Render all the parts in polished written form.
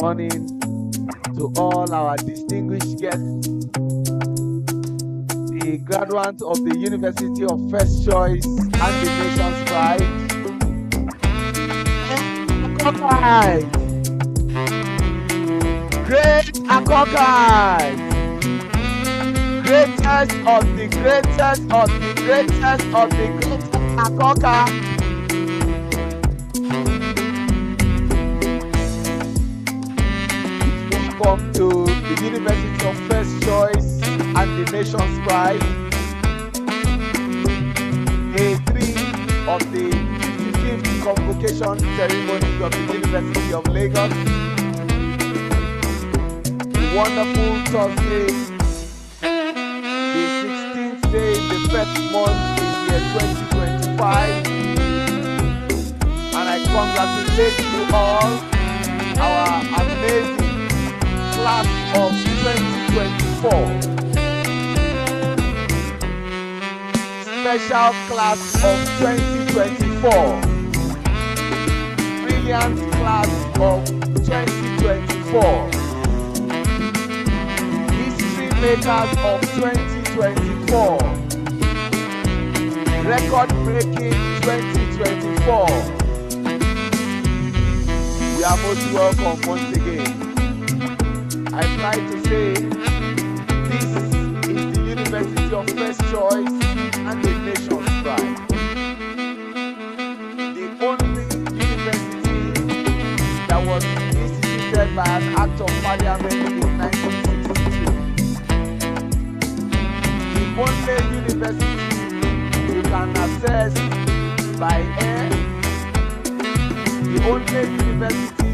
morning to all our distinguished guests, the graduates of the University of First Choice and the Nation's Pride. Akokai! Great Akokai! Greatest of the greatest of the greatest of the greatest Akokai! Welcome to the University of First Choice and the Nation's Pride. Day 3 of the 55th Convocation Ceremony of the University of Lagos. Wonderful Thursday, the 16th day in the first month in the year 2025. And I congratulate you all, our amazing class of 2024. Special class of 2024. Brilliant class of 2024. History makers of 2024. Record-breaking 2024. You are most welcome once again. I try to say this is the University of First Choice and the Nation's Pride. The only university that was instituted by an act of parliament in 1962. The only university you can access by air. The only university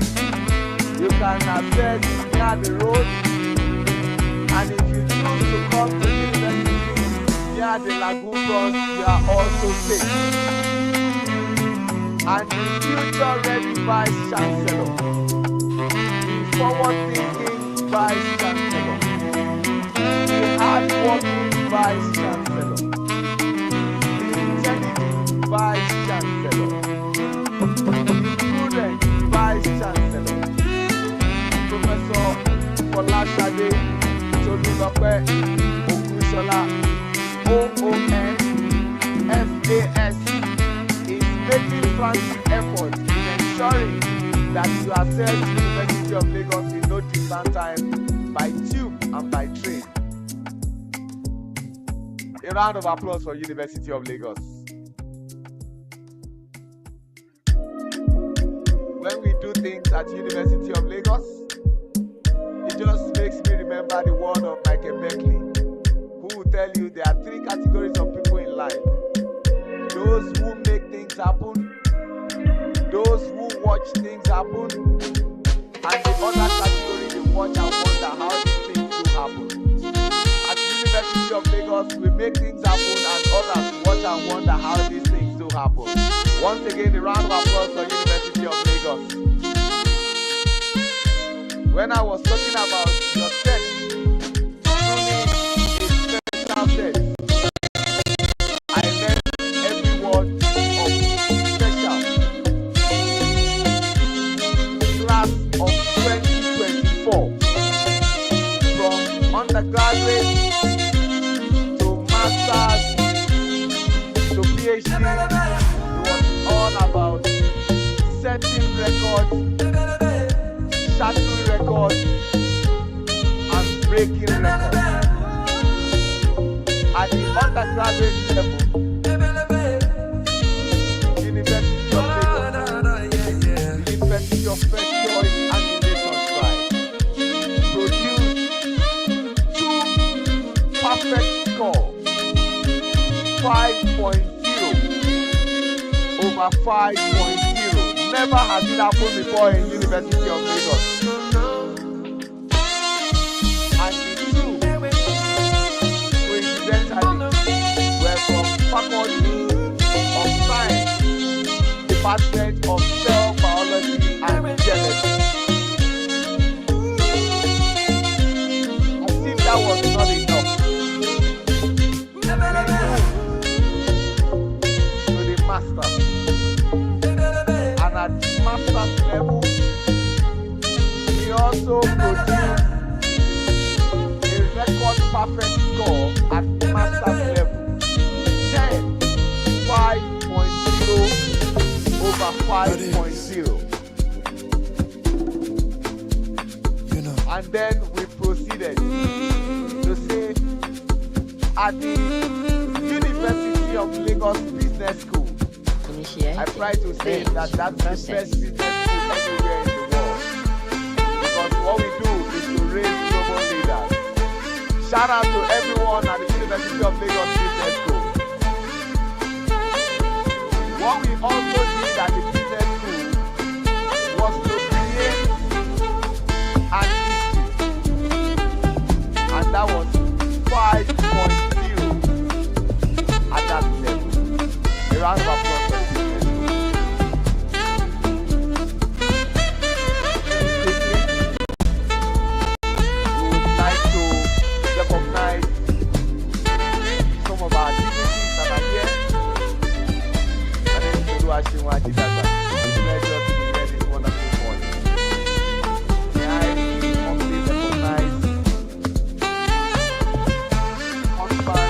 you can access near the road, and if you choose to come to university near the lagoon front, you are also safe. And the future-ready Vice Chancellor, the forward-thinking Vice Chancellor, the hard-working Vice Chancellor, the intelligent Vice Chancellor, the prudent Vice Chancellor, Professor Folashade Tolulope Ogunsola, OON, FAS, is making frantic efforts in ensuring that you access the University of Lagos in no distant time by tube and by train. A round of applause for University of Lagos. When we do things at University of Lagos, it just makes me remember the word of Michael Beckley, who will tell you there are 3 categories of people in life. Those who make things happen, those who watch things happen, and the other category they watch and wonder how these things do happen. At the University of Lagos, we make things happen and others watch and wonder how these things do happen. Once again, a round of applause for University of Lagos. When I was talking about your text, pruning a special text, I meant every word of special. Class of 2024. From undergraduate to masters to PhD, it was all about setting records, shattering records, and breaking records. At the undergraduate level, University of Lagos, the University of First Choice and the Nation's Pride, produced 2 perfect scores, 5.0 over 5.0. Never has it happened before in University of Lagos. And the 2, coincidentally, were from Faculty of Science, Department of Cell Biology and Genetics. As if that was not enough, we moved to the Masters. And at Masters level, we And then we proceeded to say, at the University of Lagos Business School, I try to say that that's the best business school everywhere in the world. Because what we do is to raise global leaders. Shout out to everyone at the University of Lagos Business School. What we also did at the business school was to create an institute. And that was 5.0 at that level. A round of applause for the business school. We would like to recognize some of our dignitaries that are here. My name is Oluwaseun Ajidagba. It's a pleasure to be here this wonderful morning. May I humbly recognize the husband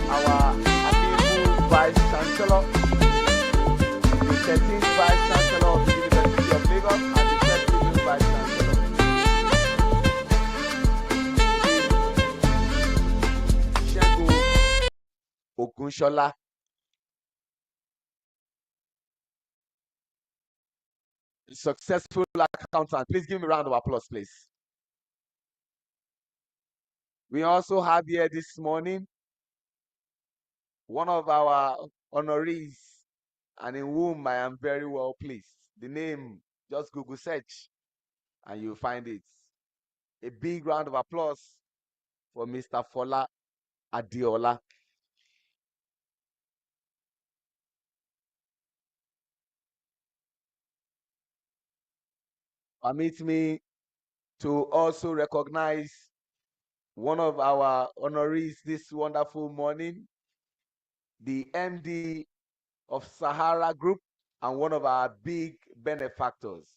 of our amiable Vice Chancellor, the 13th Vice Chancellor of the University of Lagos, and the 13th Vice Chancellor. Segun Ogunshola. Successful accountant. Please give me a round of applause, please. We also have here this morning one of our honorees, and in whom I am very well pleased. The name, just Google search, and you'll find it. A big round of applause for Mr. Fola Adiola. Permit me to also recognize one of our honorees this wonderful morning, the MD of Sahara Group and one of our big benefactors,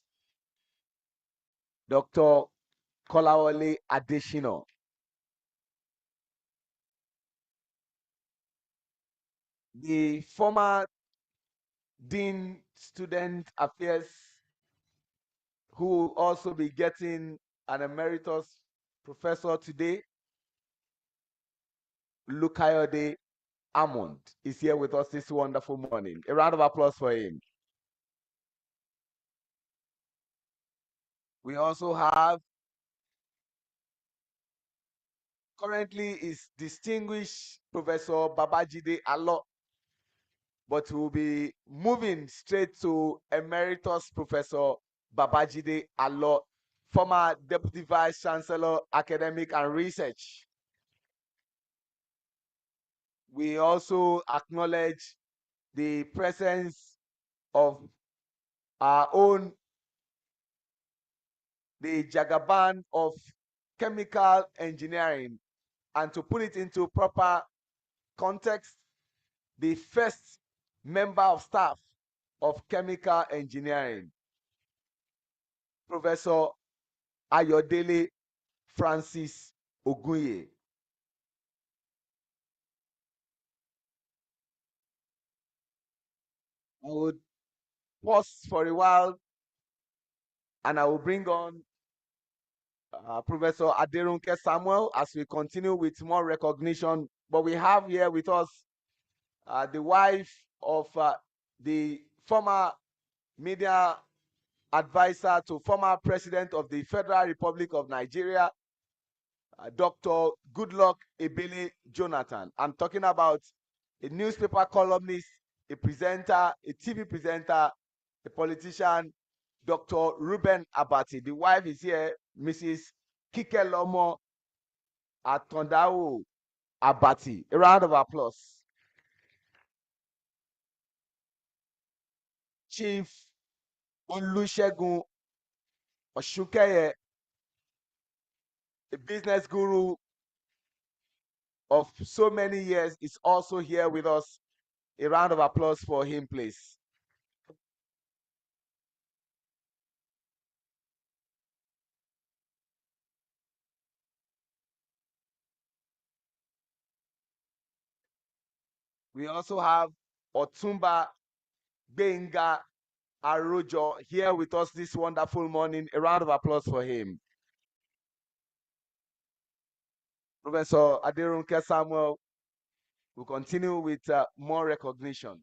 Dr. Kolawole Adeshina. The former Dean Student Affairs, who will also be getting an emeritus professor today, Lukayode Amond, is here with us this wonderful morning. A round of applause for him. We also have, currently is distinguished Professor Babajide Alo, but we'll be moving straight to Emeritus Professor Babajide Alo, former Deputy Vice Chancellor, Academic and Research. We also acknowledge the presence of our own, the Jagaban of chemical engineering, and to put it into proper context, the first member of staff of chemical engineering, Professor Ayodele Francis Ogunye. I would pause for a while and I will bring on Professor Aderunke Samuel as we continue with more recognition. But we have here with us the wife of the former media advisor to former president of the Federal Republic of Nigeria, Dr. Goodluck Ebele Jonathan. I'm talking about a newspaper columnist, a presenter, a TV presenter, a politician, Dr. Ruben Abati. The wife is here, Mrs. Kikelomo Atondao Abati. A round of applause. Chief Olusegun Osunkeye, a business guru of so many years, is also here with us. A round of applause for him, please. We also have Otumba Benga Arojo here with us this wonderful morning. A round of applause for him. Professor Aderunke Samuel will continue with more recognition.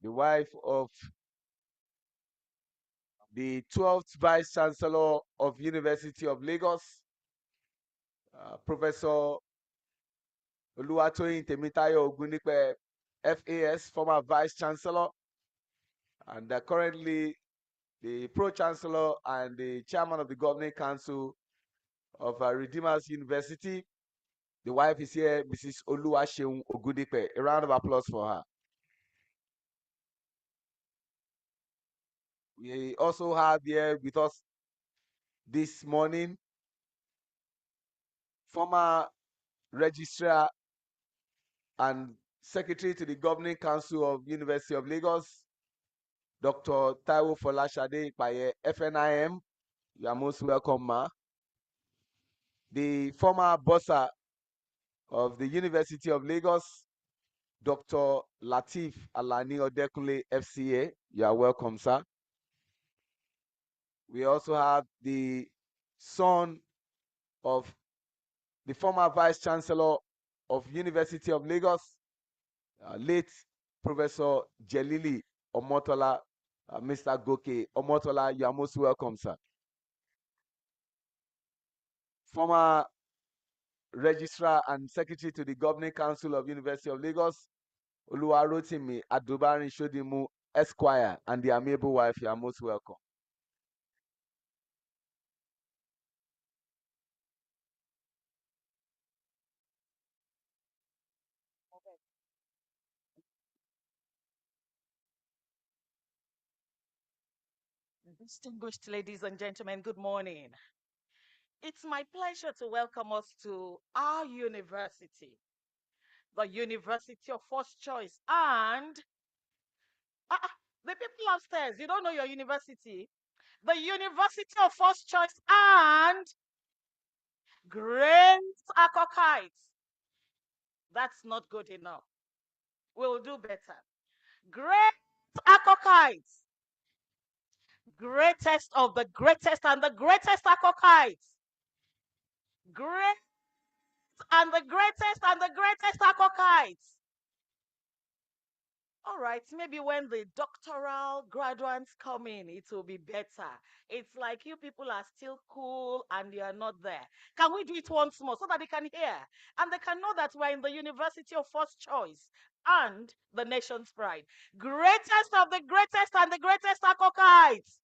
The wife of the 12th Vice Chancellor of University of Lagos, Professor Oluwatoyin Temitayo Ogunipe, FAS, former Vice Chancellor, and currently the Pro-Chancellor and the Chairman of the Governing Council of Redeemers University. The wife is here, Mrs. Oluwaseun Ogunipe. A round of applause for her. We also have here with us this morning former Registrar and Secretary to the Governing Council of University of Lagos, Dr. Taiwo Folashade Ipaye, FNIM. You are most welcome, ma. The former bursar of the University of Lagos, Dr. Lateef Alani Odekunle, FCA. You are welcome, sir. We also have the son of the former Vice Chancellor of University of Lagos, late Professor Jelili Omotola, Mr. Goke Omotola. You are most welcome, sir. Former Registrar and Secretary to the Governing Council of University of Lagos, Oluwarotimi Adobarin Shodimu, Esquire, and the amiable wife. You are most welcome. Distinguished ladies and gentlemen, good morning. It's my pleasure to welcome us to our university, the University of First Choice. And the people upstairs, you don't know your university? The University of First Choice and Great Akokites. That's not good enough. We'll do better. Great Akokites. Greatest of the greatest and the greatest Akokites. Great and the greatest and the greatest Akokites. All right, maybe when the doctoral graduates come in, it will be better. It's like you people are still cool and you are not there. Can we do it once more so that they can hear and they can know that we're in the University of First Choice and the nation's pride? Greatest of the greatest and the greatest Akokites.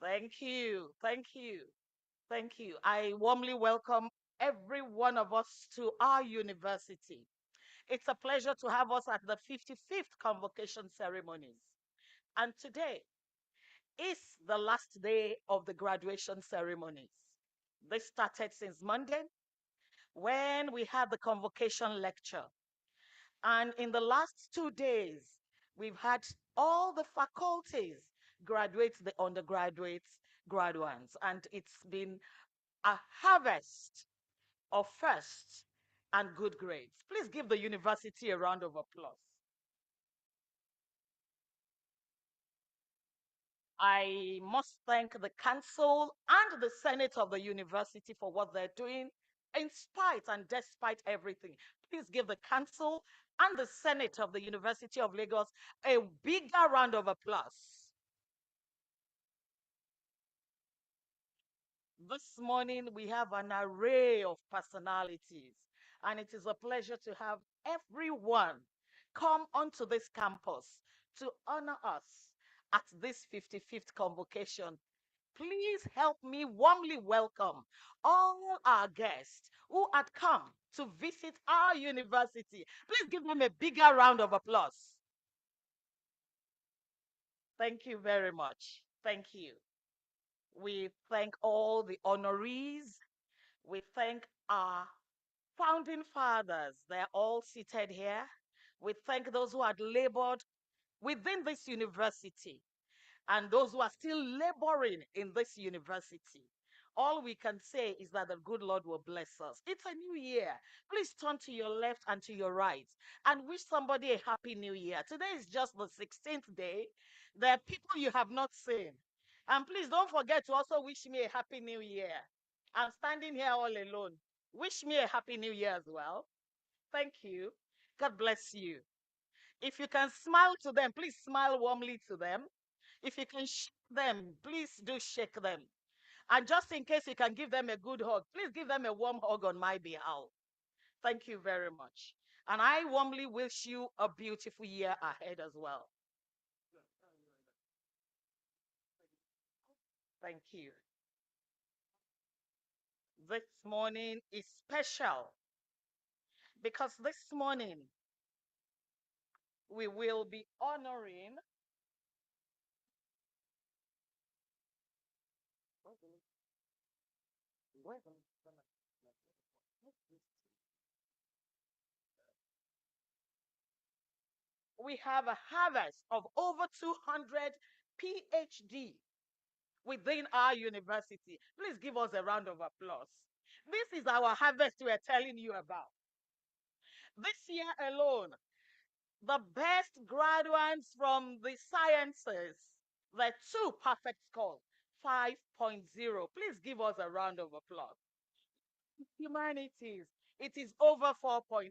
Thank you. Thank you. Thank you. I warmly welcome every one of us to our university. It's a pleasure to have us at the 55th convocation ceremonies. And today is the last day of the graduation ceremonies. This started since Monday when we had the convocation lecture. And in the last 2 days, we've had all the faculties graduates, the undergraduates, graduates. And it's been a harvest of first and good grades. Please give the university a round of applause. I must thank the council and the senate of the university for what they're doing in spite and despite everything. Please give the council and the senate of the University of Lagos a bigger round of applause. This morning, we have an array of personalities, and it is a pleasure to have everyone come onto this campus to honor us at this 55th convocation. Please help me warmly welcome all our guests who had come to visit our university. Please give them a bigger round of applause. Thank you very much. Thank you. We thank all the honorees. We thank our founding fathers. They're all seated here. We thank those who had labored within this university and those who are still laboring in this university. All we can say is that the good Lord will bless us. It's a new year. Please turn to your left and to your right and wish somebody a happy new year. Today is just the 16th day. There are people you have not seen. And please don't forget to also wish me a happy new year. I'm standing here all alone. Wish me a happy new year as well. Thank you. God bless you. If you can smile to them, please smile warmly to them. If you can shake them, please do shake them. And just in case you can give them a good hug, please give them a warm hug on my behalf. Thank you very much. And I warmly wish you a beautiful year ahead as well. Thank you. This morning is special because this morning we will be honoring. We have a harvest of over 200 PhD within our university. Please give us a round of applause. This is our harvest we are telling you about. This year alone, the best graduates from the sciences, the two perfect scores, 5.0. Please give us a round of applause. Humanities, it is over 4.9.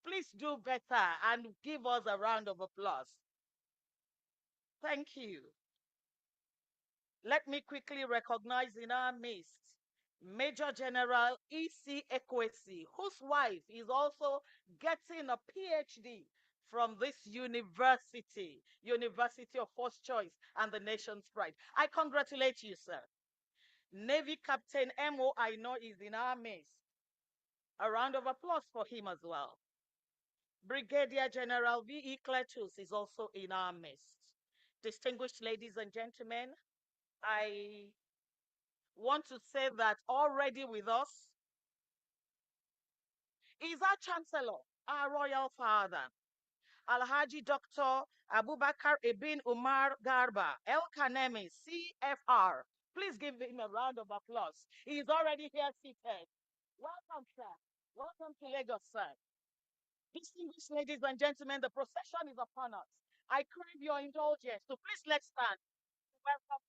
Please do better and give us a round of applause. Thank you. Let me quickly recognize in our midst Major General E.C. Ekwesi, whose wife is also getting a PhD from this university, University of First Choice and the nation's pride. I congratulate you, sir. Navy Captain M.O. I know is in our midst. A round of applause for him as well. Brigadier General V.E. Cletus is also in our midst. Distinguished ladies and gentlemen, I want to say that already with us is our Chancellor, our Royal Father, Alhaji Dr. Abubakar Ibn Umar Garba, El Kanemi, CFR. Please give him a round of applause. He is already here seated. Welcome, sir. Welcome to Lagos, sir. Distinguished ladies and gentlemen, the procession is upon us. I crave your indulgence, so please let's stand. Welcome.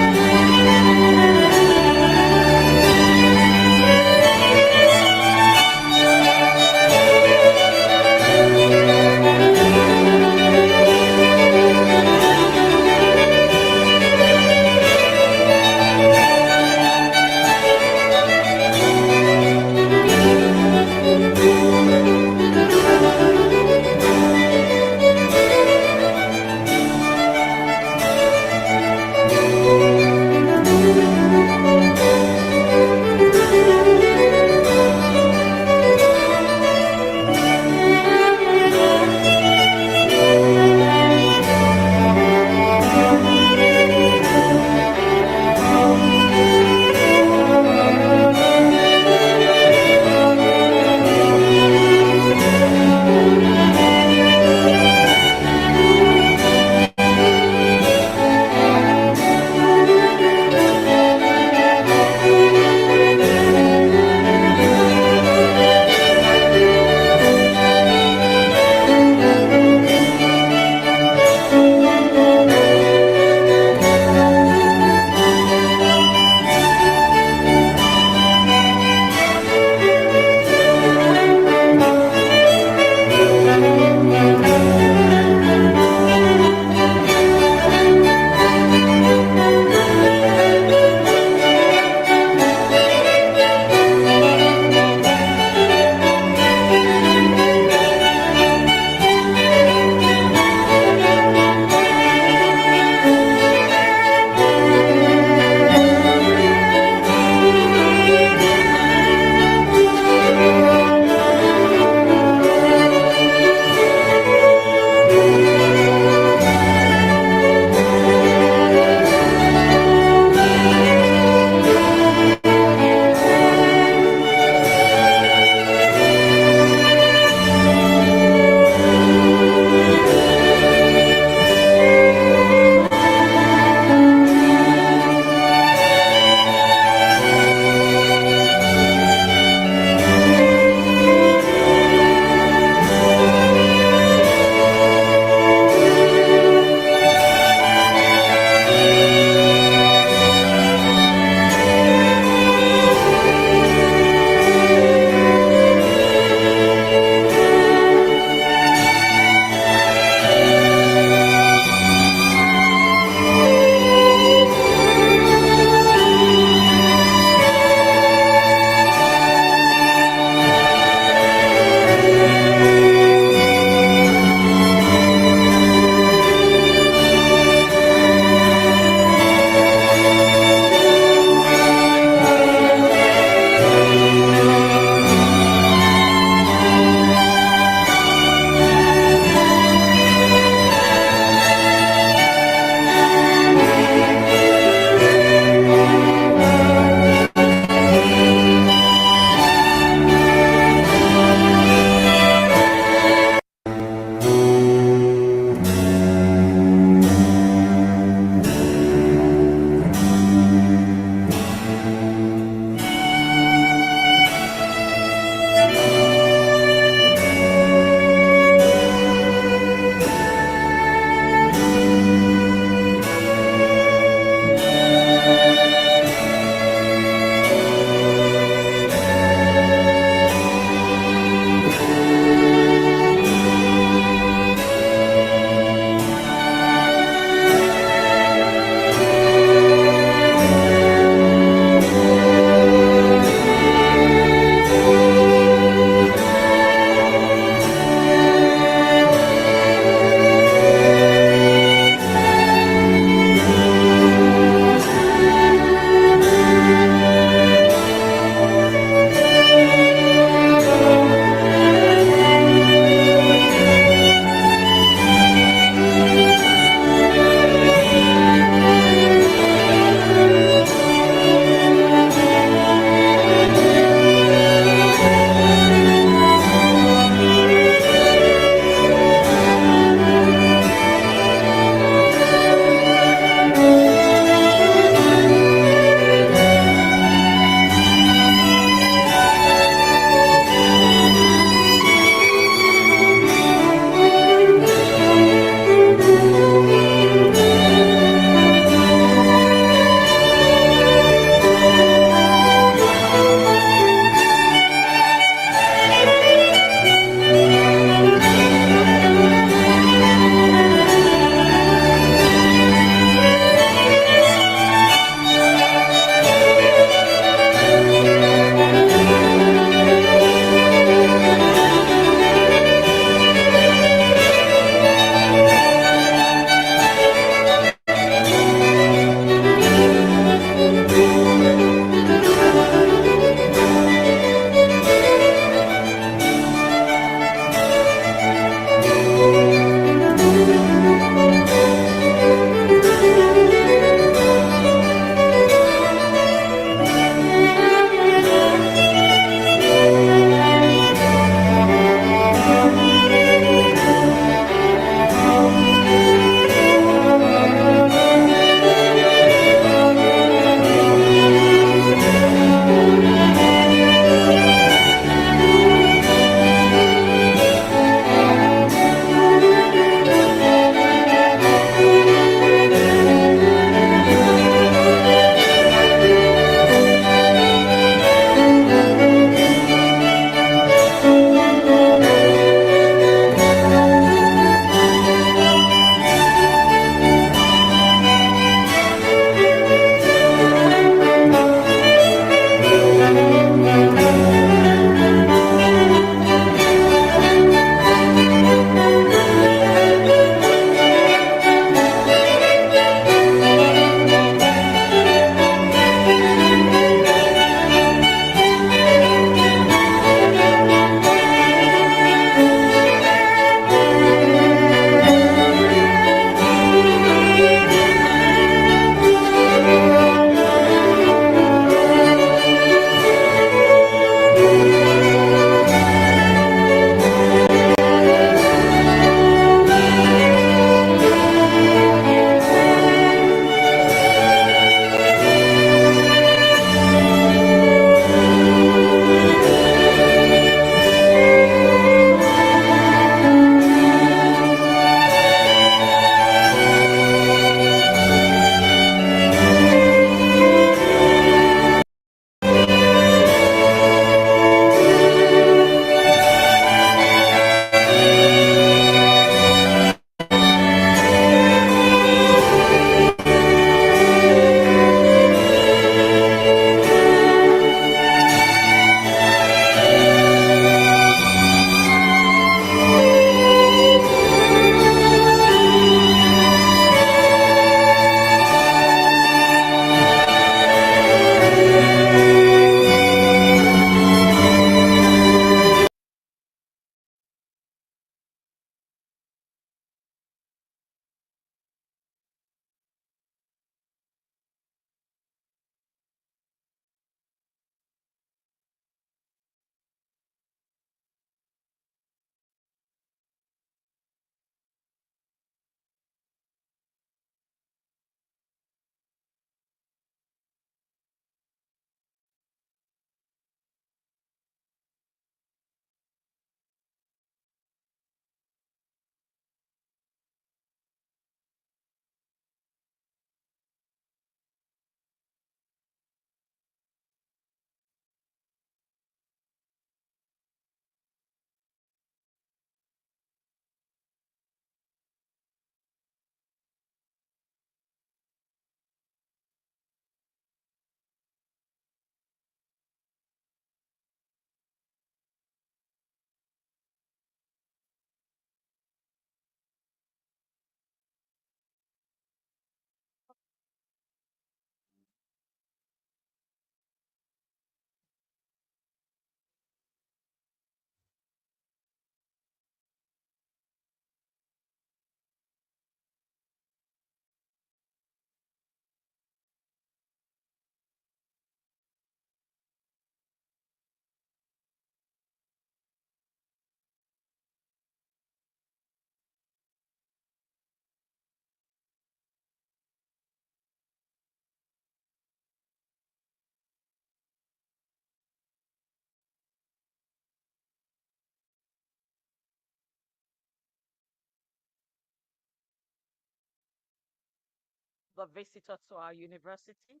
the visitor to our university,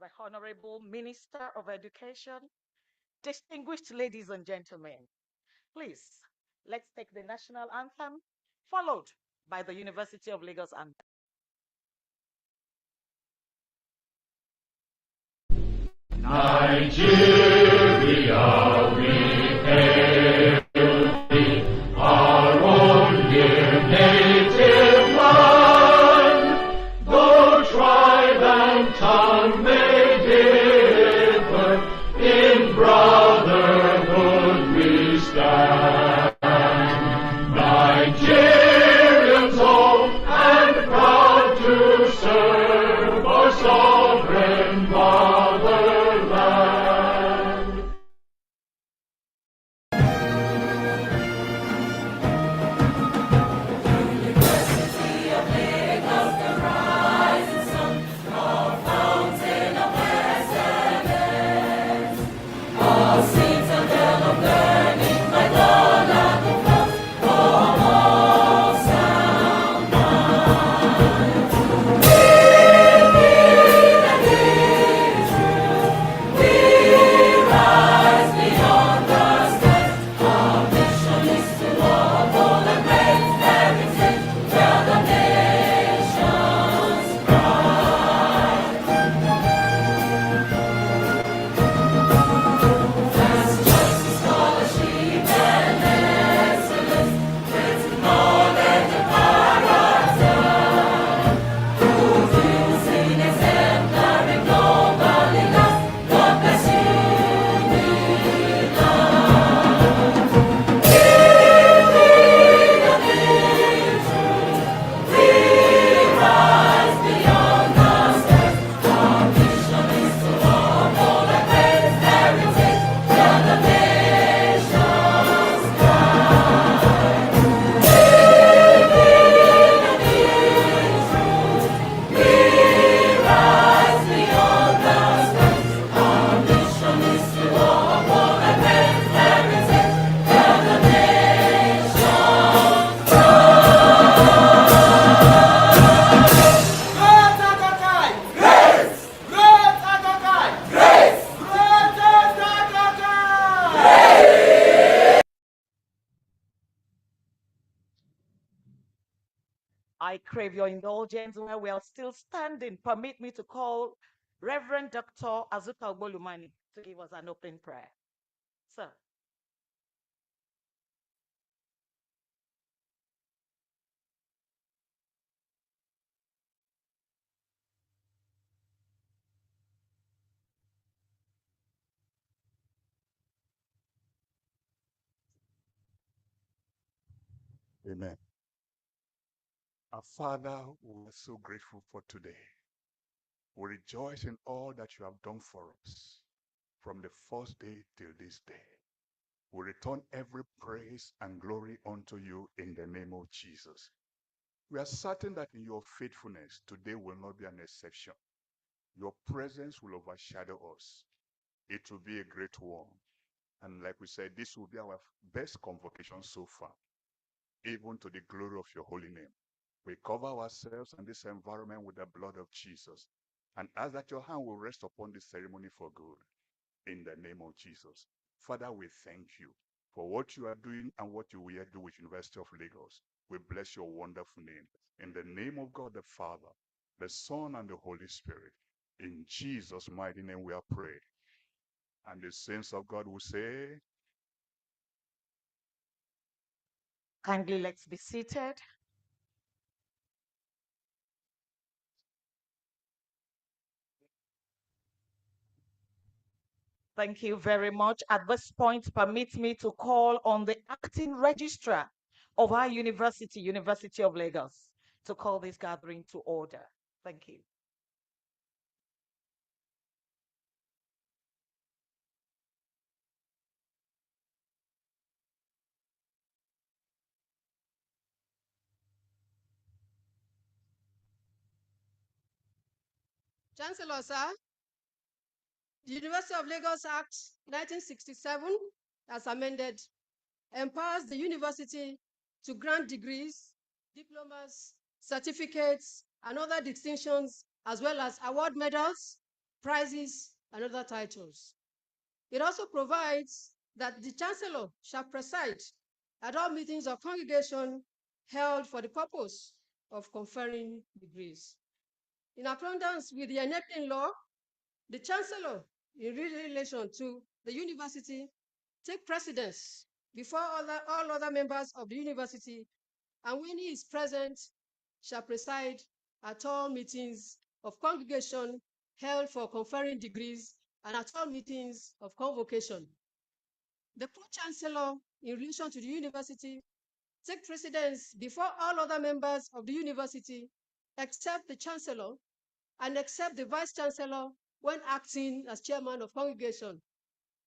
the Honorable Minister of Education, distinguished ladies and gentlemen. Please, let's take the national anthem, followed by the University of Lagos anthem. Nigeria, we hail thee, our own dear native land. Though tribe and tongue may differ, in brotherhood we stand. Nigerians old and proud to serve our sovereign motherland. I crave your indulgence while we are still standing. Permit me to call Reverend Dr. Azuka Ogbolumani to give us an opening prayer. Sir. Amen. Our Father, we are so grateful for today. We rejoice in all that you have done for us from the first day till this day. We return every praise and glory unto you in the name of Jesus. We are certain that in your faithfulness, today will not be an exception. Your presence will overshadow us. It will be a great one. And like we said, this will be our best convocation so far, even to the glory of your holy name. We cover ourselves and this environment with the blood of Jesus and ask that your hand will rest upon this ceremony for good in the name of Jesus. Father, we thank you for what you are doing and what you will do with University of Lagos. We bless your wonderful name. In the name of God the Father, the Son, and the Holy Spirit. In Jesus' mighty name we are prayed. And the saints of God will say, Kindly let's be seated. Thank you very much. At this point, permit me to call on the acting registrar of our university, University of Lagos, to call this gathering to order. Thank you. Chancellor, sir, the University of Lagos Act 1967, as amended, empowers the university to grant degrees, diplomas, certificates, and other distinctions, as well as award medals, prizes, and other titles. It also provides that the Chancellor shall preside at all meetings of congregation held for the purpose of conferring degrees. In accordance with the enabling law, the Chancellor, in relation to the university, take precedence before all other members of the university, and when he is present, shall preside at all meetings of congregation held for conferring degrees and at all meetings of convocation. The Pro-Chancellor, in relation to the university, take precedence before all other members of the university, except the Chancellor and except the Vice-Chancellor when acting as chairman of congregation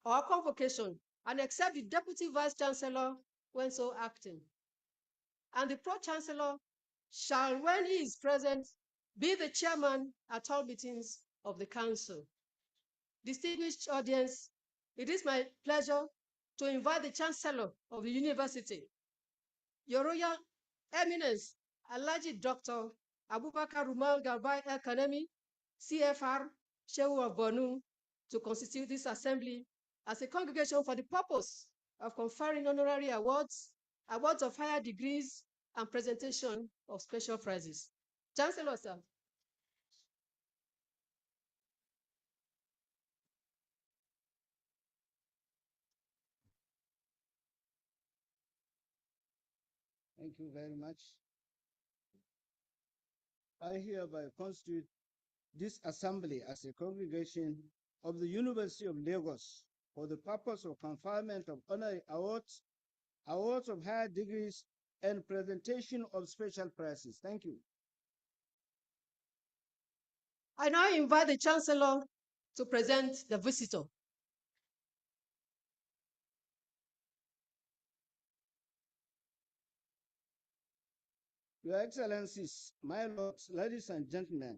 or convocation, and except the Deputy Vice-Chancellor when so acting. And the Pro-Chancellor shall, when he is present, be the chairman at all meetings of the council. Distinguished audience, it is my pleasure to invite the Chancellor of the university, Your Royal Eminence, Alhaji Dr. Abubakar Rumal Garbai El Kanemi, CFR, Shehu of Bonu, to constitute this assembly as a congregation for the purpose of conferring honorary awards, awards of higher degrees, and presentation of special prizes. Chancellor, sir. Thank you very much. I hereby constitute this assembly as a congregation of the University of Lagos for the purpose of conferment of honorary awards, awards of higher degrees, and presentation of special prizes. Thank you. I now invite the Chancellor to present the visitor. Your Excellencies, my lords, ladies and gentlemen,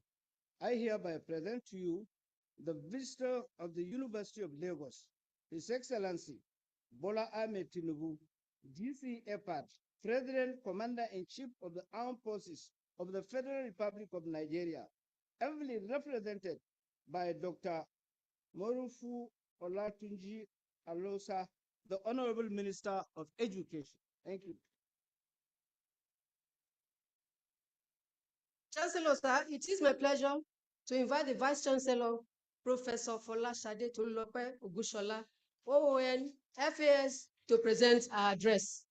I hereby present to you the visitor of the University of Lagos, His Excellency Bola Ahmed Tinubu, GCFR, President Commander-in-Chief of the Armed Forces of the Federal Republic of Nigeria, ably represented by Dr. Morufu Olatunji Alosa, the Honorable Minister of Education. Thank you. Chancellor, sir, it is my pleasure to invite the Vice Chancellor, Professor Folashade Tolulope Ogushola, OON, FAS, to present our address.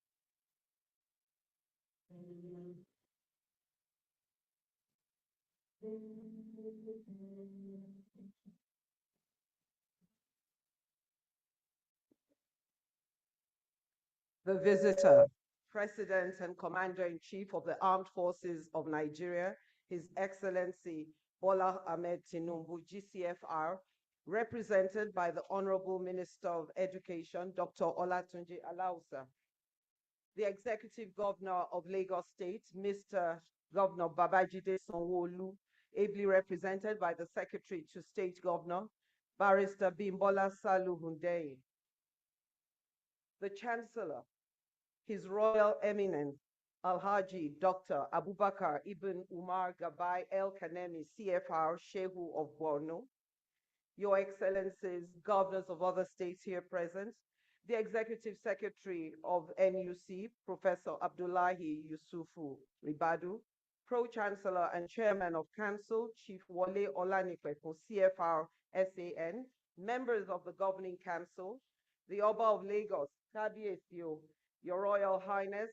The visitor, President and Commander-in-Chief of the Armed Forces of Nigeria, His Excellency Bola Ahmed Tinubu, GCFR, represented by the Honorable Minister of Education, Dr. Olatunji Alausa, the Executive Governor of Lagos State, Mr. Governor Babajide Sanwo-Olu, ably represented by the Secretary to State Governor, Barrister Bimbola Salu Hundeyi, the Chancellor, His Royal Eminence, Alhaji Dr. Abubakar Ibn Umar Gabai El Kanemi, CFR, Shehu of Borno, Your Excellencies, governors of other states here present, the Executive Secretary of NUC, Professor Abdullahi Yusufu Ribadu, Pro-Chancellor and Chairman of Council, Chief Wale Olanipepo, CFR, SAN, members of the Governing Council, the Oba of Lagos, Kabiesio, Your Royal Highness,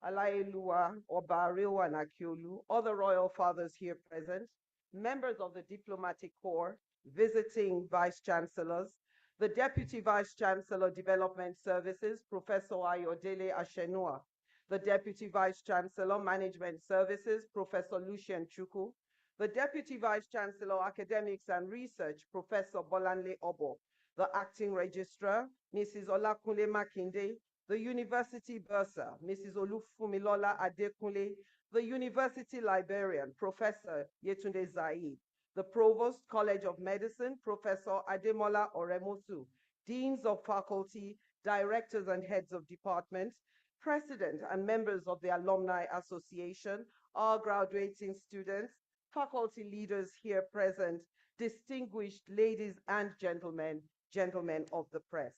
Alaelua Oba Arewa Akiolu, other royal fathers here present, members of the Diplomatic Corps, visiting Vice Chancellors, the Deputy Vice Chancellor Development Services, Professor Ayodele Ashenua, the Deputy Vice Chancellor Management Services, Professor Lucien Chuku, the Deputy Vice Chancellor Academics and Research, Professor Bolanle Obo, the Acting Registrar, Mrs. Olakunle Makinde, the University Bursar, Mrs. Olufumilola Adekunle, the University Librarian, Professor Yetunde Zaid, the Provost, College of Medicine, Professor Ademola Oremosu, Deans of Faculty, Directors and Heads of Departments, President and members of the Alumni Association, all graduating students, faculty leaders here present, distinguished ladies and gentlemen, gentlemen of the press.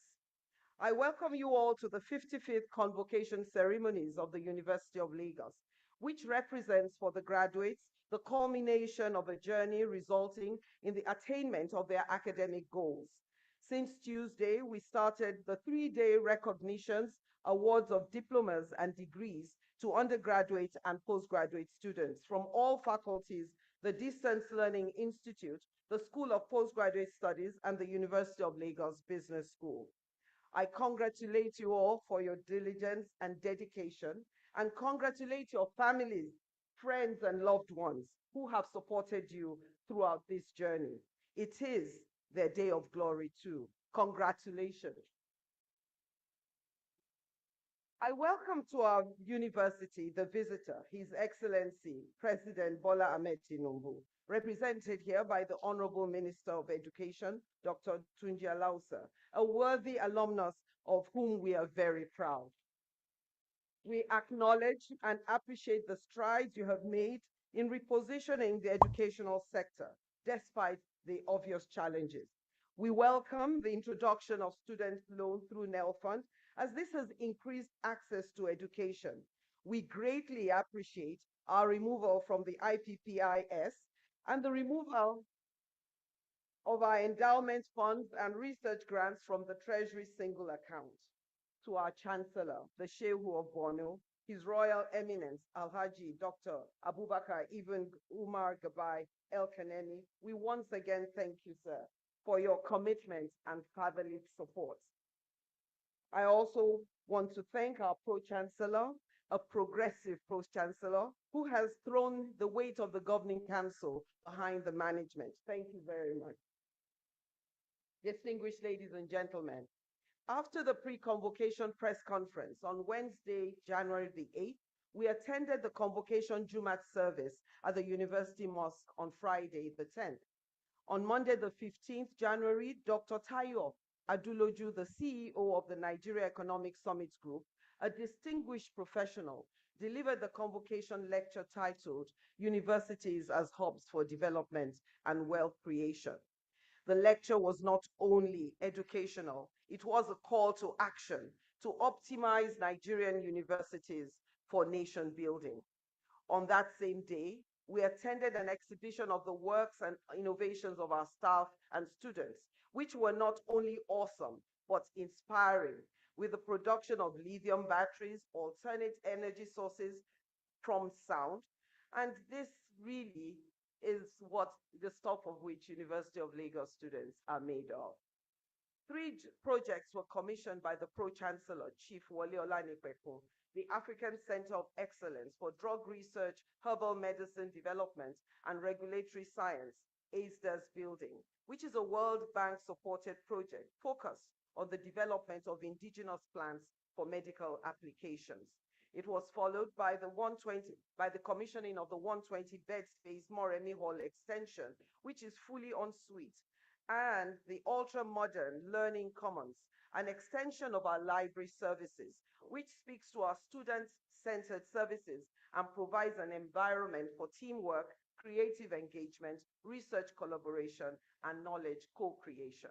I welcome you all to the 55th convocation ceremonies of the University of Lagos, which represents for the graduates the culmination of a journey resulting in the attainment of their academic goals. Since Tuesday, we started the 3-day recognitions, awards of diplomas and degrees to undergraduate and postgraduate students from all faculties, the Distance Learning Institute, the School of Postgraduate Studies, and the University of Lagos Business School. I congratulate you all for your diligence and dedication, and congratulate your families, friends, and loved ones who have supported you throughout this journey. It is their day of glory too. Congratulations. I welcome to our university the visitor, His Excellency President Bola Ahmed Tinubu, represented here by the Honorable Minister of Education, Dr. Tunji Alausa, a worthy alumnus of whom we are very proud. We acknowledge and appreciate the strides you have made in repositioning the educational sector, despite the obvious challenges. We welcome the introduction of student loan through NELFund, as this has increased access to education. We greatly appreciate our removal from the IPPIS and the removal of our endowment funds and research grants from the Treasury single account. To our Chancellor, the Shehu of Borno, His Royal Eminence, Alhaji Dr. Abubakar Ibn Umar Gabai El Kanemi, we once again thank you, sir, for your commitment and fatherly support. I also want to thank our Pro-Chancellor, a progressive Pro-Chancellor, who has thrown the weight of the Governing Council behind the management. Thank you very much. Distinguished ladies and gentlemen, after the pre-convocation press conference on Wednesday, January the 8th, we attended the convocation Jumat service at the University Mosque on Friday the 10th. On Monday the 15th January, Dr. Tayo Aduloju, the CEO of the Nigeria Economic Summit Group, a distinguished professional, delivered the convocation lecture titled Universities as Hubs for Development and Wealth Creation. The lecture was not only educational, it was a call to action to optimize Nigerian universities for nation building. On that same day, we attended an exhibition of the works and innovations of our staff and students, which were not only awesome, but inspiring, with the production of lithium batteries, alternate energy sources from sound. And this really is what the stuff of which University of Lagos students are made of. 3 projects were commissioned by the Pro-Chancellor, Chief Wole Olanipekun, the African Center of Excellence for Drug Research, Herbal Medicine Development, and Regulatory Science, ASDAS building, which is a World Bank-supported project focused on the development of indigenous plants for medical applications. It was followed by the commissioning of the 120 bed space Moremi Hall extension, which is fully en suite, and the ultra-modern Learning Commons, an extension of our library services, which speaks to our student-centered services and provides an environment for teamwork, creative engagement, research collaboration, and knowledge co-creation.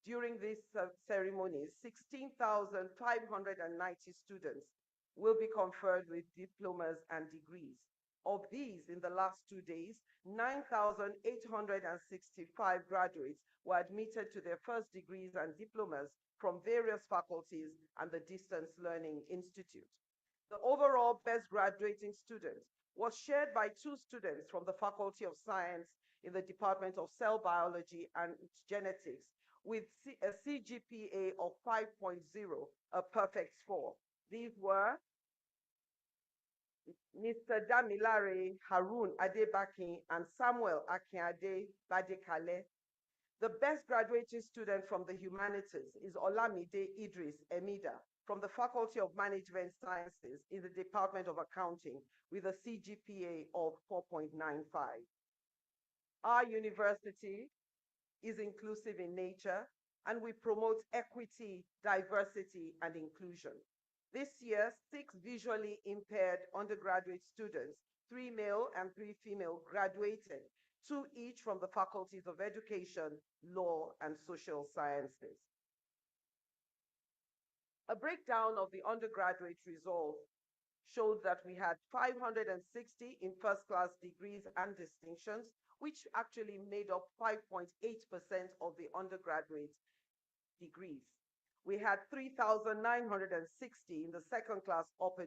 During these ceremonies, 16,590 students will be conferred with diplomas and degrees. Of these, in the last 2 days, 9,865 graduates were admitted to their first degrees and diplomas from various faculties and the Distance Learning Institute. The overall best graduating student was shared by 2 students from the Faculty of Science in the Department of Cell Biology and Genetics, with a CGPA of 5.0, a perfect score. These were Mr. Damilare Harun Adebakin and Samuel Akinade Badekale. The best graduating student from the humanities is Olamide Idris Emida from the Faculty of Management Sciences in the Department of Accounting with a CGPA of 4.95. Our university is inclusive in nature, and we promote equity, diversity, and inclusion. This year, 6 visually impaired undergraduate students, 3 male and 3 female, graduated, 2 each from the faculties of education, law, and social sciences. A breakdown of the undergraduate results showed that we had 560 in first-class degrees and distinctions, which actually made up 5.8% of the undergraduate degrees. We had 3,960 in the second-class upper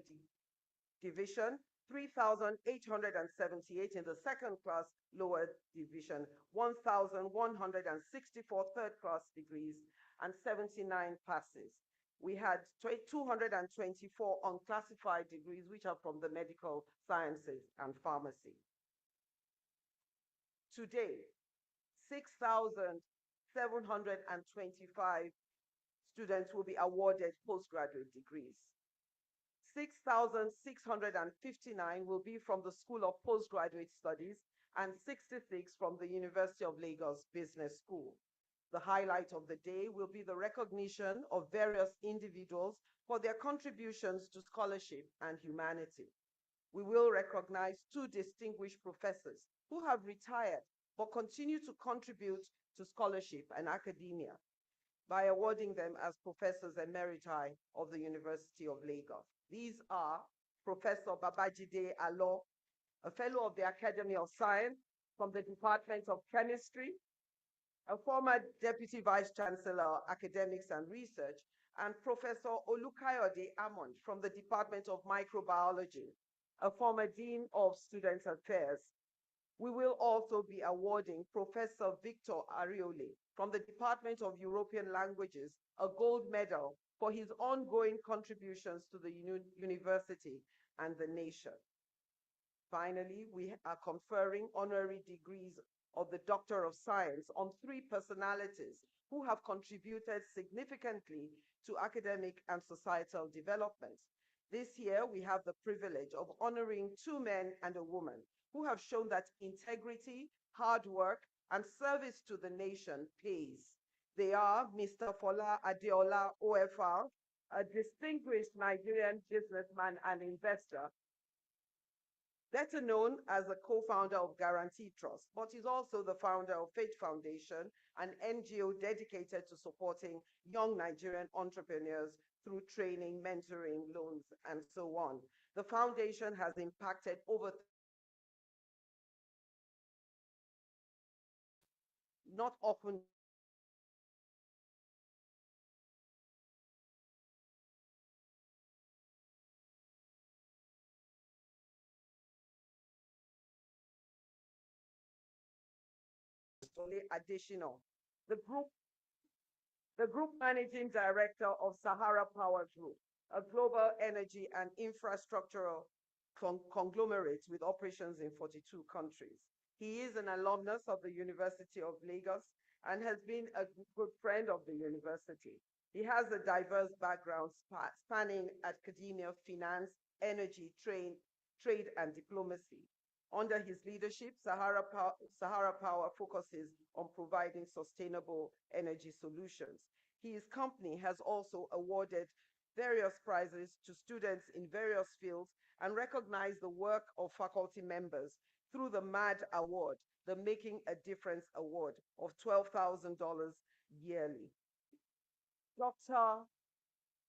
division, 3,878 in the second-class lower division, 1,164 third-class degrees, and 79 passes. We had 224 unclassified degrees, which are from the medical sciences and pharmacy. Today, 6,725 students will be awarded postgraduate degrees. 6,659 will be from the School of Postgraduate Studies and 66 from the University of Lagos Business School. The highlight of the day will be the recognition of various individuals for their contributions to scholarship and humanity. We will recognize 2 distinguished professors who have retired but continue to contribute to scholarship and academia by awarding them as Professors Emeriti of the University of Lagos. These are Professor Babajide Alo, a Fellow of the Academy of Science from the Department of Chemistry, a former Deputy Vice Chancellor, Academics and Research, and Professor Olukayode Amond from the Department of Microbiology, a former Dean of Student Affairs. We will also be awarding Professor Victor Ariole from the Department of European Languages a gold medal for his ongoing contributions to the university and the nation. Finally, we are conferring honorary degrees of the Doctor of Science on 3 personalities who have contributed significantly to academic and societal development. This year, we have the privilege of honoring 2 men and a woman who have shown that integrity, hard work, and service to the nation pays. They are Mr. Fola Adeola OFR, a distinguished Nigerian businessman and investor, better known as the co-founder of Guarantee Trust, but is also the founder of Faith Foundation, an NGO dedicated to supporting young Nigerian entrepreneurs through training, mentoring, loans, and so on. The foundation has impacted over not often additional. The group the Group Managing Director of Sahara Power Group, a global energy and infrastructural conglomerate with operations in 42 countries. He is an alumnus of the University of Lagos and has been a good friend of the university. He has a diverse background spanning academia, finance, energy, trade, and diplomacy. Under his leadership, Sahara Power focuses on providing sustainable energy solutions. His company has also awarded various prizes to students in various fields and recognized the work of faculty members through the MAD Award, the Making a Difference Award of $12,000 yearly. Dr.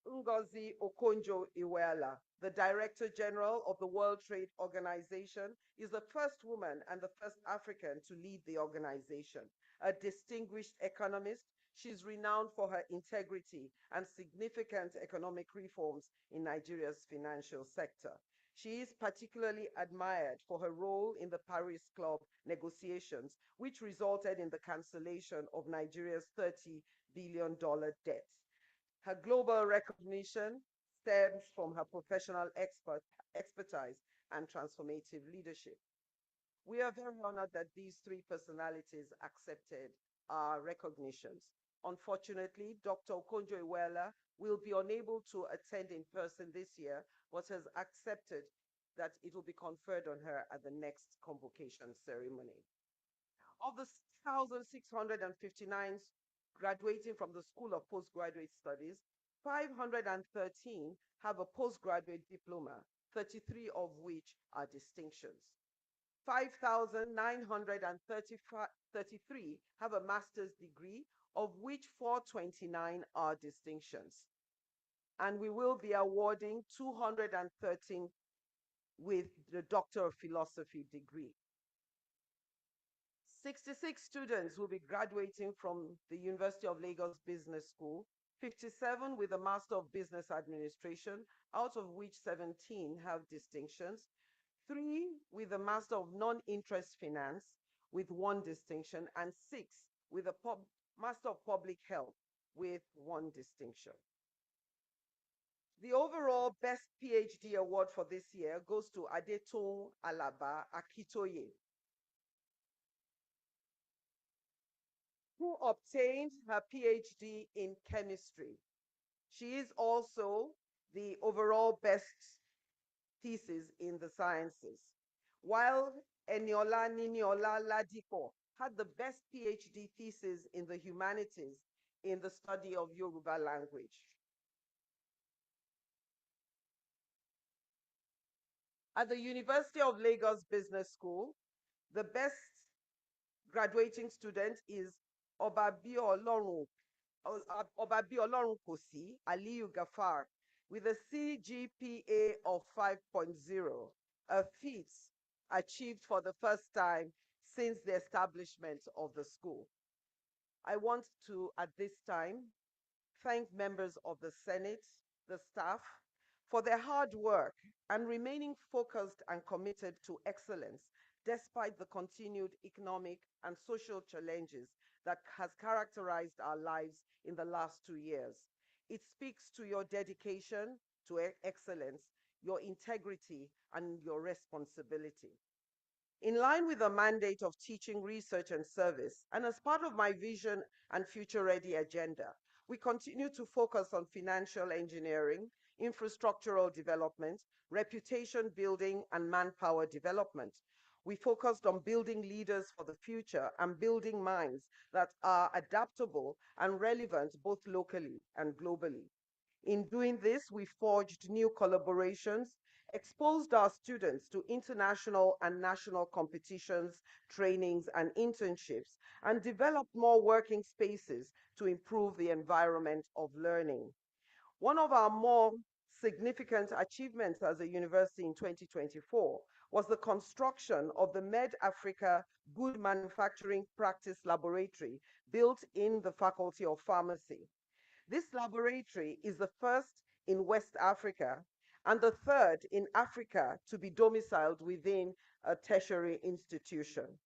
Ngozi Okonjo-Iweala, the Director General of the World Trade Organization, is the first woman and the first African to lead the organization. A distinguished economist, she's renowned for her integrity and significant economic reforms in Nigeria's financial sector. She is particularly admired for her role in the Paris Club negotiations, which resulted in the cancellation of Nigeria's $30 billion debt. Her global recognition stems from her professional expertise and transformative leadership. We are very honored that these 3 personalities accepted our recognitions. Unfortunately, Dr. Okonjo-Iweala will be unable to attend in person this year, but has accepted that it will be conferred on her at the next convocation ceremony. Of the 6,659 graduating from the School of Postgraduate Studies, 513 have a postgraduate diploma, 33 of which are distinctions. 5,933 have a master's degree, of which 429 are distinctions. And we will be awarding 213 with the Doctor of Philosophy degree. 66 students will be graduating from the University of Lagos Business School, 57 with a Master of Business Administration, out of which 17 have distinctions, 3 with a Master of Non-Interest Finance with 1 distinction, and 6 with a Master of Public Health with 1 distinction. The overall Best PhD award for this year goes to Adetun Alaba Akitoye, who obtained her PhD in chemistry. She is also the overall best thesis in the sciences, while Eniola Niniola Ladipo had the best PhD thesis in the humanities in the study of Yoruba language. At the University of Lagos Business School, the best graduating student is Obabi Olorun Kosi Aliyu Gafar with a CGPA of 5.0, a feat achieved for the first time since the establishment of the school. I want to, at this time, thank members of the Senate, the staff, for their hard work and remaining focused and committed to excellence despite the continued economic and social challenges that has characterized our lives in the last 2 years. It speaks to your dedication to excellence, your integrity, and your responsibility. In line with the mandate of teaching, research, and service, and as part of my vision and future-ready agenda, we continue to focus on financial engineering, infrastructural development, reputation building, and manpower development. We focused on building leaders for the future and building minds that are adaptable and relevant both locally and globally. In doing this, we forged new collaborations, exposed our students to international and national competitions, trainings, and internships, and developed more working spaces to improve the environment of learning. One of our more significant achievements as a university in 2024 was the construction of the Med Africa Good Manufacturing Practice Laboratory built in the Faculty of Pharmacy. This laboratory is the first in West Africa and the third in Africa to be domiciled within a tertiary institution.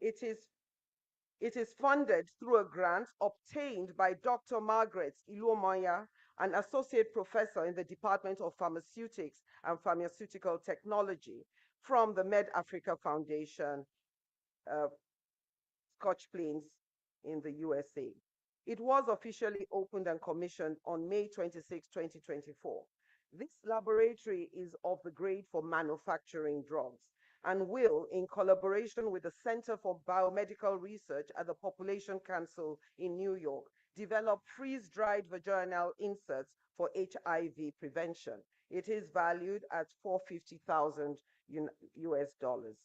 It is funded through a grant obtained by Dr. Margaret Iluomoya, an associate professor in the Department of Pharmaceutics and Pharmaceutical Technology from the Med Africa Foundation, Scotch Plains in the USA. It was officially opened and commissioned on May 26, 2024. This laboratory is of the grade for manufacturing drugs and will, in collaboration with the Center for Biomedical Research at the Population Council in New York, develop freeze-dried vaginal inserts for HIV prevention. It is valued at $450,000 US dollars.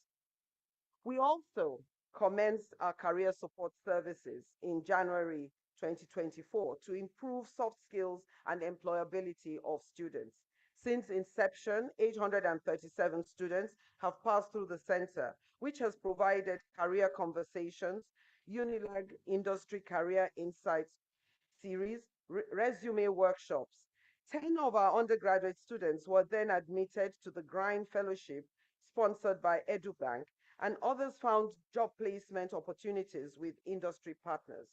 We also commenced our career support services in January 2024 to improve soft skills and employability of students. Since inception, 837 students have passed through the center, which has provided career conversations, Unilag Industry Career Insights series, resume workshops. 10 of our undergraduate students were then admitted to the Grind Fellowship sponsored by EduBank, and others found job placement opportunities with industry partners.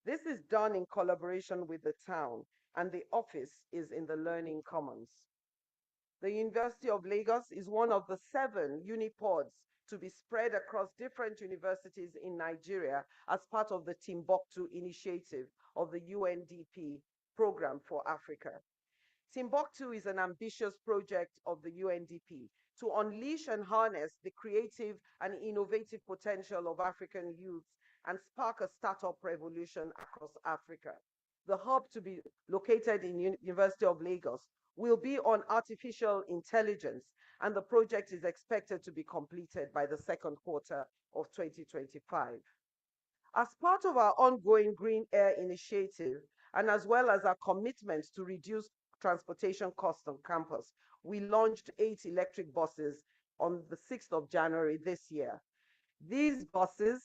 This is done in collaboration with the town, and the office is in the Learning Commons. The University of Lagos is one of the 7 unipods to be spread across different universities in Nigeria as part of the Timbuktu initiative of the UNDP Program for Africa. Timbuktu is an ambitious project of the UNDP to unleash and harness the creative and innovative potential of African youths and spark a startup revolution across Africa. The hub to be located in University of Lagos will be on artificial intelligence, and the project is expected to be completed by the second quarter of 2025. As part of our ongoing Green Air initiative, and as well as our commitment to reduce transportation costs on campus, we launched 8 electric buses on the 6th of January this year. These buses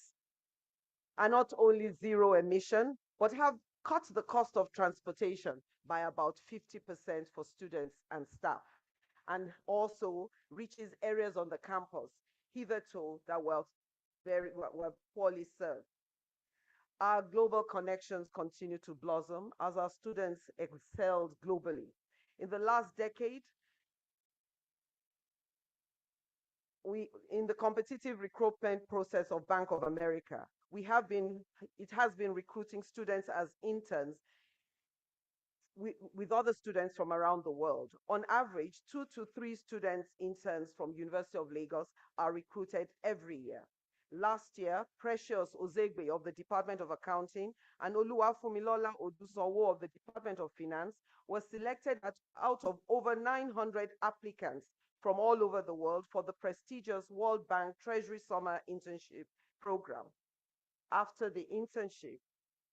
are not only zero emission, but have cut the cost of transportation by about 50% for students and staff, and also reaches areas on the campus hitherto that were poorly served. Our global connections continue to blossom as our students excelled globally. In the last decade, in the competitive recruitment process of Bank of America, it has been recruiting students as interns with other students from around the world. On average, 2 to 3 students interns from University of Lagos are recruited every year. Last year, Precious Ozegbe of the Department of Accounting and Oluwafumilola Odusanwo of the Department of Finance were selected out of over 900 applicants from all over the world for the prestigious World Bank Treasury Summer Internship Program. After the internship,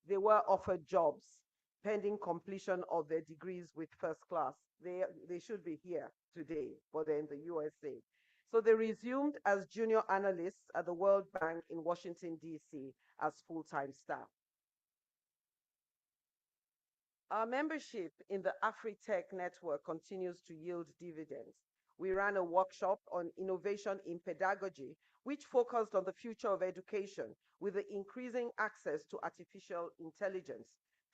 they were offered jobs pending completion of their degrees with first class. They should be here today, but they're in the USA. So they resumed as junior analysts at the World Bank in Washington, D.C. as full-time staff. Our membership in the AfriTech network continues to yield dividends. We ran a workshop on innovation in pedagogy, which focused on the future of education with the increasing access to artificial intelligence.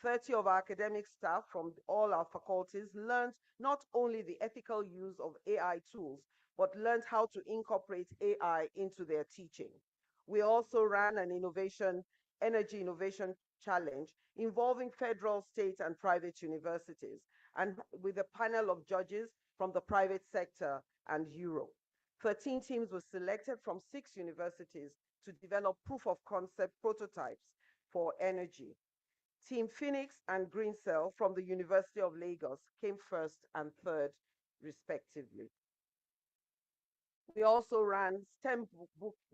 30 of our academic staff from all our faculties learned not only the ethical use of AI tools, but learned how to incorporate AI into their teaching. We also ran an energy innovation challenge involving federal, state, and private universities, and with a panel of judges from the private sector and Europe. 13 teams were selected from 6 universities to develop proof of concept prototypes for energy. Team Phoenix and Green Cell from the University of Lagos came first and third, respectively. We also ran STEM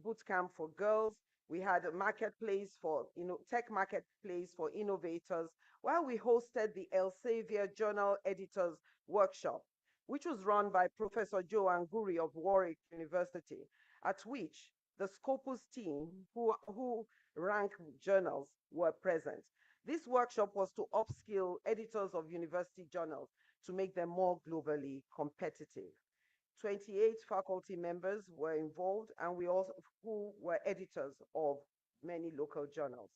bootcamp for girls. We had a marketplace for, tech marketplace for innovators, while we hosted the Elsevier Journal Editors Workshop, which was run by Professor Joe Anguri of Warwick University, at which the Scopus team, who rank journals, were present. This workshop was to upskill editors of university journals to make them more globally competitive. 28 faculty members were involved, and who were editors of many local journals.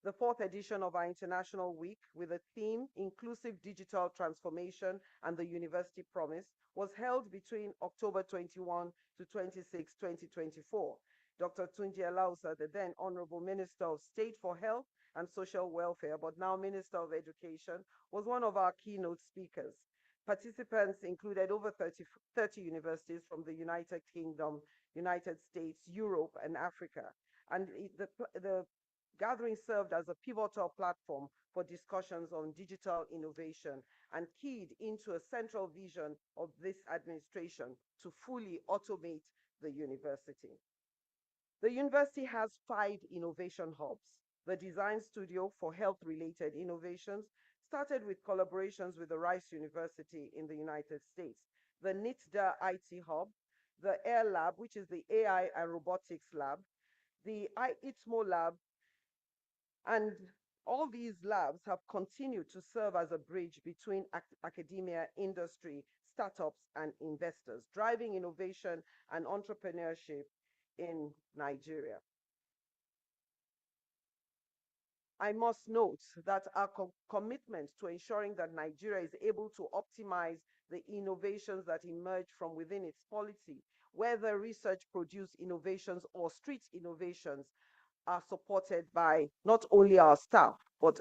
The 4th edition of our International Week, with the theme Inclusive Digital Transformation and the University Promise, was held between October 21 to 26, 2024. Dr. Tunji Alausa, the then Honorable Minister of State for Health and Social Welfare, but now Minister of Education, was one of our keynote speakers. Participants included over 30 universities from the United Kingdom, United States, Europe, and Africa. And the gathering served as a pivotal platform for discussions on digital innovation and keyed into a central vision of this administration to fully automate the university. The university has 5 innovation hubs. The Design Studio for Health-Related Innovations started with collaborations with the Rice University in the United States, the NITDA IT Hub, the Air Lab, which is the AI and Robotics Lab, the ITMO Lab, and all these labs have continued to serve as a bridge between academia, industry, startups, and investors, driving innovation and entrepreneurship in Nigeria. I must note that our commitment to ensuring that Nigeria is able to optimize the innovations that emerge from within its polity, whether research-produced innovations or street innovations, are supported by not only our staff, but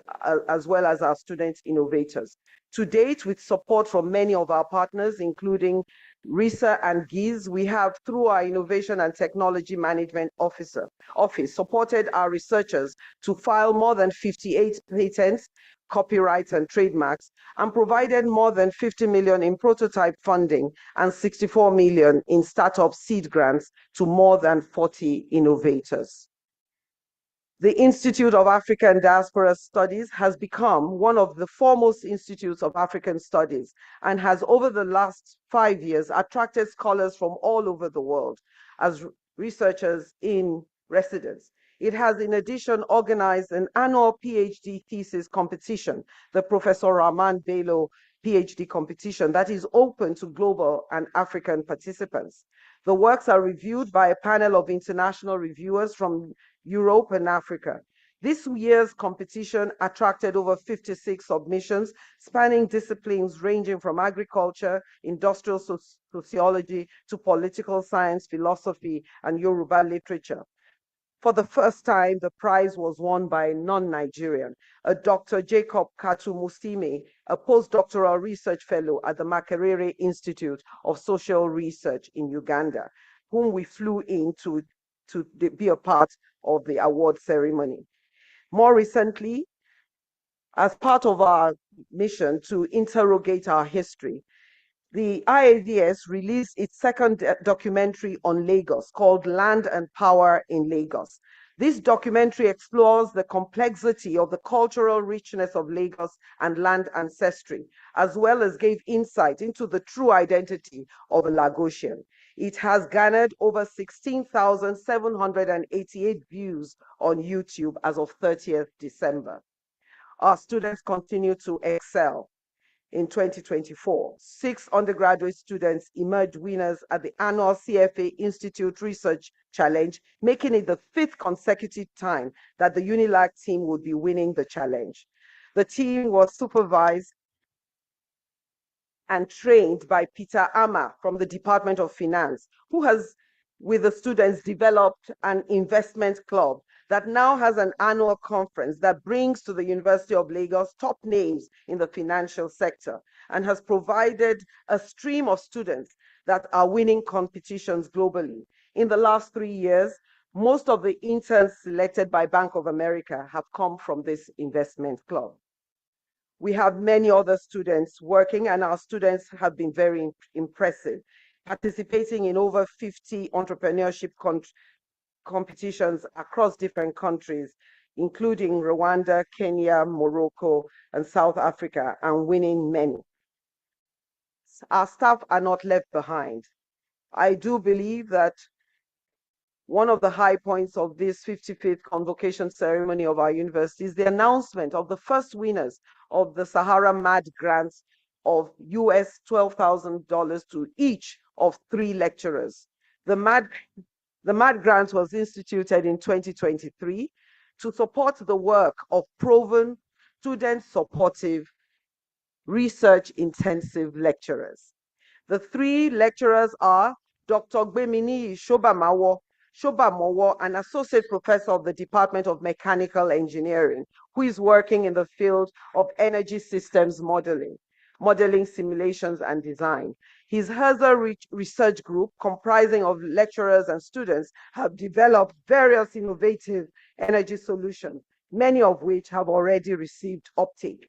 as well as our student innovators. To date, with support from many of our partners, including RISA and GIZ, we have, through our Innovation and Technology Management Office, supported our researchers to file more than 58 patents copyright and trademarks, and provided more than 50 million in prototype funding and 64 million in startup seed grants to more than 40 innovators. The Institute of African Diaspora Studies has become one of the foremost institutes of African studies and has, over the last 5 years, attracted scholars from all over the world as researchers in residence. It has, in addition, organized an annual PhD thesis competition, the Professor Rahman Bello PhD competition, that is open to global and African participants. The works are reviewed by a panel of international reviewers from Europe and Africa. This year's competition attracted over 56 submissions spanning disciplines ranging from agriculture, industrial sociology to political science, philosophy, and Yoruba literature. For the first time, the prize was won by a non-Nigerian, a Dr. Jacob Katu Musime, a postdoctoral research fellow at the Makerere Institute of Social Research in Uganda, whom we flew in to be a part of the award ceremony. More recently, as part of our mission to interrogate our history, the IADS released its second documentary on Lagos called Land and Power in Lagos. This documentary explores the complexity of the cultural richness of Lagos and land ancestry, as well as gave insight into the true identity of a Lagosian. It has garnered over 16,788 views on YouTube as of 30th December. Our students continue to excel. In 2024, 6 undergraduate students emerged winners at the annual CFA Institute Research Challenge, making it the 5th consecutive time that the UNILAG team would be winning the challenge. The team was supervised and trained by Peter Ama from the Department of Finance, who has, with the students, developed an investment club that now has an annual conference that brings to the University of Lagos top names in the financial sector and has provided a stream of students that are winning competitions globally. In the last 3 years, most of the interns selected by Bank of America have come from this investment club. We have many other students working, and our students have been very impressive, participating in over 50 entrepreneurship competitions across different countries, including Rwanda, Kenya, Morocco, and South Africa, and winning many. Our staff are not left behind. I do believe that one of the high points of this 55th convocation ceremony of our university is the announcement of the first winners of the Sahara MAD grants of US $12,000 to each of 3 lecturers. The MAD grant was instituted in 2023 to support the work of proven, student-supportive, research-intensive lecturers. The 3 lecturers are Dr. Gbemini Shobamowo, an associate professor of the Department of Mechanical Engineering, who is working in the field of energy systems modeling, simulations, and design. His HERSA research group, comprising of lecturers and students, have developed various innovative energy solutions, many of which have already received uptake.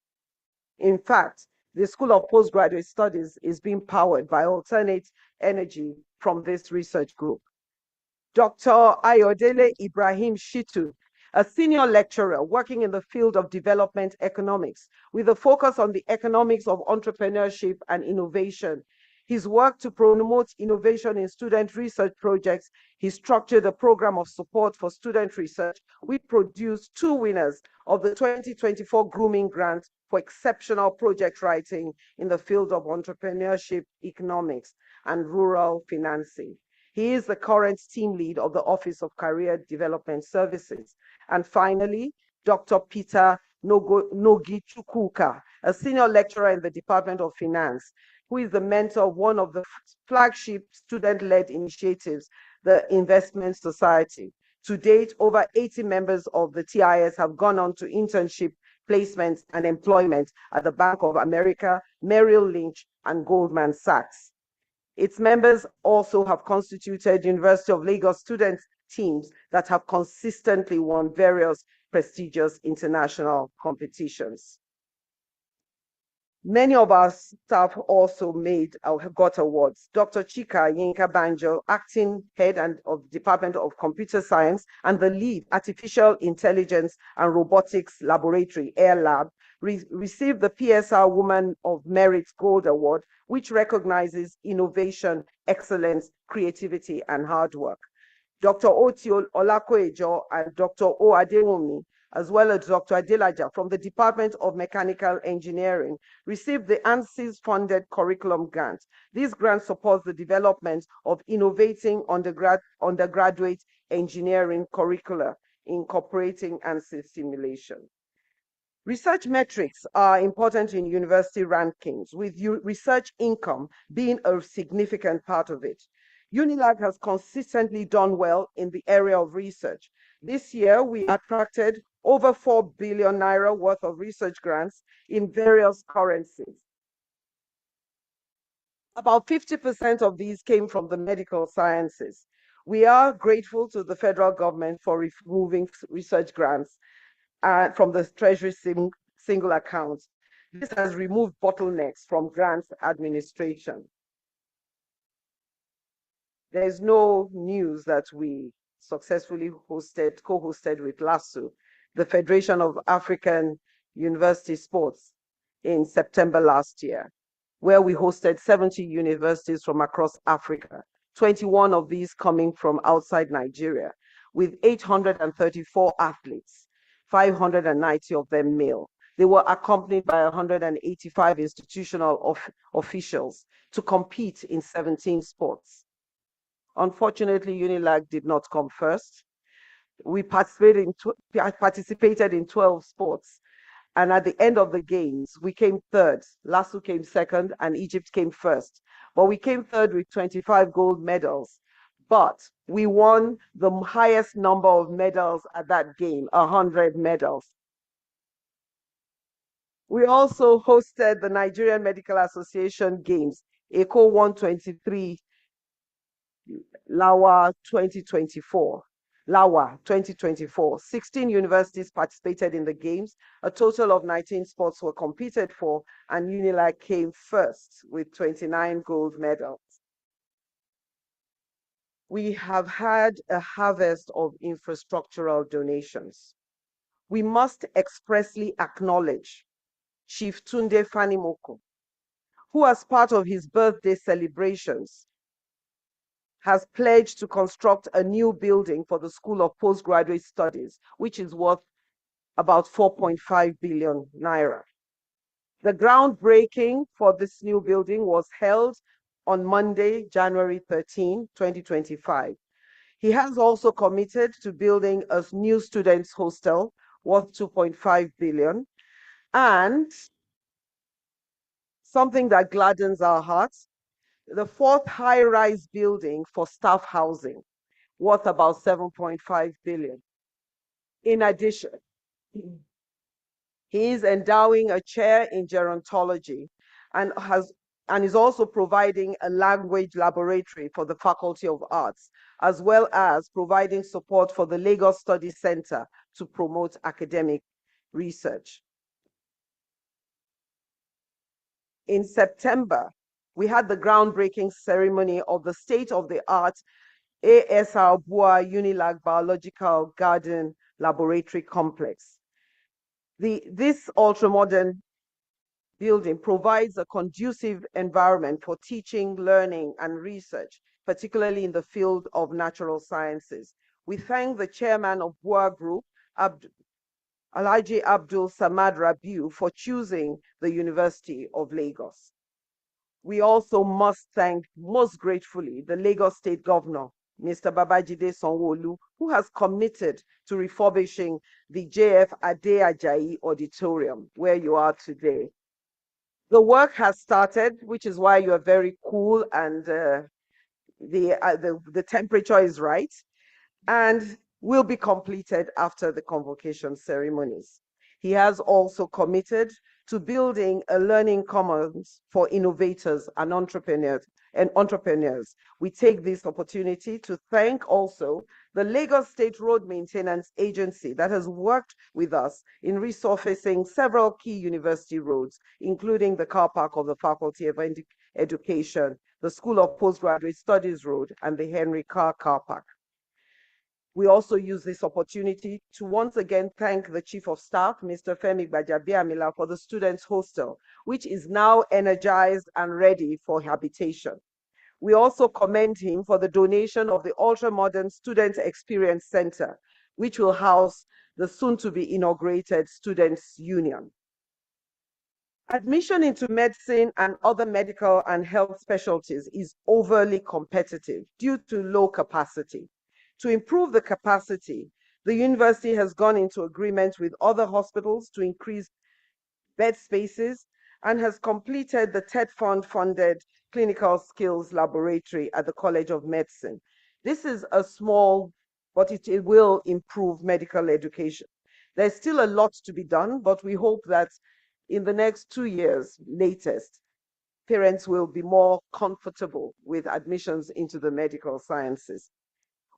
In fact, the School of Postgraduate Studies is being powered by alternate energy from this research group. Dr. Ayodele Ibrahim Shitu, a senior lecturer working in the field of development economics with a focus on the economics of entrepreneurship and innovation. His work to promote innovation in student research projects, he structured a program of support for student research. We produced 2 winners of the 2024 Grooming Grant for exceptional project writing in the field of entrepreneurship, economics, and rural financing. He is the current team lead of the Office of Career Development Services. And finally, Dr. Peter Nogichukwuka, a senior lecturer in the Department of Finance, who is the mentor of one of the flagship student-led initiatives, the Investment Society. To date, over 80 members of the TIS have gone on to internship, placements, and employment at the Bank of America, Merrill Lynch, and Goldman Sachs. Its members also have constituted University of Lagos student teams that have consistently won various prestigious international competitions. Many of our staff also got awards. Dr. Chika Yinka Banjo, acting head of the Department of Computer Science and the lead Artificial Intelligence and Robotics Laboratory, Air Lab, received the PSR Woman of Merit Gold Award, which recognizes innovation, excellence, creativity, and hard work. Dr. Otio Olakoejo and Dr. O. Adewumi, as well as Dr. Adelaja from the Department of Mechanical Engineering, received the ANSYS-funded curriculum grant. This grant supports the development of innovating undergraduate engineering curricula incorporating ANSYS simulation. Research metrics are important in university rankings, with research income being a significant part of it. UNILAG has consistently done well in the area of research. This year, we attracted over 4 billion naira worth of research grants in various currencies. About 50% of these came from the medical sciences. We are grateful to the federal government for removing research grants from the Treasury single account. This has removed bottlenecks from grants administration. There is no news that we successfully co-hosted with LASU, the Federation of African University Sports, in September last year, where we hosted 70 universities from across Africa, 21 of these coming from outside Nigeria, with 834 athletes, 590 of them male. They were accompanied by 185 institutional officials to compete in 17 sports. Unfortunately, UNILAG did not come first. We participated in 12 sports. And at the end of the games, we came third. LASU came second and Egypt came first. But we came third with 25 gold medals. But we won the highest number of medals at that game, 100 medals. We also hosted the Nigerian Medical Association Games, ECO 123 LAWA 2024. 16 universities participated in the games. A total of 19 sports were competed for, and UNILAG came first with 29 gold medals. We have had a harvest of infrastructural donations. We must expressly acknowledge Chief Tunde Fanimoko, who, as part of his birthday celebrations, has pledged to construct a new building for the School of Postgraduate Studies, which is worth about 4.5 billion naira. The groundbreaking for this new building was held on Monday, January 13, 2025. He has also committed to building a new students' hostel worth 2.5 billion, and something that gladdens our hearts, the fourth high-rise building for staff housing, worth about 7.5 billion. In addition, he is endowing a chair in gerontology and is also providing a language laboratory for the Faculty of Arts, as well as providing support for the Lagos Study Center to promote academic research. In September, we had the groundbreaking ceremony of the state-of-the-art ASR Bua UNILAG Biological Garden Laboratory Complex. This ultra-modern building provides a conducive environment for teaching, learning, and research, particularly in the field of natural sciences. We thank the chairman of Bua Group, Alhaji Abdul Samad Rabiu, for choosing the University of Lagos. We also must thank most gratefully the Lagos State Governor, Mr. Babajide Sanwo-Olu, who has committed to refurbishing the JF Ade Ajayi Auditorium, where you are today. The work has started, which is why you are very cool and the temperature is right, and will be completed after the convocation ceremonies. He has also committed to building a learning commons for innovators and entrepreneurs and entrepreneurs. We take this opportunity to thank also the Lagos State Road Maintenance Agency that has worked with us in resurfacing several key university roads, including the car park of the Faculty of Education, the School of Postgraduate Studies Road, and the Henry Carr car park. We also use this opportunity to once again thank the Chief of Staff, Mr. Femi Gbajabiamila, for the Students' Hostel, which is now energized and ready for habitation. We also commend him for the donation of the ultra-modern Student Experience Center, which will house the soon-to-be inaugurated Students' Union. Admission into medicine and other medical and health specialties is overly competitive due to low capacity. To improve the capacity, the university has gone into agreement with other hospitals to increase bed spaces and has completed the TED Fund-funded Clinical Skills Laboratory at the College of Medicine. This is a small, but it will improve medical education. There's still a lot to be done, but we hope that in the next 2 years, latest, parents will be more comfortable with admissions into the medical sciences.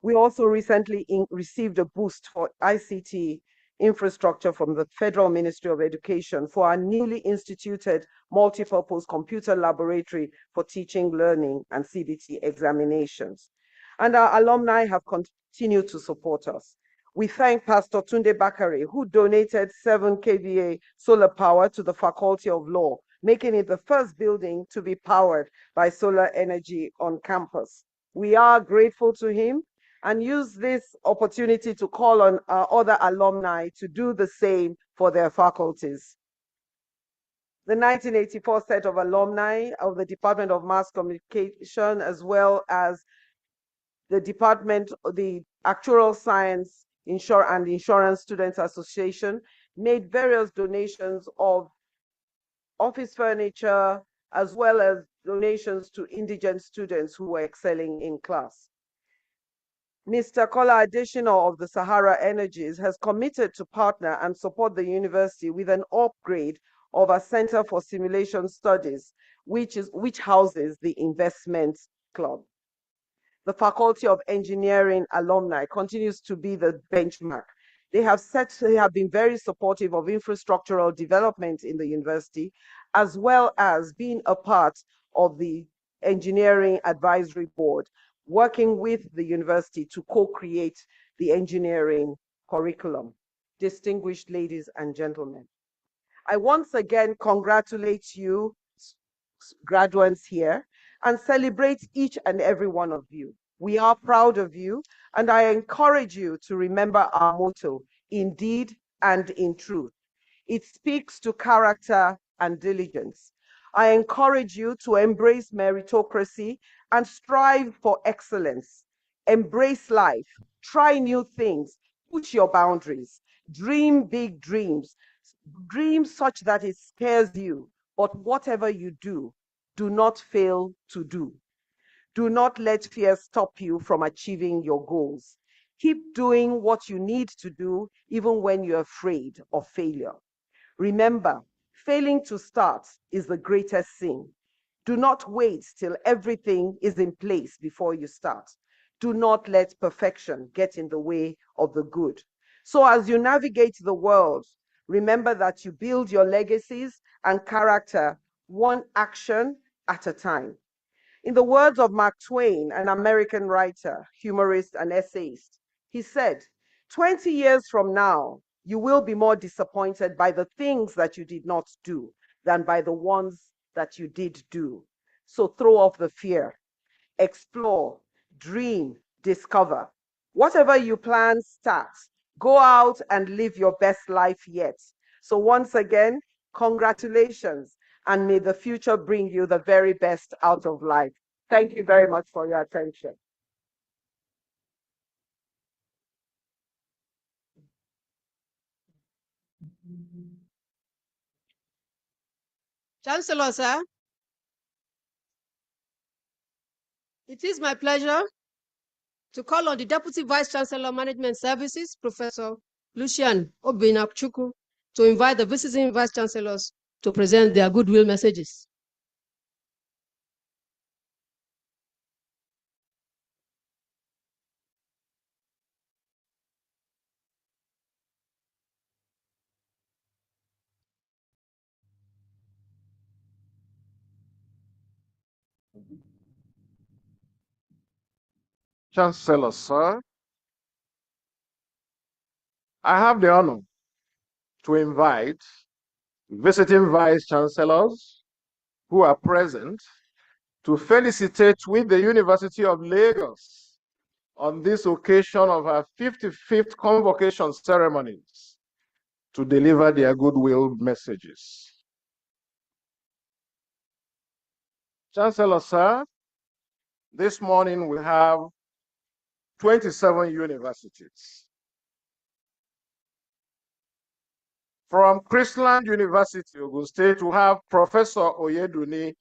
We also recently received a boost for ICT infrastructure from the Federal Ministry of Education for our newly instituted multipurpose computer laboratory for teaching, learning, and CBT examinations. And our alumni have continued to support us. We thank Pastor Tunde Bakare, who donated 7 kVA solar power to the Faculty of Law, making it the first building to be powered by solar energy on campus. We are grateful to him and use this opportunity to call on our other alumni to do the same for their faculties. The 1984 set of alumni of the Department of Mass Communication, as well as the Department of the Actuarial Science and Insurance Students Association, made various donations of office furniture, as well as donations to indigent students who were excelling in class. Mr. Kola Adeshino of the Sahara Energies has committed to partner and support the university with an upgrade of a Center for Simulation Studies, which houses the Investment Club. The Faculty of Engineering alumni continues to be the benchmark. They have been very supportive of infrastructural development in the university, as well as being a part of the Engineering Advisory Board, working with the university to co-create the engineering curriculum. Distinguished ladies and gentlemen, I once again congratulate you, graduates here, and celebrate each and every one of you. We are proud of you, and I encourage you to remember our motto, in deed and in truth. It speaks to character and diligence. I encourage you to embrace meritocracy and strive for excellence. Embrace life, try new things, push your boundaries, dream big dreams, dreams such that it scares you, but whatever you do, do not fail to do. Do not let fear stop you from achieving your goals. Keep doing what you need to do, even when you're afraid of failure. Remember, failing to start is the greatest sin. Do not wait till everything is in place before you start. Do not let perfection get in the way of the good. So as you navigate the world, remember that you build your legacies and character one action at a time. In the words of Mark Twain, an American writer, humorist, and essayist, he said, 20 years from now, you will be more disappointed by the things that you did not do than by the ones that you did do. So throw off the fear, explore, dream, discover. Whatever you plan, start. Go out and live your best life yet. So once again, congratulations, and may the future bring you the very best out of life. Thank you very much for your attention. Chancellor, sir, it is my pleasure to call on the Deputy Vice Chancellor Management Services, Professor Lucian Obinakchukwu, to invite the visiting Vice Chancellors to present their goodwill messages. Chancellor, sir, I have the honor to invite visiting Vice Chancellors who are present to felicitate with the University of Lagos on this occasion of our 55th convocation ceremonies to deliver their goodwill messages. Chancellor, sir, this morning we have 27 universities. From Christland University, Ogun State, we have Professor Oyeduni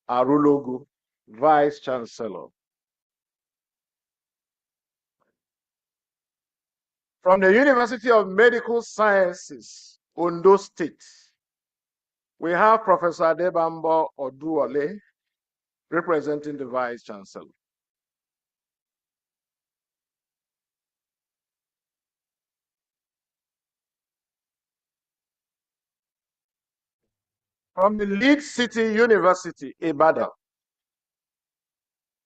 Arulogu, Vice Chancellor. From the University of Medical Sciences, Ondo State, we have Professor Adebambo Oduole, representing the Vice Chancellor. From the Lead City University, Ibadan,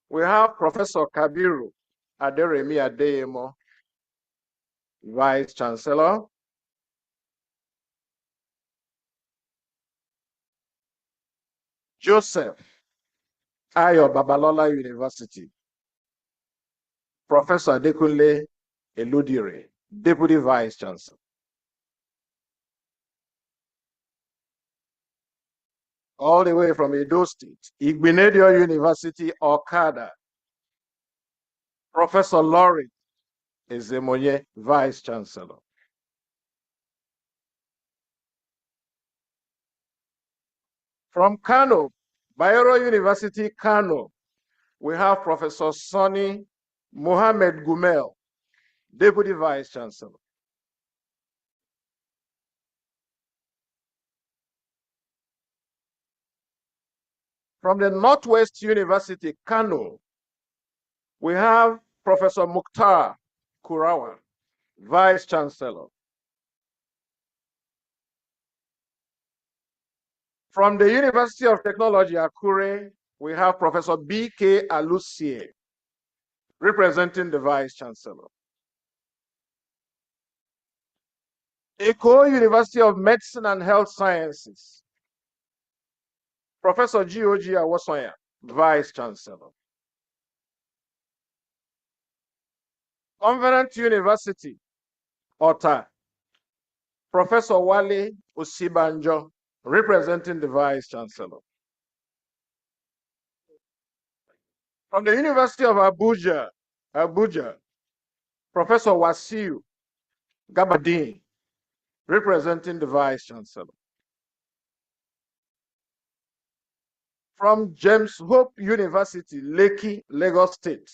we have Professor Kabiru Aderemi Adeyemo, Vice Chancellor. Joseph Ayo Babalola University, Professor Adekunle Eludire, Deputy Vice Chancellor. All the way from Edo State, Igbenedion University, Okada, Professor Laurie Ezemonye, Vice Chancellor. From Kano, Bayero University, Kano, we have Professor Sonny Mohammed Gumel, Deputy Vice Chancellor. From the Northwest University, Kano, we have Professor Mukhtar Kurawa, Vice Chancellor. From the University of Technology, Akure, we have Professor B.K. Alusie, representing the Vice Chancellor. Eko University of Medicine and Health Sciences, Professor G.O.G. Awosoya, Vice Chancellor. Covenant University, Ota, Professor Wale Osibanjo, representing the Vice Chancellor. From the University of Abuja, Professor Wasiu Gabadin, representing the Vice Chancellor. From James Hope University, Lekki, Lagos State,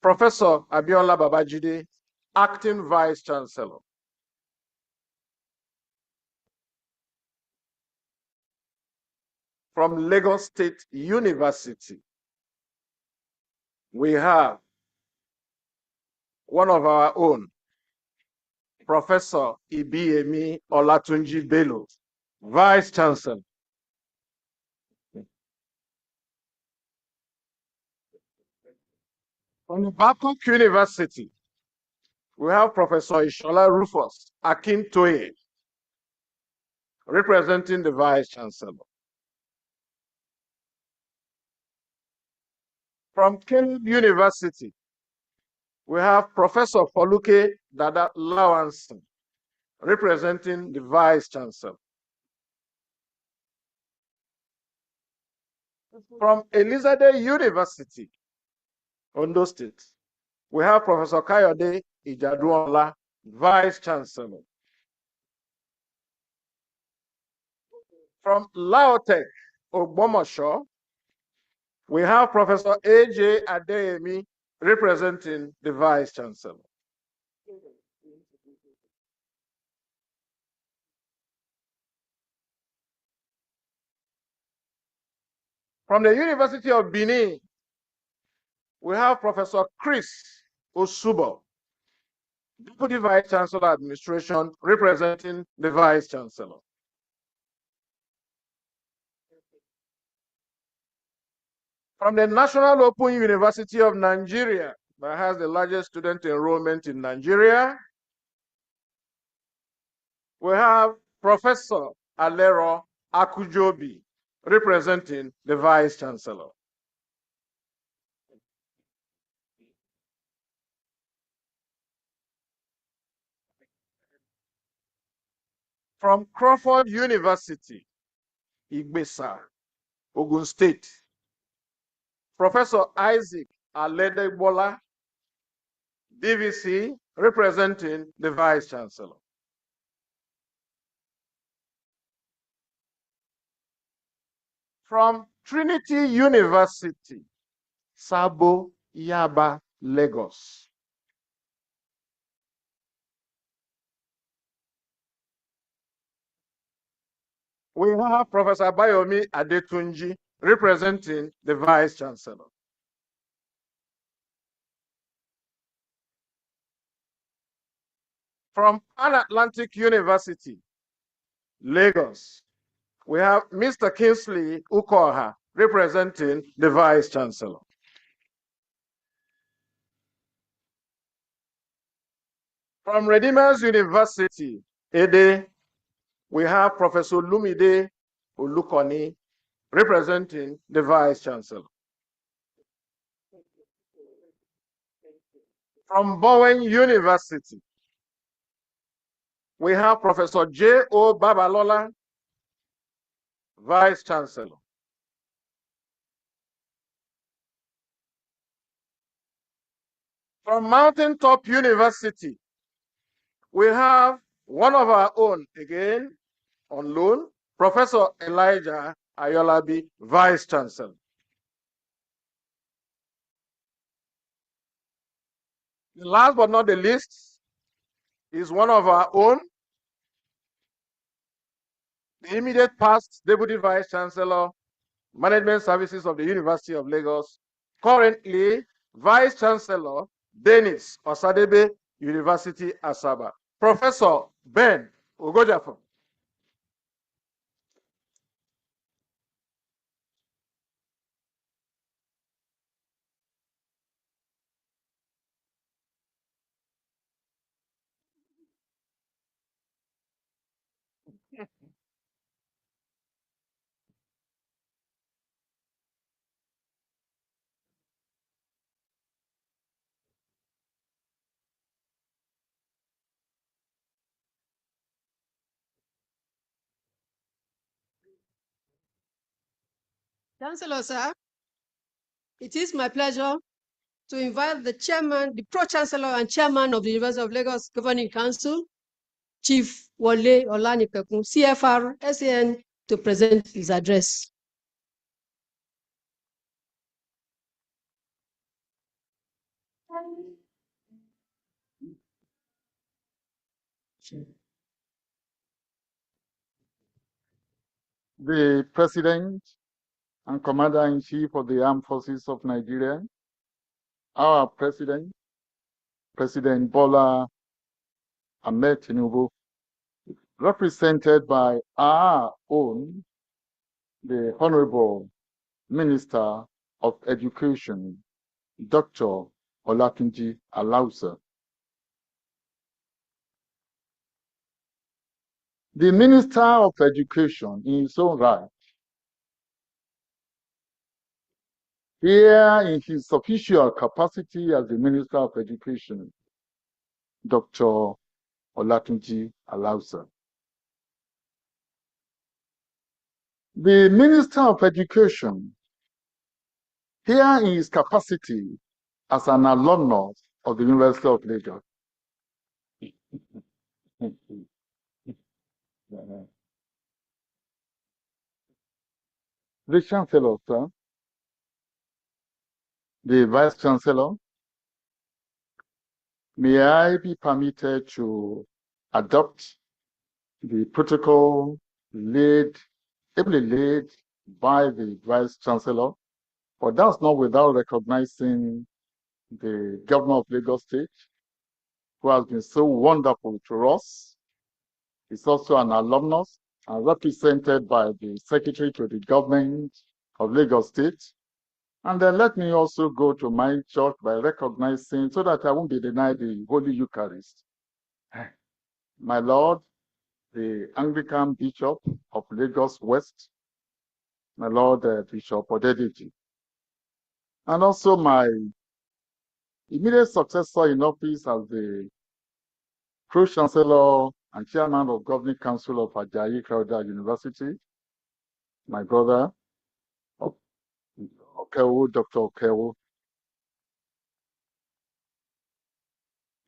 Professor Abiola Babajide, Acting Vice Chancellor. From Lagos State University, we have one of our own, Professor Ibiemi Olatunji Bello, Vice Chancellor. From Babcock University, we have Professor Ishola Rufus Akintoye, representing the Vice Chancellor. From Caleb University, we have Professor Foluke Dada Lawanson, representing the Vice Chancellor. From Elizabeth University, Ondo State, we have Professor Kayode Ijaduola, Vice Chancellor. From Lautech, Ogbomosho, we have Professor A.J. Adeyemi, representing the Vice Chancellor. From the University of Benin, we have Professor Chris Osubo, Deputy Vice Chancellor Administration, representing the Vice Chancellor. From the National Open University of Nigeria, that has the largest student enrollment in Nigeria. We have Professor Alero Akujobi, representing the Vice Chancellor. From Crawford University, Igbesa, Ogun State, Professor Isaac Aledebola, DVC, representing the Vice Chancellor. From Trinity University, Sabo Yaba, Lagos, we have Professor Bayomi Adetunji, representing the Vice Chancellor. From Pan Atlantic University, Lagos, we have Mr. Kingsley Ukoha, representing the Vice Chancellor. From Redeemers University, Ede, we have Professor Lumide Olukoni, representing the Vice Chancellor. From Bowen University, we have Professor J.O. Babalola, Vice Chancellor. From Mountaintop University, we have one of our own, again, on loan, Professor Elijah Ayolabi, Vice Chancellor. Last but not the least is one of our own, the immediate past Deputy Vice Chancellor, Management Services of the University of Lagos, currently Vice Chancellor, Dennis Osadebe, University Asaba, Professor Ben Ogojafo. Chancellor, sir, it is my pleasure to invite the chairman, the pro-chancellor and chairman of the University of Lagos Governing Council, Chief Wole Olanipekun, CFR, SAN, to present his address. The President and Commander-in-Chief of the Armed Forces of Nigeria, our President, President Bola Ahmed Tinubu, represented by our own, the Honorable Minister of Education, Dr. Olatunji Alausa. The Minister of Education, in his own right, here in his official capacity as the Minister of Education, Dr. Olatunji Alausa. The Minister of Education, here in his capacity as an alumnus of the University of Lagos. The Chancellor, sir, the Vice Chancellor, may I be permitted to adopt the protocol ably laid by the Vice Chancellor, but that's not without recognizing the Governor of Lagos State, who has been so wonderful to us. He's also an alumnus and represented by the Secretary to the Government of Lagos State, And then let me also go to my church by recognizing, so that I won't be denied the Holy Eucharist. My Lord, the Anglican Bishop of Lagos West, my Lord Bishop Odedeji, and also my immediate successor in office as the Pro-Chancellor and Chairman of Governing Council of Ajayi Crowther University, my brother, Okewo, Dr. Okewo.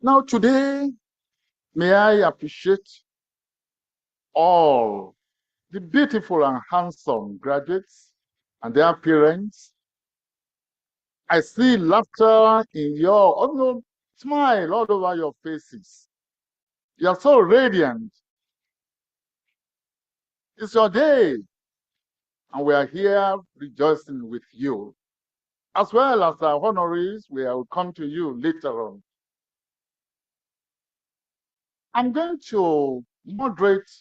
Now today, may I appreciate all the beautiful and handsome graduates and their parents. I see laughter in your smile all over your faces. You are so radiant. It's your day, and we are here rejoicing with you, as well as our honorees. We will come to you later on. I'm going to moderate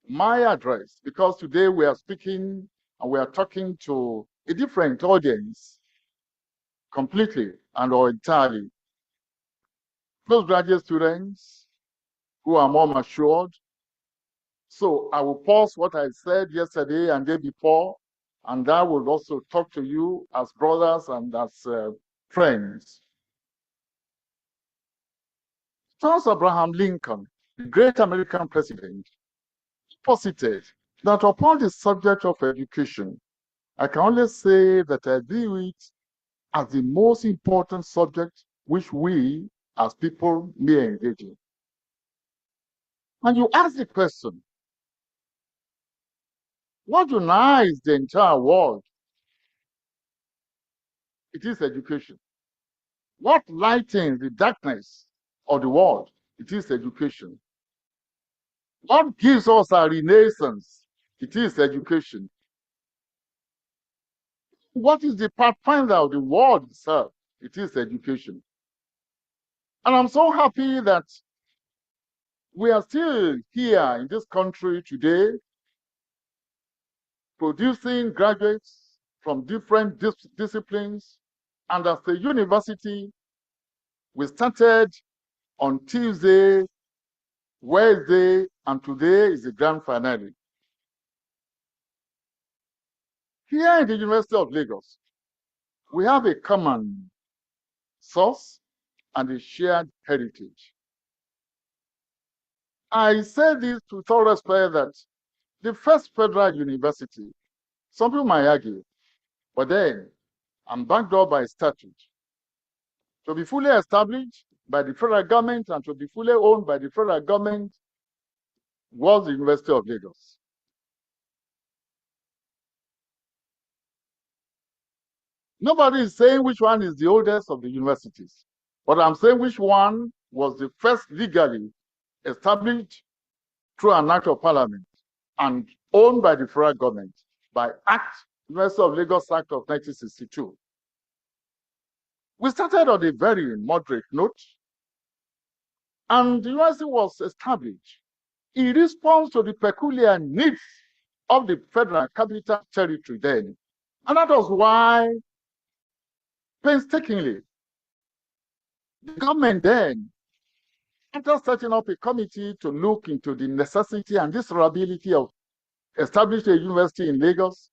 my address because today we are speaking and we are talking to a different audience completely and or entirely. Postgraduate students who are more matured. So I will pause what I said yesterday and day before, and I will also talk to you as brothers and as friends. Charles Abraham Lincoln, the great American president, posited that upon the subject of education, I can only say that I view it as the most important subject which we as people may engage in. And you ask the question, what unites the entire world? It is education. What lightens the darkness of the world? It is education. What gives us a renaissance? It is education. What is the pathfinder of the world itself? It is education. And I'm so happy that we are still here in this country today, producing graduates from different disciplines. And as a university, we started on Tuesday, Wednesday, and today is the grand finale. Here in the University of Lagos, we have a common source and a shared heritage. I say this to thorough respect that the first federal university, some people might argue, but then I'm backed up by statute to be fully established by the federal government and to be fully owned by the federal government was the University of Lagos. Nobody is saying which one is the oldest of the universities, but I'm saying which one was the first legally established through an act of parliament and owned by the federal government by Act, University of Lagos Act of 1962. We started on a very moderate note, and the university was established in response to the peculiar needs of the Federal Capital Territory then. And that was why, painstakingly, the government then, after setting up a committee to look into the necessity and desirability of establishing a university in Lagos,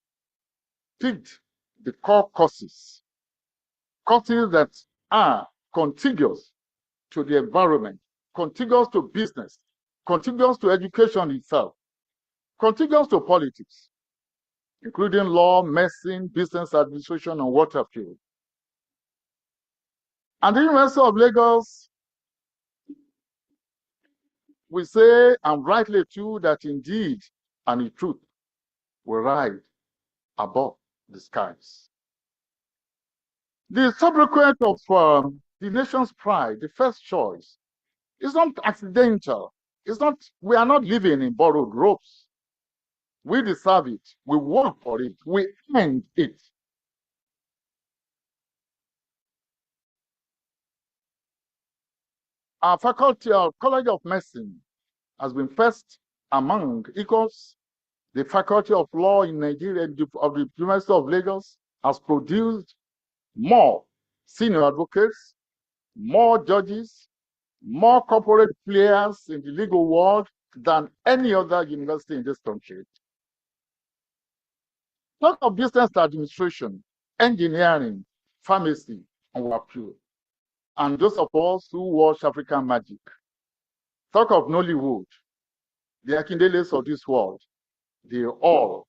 picked the core courses that are contiguous to the environment, contiguous to business, contiguous to education itself, contiguous to politics, including law, medicine, business administration, and water field. And the University of Lagos, we say, and rightly too, that indeed and in truth will ride above the skies. The sobriquet of the nation's pride, the first choice, is not accidental. It's not, we are not living in borrowed robes. We deserve it. We work for it. We earned it. Our faculty, our College of Medicine, has been first among equals. The Faculty of Law in Nigeria of the University of Lagos has produced more senior advocates, more judges, more corporate players in the legal world than any other university in this country. Talk of business administration, engineering, pharmacy, and WAPU. And those of us who watch African Magic. Talk of Nollywood, the Akindeles of this world. They all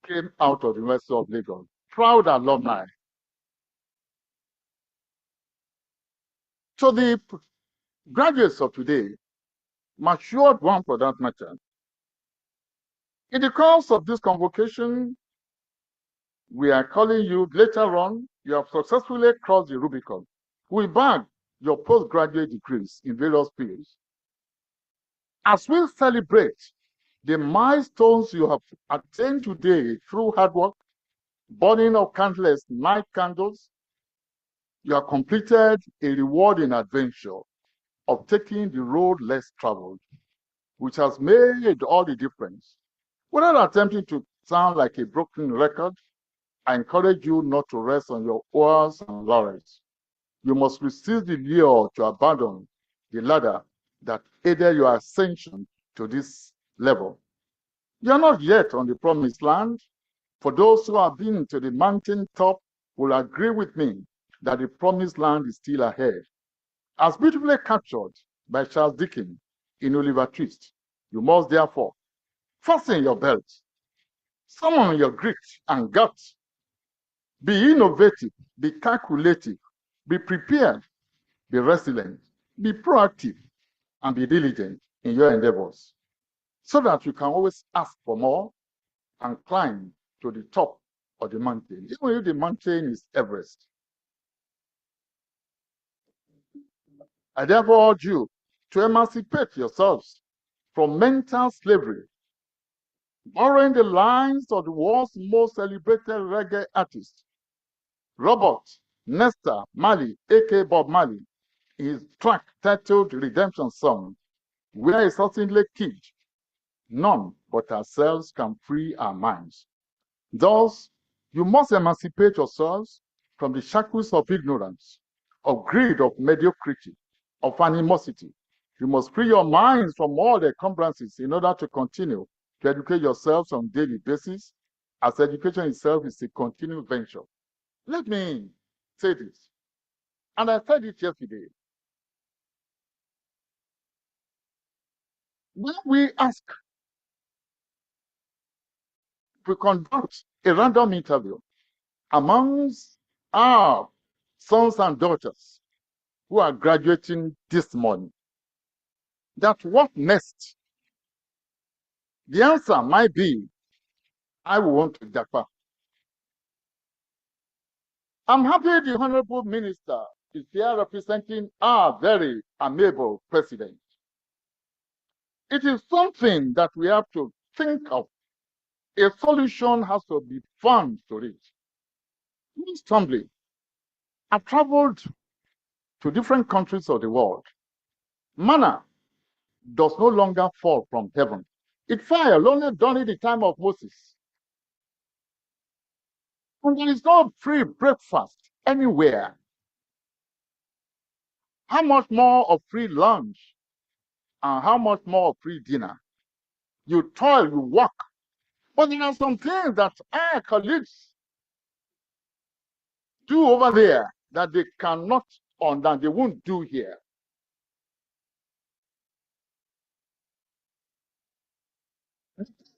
came out of the University of Lagos. Proud alumni. So the graduates of today, matured one for that matter. In the course of this convocation, we are calling you later on, you have successfully crossed the Rubicon. We bag your postgraduate degrees in various fields. As we celebrate the milestones you have attained today through hard work, burning of countless night candles, you have completed a rewarding adventure of taking the road less traveled, which has made all the difference. Without attempting to sound like a broken record, I encourage you not to rest on your oars and laurels. You must resist the lure to abandon the ladder that aided your ascension to this level. You are not yet on the promised land. For those who have been to the mountain top will agree with me that the promised land is still ahead. As beautifully captured by Charles Dickens in Oliver Twist, you must therefore fasten your belt, summon your grit and guts, be innovative, be calculative, be prepared, be resilient, be proactive, and be diligent in your endeavors, so that you can always ask for more and climb to the top of the mountain, even if the mountain is Everest. I therefore urge you to emancipate yourselves from mental slavery, borrowing the lines of the world's most celebrated reggae artist, Robert Nesta Marley, aka Bob Marley, in his track titled Redemption Song, where he certainly kid, none but ourselves can free our minds. Thus, you must emancipate yourselves from the shackles of ignorance, of greed, of mediocrity, of animosity. You must free your minds from all the encumbrances in order to continue to educate yourselves on a daily basis, as education itself is a continued venture. Let me say this, and I said it yesterday. When we ask, we conduct a random interview amongst our sons and daughters who are graduating this morning, that what next? The answer might be, I want to Japa. I'm happy the Honorable Minister is here representing our very amiable president. It is something that we have to think of. A solution has to be found to it. Most humbly, I've traveled to different countries of the world. Manna does no longer fall from heaven. It fell only during the time of Moses. And there is no free breakfast anywhere. How much more of free lunch and how much more of free dinner? You toil, you work. But there are some things that our colleagues do over there that they cannot or that they won't do here.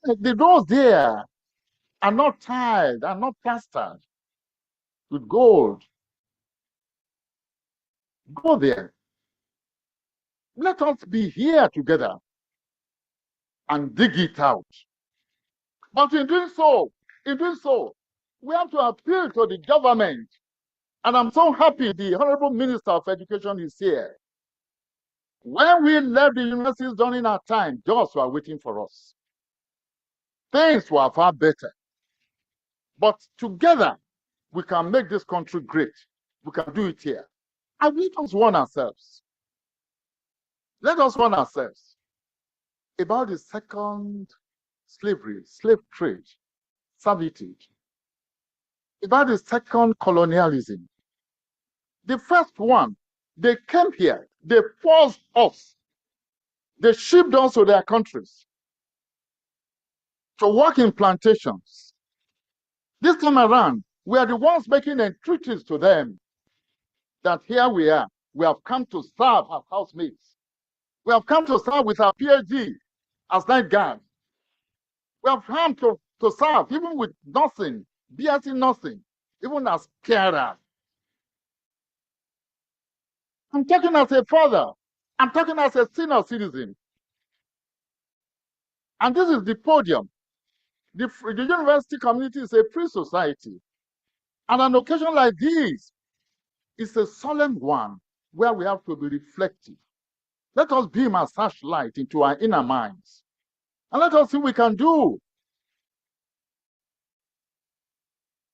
The doors there are not tiled, are not plastered with gold. Go there. Let us be here together and dig it out. But in doing so, we have to appeal to the government. And I'm so happy the Honorable Minister of Education is here. When we left the universities during our time, doors were waiting for us. Things were far better. But together, we can make this country great. We can do it here. And let us warn ourselves. Let us warn ourselves about the second slavery, slave trade, servitude. about the second colonialism. The first one, they came here, they forced us, they shipped us to their countries to work in plantations. This time around, we are the ones making entreaties to them that here we are. We have come to serve as housemates. We have come to serve with our PhD as night guards. We have come to serve even with nothing, BSc nothing, even as carers. I'm talking as a father. I'm talking as a senior citizen. And this is the podium. The university community is a free society. And an occasion like this is a solemn one where we have to be reflective. Let us beam a searchlight into our inner minds. And let us see what we can do.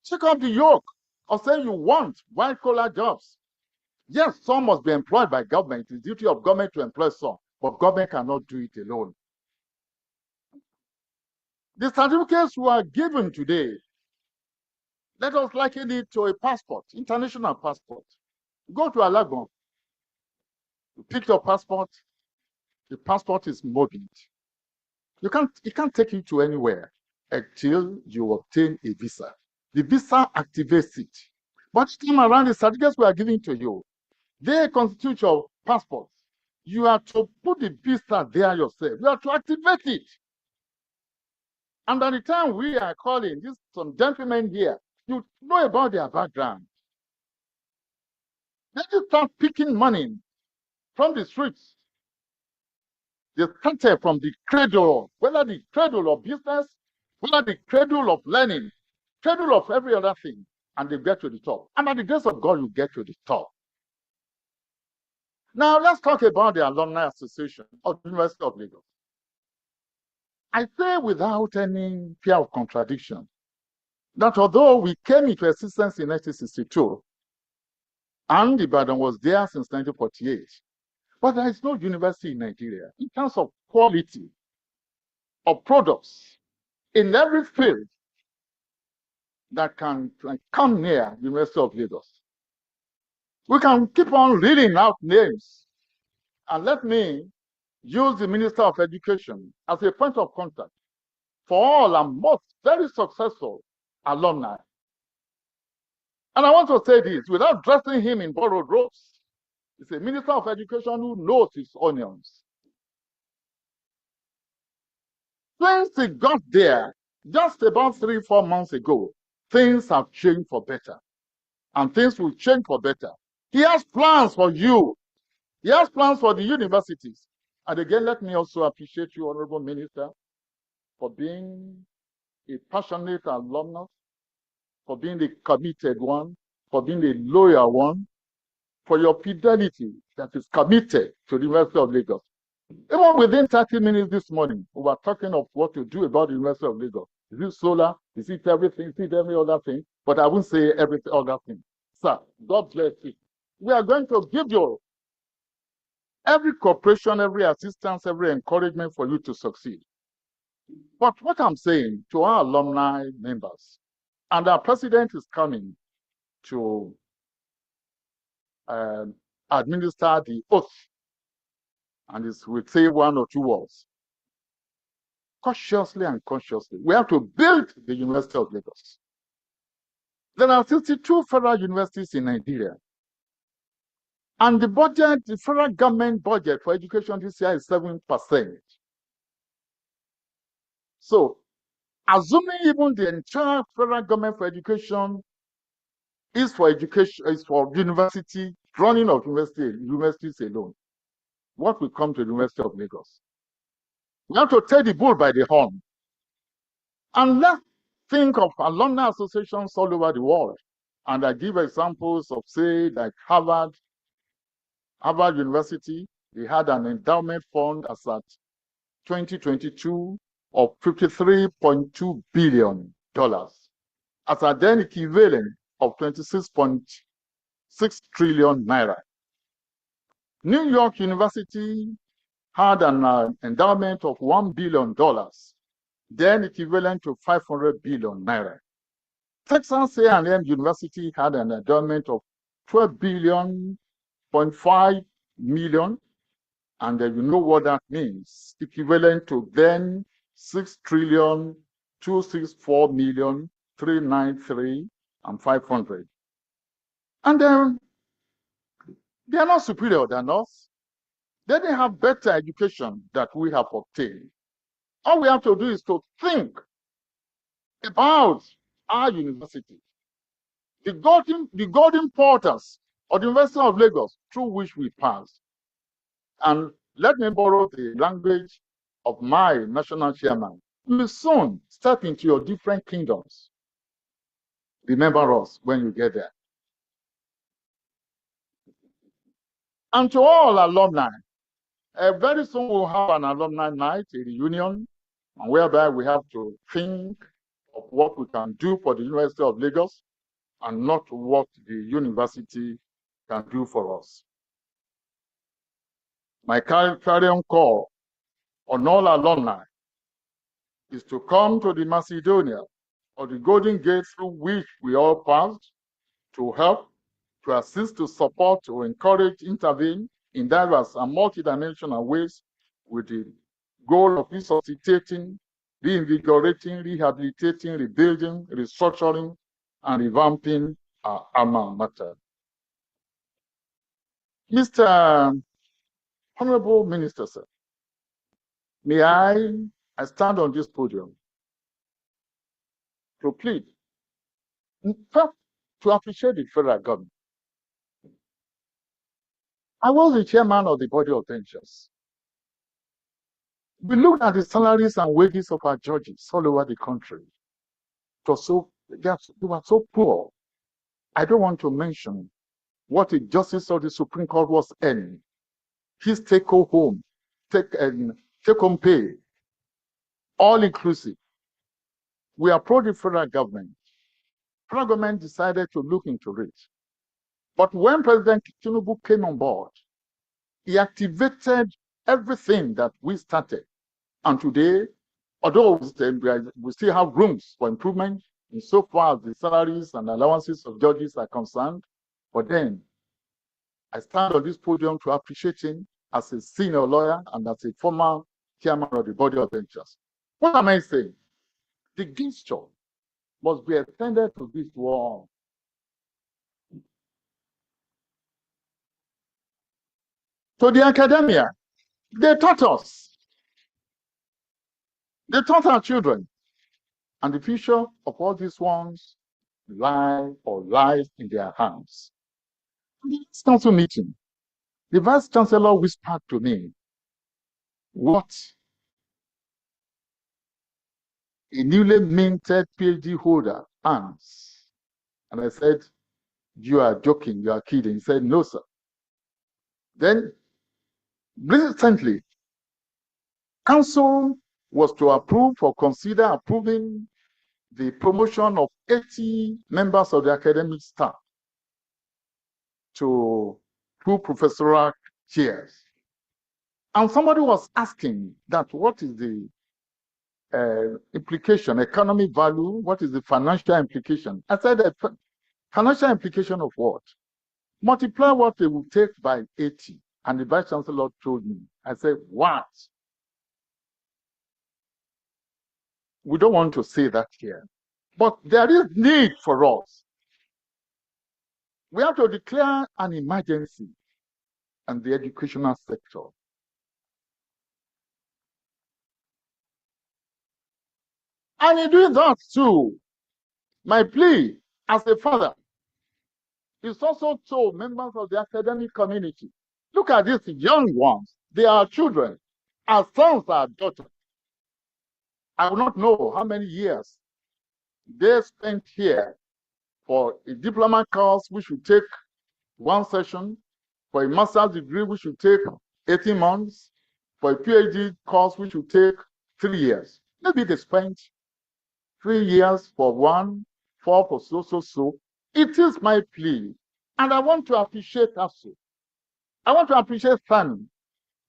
Check up the yoke of saying you want white-collar jobs. Yes, some must be employed by government. It's the duty of government to employ some, but government cannot do it alone. The certificates we are given today, let us liken it to a passport, international passport. Go to Alagon, you pick your passport, the passport is mobile. It can't take you to anywhere until you obtain a visa. The visa activates it. But this time around, the certificates we are giving to you, they constitute your passport. You are to put the visa there yourself. You are to activate it. And by the time we are calling some gentlemen here, you know about their background. Then you start picking money from the streets. They started from the cradle, whether the cradle of business, whether the cradle of learning, cradle of every other thing, and they get to the top. And by the grace of God, you get to the top. Now, let's talk about the Alumni Association of the University of Lagos. I say without any fear of contradiction that although we came into existence in 1962, and Ibadan was there since 1948, but there is no university in Nigeria in terms of quality of products in every field that can come near the University of Lagos. We can keep on reading out names, and let me use the Minister of Education as a point of contact for all and most very successful alumni. And I want to say this without dressing him in borrowed robes. He's a Minister of Education who knows his onions. Since he got there, just about 3-4 months ago, things have changed for better. And things will change for better. He has plans for you. He has plans for the universities. And again, let me also appreciate you, Honorable Minister, for being a passionate alumnus, for being a committed one, for being a loyal one, for your fidelity that is committed to the University of Lagos. Even within 30 minutes this morning, we were talking of what to do about the University of Lagos. Is it solar? Is it everything? Is it every other thing? But I won't say every other thing. Sir, God bless you. We are going to give you every cooperation, every assistance, every encouragement for you to succeed. But what I'm saying to our alumni members, and our president is coming to administer the oath, and will say 1 or 2 words. Cautiously and consciously, we have to build the University of Lagos. There are 62 federal universities in Nigeria. And the budget, the federal government budget for education this year is 7%. So, assuming even the entire federal government for education is for university, running of universities alone, what will come to the University of Lagos? We have to take the bull by the horn. And let's think of alumni associations all over the world. And I give examples of, say, like Harvard University. They had an endowment fund as at 2022 of $53.2 billion, as a then equivalent of 26.6 trillion naira. New York University had an endowment of $1 billion, then equivalent to 500 billion naira. Texas A&M University had an endowment of 12.5 billion, and you know what that means, equivalent to then 6,264,393 and 500. And then they are not superior than us. They didn't have better education that we have obtained. All we have to do is to think about our university, the golden portals of the University of Lagos through which we passed. And let me borrow the language of my national chairman. You will soon step into your different kingdoms. Remember us when you get there. And to all alumni, very soon we'll have an alumni night, a reunion, and whereby we have to think of what we can do for the University of Lagos and not what the university can do for us. My clarion call on all alumni is to come to the Macedonia or the Golden Gate through which we all passed, to help, to assist, to support, to encourage, intervene in diverse and multidimensional ways with the goal of resuscitating, reinvigorating, rehabilitating, rebuilding, restructuring, and revamping our alma mater. Mr. Honorable Minister, sir, may I stand on this podium to plead, in fact, to appreciate the federal government. I was the chairman of the body of benchers. We looked at the salaries and wages of our judges all over the country. It was they were so poor. I don't want to mention what a justice of the Supreme Court was earning. His take home pay, all inclusive. We approached the federal government. Federal government decided to look into it. But when President Tinubu came on board, he activated everything that we started. And today, although we still have rooms for improvement insofar as the salaries and allowances of judges are concerned, but then I stand on this podium to appreciate him as a senior lawyer and as a former chairman of the body of benchers. What am I saying? The gesture must be extended to this world. To the academia, they taught us. They taught our children. And the future of all these ones lies in their hands. In the last council meeting, the Vice Chancellor whispered to me what a newly minted PhD holder earns. And I said, you are joking, you are kidding. He said, no, sir. Then, recently, council was to approve or consider approving the promotion of 80 members of the academic staff to 2 professorial chairs. And somebody was asking that what is the implication, economic value, what is the financial implication? I said, the financial implication of what? Multiply what they will take by 80. And the Vice Chancellor told me, I said, what? We don't want to say that here. But there is need for us. We have to declare an emergency in the educational sector. And in doing that too, my plea as a father is also to members of the academic community. Look at these young ones. They are children. Our sons are daughters. I will not know how many years they spent here for a diploma course, which will take 1 session, for a master's degree, which will take 18 months, for a PhD course, which will take 3 years. Maybe they spent 3 years for one, 4 for so. It is my plea, and I want to appreciate ASU. I want to appreciate Fanny.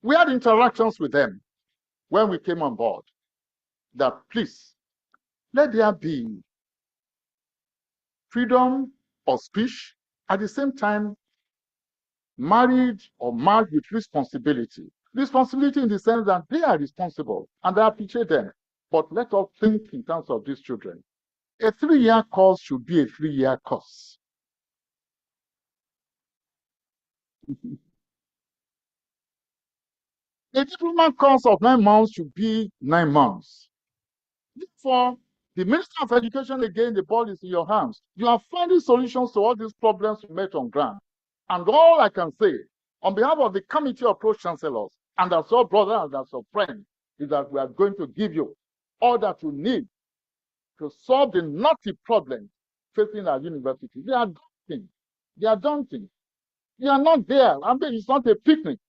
We had interactions with them when we came on board, that please, let there be freedom of speech, at the same time, married or married with responsibility. Responsibility in the sense that they are responsible and I appreciate them. But let us think in terms of these children. A 3-year course should be a 3-year course. A diploma course of 9 months should be 9 months. Therefore, the Minister of Education, again, the ball is in your hands. You are finding solutions to all these problems we met on ground. And all I can say, on behalf of the Committee of Pro-Chancellors, and as your brother and as your friend, is that we are going to give you all that you need to solve the knotty problems facing our university. They are daunting. They are daunting. They are not there. I mean, it's not a picnic.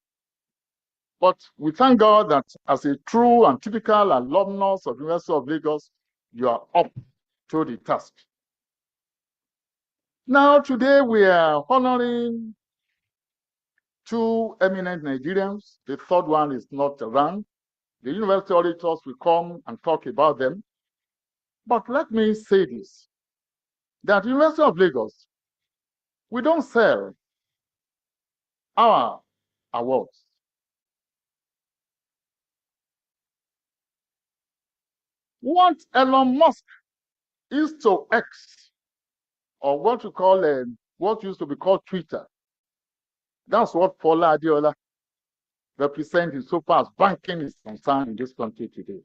But we thank God that as a true and typical alumnus of the University of Lagos, you are up to the task. Now, today we are honoring 2 eminent Nigerians. The third one is not around. The university auditors will come and talk about them. But let me say this, that the University of Lagos, we don't sell our awards. What Elon Musk is to X, or what you call what used to be called Twitter, that's what Paula Adiola represents insofar as banking is concerned in this country today.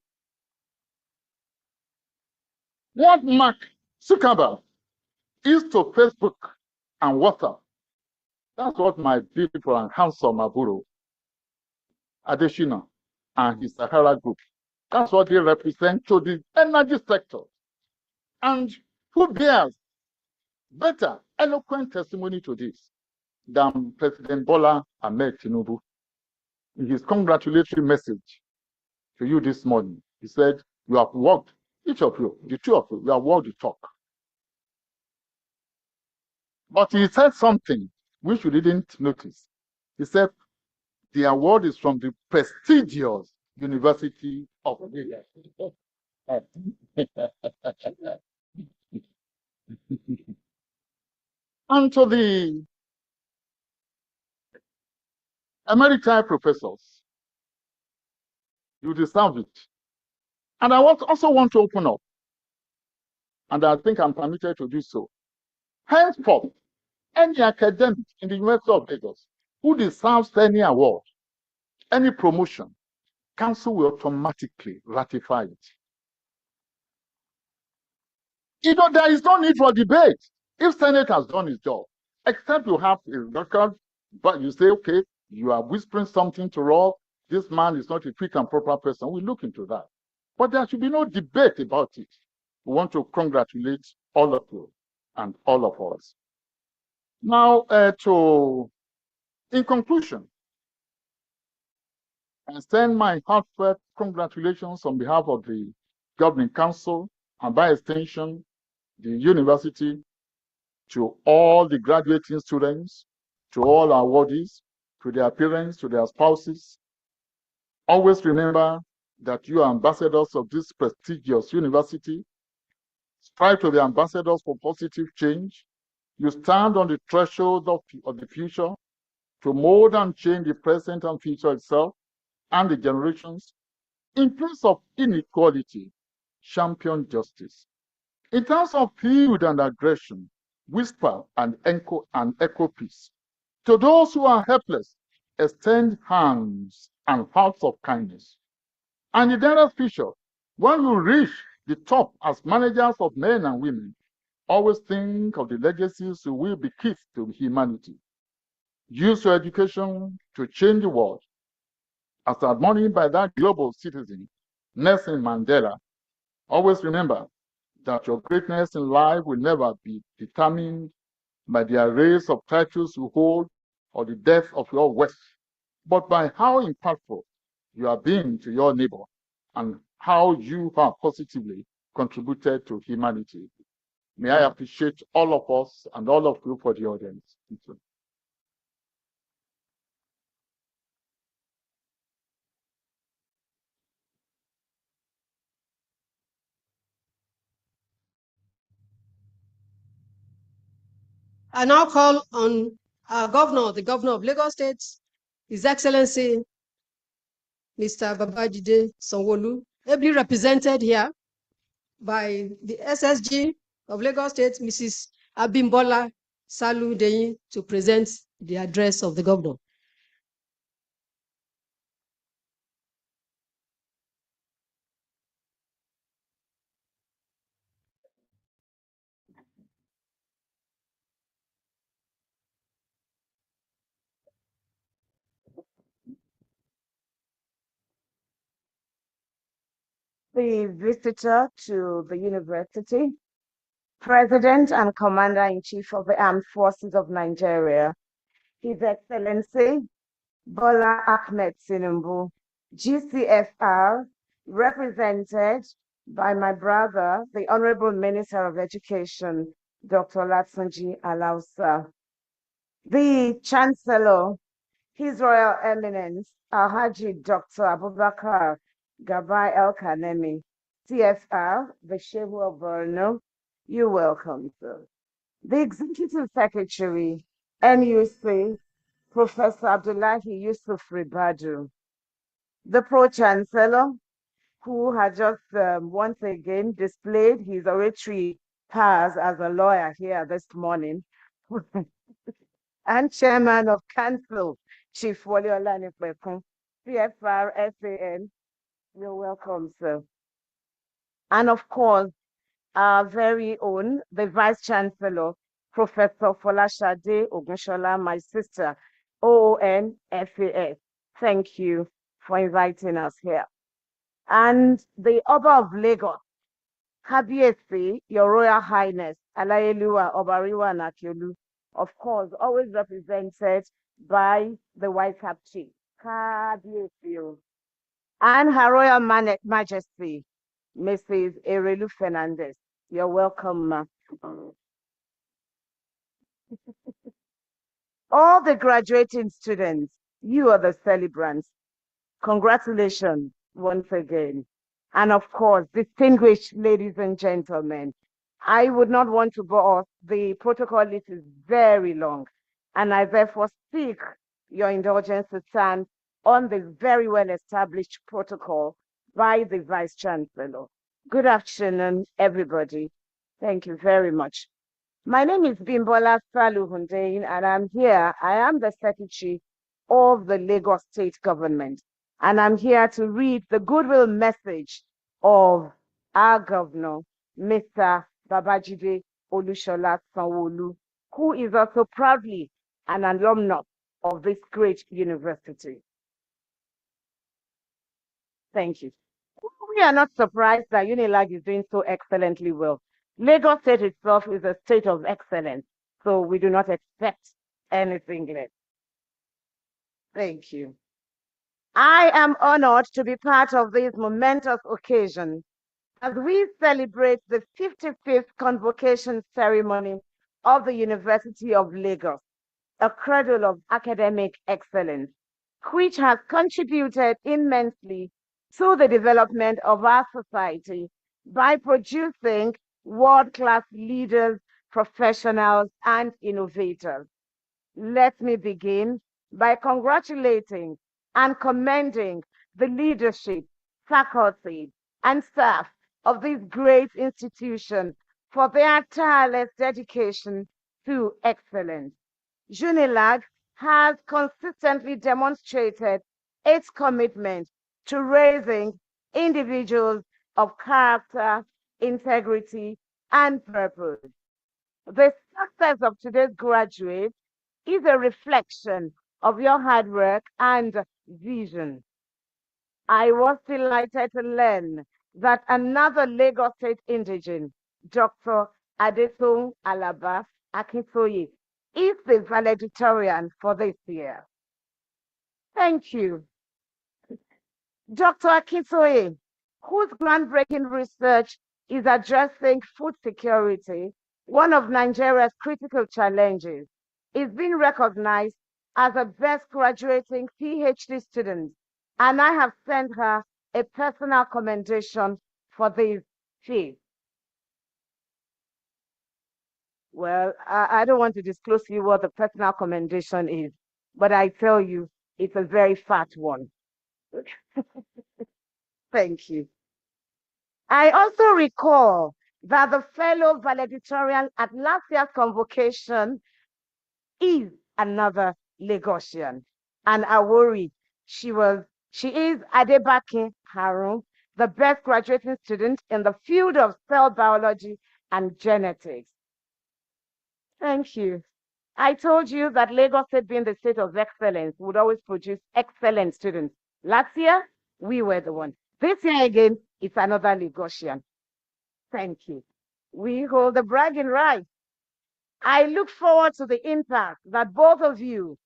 What Mark Zuckerberg is to Facebook and WhatsApp, that's what my beautiful and handsome Aburo Adeshina and his Sahara group, that's what they represent to the energy sector. And who bears better eloquent testimony to this than President Bola Ahmed Tinubu? In his congratulatory message to you this morning, he said, you have walked, each of you, the 2 of you, you have walked the talk. But he said something which you didn't notice. He said, the award is from the prestigious University of Lagos. And to the emeriti professors, you deserve it. And I also want to open up, and I think I'm permitted to do so. Henceforth, any academic in the University of Lagos who deserves any award, any promotion, Council will automatically ratify it. There is no need for debate. If Senate has done its job, except you have a record, but you say, okay, you are whispering something to us, this man is not a quick and proper person, we look into that. But there should be no debate about it. We want to congratulate all of you and all of us. Now, in conclusion, I extend my heartfelt congratulations on behalf of the Governing Council and by extension, the university, to all the graduating students, to all our awardees, to their parents, to their spouses. Always remember that you are ambassadors of this prestigious university. Strive to be ambassadors for positive change. You stand on the threshold of the future to mold and change the present and future itself and the generations. In place of inequality, champion justice. In terms of feud and aggression, whisper and echo peace. To those who are helpless, extend hands and hearts of kindness. And in the nearest future, when you reach the top as managers of men and women, always think of the legacies you will bequeath to humanity. Use your education to change the world. As admonished by that global citizen, Nelson Mandela, always remember that your greatness in life will never be determined by the arrays of titles you hold or the depth of your wealth, but by how impactful you are being to your neighbor and how you have positively contributed to humanity. May I appreciate all of us and all of you for the audience. I now call on our governor, the governor of Lagos State, His Excellency, Mr. Babajide Sanwo-Olu, ably represented here by the SSG of Lagos State, Mrs. Abimbola Salu-Deyin, to present the address of the governor. The visitor to the university, President and Commander-in-Chief of the Armed Forces of Nigeria, His Excellency Bola Ahmed Tinubu, GCFR, represented by my brother, the Honorable Minister of Education, Dr. Latsunji Alausa, the Chancellor, His Royal Eminence, Alhaji Dr. Abubakar Gabai El Kanemi, CFR, the Shehu of Borno, you're welcome, sir. The Executive Secretary, NUC, Professor Abdullahi Yusuf Ribadu, the Pro-Chancellor, who had just once again displayed his oratory powers as a lawyer here this morning, and Chairman of Council, Chief Wole Olanipekun, CFR SAN, you're welcome, sir. And of course, our very own, the Vice Chancellor, Professor Folashade Ogunshola, my sister, OON FAS. Thank you for inviting us here. And the Oba of Lagos, Kabiyesi, Your Royal Highness, Alayeluwa Obariwa Nakiolu, of course, always represented by the White Cap Chief, Kabiyesi, and Her Royal Majesty, Mrs. Erelu Fernandez. You're welcome, ma. All the graduating students, you are the celebrants. Congratulations once again. And of course, distinguished ladies and gentlemen, I would not want to bore us. The protocol list is very long, and I therefore seek your indulgence to stand on the very well-established protocol by the Vice Chancellor. Good afternoon, everybody. Thank you very much. My name is Bimbola Salu-Hundeyin, and I'm here. I am the Secretary of the Lagos State Government, and I'm here to read the goodwill message of our governor, Mr. Babajide Olushola Sanwo-Olu, who is also proudly an alumnus of this great university. Thank you. We are not surprised that UNILAG is doing so excellently well. Lagos State itself is a state of excellence, so we do not expect anything less. Thank you. I am honored to be part of this momentous occasion as we celebrate the 55th convocation ceremony of the University of Lagos, a cradle of academic excellence, which has contributed immensely to the development of our society by producing world-class leaders, professionals, and innovators. Let me begin by congratulating and commending the leadership, faculty, and staff of this great institution for their tireless dedication to excellence. UNILAG has consistently demonstrated its commitment to raising individuals of character, integrity, and purpose. The success of today's graduates is a reflection of your hard work and vision. I was delighted to learn that another Lagos State indigene, Dr. Adetung Alaba Akintoye, is the valedictorian for this year. Thank you. Dr. Akintoye, whose groundbreaking research is addressing food security, one of Nigeria's critical challenges, is being recognized as a best graduating PhD student, and I have sent her a personal commendation for this feat. Well, I don't want to disclose to you what the personal commendation is, but I tell you, it's a very fat one. Thank you. I also recall that the fellow valedictorian at last year's convocation is another Lagosian. And I worry she is Adebake Harun, the best graduating student in the field of cell biology and genetics. Thank you. I told you that Lagos State, being the state of excellence, would always produce excellent students. Last year, we were the one. This year again, it's another Lagosian. Thank you. We hold the bragging right. I look forward to the impact that both of you,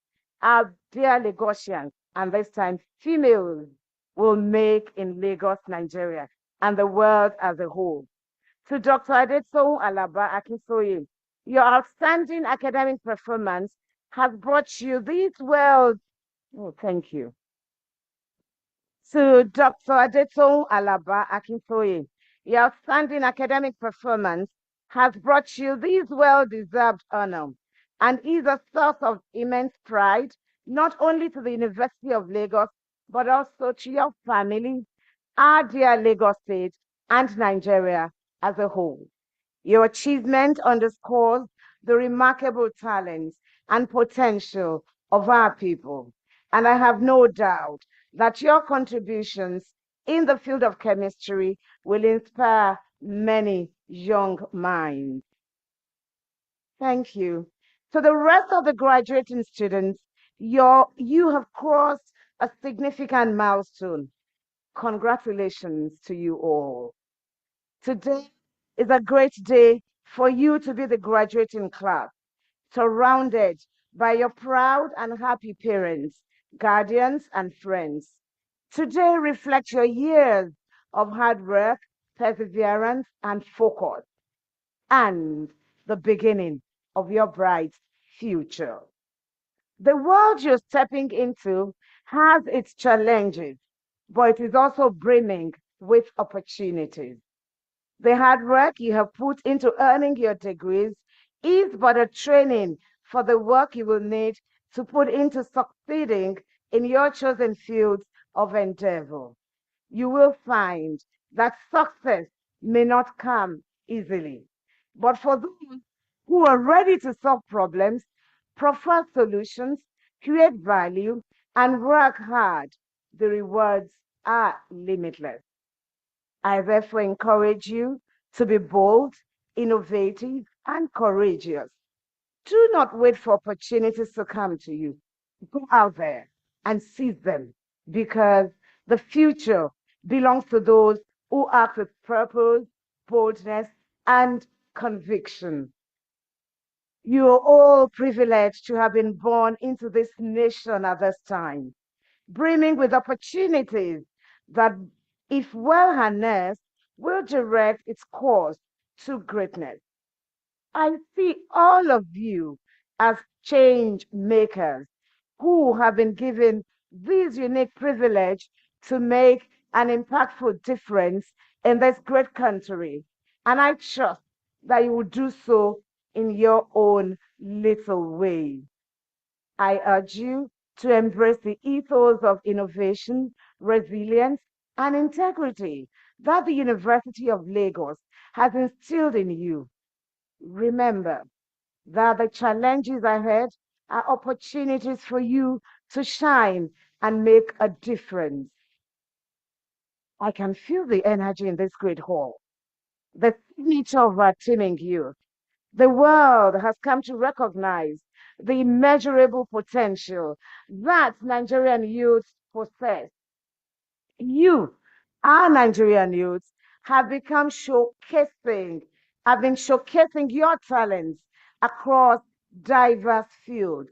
our dear Lagosians, and this time females, will make in Lagos, Nigeria, and the world as a whole. To Dr. Adetso Alaba Akinsoye, your outstanding academic performance has brought you these world. Oh, thank you. To Dr. Adetso Alaba Akinsoye, your outstanding academic performance has brought you this well-deserved honor and is a source of immense pride, not only to the University of Lagos, but also to your family, our dear Lagos State, and Nigeria as a whole. Your achievement underscores the remarkable talents and potential of our people, and I have no doubt that your contributions in the field of chemistry will inspire many young minds. Thank you. To the rest of the graduating students, you have crossed a significant milestone. Congratulations to you all. Today is a great day for you to be the graduating class, surrounded by your proud and happy parents, guardians, and friends. Today reflects your years of hard work, perseverance, and focus, and the beginning of your bright future. The world you're stepping into has its challenges, but it is also brimming with opportunities. The hard work you have put into earning your degrees is but a training for the work you will need to put into succeeding in your chosen fields of endeavor. You will find that success may not come easily, but for those who are ready to solve problems, prefer solutions, create value, and work hard, the rewards are limitless. I therefore encourage you to be bold, innovative, and courageous. Do not wait for opportunities to come to you. Go out there and seize them because the future belongs to those who act with purpose, boldness, and conviction. You are all privileged to have been born into this nation at this time, brimming with opportunities that, if well harnessed, will direct its course to greatness. I see all of you as change makers who have been given this unique privilege to make an impactful difference in this great country. And I trust that you will do so in your own little way. I urge you to embrace the ethos of innovation, resilience, and integrity that the University of Lagos has instilled in you. Remember that the challenges ahead are opportunities for you to shine and make a difference. I can feel the energy in this great hall, the signature of our teaming youth. The world has come to recognize the immeasurable potential that Nigerian youth possess. You, our Nigerian youths, have been showcasing your talents across diverse fields,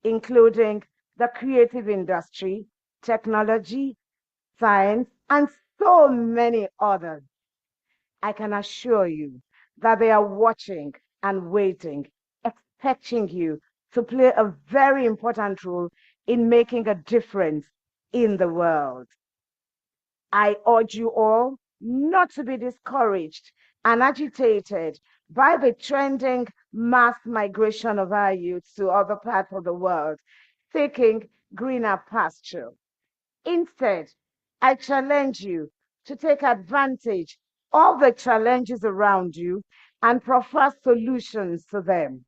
including the creative industry, technology, science, and so many others. I can assure you that they are watching and waiting, expecting you to play a very important role in making a difference in the world. I urge you all not to be discouraged and agitated by the trending mass migration of our youth to other parts of the world, seeking greener pasture. Instead, I challenge you to take advantage of the challenges around you and proffer solutions to them.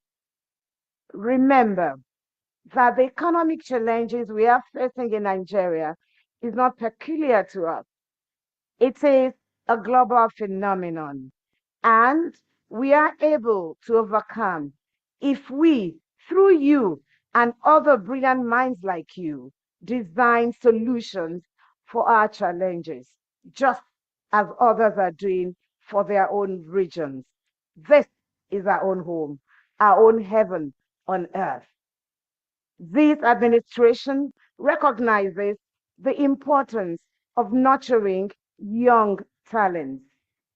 Remember that the economic challenges we are facing in Nigeria is not peculiar to us. It is a global phenomenon, and we are able to overcome if we, through you and other brilliant minds like you, design solutions for our challenges, just as others are doing for their own regions. This is our own home, our own heaven on earth. This administration recognizes the importance of nurturing young talents,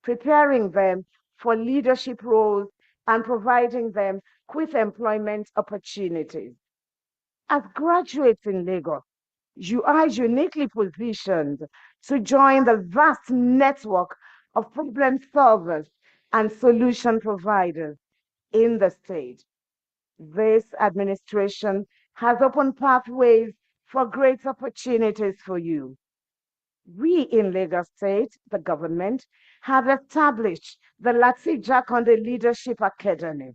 preparing them for leadership roles, and providing them with employment opportunities. As graduates in Lagos, you are uniquely positioned to join the vast network of problem solvers and solution providers in the state. This administration has opened pathways for great opportunities for you. We in Lagos State, the government, have established the Latif Jakonde Leadership Academy,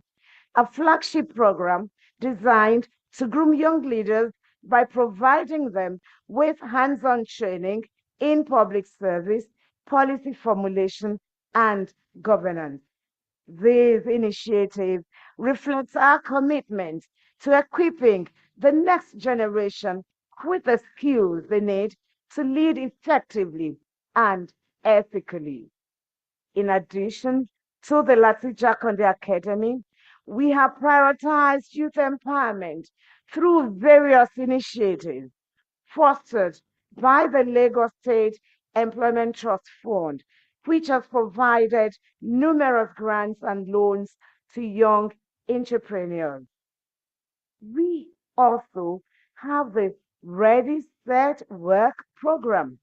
a flagship program designed to groom young leaders by providing them with hands-on training in public service, policy formulation, and governance. This initiative reflects our commitment to equipping the next generation with the skills they need to lead effectively and ethically. In addition to the Latija Konde Academy, we have prioritized youth empowerment through various initiatives fostered by the Lagos State Employment Trust Fund, which has provided numerous grants and loans to young entrepreneurs. We also have the Ready, Set, Work program,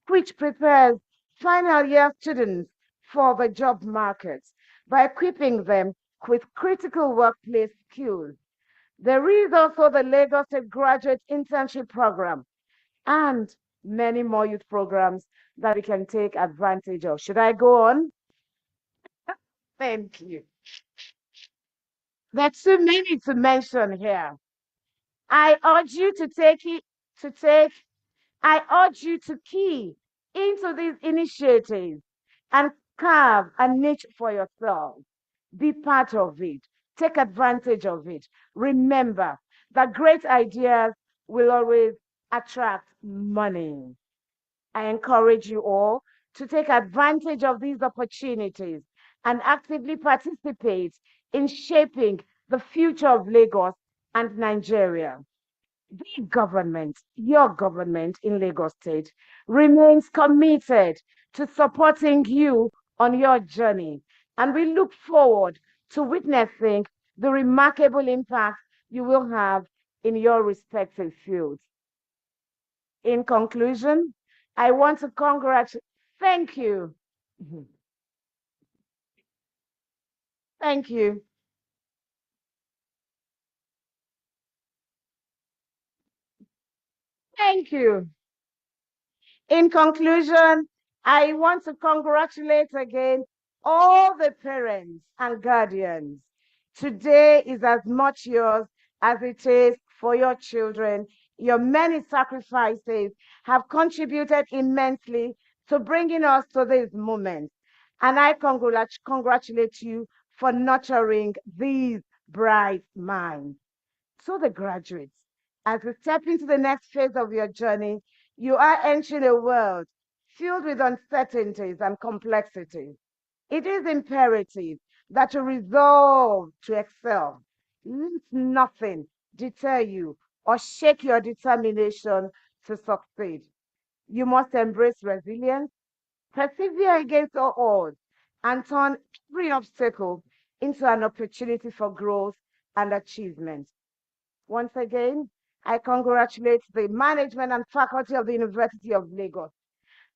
which prepares final year students for the job market by equipping them with critical workplace skills. There is also the Lagos State Graduate Internship Program and many more youth programs that we can take advantage of. Should I go on? Thank you. There are too many to mention here. I urge you to take it, to take, I urge you to key into these initiatives and carve a niche for yourself. Be part of it. Take advantage of it. Remember that great ideas will always attract money. I encourage you all to take advantage of these opportunities and actively participate in shaping the future of Lagos and Nigeria. The government, your government in Lagos State, remains committed to supporting you on your journey, and we look forward to witnessing the remarkable impact you will have in your respective fields. In conclusion, I want to congratulate, thank you. Thank you. Thank you. In conclusion, I want to congratulate again all the parents and guardians. Today is as much yours as it is for your children. Your many sacrifices have contributed immensely to bringing us to this moment. And I congratulate you for nurturing these bright minds. So the graduates, as we step into the next phase of your journey, you are entering a world filled with uncertainties and complexities. It is imperative that you resolve to excel. Let nothing deter you or shake your determination to succeed. You must embrace resilience, persevere against all odds, and turn every obstacle into an opportunity for growth and achievement. Once again, I congratulate the management and faculty of the University of Lagos.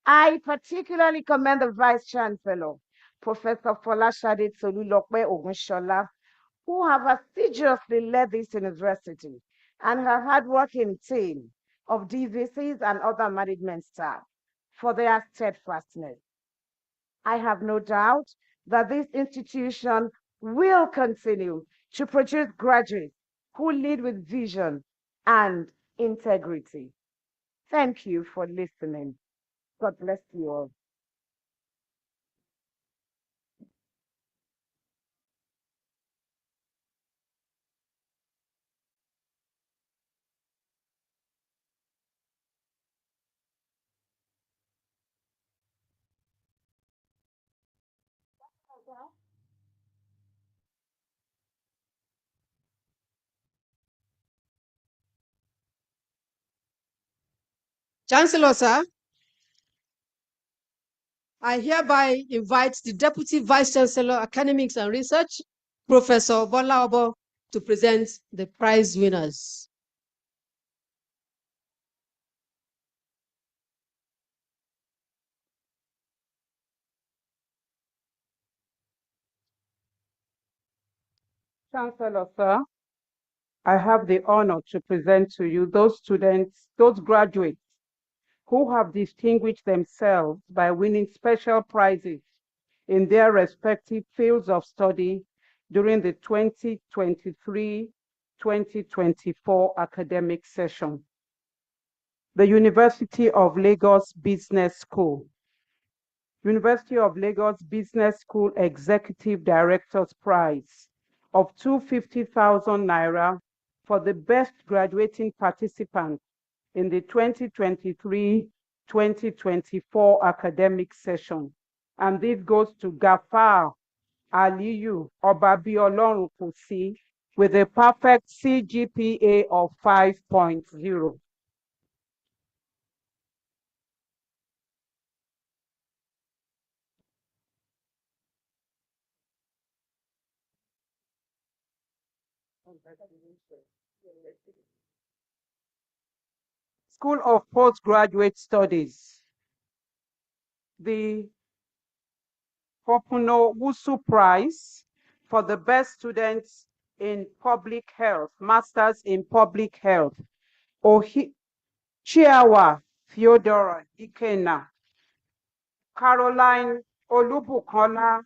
I particularly commend the Vice Chancellor Professor Folashade Tolulope Ogunshola, who have assiduously led this university, and her hardworking team of DVCs and other management staff for their steadfastness. I have no doubt that this institution will continue to produce graduates who lead with vision and integrity. Thank you for listening. God bless you all. Chancellor, sir, I hereby invite the Deputy Vice Chancellor, Academics and Research, Professor Bola Obo, to present the prize winners. Chancellor, sir, I have the honor to present to you those students, those graduates who have distinguished themselves by winning special prizes in their respective fields of study during the 2023-2024 academic session. The University of Lagos Business School. University of Lagos Business School Executive Director's Prize of 250,000 Naira for the best graduating participant in the 2023-2024 academic session. And this goes to Gafar Aliyu Obabiolorun Kusi with a perfect CGPA of 5.0. School of Postgraduate Studies. The Popuno Wusu Prize for the best students in public health, Masters in Public Health. Chiawa Theodora Ikena. Caroline Olubukola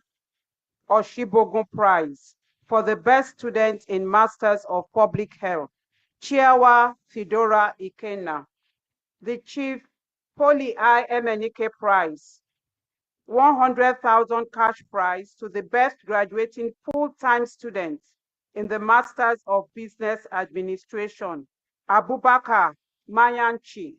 Oshibogun Prize for the best student in Masters of Public Health, Chiawa Theodora Ikena. The Chief Poly I Emenike Prize, 100,000 cash prize to the best graduating full-time student in the Masters of Business Administration, Abubakar Mayanchi.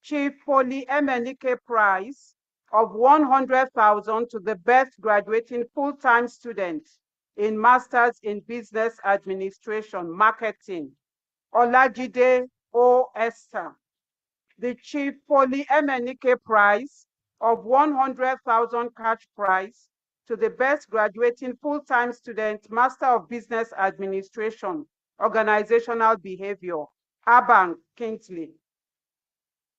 Chief Poly Emenike Prize of 100,000 to the best graduating full-time student in Masters in Business Administration, Marketing, Olajide O. Esther. The Chief Poly Emenike Prize of 100,000 cash prize to the best graduating full-time student, Master of Business Administration, Organizational Behavior, Abang Kingsley.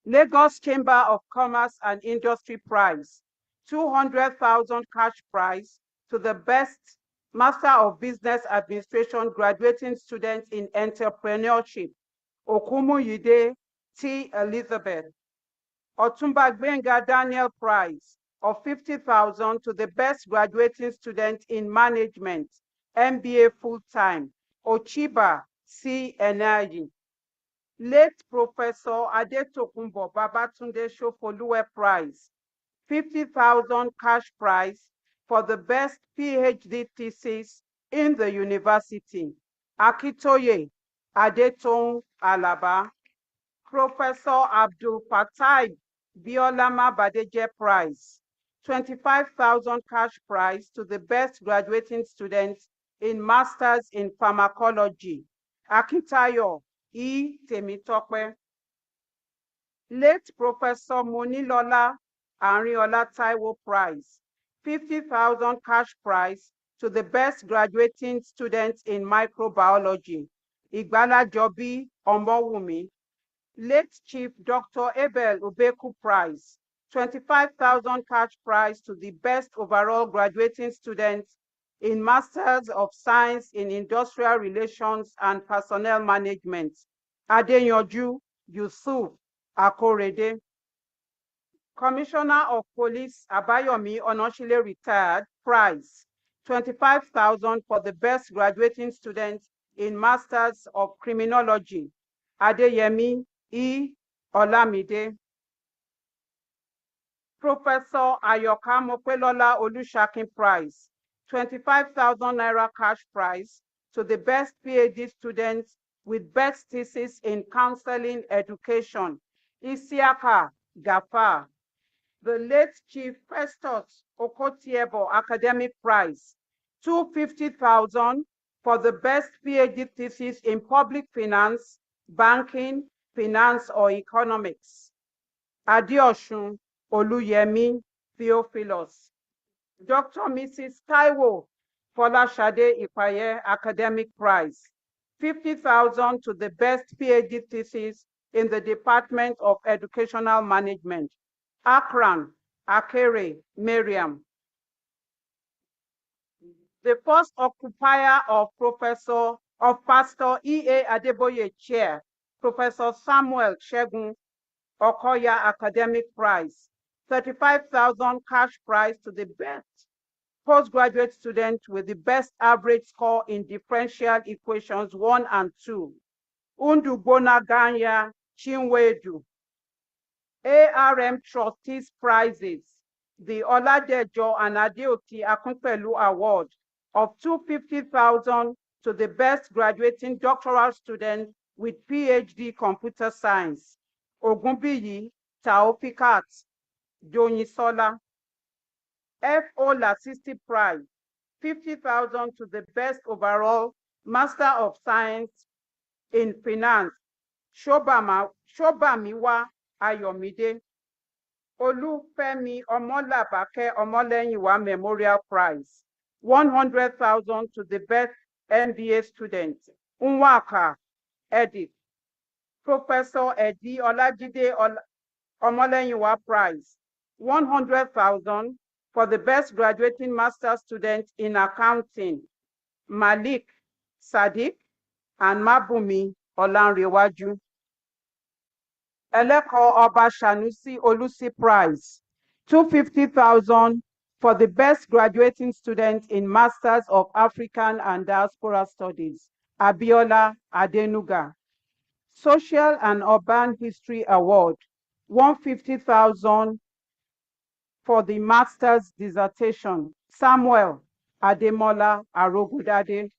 Lagos Chamber of Commerce and Industry Prize, 200,000 cash prize to the best Master of Business Administration graduating student in entrepreneurship, Okumuyide T. Elizabeth. Otumba Gbenga Daniel Prize of 50,000 to the best graduating student in management, MBA full-time, Ochiba C. Enayi. Late Professor Adetokunbo Babatunde Shofoluwe Prize, 50,000 cash prize for the best PhD thesis in the university, Akitoye Adetoun Alaba. Professor Abdul Fatai Biolama Badeje Prize, 25,000 cash prize to the best graduating students in Masters in Pharmacology, Akintayo E. Temitope. Late Professor Monilola Arinola Taiwo Prize, 50,000 cash prize to the best graduating students in microbiology, Igbala Jobi Omowumi. Late Chief Dr. Abel Ubeku Prize, 25,000 cash prize to the best overall graduating student in Masters of Science in Industrial Relations and Personnel Management, Adeyanju Yusuf Akorede. Commissioner of Police Abayomi Onoshile retired, prize 25,000 for the best graduating student in Masters of Criminology, Adeyemi E. Olamide. Professor Ayoka Mopelola Olushakin prize, 25,000 naira cash prize to the best PhD students with best thesis in counseling education, Isiaka Gafar. The late Chief Festus Okotiebo Academic Prize, 250,000 for the best PhD thesis in public finance, banking, finance, or economics. Adeosun Oluyemi Theophilus. Dr. Mrs. Taiwo Folashade Ipaye Academic Prize, 50,000 to the best PhD thesis in the Department of Educational Management, Akran Akere Miriam. The first occupier of Pastor E.A. Adeboye Chair, Professor Samuel Shegun Okoya Academic Prize, 35,000 cash prize to the best postgraduate student with the best average score in differential equations 1 and 2. Undugbona Ganya Chinwedu. ARM Trustees Prizes, the Oladejo and Adeoti Akunpelu Award of 250,000 to the best graduating doctoral student with PhD Computer Science, Ogunbiyi Taofikat Donisola. FO Lasisi Prize, 50,000 to the best overall Master of Science in Finance, Shobamiwa Ayomide. Olufemi Omolabake Omolenyiwa Memorial Prize, 100,000 to the best MBA student, Nwaka Edith. Professor Edi Olajide Omolenyiwa Prize, 100,000 for the best graduating master student in accounting, Malik Sadiq and Mabumi Olanrewaju. Eleko Oba Shanusi Olusi Prize, 250,000 for the best graduating student in Masters of African and Diaspora Studies, Abiola Adenuga. Social and Urban History Award, 150,000 for the master's dissertation, Samuel Ademola Arogudade.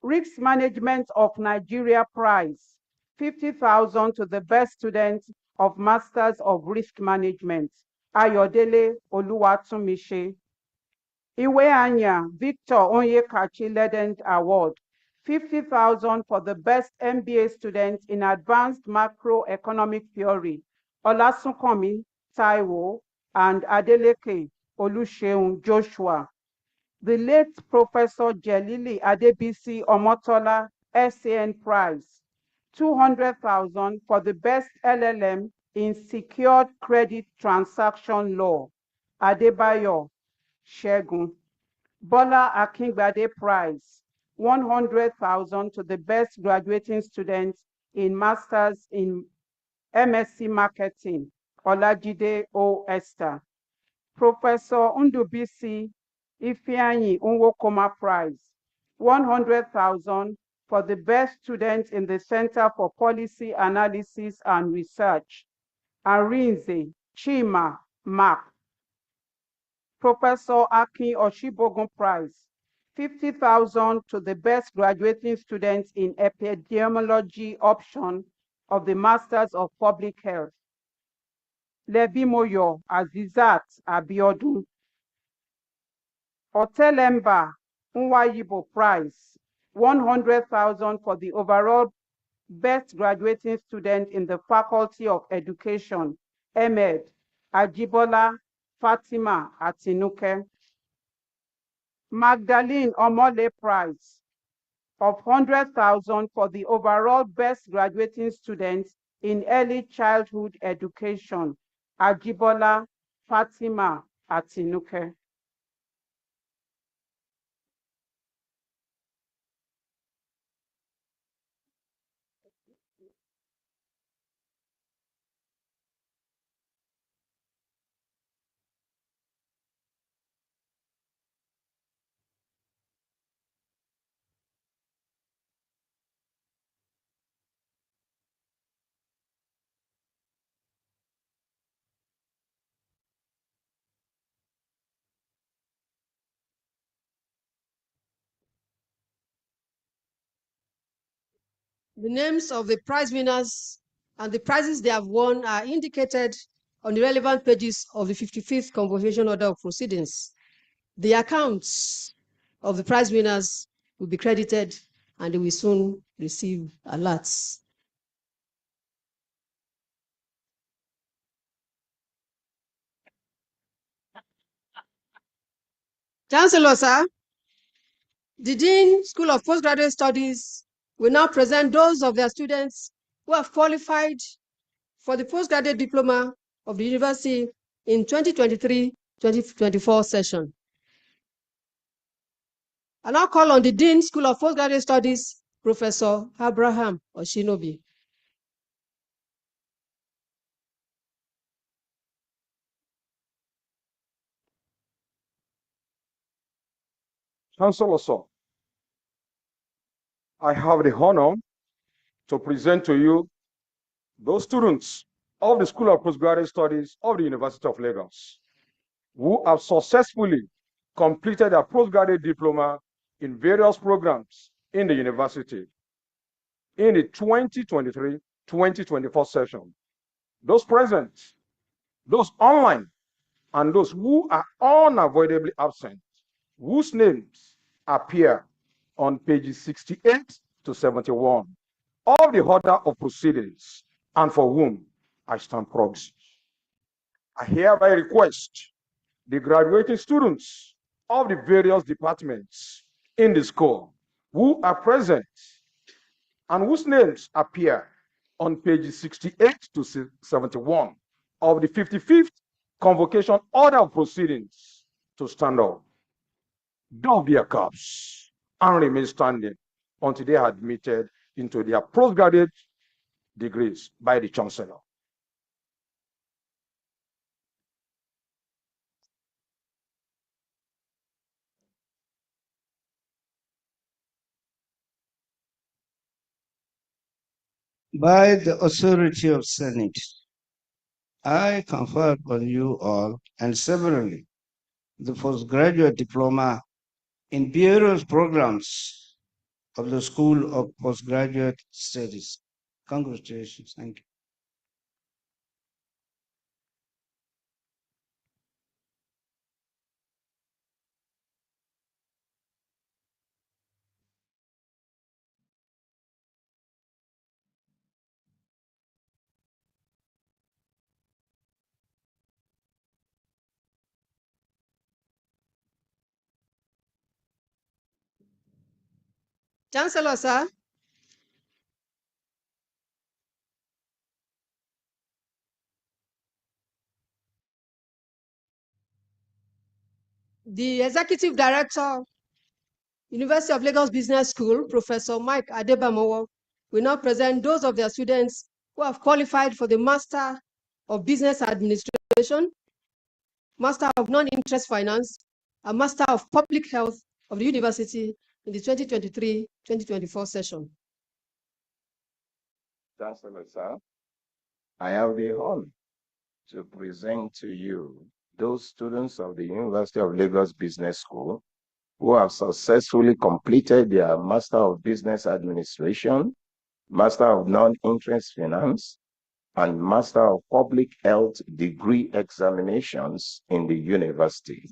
Risk Management of Nigeria Prize, 50,000 to the best student of Masters of Risk Management, Ayodele Oluwatumishe. Iweanya Victor Onyekachi Legend Award, 50,000 for the best MBA student in Advanced Macroeconomic Theory, Olasunkanmi Taiwo and Adeleke Oluseun Joshua. The late Professor Jelili Adebisi Omotola SAN Prize, 200,000 for the best LLM in Secured Credit Transaction Law, Adebayo Shegun. Bola Akingbade Prize, 100,000 to the best graduating students in Masters in MSc Marketing, Olajide O. Esther. Professor Ndubisi Ifeanyi Nwokoma Prize, 100,000 for the best student in the Center for Policy Analysis and Research, Arinze Chima Mark. Professor Akin Oshibogun Prize, 50,000 to the best graduating students in epidemiology option of the Masters of Public Health, Lebimoyo Azizat Abiodun. Otelemba Nwayibo Prize, 100,000 for the overall best graduating student in the Faculty of Education, Ahmed Ajibola Fatima Atinuke. Magdalene Omole Prize of 100,000 for the overall best graduating students in early childhood education, Ajibola Fatima Atinuke. The names of the prize winners and the prizes they have won are indicated on the relevant pages of the 55th Convocation Order of Proceedings. The accounts of the prize winners will be credited and they will soon receive alerts. Chancellor, sir, the Dean School of Postgraduate Studies will now present those of their students who have qualified for the postgraduate diploma of the university in 2023-2024 session. I now call on the Dean School of Postgraduate Studies, Professor Abraham Oshinobi. Chancellor, sir, I have the honor to present to you those students of the School of Postgraduate Studies of the University of Lagos who have successfully completed their postgraduate diploma in various programs in the university in the 2023-2024 session. Those present, those online, and those who are unavoidably absent, whose names appear on pages 68 to 71 of the order of proceedings, and for whom I stand proxy. I hereby request the graduating students of the various departments in the school who are present and whose names appear on pages 68 to 71 of the 55th Convocation Order of Proceedings to stand up, doff their caps, and remain standing until they are admitted into their postgraduate degrees by the Chancellor. By the authority of Senate, I confer on you all and severally the postgraduate diploma in various programs of the School of Postgraduate Studies. Congratulations. Thank you. Chancellor, sir, the Executive Director, University of Lagos Business School, Professor Mike Adebamowo, will now present those of their students who have qualified for the Master of Business Administration, Master of Non-Interest Finance, and Master of Public Health of the university in the 2023-2024 session. Chancellor, sir, I have the honor to present to you those students of the University of Lagos Business School who have successfully completed their Master of Business Administration, Master of Non-Interest Finance, and Master of Public Health degree examinations in the university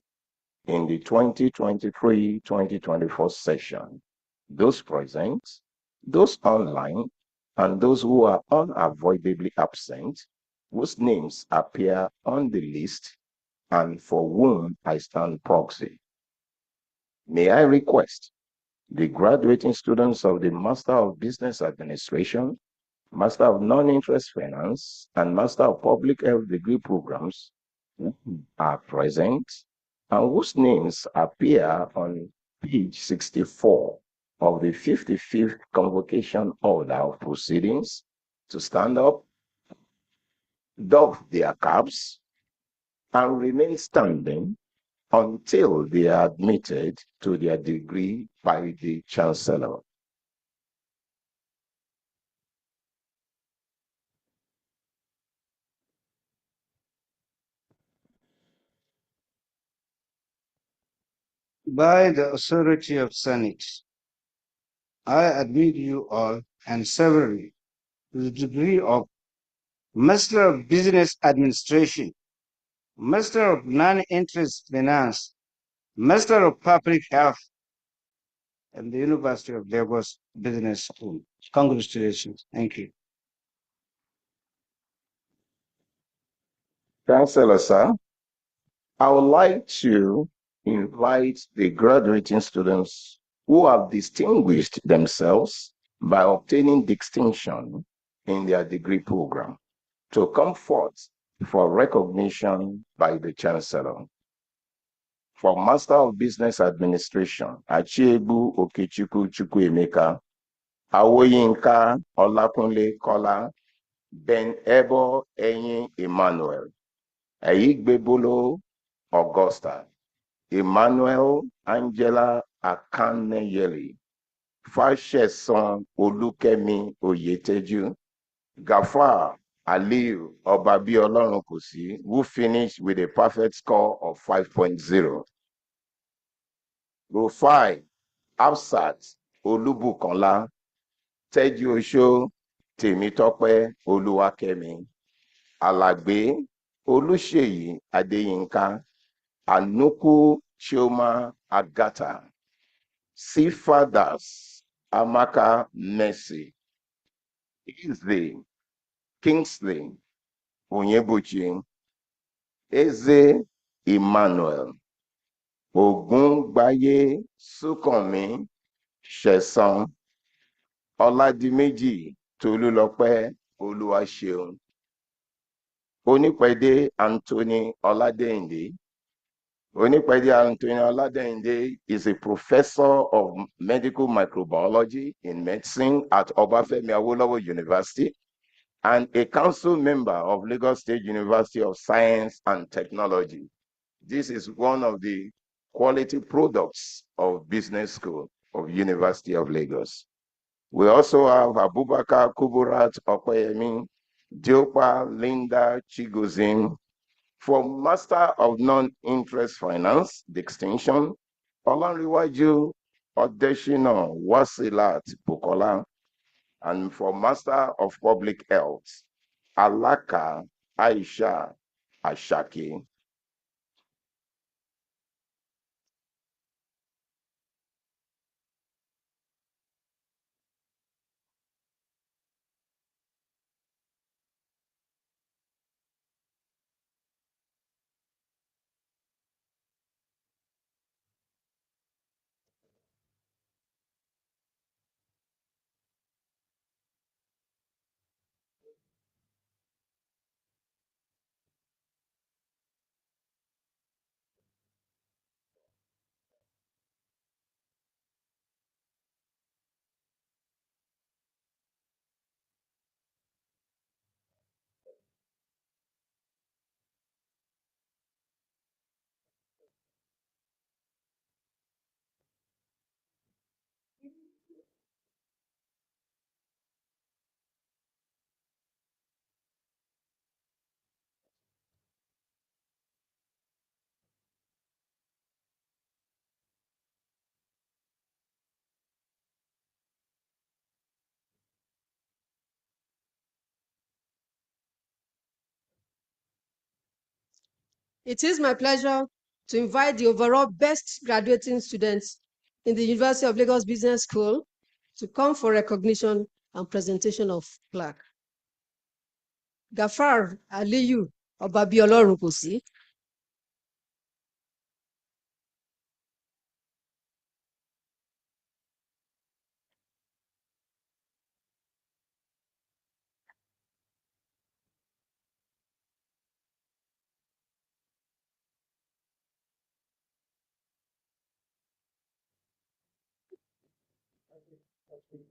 in the 2023-2024 session. Those present, those online, and those who are unavoidably absent, whose names appear on the list and for whom I stand proxy. May I request the graduating students of the Master of Business Administration, Master of Non-Interest Finance, and Master of Public Health degree programs are present and whose names appear on page 64 of the 55th Convocation Order of Proceedings to stand up, doff their caps, and remain standing until they are admitted to their degree by the Chancellor. By the authority of Senate, I admit you all and severally to the degree of Master of Business Administration, Master of Non-Interest Finance, Master of Public Health, and the University of Lagos Business School. Congratulations. Thank you. Chancellor, sir, I would like to invite the graduating students who have distinguished themselves by obtaining distinction in their degree program to come forth for recognition by the Chancellor. For Master of Business Administration, Achiebu Okechukwu Chukwuemeka, Awoyinka Olakunle Kola, Ben Ebo Enyi Emmanuel, Eigbebolo Augusta, Emmanuel Angela Akaneyeli, Fasheson Olukemi Oyeteju, Gafar Aliu Obabiolorunkosi, who finished with a perfect score of 5.0. Rufai Absat Olubukanla, Teju Osho Temitope Oluwakemi, Alagbe Oluseyi Adeyinka, Anuku Chioma Agata, Sifadas Amaka Mercy, Izzy Kingsley Onyebuchi, Eze Emmanuel, Ogungbaye Sukanmi Sheson, Oladimeji Tolulope Oluwaseun, Onipede Anthony Oladende. Onipede Anthony Oladende is a professor of medical microbiology in medicine at Obafemi Awolowo University and a council member of Lagos State University of Science and Technology. This is one of the quality products of Business School of University of Lagos. We also have Abubakar Kuburat Okoyemi, Diopa Linda Chigozin. For Master of Non-Interest Finance, distinction, Olanriwaju Odeshina Wasilat Bukola. And for Master of Public Health, Alaka Aisha Ashaki. It is my pleasure to invite the overall best graduating students in the University of Lagos Business School to come for recognition and presentation of plaque. Gafar Aliyu Obabiolorunkosi, Okay.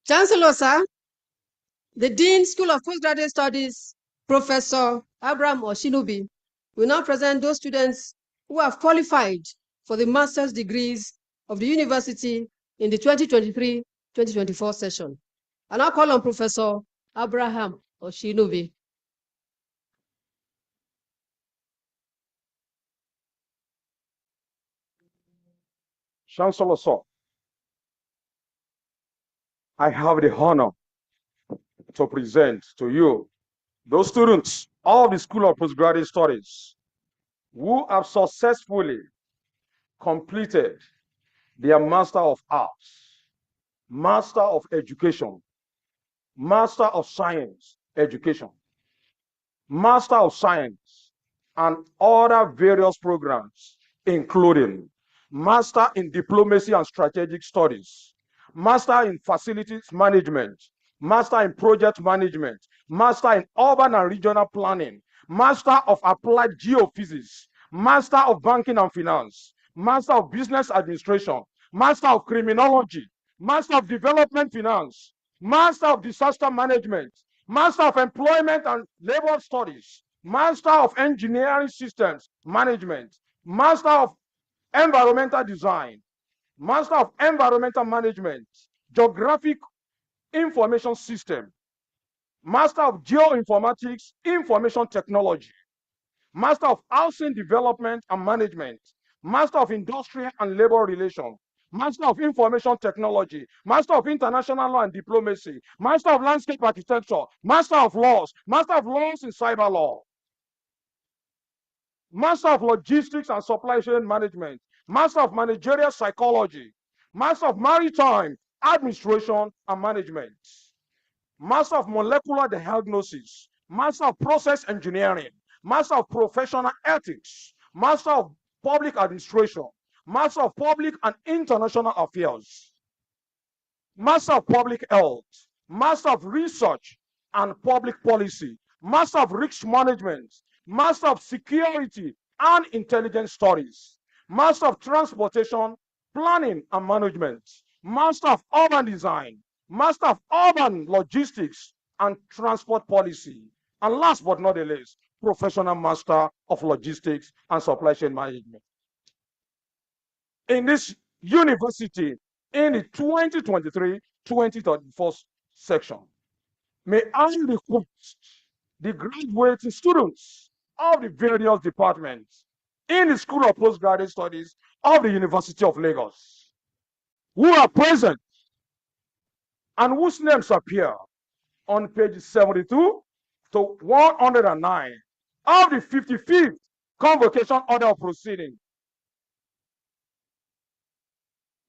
Chancellor, sir, the Dean, School of Postgraduate Studies, Professor Abraham Oshinobi, will now present those students who have qualified for the master's degrees of the university in the 2023-2024 session. I now call on Professor Abraham Oshinobi. Chancellor, sir, I have the honor to present to you those students of the School of Postgraduate Studies who have successfully completed their Master of Arts, Master of Education, Master of Science Education, Master of Science, and other various programs, including Master in Diplomacy and Strategic Studies, Master in Facilities Management, Master in Project Management, Master in Urban and Regional Planning, Master of Applied Geophysics, Master of Banking and Finance, Master of Business Administration, Master of Criminology, Master of Development Finance, Master of Disaster Management, Master of Employment and Labor Studies, Master of Engineering Systems Management, Master of Environmental Design, Master of Environmental Management, Geographic Information System, Master of Geoinformatics Information Technology, Master of Housing Development and Management, Master of Industry and Labor Relations, Master of Information Technology, Master of International Law and Diplomacy, Master of Landscape Architecture, Master of Laws in Cyber Law, Master of Logistics and Supply Chain Management, Master of Managerial Psychology, Master of Maritime Administration and Management, Master of Molecular Diagnosis, Master of Process Engineering, Master of Professional Ethics, Master of Public Administration, Master of Public and International Affairs, Master of Public Health, Master of Research and Public Policy, Master of Risk Management, Master of Security and Intelligence Studies, Master of Transportation, Planning and Management, Master of Urban Design, Master of Urban Logistics and Transport Policy, and last but not the least, Professional Master of Logistics and Supply Chain Management. In this university, in the 2023-2024 section, may I request the graduating students of the various departments in the School of Postgraduate Studies of the University of Lagos who are present and whose names appear on pages 72 to 109 of the 55th Convocation Order of Proceeding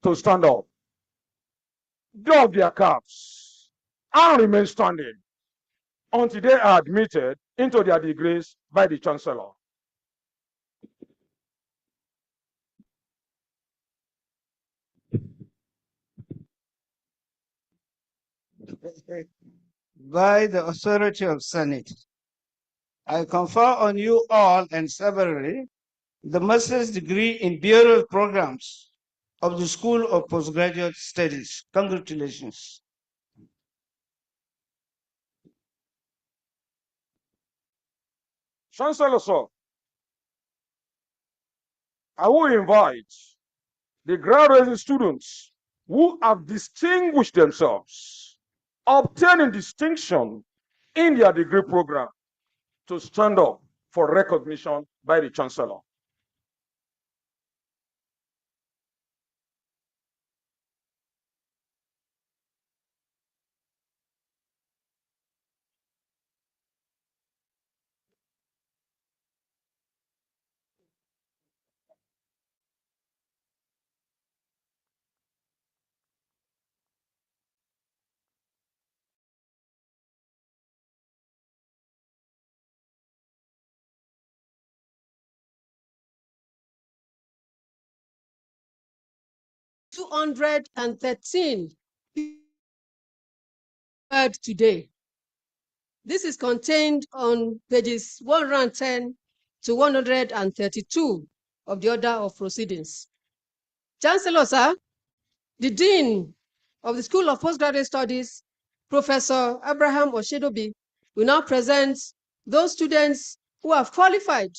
to stand up, drop their caps, and remain standing until they are admitted into their degrees by the Chancellor. By the authority of Senate, I confer on you all and severally the master's degree in Bureau Programs of the School of Postgraduate Studies. Congratulations. Chancellor, sir, I will invite the graduating students who have distinguished themselves, obtaining distinction in their degree program, to stand up for recognition by the Chancellor. 213 today. This is contained on pages 110 to 132 of the order of proceedings. Chancellor, sir, the Dean of the School of Postgraduate Studies, Professor Abraham Oshedobi, will now present those students who have qualified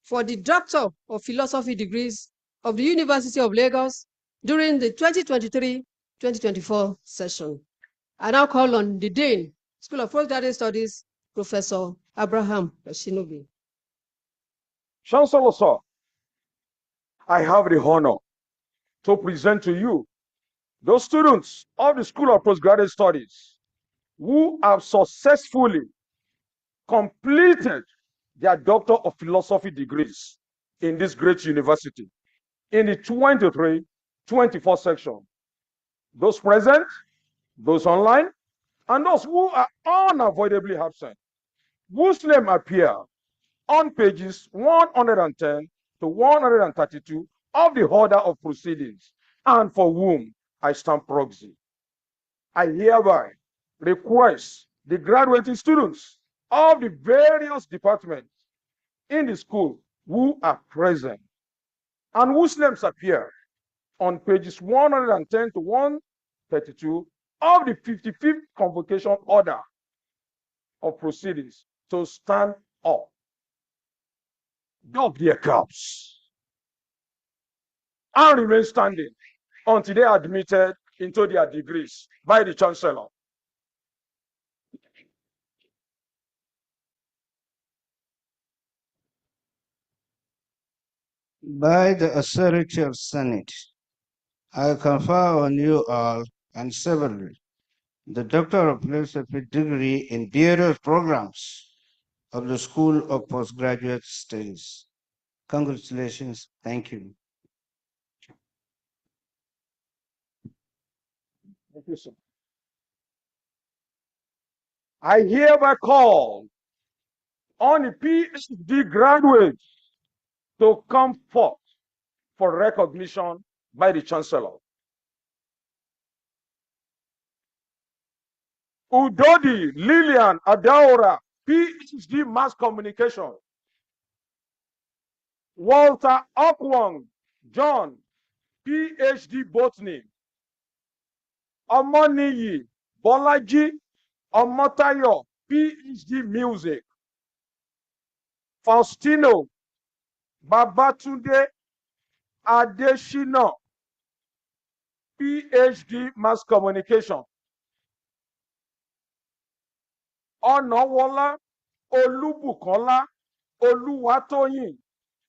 for the Doctor of Philosophy degrees of the University of Lagos during the 2023-2024 session. I now call on the Dean, School of Postgraduate Studies, Professor Abraham Oshedobi. Chancellor, sir, I have the honor to present to you those students of the School of Postgraduate Studies who have successfully completed their Doctor of Philosophy degrees in this great university in the 23-24 section. Those present, those online, and those who are unavoidably absent, whose name appear on pages 110 to 132 of the order of proceedings, and for whom I stand proxy. I hereby request the graduating students of the various departments in the school who are present and whose names appear on pages 110 to 132 of the 55th Convocation Order of Proceedings to stand up, doff their caps, and remain standing until they are admitted into their degrees by the Chancellor. By the authority of Senate, I confer on you all and severally the Doctor of Philosophy degree in various programs of the School of Postgraduate Studies. Congratulations. Thank you. Thank you, sir. I hereby call on the PhD graduates to come forth for recognition by the Chancellor. Udodi Lillian Adaora, PhD Mass Communication. Walter Okwong John, PhD Botany. Omoniyi Bolaji Omotayo, PhD Music. Faustino Babatunde Adeshina, PhD Mass Communication. Onowola Olubukola Oluwatoyin,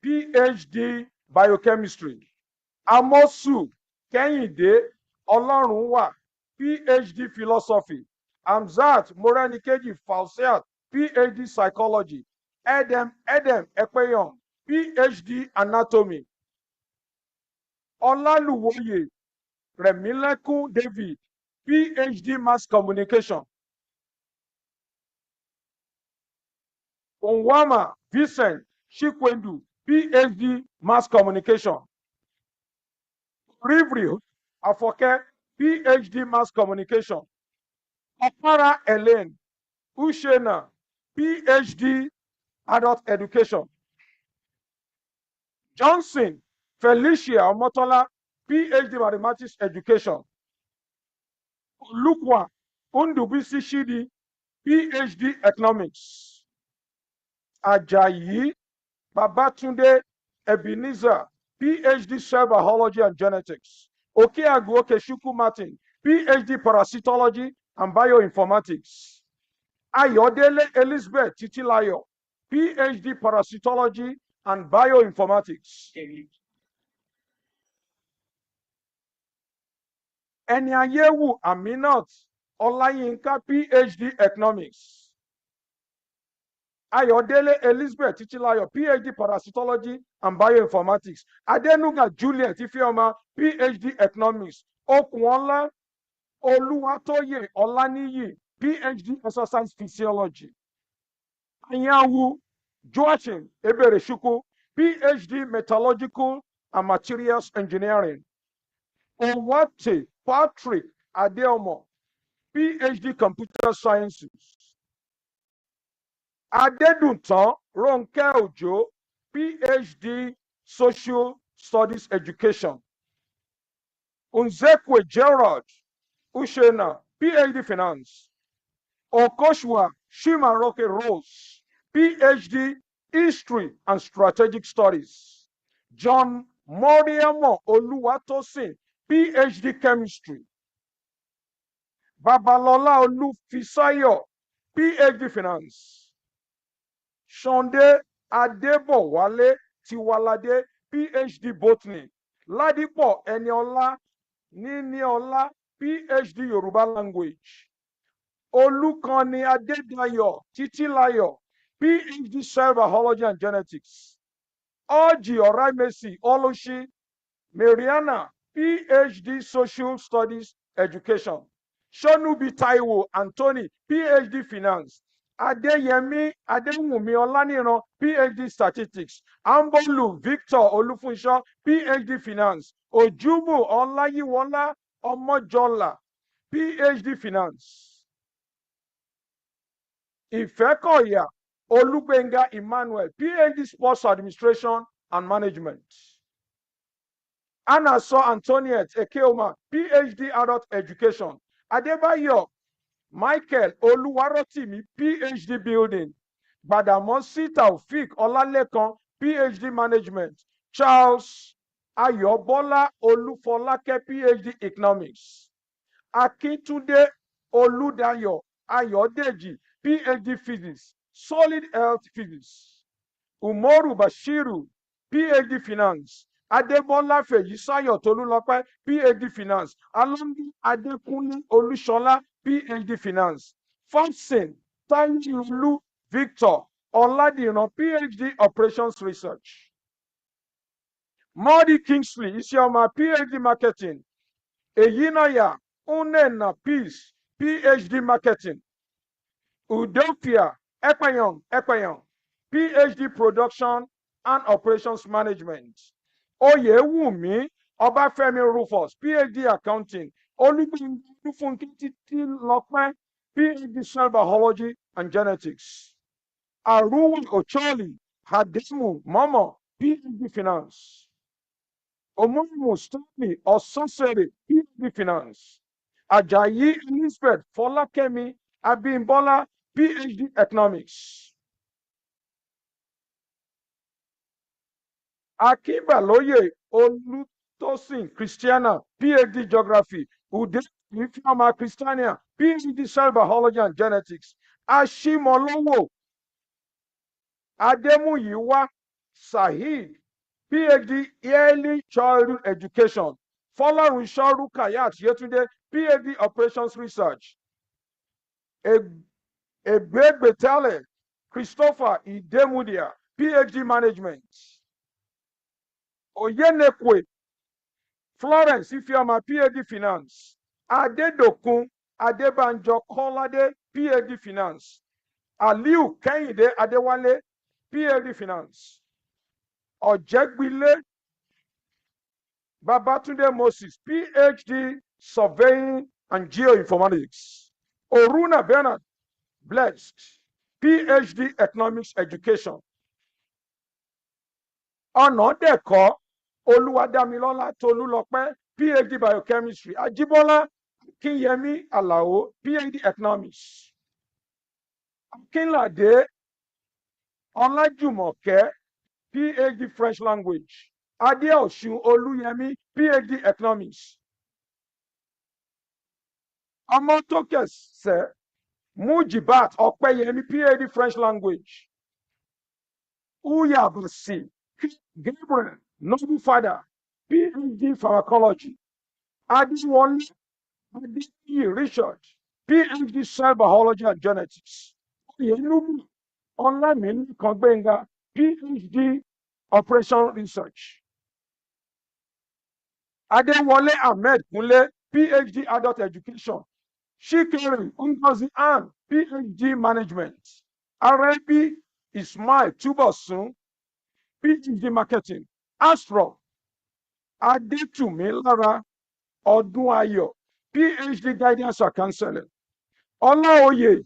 PhD Biochemistry. Amosu Kehinde Olorunwa, PhD Philosophy. Amzat Morenikeji Falseat, PhD Psychology. Edem Ekpeyon, PhD Anatomy. Olaluwoye Remilekun David, PhD Mass Communication. Onwama Vincent Chikwendu, PhD Mass Communication. Rivri Afoke, PhD Mass Communication. Okara Elaine Ushena, PhD Adult Education. Johnson Felicia Omotola, PhD Mathematics Education. Lukwa Undubisi Shidi, PhD Economics. Ajayi Babatunde Ebenezer, PhD Cell Biology and Genetics. Okeagu Okechukwu Martin, PhD Parasitology and Bioinformatics. Ayodele Elizabeth Titilayo, PhD Parasitology and Bioinformatics. Enyayewu Aminat Olayinka, PhD Economics. Ayodele Elizabeth Titilayo, PhD Parasitology and Bioinformatics. Adenuga Juliet Ifeoma, PhD Economics. Okunla Oluwatoye Olaniyi, PhD Exercise Physiology. Anyanwu Joachim Ebereshuku, PhD Metallurgical and Materials Engineering. Owate Patrick Adeomo, PhD Computer Sciences. Adeduntan Ronke Ojo, PhD Social Studies Education. Unzekwe Gerald Ushena, PhD Finance. Okoshwa Shimaroke Rose, PhD History and Strategic Studies. John Moriamo Oluwatosin, PhD Chemistry. Babalola Olufisayo, PhD Finance. Shonde Adebowale Tiwalade, PhD Botany. Ladipo Eniola Niniola, PhD Yoruba Language. Olukani Adedayo Titilayo, PhD Cell Biology and Genetics. Oji Oraimesi Oloshi Mariana, PhD Social Studies Education. Shonubi Taiwo Anthony, PhD Finance. Adeyemi Adewumi Olaniran, PhD Statistics. Ambolu Victor Olufunsho, PhD Finance. Ojubu Olayiwola Omojola, PhD Finance. Ifekoya Olubenga Emmanuel, PhD Sports Administration and Management. Anaso Antoniette Ekeoma, PhD Adult Education. Adebayo Michael Oluwarotimi, PhD Building. Badamosi Taufik Olalekan, PhD Management. Charles Ayobola Olufolake, PhD Economics. Akintunde Oludayo Ayodeji, PhD Physics, Solid Health Physics. Umoru Bashiru, PhD Finance. Adebola Feyisayo Tolulope, PhD Finance. Alongi Adekunle Olushola, PhD Finance. Famson Tayolu Victor Oladiran, PhD Operations Research. Modi Kingsley Isioma, PhD Marketing. Eyinaya Unena Peace, PhD Marketing. Udofia Ekpayong, PhD Production and Operations Management. Oyewumi Obafemi Rufus, PhD Accounting. Olufunke Titilope, PhD Cell Biology and Genetics. Arun Ocholi Hademu Momo, PhD Finance. Omoyimo Stanley Ososere, PhD Finance. Ajayi Elizabeth Folakemi Abimbola, PhD Economics. Akínbàlóyè Olútósìn Christiana, PhD Geography. Ude Ifeoma Christiania, PhD Cell Biology and Genetics. Ashimolowo Ademuyiwa Saheed, PhD Early Childhood Education. Fọlọ́runṣọ́ Rukayat Yetunde, PhD Operations Research. Egbetele Christopher Idemudia, PhD Management. Oyenekwe Florence Ifeoma, PhD Finance. Adedokun Adebanjo Kolade, PhD Finance. Aliu Kehinde Adewale, PhD Finance. Ojegbile Babatunde Moses, PhD Surveying and Geoinformatics. Oruna Bernard Blessed, PhD Economics Education. Onodeko Oluwadamilola Tolulope, PhD Biochemistry. Ajibola Kinyemi Alao, PhD Economics. Akinlade Olajumoke, PhD French Language. Adeosun Oluyemi, PhD Economics. Omotokese Mujibat Opeyemi, PhD French Language. Uyabasi Gabriel Noble Father, PhD Pharmacology. Adewale Adeyi Richard, PhD Cell Biology and Genetics. Oyenubu Olamini Kongbenga, PhD Operation Research. Adewale Ahmed Kunle, PhD Adult Education. Shikere Ngozi Ann, PhD Management. Arabi Ismail Tubosun, PhD Marketing. Astro Adetumi Lara, Odunayo, PhD Guidance and Counseling. Olaoye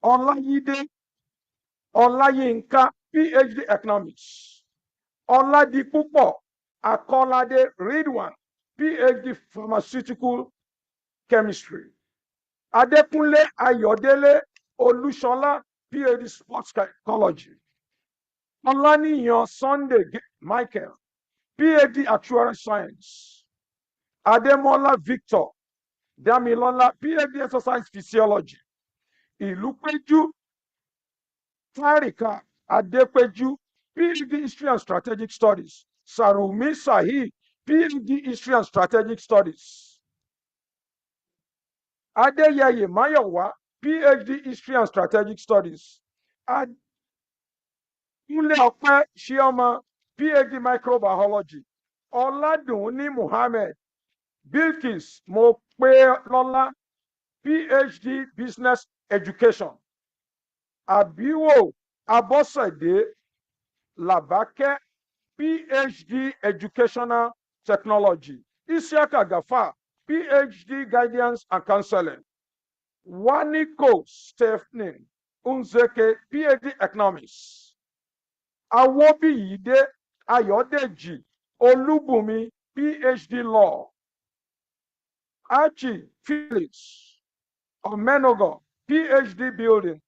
Olayide Olayinka, PhD Economics. Oladipupo Akolade Ridwan, PhD Pharmaceutical Chemistry. Adekunle Ayodele Olushola, PhD Sports Psychology. Olaniyan Sunday Michael, PhD Actuarial Science. Ademola Victor Damilola, PhD Exercise Physiology. Ilupeju Tarika Adepeju, PhD History and Strategic Studies. Sarumi Sahi, PhD History and Strategic Studies. Adeyeye Mayowa, PhD History and Strategic Studies. Kunle Ope Shioma, PhD Microbiology. Oladunni Muhammad, Bilkis Mopelola, PhD Business Education. Abiwo Abosede Labake, PhD Educational Technology. Isiaka Gafa, PhD Guidance and Counseling. Waniko Stephanie Unzeke, PhD Economics. Awobiyide Ayodeji Olubumi, PhD Law. Archie Felix Omenogo, PhD Building.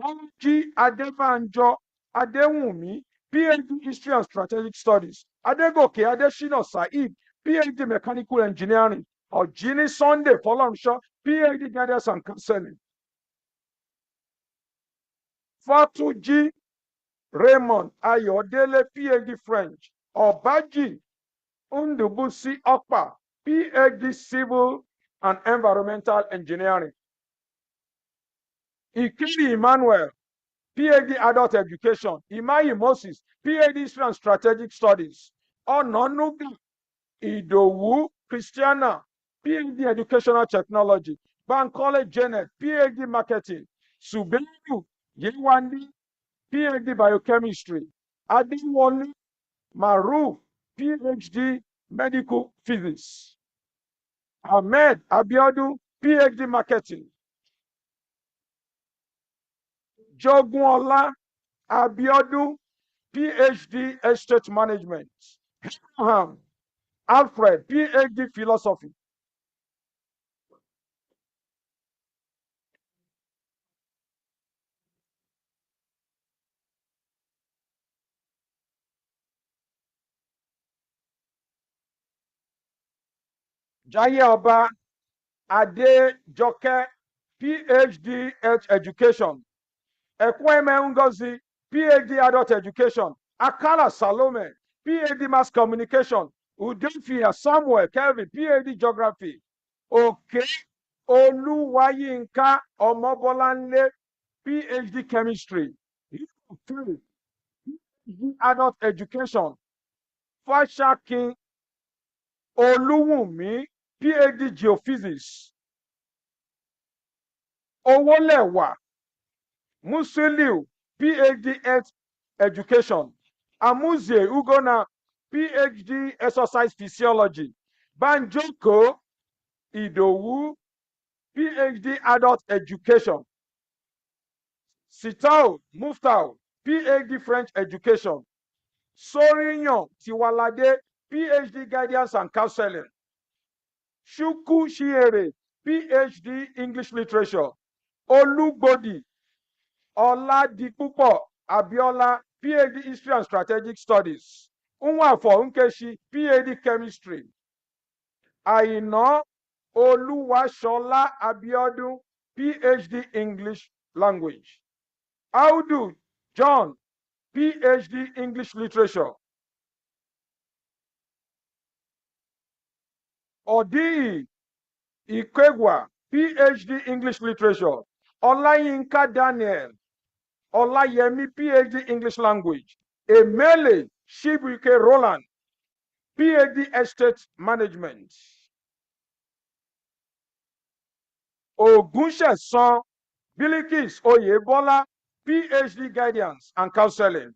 Wonji Adebanjo Adewumi, PhD History and Strategic Studies. Adegoke Adeshina Said, PhD Mechanical Engineering. Ojini Sunday Folorunsho, PhD Guidance and Counseling. Fatuji Raymond Ayodele, PhD French. Obaji Undubusi Okpa, PhD Civil and Environmental Engineering. Ikiri Emmanuel, PhD Adult Education. Imayi Moses, PhD History and Strategic Studies. Ononuga Idowu Christiana, PhD Educational Technology. Bankole Janet, PhD Marketing. Subeyu Yewandi, PhD Biochemistry. Adewale Maruf, PhD Medical Physics. Ahmed Abiodun, PhD Marketing. Jogunola Abiodun, PhD Estate Management. Alfred, PhD Philosophy. Jaye Oba Adejoke, PhD Health Education. Ekweme Ngozi, PhD Adult Education. Akala Salome, PhD Mass Communication. Udefia Samuel Kelvin, PhD Geography. Okay. Oluwayinka Omobolanle, PhD Chemistry. PhD Adult Education. Fashakin Oluwumi, PhD Geophysics. Owolewa Musiliu, PhD Health Education. Amuzie Ugona, PhD Exercise Physiology. Banjoko Idowu, PhD Adult Education. Sitao Muftau, PhD French Education. Sorinyon Tiwalade, PhD Guidance and Counseling. Shuku Shiere, PhD English Literature. Olugbodi Oladipupo Abiola, PhD History and Strategic Studies. Nwafo Nkechi, PhD Chemistry. Aina Oluwashola Abiodun, PhD English Language. Audu John, PhD English Literature. Odi Ikegwa, PhD English Literature. Olayinka Daniel Olayemi, PhD English Language. Emele Shibuike Roland, PhD Estate Management. Ogunsesan Bilikis Oyebola, PhD Guidance and Counseling.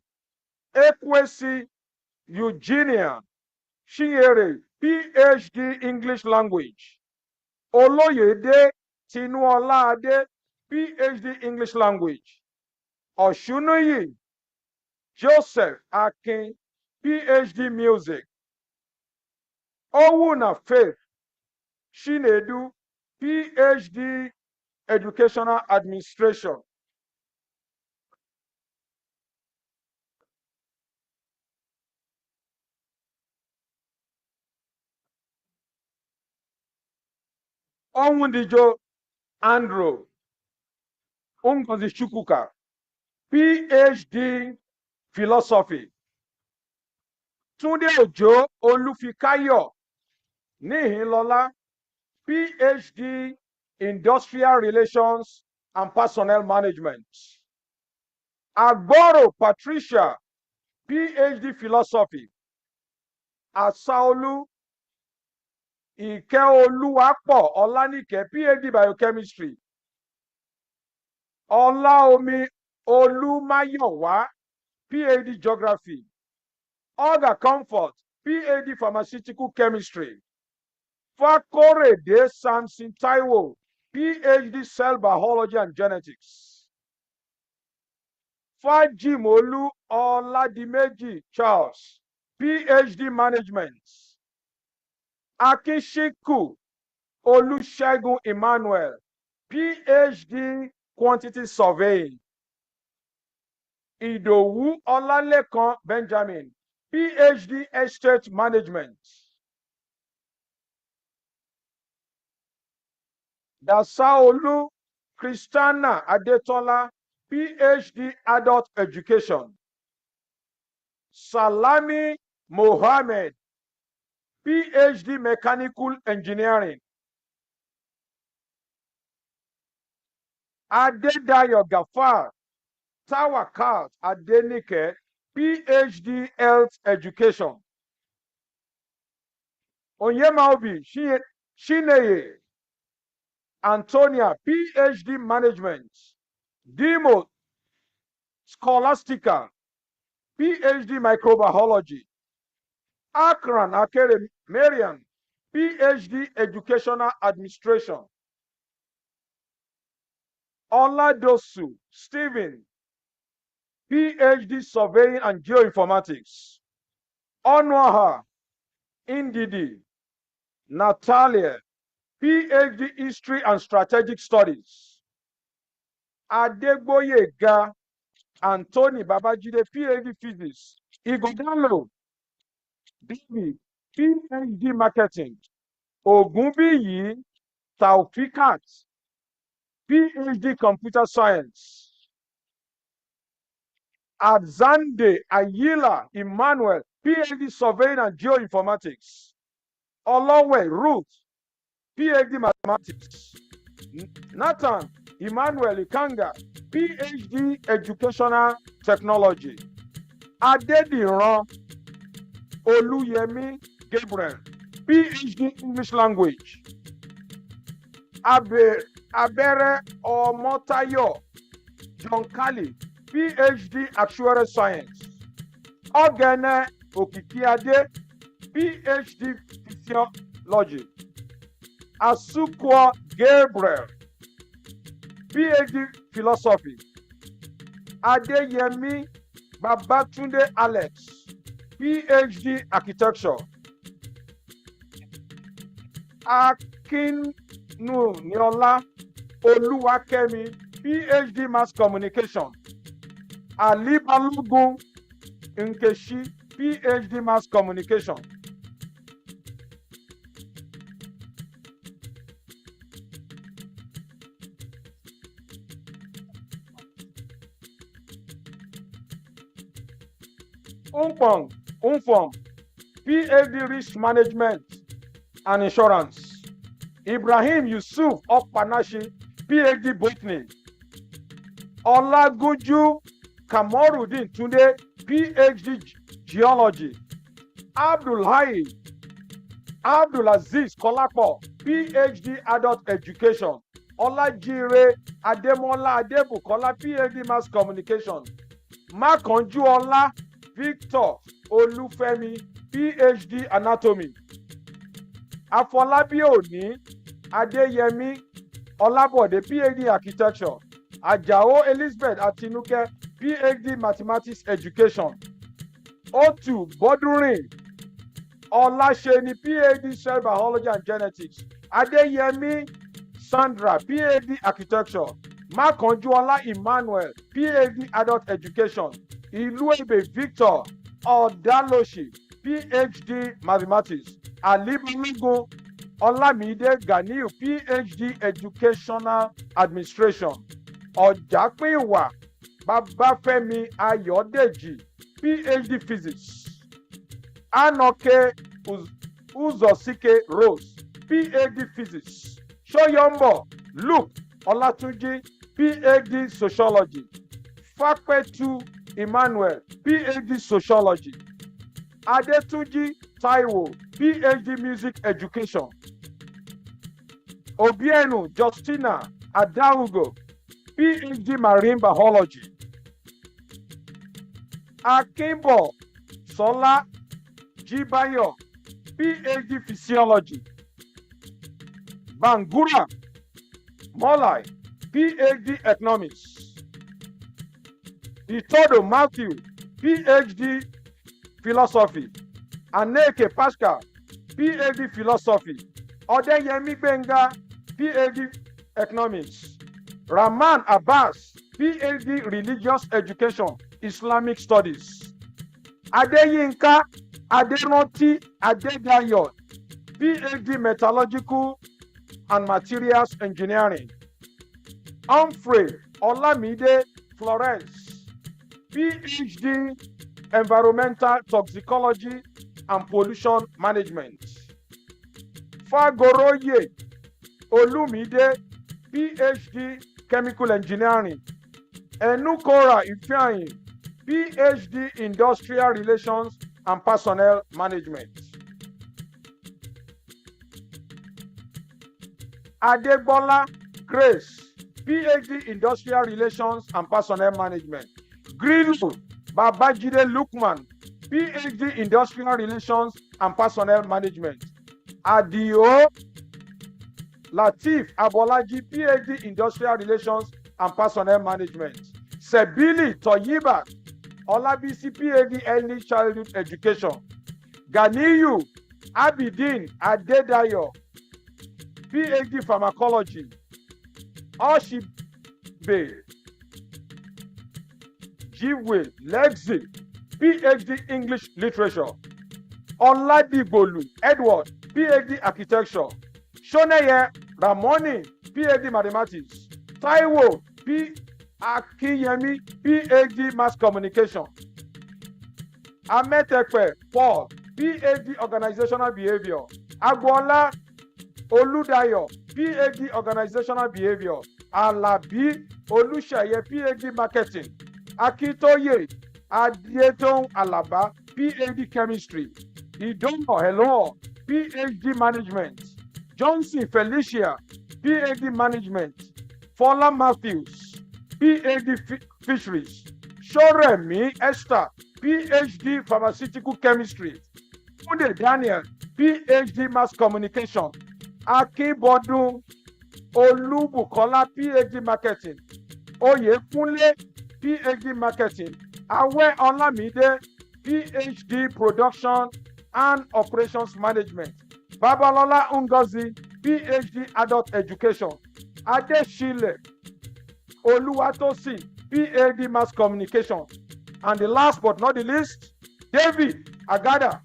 Ekwesi Eugenia Shinyere, PhD English Language. Oloyede Tinuolade, PhD English Language. Oshunoyi Joseph Akin, PhD Music. Owuna Faith Shinedu, PhD Educational Administration. Onwundijo Andrew Ngozi Chukwuka, PhD Philosophy. Tunde Ojo Olufikayo Nihinlola, PhD Industrial Relations and Personnel Management. Agboro Patricia, PhD Philosophy. Asaolu Ikeoluwapo Olanike, PhD Biochemistry. Olaomi Olumayowa, PhD Geography. Olga Comfort, PhD Pharmaceutical Chemistry. Fakorede Samson Taiwo, PhD Cell Biology and Genetics. Fajimolu Oladimeji Charles, PhD Management. Akishiku Olusegun Emmanuel, PhD Quantity Surveying. Idowu Olalekan Benjamin, PhD Estate Management. Dasaolu Christiana Adetola, PhD Adult Education. Salami Mohammed, PhD Mechanical Engineering. Adedayo Gafar Tawakat Adenike, PhD Health Education. Onyemaobi Shineye Antonia, PhD Management. Dimo Scholastica, PhD Microbiology. Akran Akere Marian, PhD Educational Administration. Oladosu Stephen, PhD Surveying and Geoinformatics. Onwaha Indidi Natalia, PhD History and Strategic Studies. Adegboyega Anthony Babajide, PhD Physics. Igodalo David, PhD Marketing. Ogunbiyi Taufikat, PhD Computer Science. Adzande Ayila Emmanuel, PhD Surveying and Geoinformatics. Olowe Ruth, PhD Mathematics. Nathan Emmanuel Ikanga, PhD Educational Technology. Adediran Oluyemi Gabriel, PhD English Language. Abere Omotayo John Kali, PhD Actuarial Science. Ogene Okikiade, PhD Physiology. Asukwo Gabriel, PhD Philosophy. Adeyemi Babatunde Alex, PhD Architecture. Akinu Niola Oluwakemi, PhD Mass Communication. Ali Balogun Nkechi, PhD Mass Communication. Umfong, PhD Risk Management and Insurance. Ibrahim Yusuf Okpanashi, PhD Botany. Olagunju Kamorudin Tunde, PhD Geology. Abdulaziz Kolapo, PhD Adult Education. Olajire Ademola Adebukola, PhD Mass Communication. Makanjuola Victor Olufemi, PhD Anatomy. Afolabi Oni Adeyemi Olabode, PhD Architecture. Ajao Elizabeth Atinuke, PhD Mathematics Education. Otu Bodurin Olasheni, PhD Cell Biology and Genetics. Adeyemi Sandra, PhD Architecture. Makonjuola Emmanuel, PhD Adult Education. Iluebe Victor Odaloshi, PhD Mathematics. Ali Balogun Olamide Ganiu, PhD Educational Administration. Ọ̀jápínwà Babafẹ́mi Ayọ̀dèjì, PhD Physics. Anoke Uzosike Rose, PhD Physics. Soyombo Luke Olatunji, PhD Sociology. Fapetu Emmanuel, PhD Sociology. Adetunji Taiwo, PhD Music Education. Obienu Justina Adaugo, PhD Marine Biology. Akimbo Sola Jibayo, PhD Physiology. Bangura Molai, PhD Economics. Itodo Matthew, PhD Philosophy. Aneke Pascal, PhD Philosophy. Odeyemi Benga, PhD Economics. Rahman Abbas, PhD Religious Education, Islamic Studies. Adeyinka Aderanti Adedayo, PhD Metallurgical and Materials Engineering. Humphrey Olamide Florence, PhD Environmental Toxicology and Pollution Management. Fagoroye Olumide, PhD Chemical Engineering. Enukora Ifeanyi, PhD Industrial Relations and Personnel Management. Adegbola Grace, PhD Industrial Relations and Personnel Management. Greenwood Babajide Lukman, PhD Industrial Relations and Personnel Management. Adio Latif Abolaji, PhD Industrial Relations and Personnel Management. Sebili Toyiba Olabisi, PhD Early Childhood Education. Ganiyu Abidin Adedayo, PhD Pharmacology. Oshibe Jiwe Lexi, PhD English Literature. Oladigolu Edward, PhD Architecture. Shoneye Ramoni, PhD Mathematics. Taiwo P. Akiyemi, PhD Mass Communication. Ametekpe Paul, PhD Organizational Behavior. Agbola Oludayo, PhD Organizational Behavior. Alabi Olusaye, PhD Marketing. Akitoye Adieton Alaba, PhD Chemistry. Idomo Hello, PhD Management. Johnson Felicia, PhD Management. Fola Matthews, PhD Fisheries. Shoremi Esther, PhD Pharmaceutical Chemistry. Funde Daniel, PhD Mass Communication. Akibodun Olubukola, PhD Marketing. Oyekunle, PhD Marketing. Awe Olamide, PhD Production and Operations Management. Babalola Ngozi, PhD Adult Education. Adeshile Oluwatosin, PhD Mass Communication. And the last but not the least, David Agada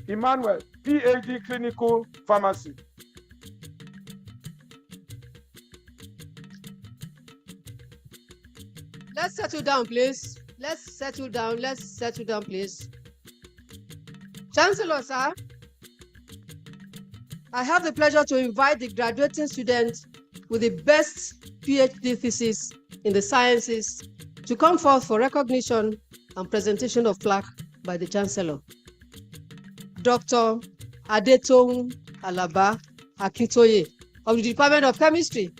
Emmanuel, PhD Clinical Pharmacy. Let's settle down, please. Let's settle down, please. Chancellor, sir, I have the pleasure to invite the graduating students with the best PhD thesis in the sciences to come forth for recognition and presentation of plaque by the Chancellor. Dr. Adetoun Alaba Akintoye of the Department of Chemistry.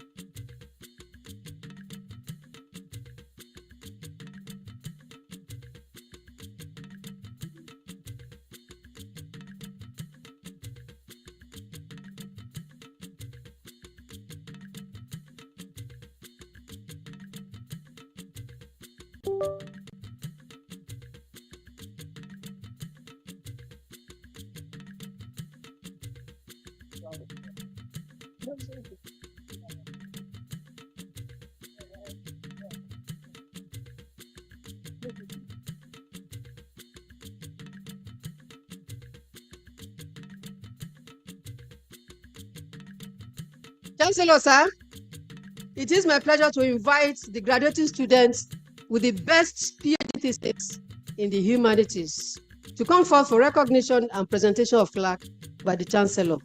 Chancellor, sir, it is my pleasure to invite the graduating students with the best PhD thesis in the humanities to come forth for recognition and presentation of plaque by the Chancellor.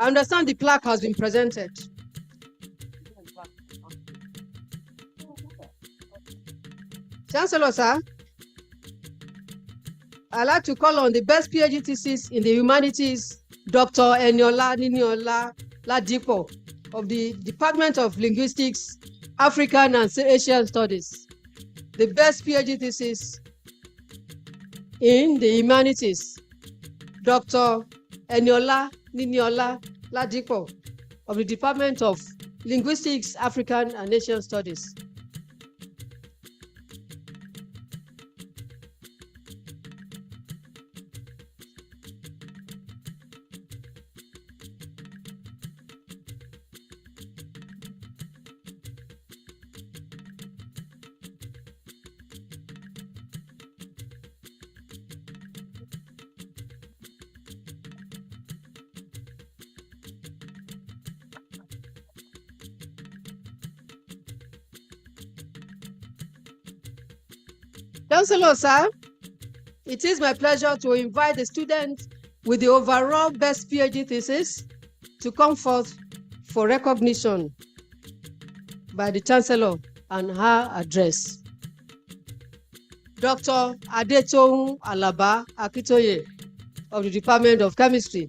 I understand the plaque has been presented. Chancellor, sir, I'd like to call on the best PhD thesis in the humanities, Dr. Eniola Niniola Ladipo of the Department of Linguistics, African and Asian Studies. The best PhD thesis in the humanities, Dr. Eniola Niniola Ladipo of the Department of Linguistics, African and Asian Studies. Chancellor, sir, it is my pleasure to invite the students with the overall best PhD thesis to come forth for recognition by the Chancellor and her address. Dr. Adetoun Alaba Akitoye of the Department of Chemistry.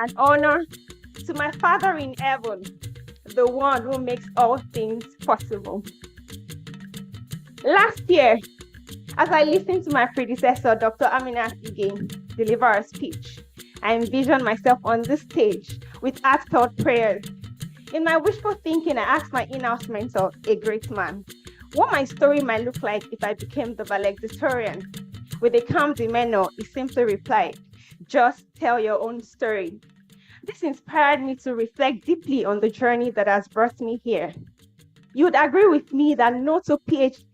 An honor to my Father in heaven, the one who makes all things possible. Last year, as I listened to my predecessor, Dr. Aminat Ige, deliver a speech, I envisioned myself on this stage with heartfelt prayers. In my wishful thinking, I asked my in-house mentor, a great man, what my story might look like if I became the valedictorian. With a calm demeanor, he simply replied, just tell your own story. This inspired me to reflect deeply on the journey that has brought me here. You would agree with me that no two PhD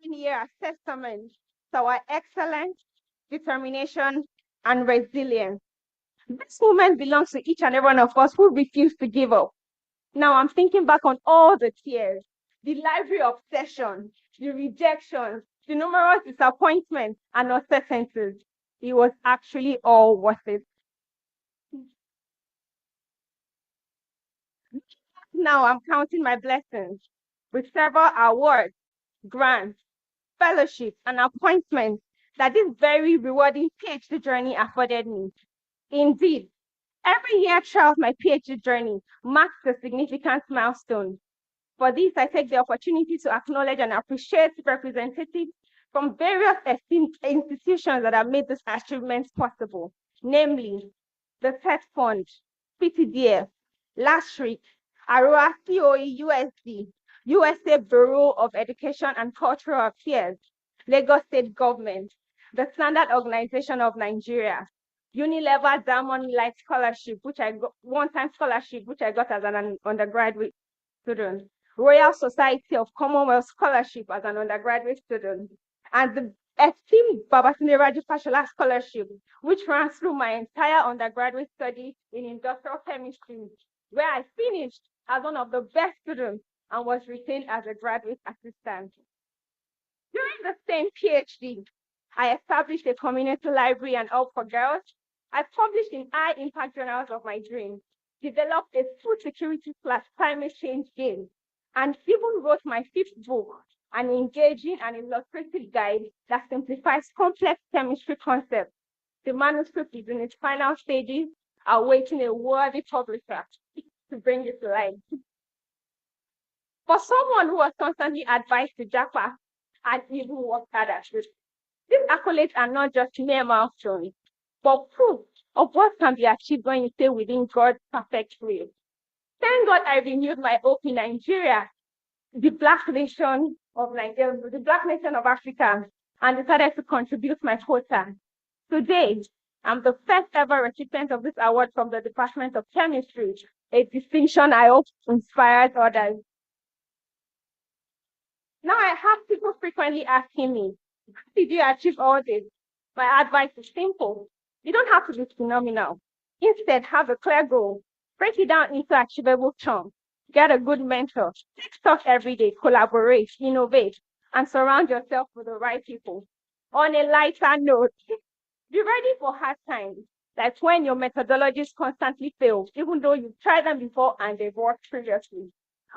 year as testament to our excellence, determination, and resilience. This moment belongs to each and every one of us who refuse to give up. Now I'm thinking back on all the tears, the library obsession, the rejections, the numerous disappointments and uncertainties. It was actually all worth it. Now I'm counting my blessings with several awards, grants, fellowships, and appointments that this very rewarding PhD journey afforded me. Indeed, every year throughout my PhD journey marks a significant milestone. For this, I take the opportunity to acknowledge and appreciate representatives from various esteemed institutions that have made these achievements possible, namely the TED Fund, PTDF, LASHRIC, AROA COE USD, USA Bureau of Education and Cultural Affairs, Lagos State Government, the Standard Organization of Nigeria, Unilever Diamond Light Scholarship, which I got one-time scholarship, which I got as an undergraduate student, Royal Society of Commonwealth Scholarship as an undergraduate student, and the esteemed Babatunde Raji Fashola Scholarship, which ran through my entire undergraduate study in industrial chemistry, where I finished as one of the best students and was retained as a graduate assistant. During the same PhD, I established a community library and hub for girls. I published in high-impact journals of my dreams, developed a food security / climate change game, and even wrote my fifth book, an engaging and illustrative guide that simplifies complex chemistry concepts. The manuscript is in its final stages, awaiting a worthy publisher to bring it to life. For someone who was constantly advised to jackpot and even work harder, these accolades are not just mere milestones, but proof of what can be achieved when you stay within God's perfect will. Thank God I renewed my hope in Nigeria, the Black nation of Nigeria, the Black nation of Africa, and decided to contribute my quota. Today, I'm the first ever recipient of this award from the Department of Chemistry, a distinction I hope inspires others. Now I have people frequently asking me, how did you achieve all this? My advice is simple. You don't have to be phenomenal. Instead, have a clear goal. Break it down into achievable chunks. Get a good mentor. Take stock every day. Collaborate, innovate, and surround yourself with the right people. On a lighter note, be ready for hard times, like when your methodologies constantly fail, even though you've tried them before and they've worked previously.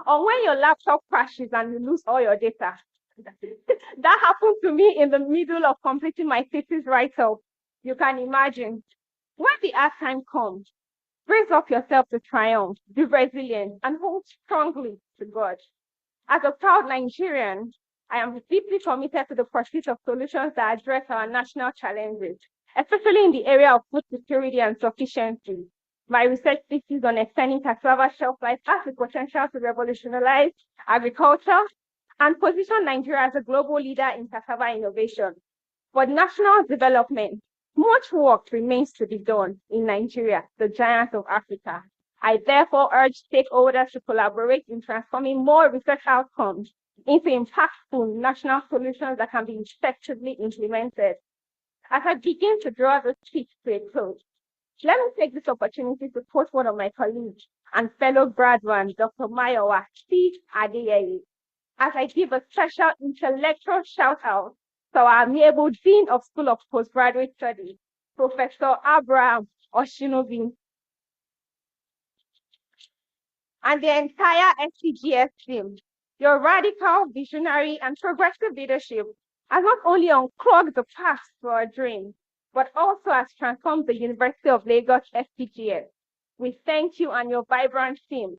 Or when your laptop crashes and you lose all your data. That happened to me in the middle of completing my thesis write-up. You can imagine. When the hard time comes, brace up yourself to triumph, be resilient, and hold strongly to God. As a proud Nigerian, I am deeply committed to the pursuit of solutions that address our national challenges, especially in the area of food security and sufficiency. My research thesis on extending cassava shelf life has the potential to revolutionize agriculture and position Nigeria as a global leader in cassava innovation. For national development, much work remains to be done in Nigeria, the giant of Africa. I therefore urge stakeholders to collaborate in transforming more research outcomes into impactful national solutions that can be effectively implemented. As I begin to draw this speech to a close, let me take this opportunity to quote one of my colleagues and fellow graduate, Dr. Mayowa C. Adeyeye, as I give a special intellectual shout out to our amiable Dean of School of Postgraduate Studies, Professor Abraham Oshinobi, and the entire SCGS team. Your radical, visionary, and progressive leadership has not only unclogged the path to our dreams, but also has transformed the University of Lagos SCGS. We thank you and your vibrant team,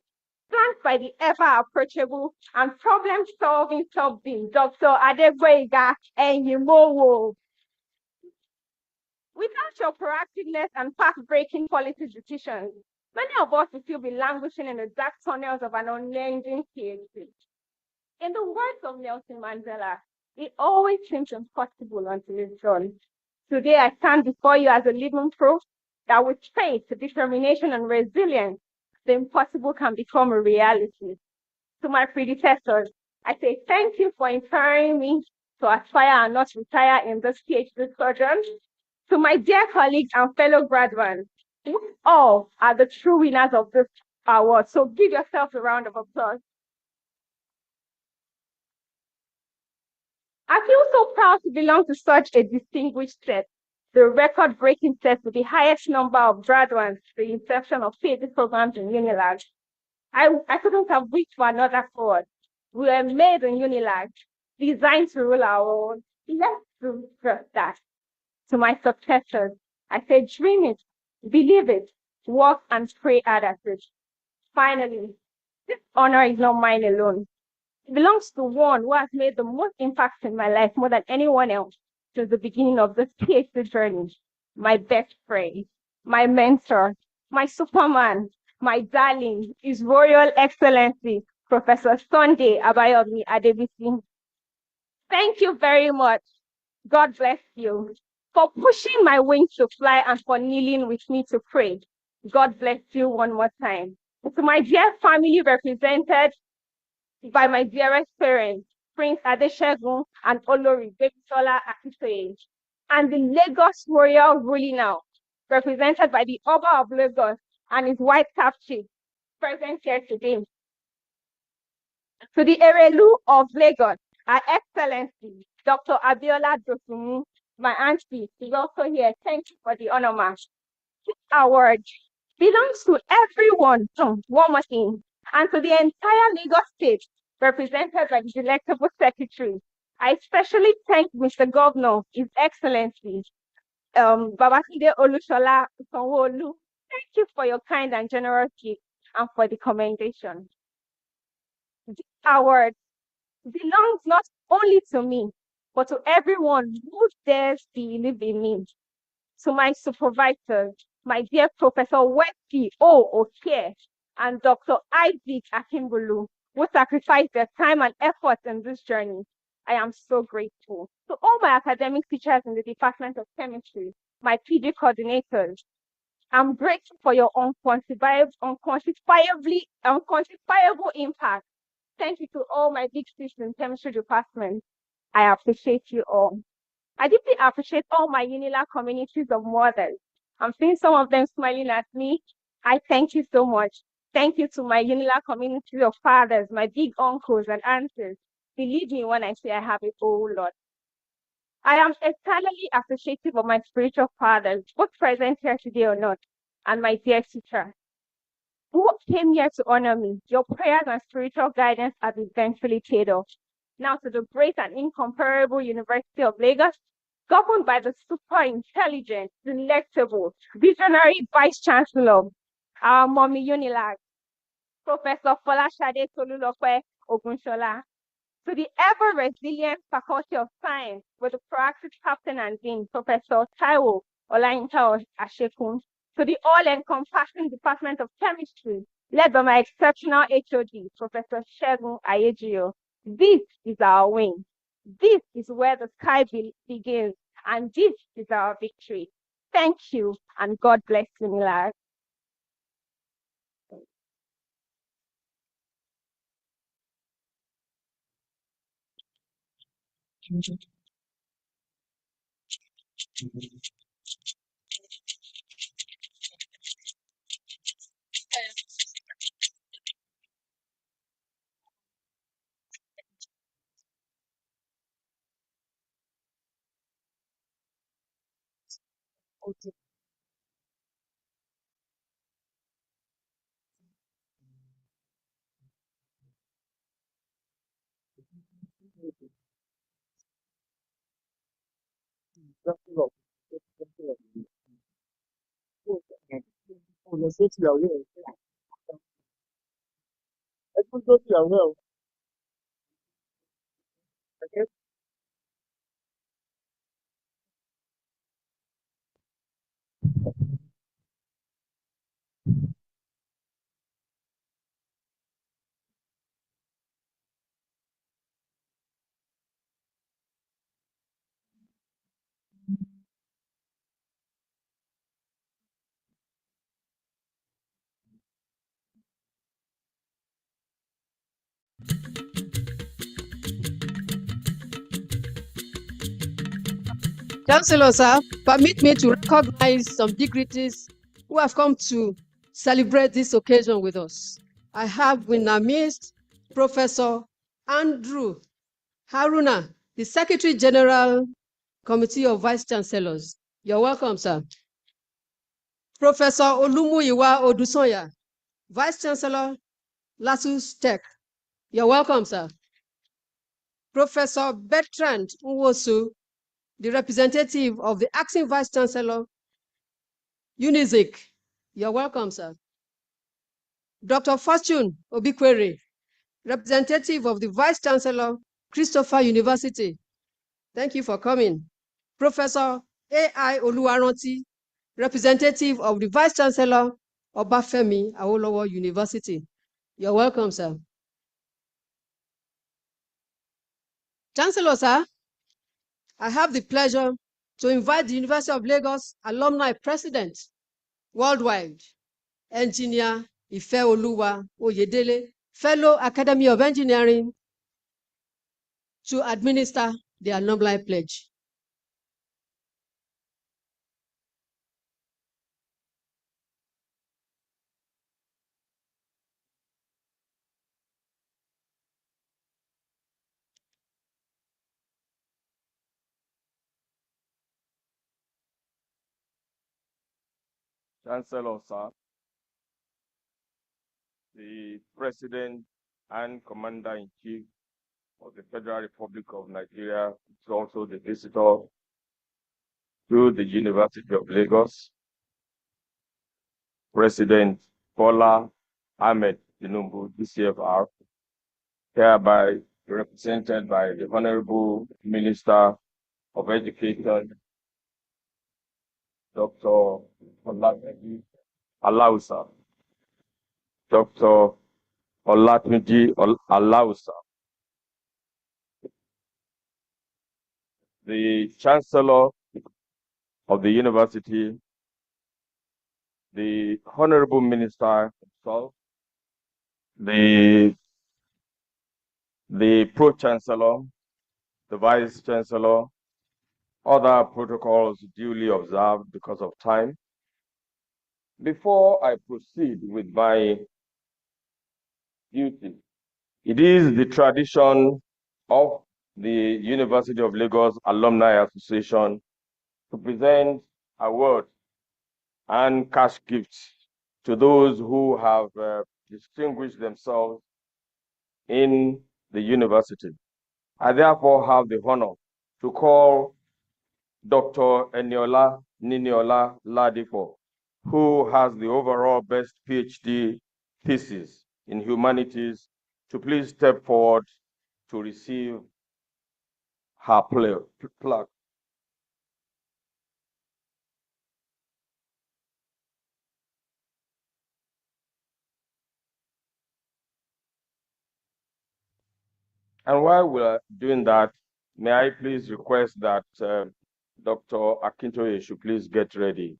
flanked by the ever-approachable and problem-solving sub-dean, Dr. Adegboyega Enyimowo. Without your proactiveness and path-breaking policy decisions, many of us will still be languishing in the dark tunnels of an unending PhD. In the words of Nelson Mandela, it always seems impossible until it's done. Today, I stand before you as a living proof that with faith, determination, and resilience, the impossible can become a reality. To my predecessors, I say thank you for inspiring me to aspire and not retire in this PhD project. To my dear colleagues and fellow graduates, you all are the true winners of this award, so give yourselves a round of applause. I feel so proud to belong to such a distinguished set, the record-breaking set with the highest number of graduates to the inception of PhD programs in UNILAG. I couldn't have wished for another forward. We were made in UNILAG, designed to rule our world. Let's do just that. To my successors, I say dream it, believe it, work and pray hard at it. Finally, this honor is not mine alone. It belongs to one who has made the most impact in my life more than anyone else since the beginning of this PhD journey. My best friend, my mentor, my superman, my darling, His Royal Excellency, Professor Sunday Abayomi Adebisi. Thank you very much. God bless you for pushing my wings to fly and for kneeling with me to pray. God bless you one more time. To my dear family represented by my dearest parents, Prince Adeshegun and Olori Bebisola Akitoye, and the Lagos Royal ruling now, represented by the Oba of Lagos and his white cap chief, present here today. To the Erelu of Lagos, Her Excellency, Dr. Abiola Dosumu, my auntie, is also here. Thank you for the honor, ma'am. This award belongs to everyone, one more thing, and to the entire Lagos state, represented by the delectable secretary. I especially thank Mr. Governor, His Excellency, Babakide Olushola Sanwo-Olu. Thank you for your kind and generous gift and for the commendation. This award belongs not only to me, but to everyone who dares believe in me. To my supervisors, my dear Professor Wesley O. Okie and Dr. Isaac Akimbulu, who sacrificed their time and effort in this journey. I am so grateful. To all my academic teachers in the Department of Chemistry, my PD coordinators, I'm grateful for your unquantifiable impact. Thank you to all my big sisters in chemistry department. I appreciate you all. I deeply appreciate all my UNILAG communities of mothers. I'm seeing some of them smiling at me. I thank you so much. Thank you to my UNILAG community of fathers, my big uncles and aunts. Believe me when I say I have a whole lot. I am eternally appreciative of my spiritual fathers, both present here today or not, and my dear teacher, who came here to honor me. Your prayers and spiritual guidance have eventually paid off. Now to the great and incomparable University of Lagos, governed by the super intelligent, delectable, visionary Vice Chancellor, our mommy UNILAG, Professor Folashade Tolulope Ogunshola, to the ever-resilient Faculty of Science with the proactive captain and dean, Professor Taiwo Olayinka Ashekun, to the all-encompassing Department of Chemistry, led by my exceptional HOD, Professor Shegun Ayejio. This is our win. This is where the sky begins, and this is our victory. Thank you, and God bless UNILAG. Chancellor, sir, permit me to recognize some dignitaries who have come to celebrate this occasion with us. I have in our midst Professor Andrew Haruna, the Secretary General, Committee of Vice Chancellors. You're welcome, sir. Professor Olumuyiwa Odusanya, Vice Chancellor, Lasus Tech. You're welcome, sir. Professor Bertrand Nwosu, the representative of the Acting Vice Chancellor, UNIZIC. You're welcome, sir. Dr. Fortune Obikwere, representative of the Vice Chancellor, Christopher University. Thank you for coming. Professor A.I. Oluwaranti, representative of the Vice Chancellor, Obafemi Awolowo University. You're welcome, sir. Chancellor, sir, I have the pleasure to invite the University of Lagos Alumni President worldwide, Engineer Ifeoluwa Oyedele, Fellow Academy of Engineering, to administer the alumni pledge. Chancellor, sir, the President and Commander-in-Chief of the Federal Republic of Nigeria is also the visitor to the University of Lagos. President Bola Ahmed Tinubu, DCFR, hereby represented by the Honorable Minister of Education, Dr. Olatunji Alausa. Dr. Olatunji Alausa. The Chancellor of the University, the Honorable Minister himself, the Pro-Chancellor, the Vice-Chancellor, other protocols duly observed because of time. Before I proceed with my duty, it is the tradition of the University of Lagos Alumni Association to present awards and cash gifts to those who have distinguished themselves in the university. I therefore have the honor to call Dr. Eniola Niniola Ladipo, who has the overall best PhD thesis in humanities, to please step forward to receive her plaque. And while we're doing that, may I please request that Dr. Akintoye should please get ready.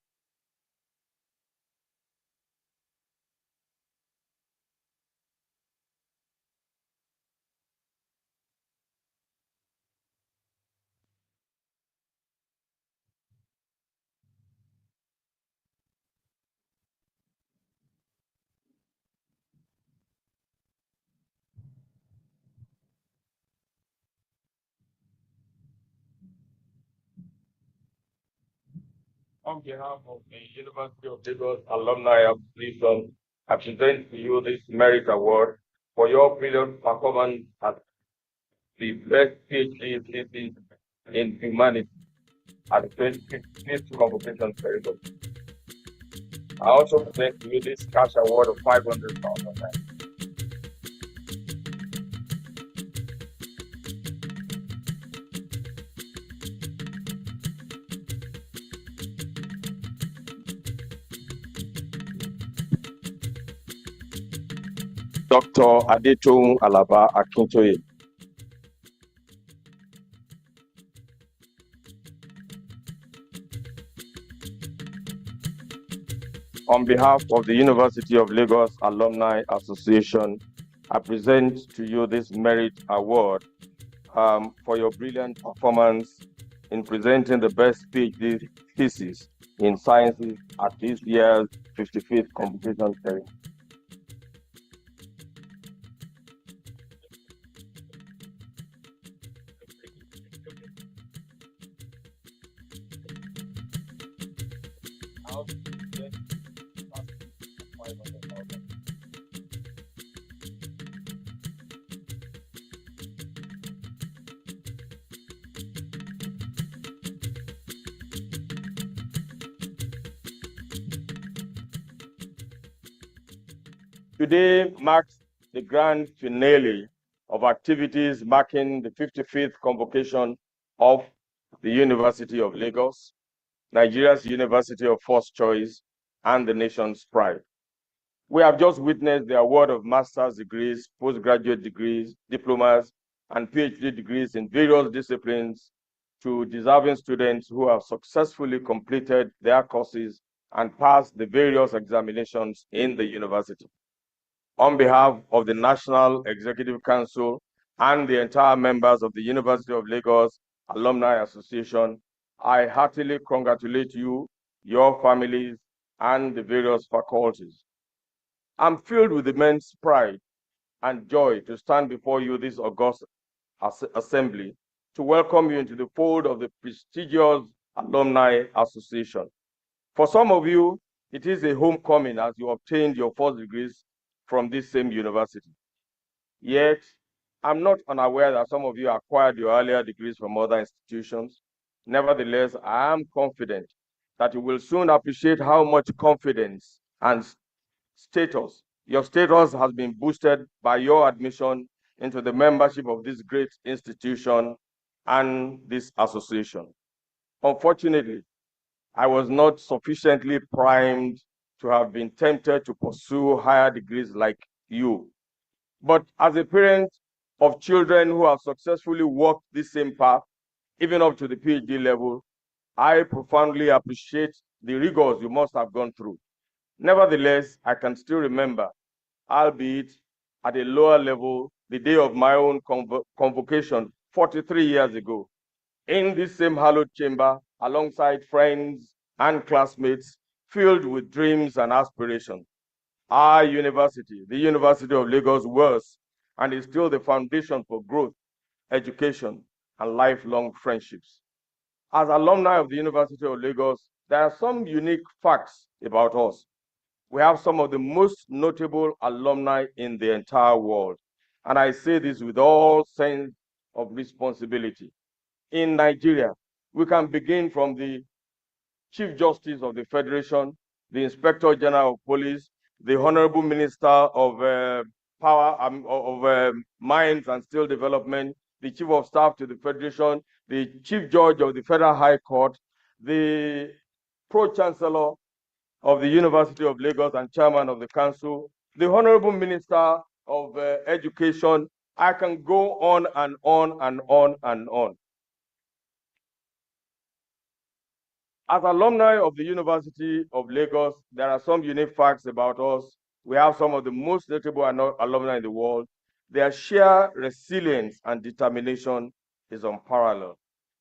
On behalf of the University of Lagos Alumni Association, I present to you this Merit Award for your brilliant performance at the best PhD thesis in humanity at the 25th Convocation Ceremony. I also present to you this cash award of 500,000. Dr. Adetun Alaba Akintoye. On behalf of the University of Lagos Alumni Association, I present to you this Merit Award for your brilliant performance in presenting the best PhD thesis in sciences at this year's 55th Convocation Ceremony. Today marks the grand finale of activities marking the 55th convocation of the University of Lagos, Nigeria's university of first choice and the nation's pride. We have just witnessed the award of master's degrees, postgraduate degrees, diplomas, and PhD degrees in various disciplines to deserving students who have successfully completed their courses and passed the various examinations in the university. On behalf of the National Executive Council and the entire members of the University of Lagos Alumni Association, I heartily congratulate you, your families, and the various faculties. I'm filled with immense pride and joy to stand before you this august assembly to welcome you into the fold of the prestigious Alumni Association. For some of you, it is a homecoming as you obtained your first degrees from this same university. Yet, I'm not unaware that some of you acquired your earlier degrees from other institutions. Nevertheless, I am confident that you will soon appreciate how much confidence and your status has been boosted by your admission into the membership of this great institution and this association. Unfortunately, I was not sufficiently primed to have been tempted to pursue higher degrees like you. But as a parent of children who have successfully walked this same path, even up to the PhD level, I profoundly appreciate the rigors you must have gone through. Nevertheless, I can still remember, albeit at a lower level, the day of my own convocation 43 years ago, in this same hallowed chamber, alongside friends and classmates, filled with dreams and aspirations. Our university, the University of Lagos, was and is still the foundation for growth, education, and lifelong friendships. As alumni of the University of Lagos, there are some unique facts about us. We have some of the most notable alumni in the entire world. And I say this with all sense of responsibility. In Nigeria, we can begin from the Chief Justice of the Federation, the Inspector General of Police, the Honorable Minister of Mines and Steel Development, the Chief of Staff to the Federation, the Chief Judge of the Federal High Court, the Pro-Chancellor of the University of Lagos and Chairman of the Council, the Honorable Minister of Education, I can go on and on and on and on. As alumni of the University of Lagos, there are some unique facts about us. We have some of the most notable alumni in the world. Their sheer resilience and determination is unparalleled.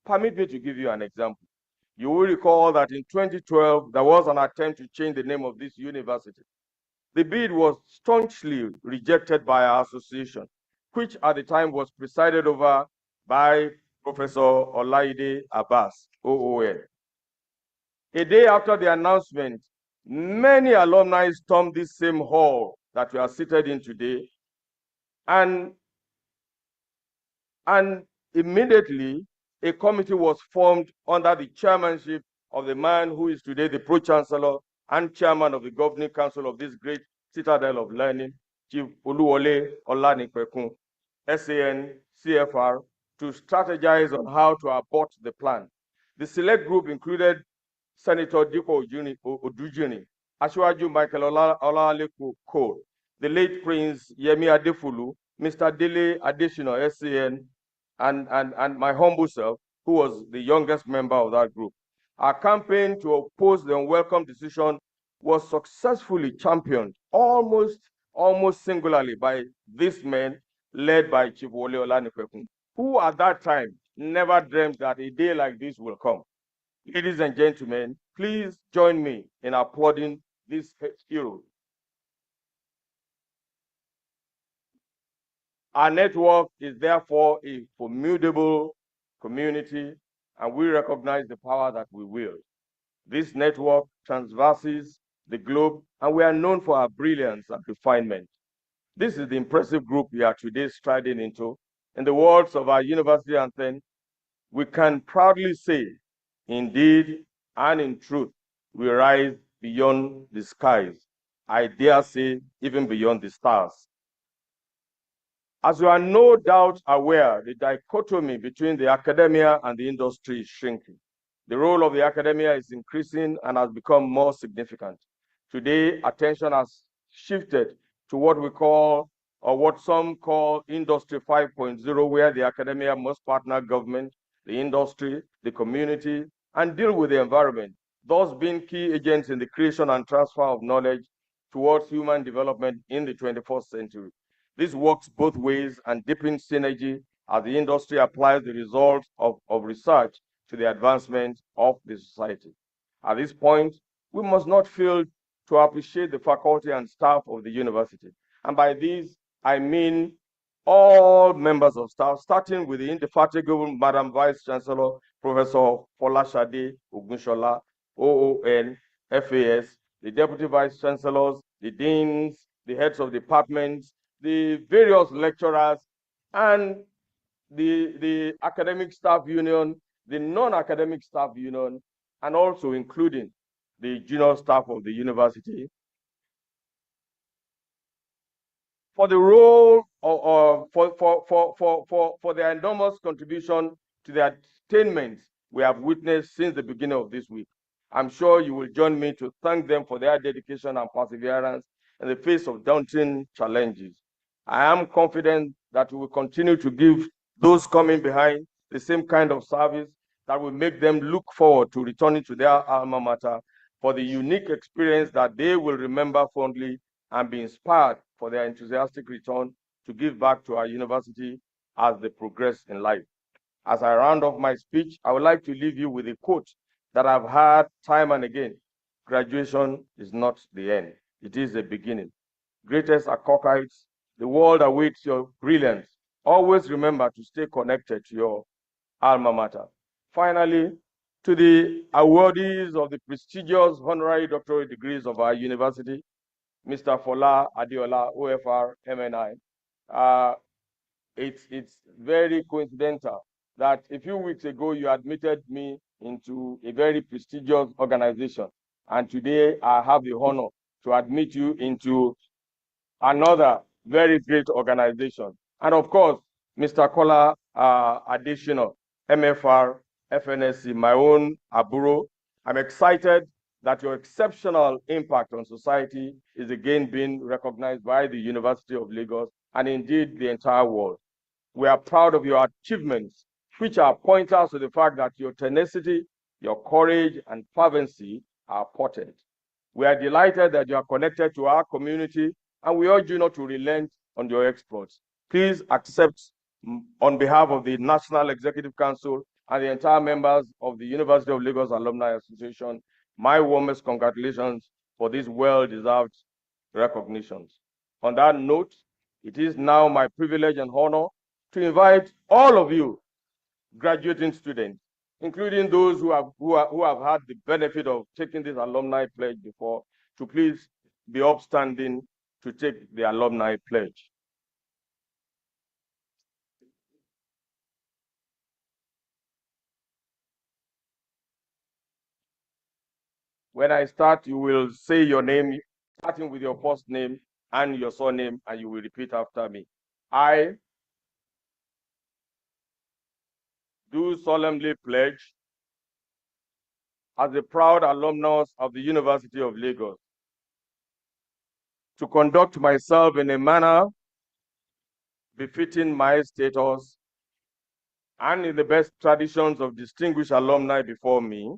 Permit me to give you an example. You will recall that in 2012, there was an attempt to change the name of this university. The bid was staunchly rejected by our association, which at the time was presided over by Professor Olaide Abbas, OON. A day after the announcement, many alumni stormed this same hall that we are seated in today, and immediately a committee was formed under the chairmanship of the man who is today the Pro-Chancellor and chairman of the governing council of this great citadel of learning, Chief Oluwole Olanipekun, SAN, CFR, to strategize on how to abort the plan. The select group included Senator Diko Odujini, Asiwaju Michael Olaleku Cole, the late Prince Yemi Adefulu, Mr. Dele Adesina, SAN, and my humble self, who was the youngest member of that group. Our campaign to oppose the unwelcome decision was successfully championed almost singularly by this men led by Chief Wole Olanipekun, who at that time never dreamed that a day like this will come. Ladies and gentlemen, please join me in applauding this hero. Our network is therefore a formidable community, and we recognize the power that we wield. This network traverses the globe, and we are known for our brilliance and refinement. This is the impressive group we are today striding into. In the words of our university anthem, we can proudly say, indeed and in truth, we rise beyond the skies. I dare say, even beyond the stars. As you are no doubt aware, the dichotomy between the academia and the industry is shrinking. The role of the academia is increasing and has become more significant. Today, attention has shifted to what we call, or what some call, Industry 5.0, where the academia must partner government, the industry, the community, and deal with the environment, thus being key agents in the creation and transfer of knowledge towards human development in the 21st century. This works both ways and deepens synergy as the industry applies the results of research to the advancement of the society. At this point, we must not fail to appreciate the faculty and staff of the university. And by this, I mean all members of staff, starting with the indefatigable Madam Vice Chancellor, Professor Folashade Ogunshola, OON, FAS, the Deputy Vice Chancellors, the Deans, the heads of departments, the various lecturers, and the academic staff union, the non-academic staff union, and also including the junior staff of the university, for the role for their enormous contribution to the attainments we have witnessed since the beginning of this week. I'm sure you will join me to thank them for their dedication and perseverance in the face of daunting challenges. I am confident that we will continue to give those coming behind the same kind of service that will make them look forward to returning to their alma mater for the unique experience that they will remember fondly and be inspired for their enthusiastic return to give back to our university as they progress in life. As I round off my speech, I would like to leave you with a quote that I've heard time and again. Graduation is not the end, it is the beginning. Greatest Akokites, the world awaits your brilliance. Always remember to stay connected to your alma mater. Finally, to the awardees of the prestigious honorary doctorate degrees of our university, Mr. Fola Adiola, OFR, MNI. It's very coincidental that a few weeks ago you admitted me into a very prestigious organization, and today I have the honor to admit you into another very great organization. And of course, Mr. Kola Additional, MFR, FNSC, my own Aburo, I'm excited that your exceptional impact on society is again being recognized by the University of Lagos and indeed the entire world. We are proud of your achievements, which are pointers to the fact that your tenacity, your courage, and fervency are important. We are delighted that you are connected to our community, and we urge you not to relent on your exploits. Please accept, on behalf of the National Executive Council and the entire members of the University of Lagos Alumni Association, my warmest congratulations for these well-deserved recognitions. On that note, it is now my privilege and honor to invite all of you graduating students, including those who have had the benefit of taking this alumni pledge before, to please be upstanding to take the alumni pledge. When I start, you will say your name, starting with your first name and your surname, and you will repeat after me. I do solemnly pledge, as a proud alumnus of the University of Lagos, to conduct myself in a manner befitting my status and in the best traditions of distinguished alumni before me,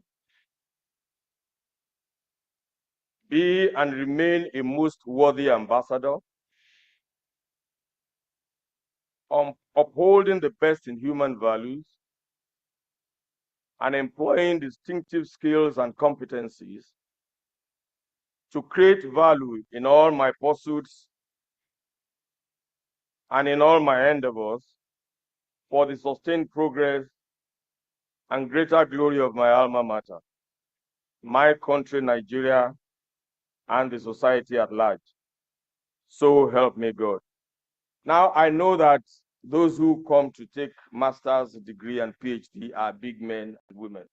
be and remain a most worthy ambassador, upholding the best in human values and employing distinctive skills and competencies to create value in all my pursuits and in all my endeavors for the sustained progress and greater glory of my alma mater, my country, Nigeria, and the society at large. So help me God. Now, I know that those who come to take master's degree and PhD are big men and women.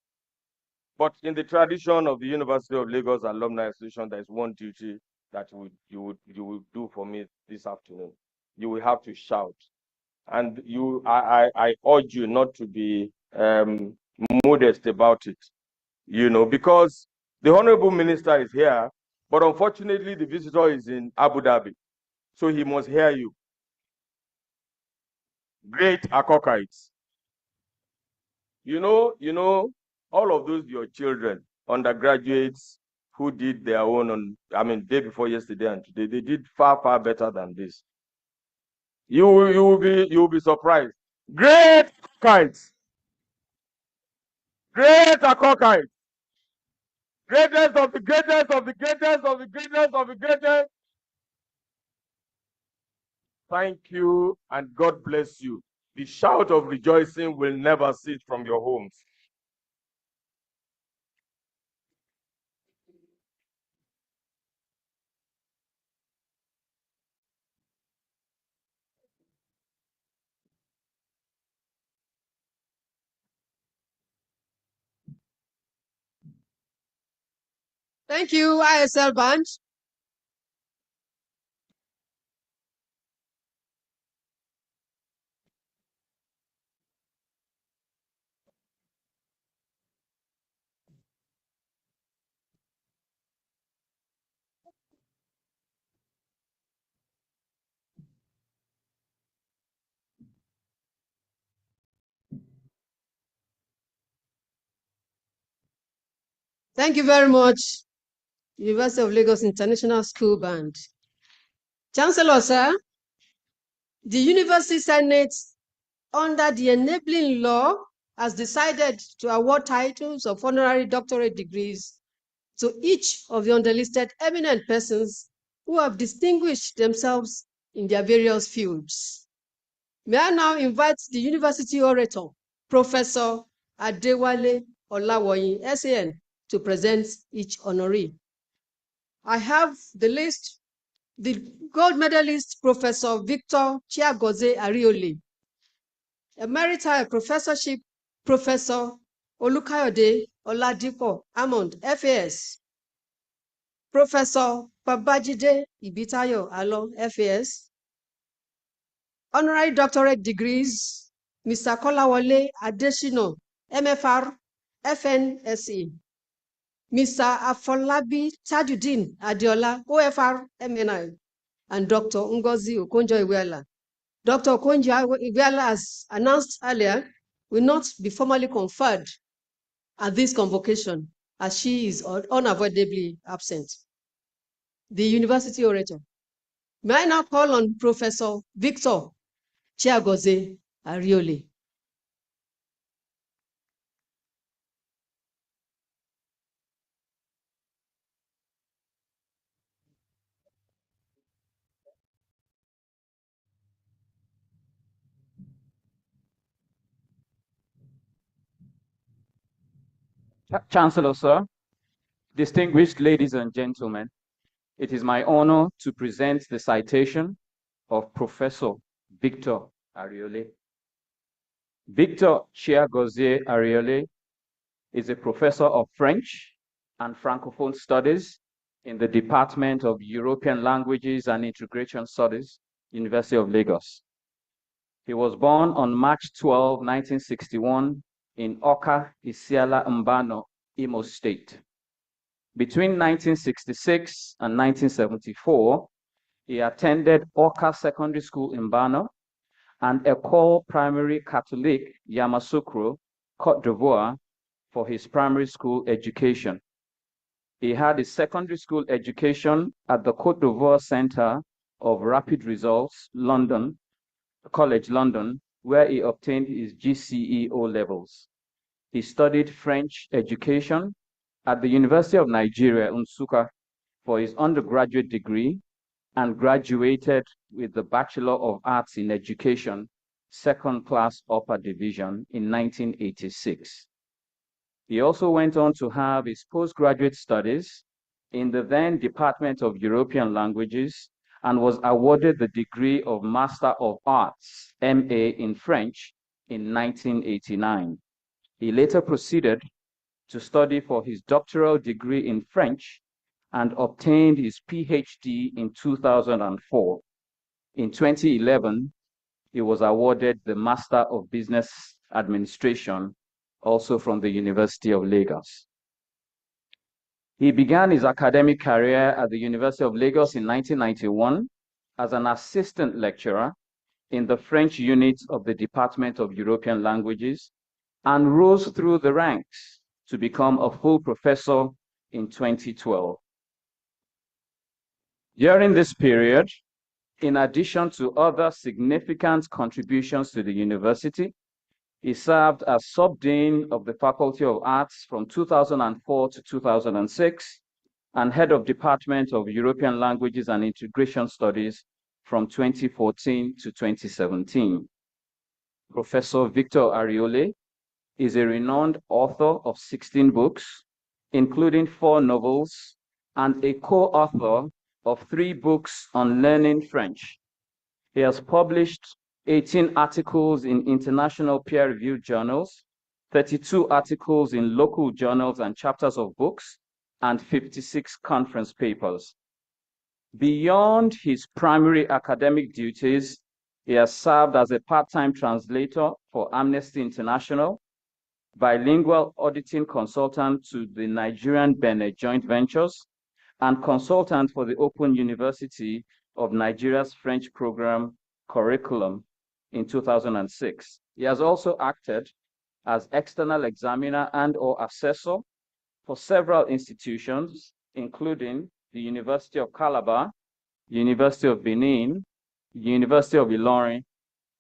But in the tradition of the University of Lagos Alumni Association, there is one duty that you will do for me this afternoon. You will have to shout. And I urge you not to be modest about it, because the Honorable Minister is here, but unfortunately the visitor is in Abu Dhabi, so he must hear you. Great Akokites. All of those your children, undergraduates who did their own day before yesterday and today, they did far, far better than this. You will be surprised. Great kites. Great Akokites. Greatest of the greatest of the greatest of the greatest of the greatest. Thank you and God bless you. The shout of rejoicing will never cease from your homes. Thank you, ISL Band. Thank you very much, University of Lagos International School Band. Chancellor, sir, the University Senate, under the enabling law, has decided to award titles of honorary doctorate degrees to each of the underlisted eminent persons who have distinguished themselves in their various fields. May I now invite the University Orator, Professor Adewale Olawoyin, SAN, to present each honoree. I have the list. The gold medalist, Professor Victor Chiagoze Ariole. Emerita Professorship, Professor Olukayode Oladipo Amond, FAS. Professor Babajide Ibitayo Alo, FAS. Honorary doctorate degrees, Mr. Kolawole Adesina, MFR, FNSE. Mr. Afolabi Tajuddin Adeola, OFR, MNI, and Dr. Ngozi Okonjo-Iweala, Dr. Okonjo Iweala, as announced earlier, will not be formally conferred at this convocation as she is unavoidably absent. The University Orator. May I now call on Professor Victor Chiagozie Ariole. Chancellor, sir, distinguished ladies and gentlemen, it is my honor to present the citation of Professor Victor Ariole. Victor Chiagozie Ariole is a professor of French and Francophone Studies in the Department of European Languages and Integration Studies, University of Lagos. He was born on March 12, 1961 in Oka, Isiala Mbano, Imo State. Between 1966 and 1974, he attended Oka Secondary School in Mbano and École Primary Catholique Yamoussoukro, Côte d'Ivoire, for his primary school education. He had his secondary school education at the Côte d'Ivoire Center of Rapid Results, London, College London, where he obtained his GCE O levels. He studied French education at the University of Nigeria, Nsukka, for his undergraduate degree and graduated with the Bachelor of Arts in Education, second class upper division in 1986. He also went on to have his postgraduate studies in the then Department of European Languages and was awarded the degree of Master of Arts, MA in French, in 1989. He later proceeded to study for his doctoral degree in French and obtained his PhD in 2004. In 2011, he was awarded the Master of Business Administration, also from the University of Lagos. He began his academic career at the University of Lagos in 1991 as an assistant lecturer in the French unit of the Department of European Languages and rose through the ranks to become a full professor in 2012. During this period, in addition to other significant contributions to the university, he served as Sub-Dean of the Faculty of Arts from 2004 to 2006 and Head of Department of European Languages and Integration Studies from 2014 to 2017. Professor Victor Ariole is a renowned author of 16 books, including 4 novels, and a co-author of 3 books on learning French. He has published 18 articles in international peer-reviewed journals, 32 articles in local journals and chapters of books, and 56 conference papers. Beyond his primary academic duties, he has served as a part-time translator for Amnesty International, bilingual auditing consultant to the Nigerian Benin joint ventures, and consultant for the Open University of Nigeria's French program curriculum in 2006. He has also acted as external examiner and/or assessor for several institutions, including the University of Calabar, University of Benin, University of Ilorin,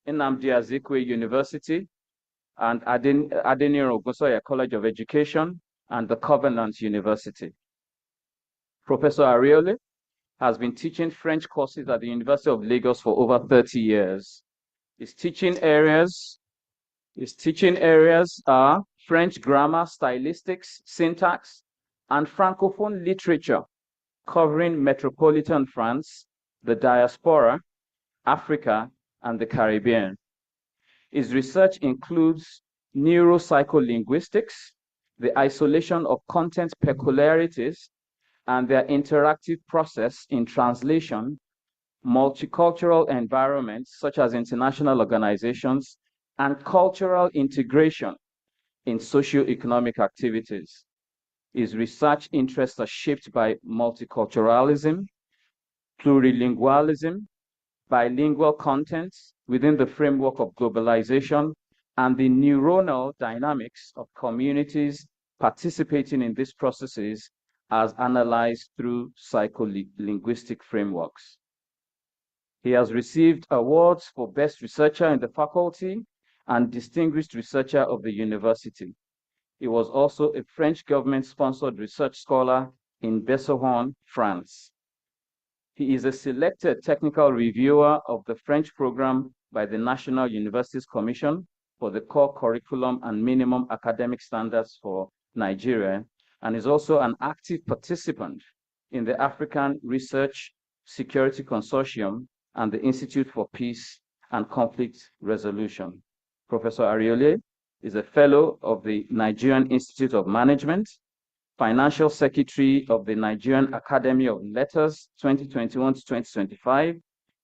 Nnamdi Azikiwe University, and Adeniro Ogunsoya College of Education, and the Covenant University. Professor Ariole has been teaching French courses at the University of Lagos for over 30 years. His teaching areas are French grammar, stylistics, syntax, and Francophone literature, covering metropolitan France, the diaspora, Africa, and the Caribbean. His research includes neuropsycholinguistics, the isolation of content peculiarities, and their interactive process in translation, multicultural environments such as international organizations, and cultural integration in socio-economic activities. His research interests are shaped by multiculturalism, plurilingualism, bilingual contents, within the framework of globalization and the neuronal dynamics of communities participating in these processes as analyzed through psycholinguistic frameworks. He has received awards for Best Researcher in the faculty and Distinguished Researcher of the University. He was also a French government-sponsored research scholar in Bessohorn, France. He is a selected technical reviewer of the French program by the National Universities Commission for the core curriculum and minimum academic standards for Nigeria, and is also an active participant in the African Research Security Consortium and the Institute for Peace and Conflict Resolution. Professor Ariole is a fellow of the Nigerian Institute of Management, Financial Secretary of the Nigerian Academy of Letters 2021 to 2025,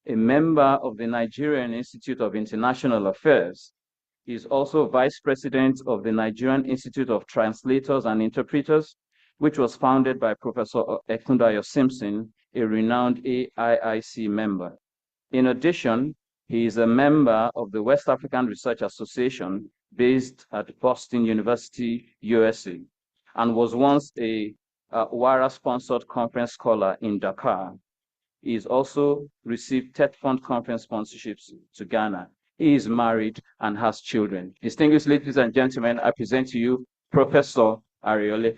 a member of the Nigerian Institute of International Affairs. He is also Vice President of the Nigerian Institute of Translators and Interpreters, which was founded by Professor Ekundayo Simpson, a renowned AIIC member. In addition, he is a member of the West African Research Association based at Boston University, USA, and was once a WARA-sponsored conference scholar in Dakar. He has also received TED Fund conference sponsorships to Ghana. He is married and has children. Distinguished ladies and gentlemen, I present to you Professor Ariole.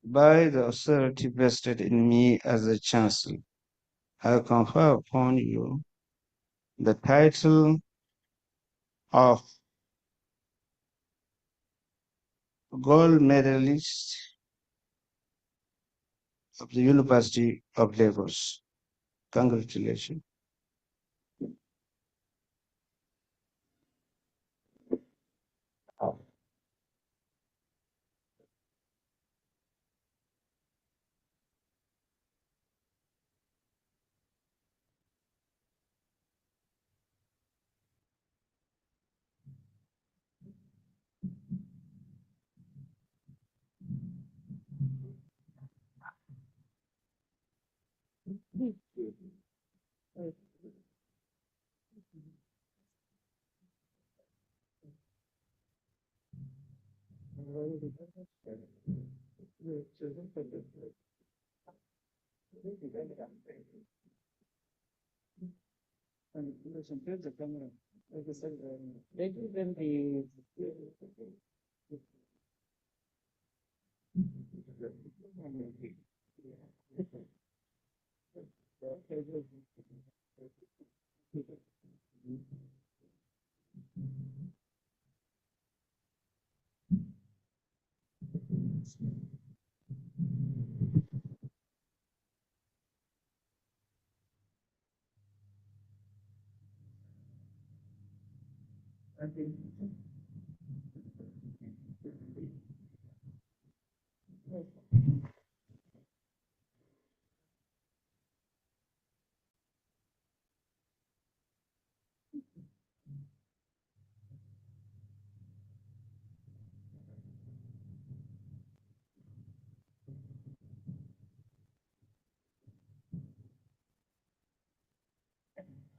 By the authority vested in me as the Chancellor, I confer upon you the title of Gold Medalist of the University of Lagos. Congratulations.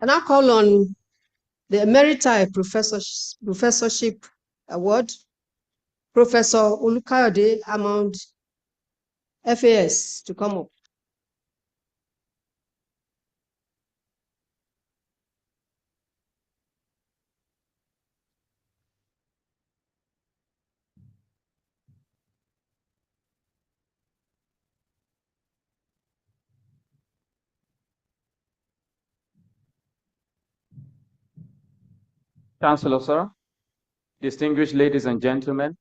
I now call on the Emeriti Professorship Award, Professor Olukayode Amond, FAS, to come up. Chancellor, sir, distinguished ladies and gentlemen,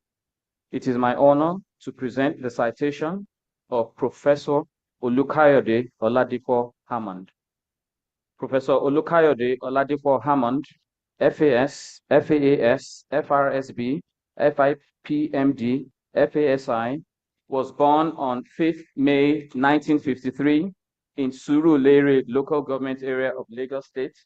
it is my honor to present the citation of Professor Olukayode Oladipo Hammond. Professor Olukayode Oladipo Hammond, FAS, FAAS, FRSB, FIPMD, FASI, was born on 5th May 1953 in Surulere local government area of Lagos State.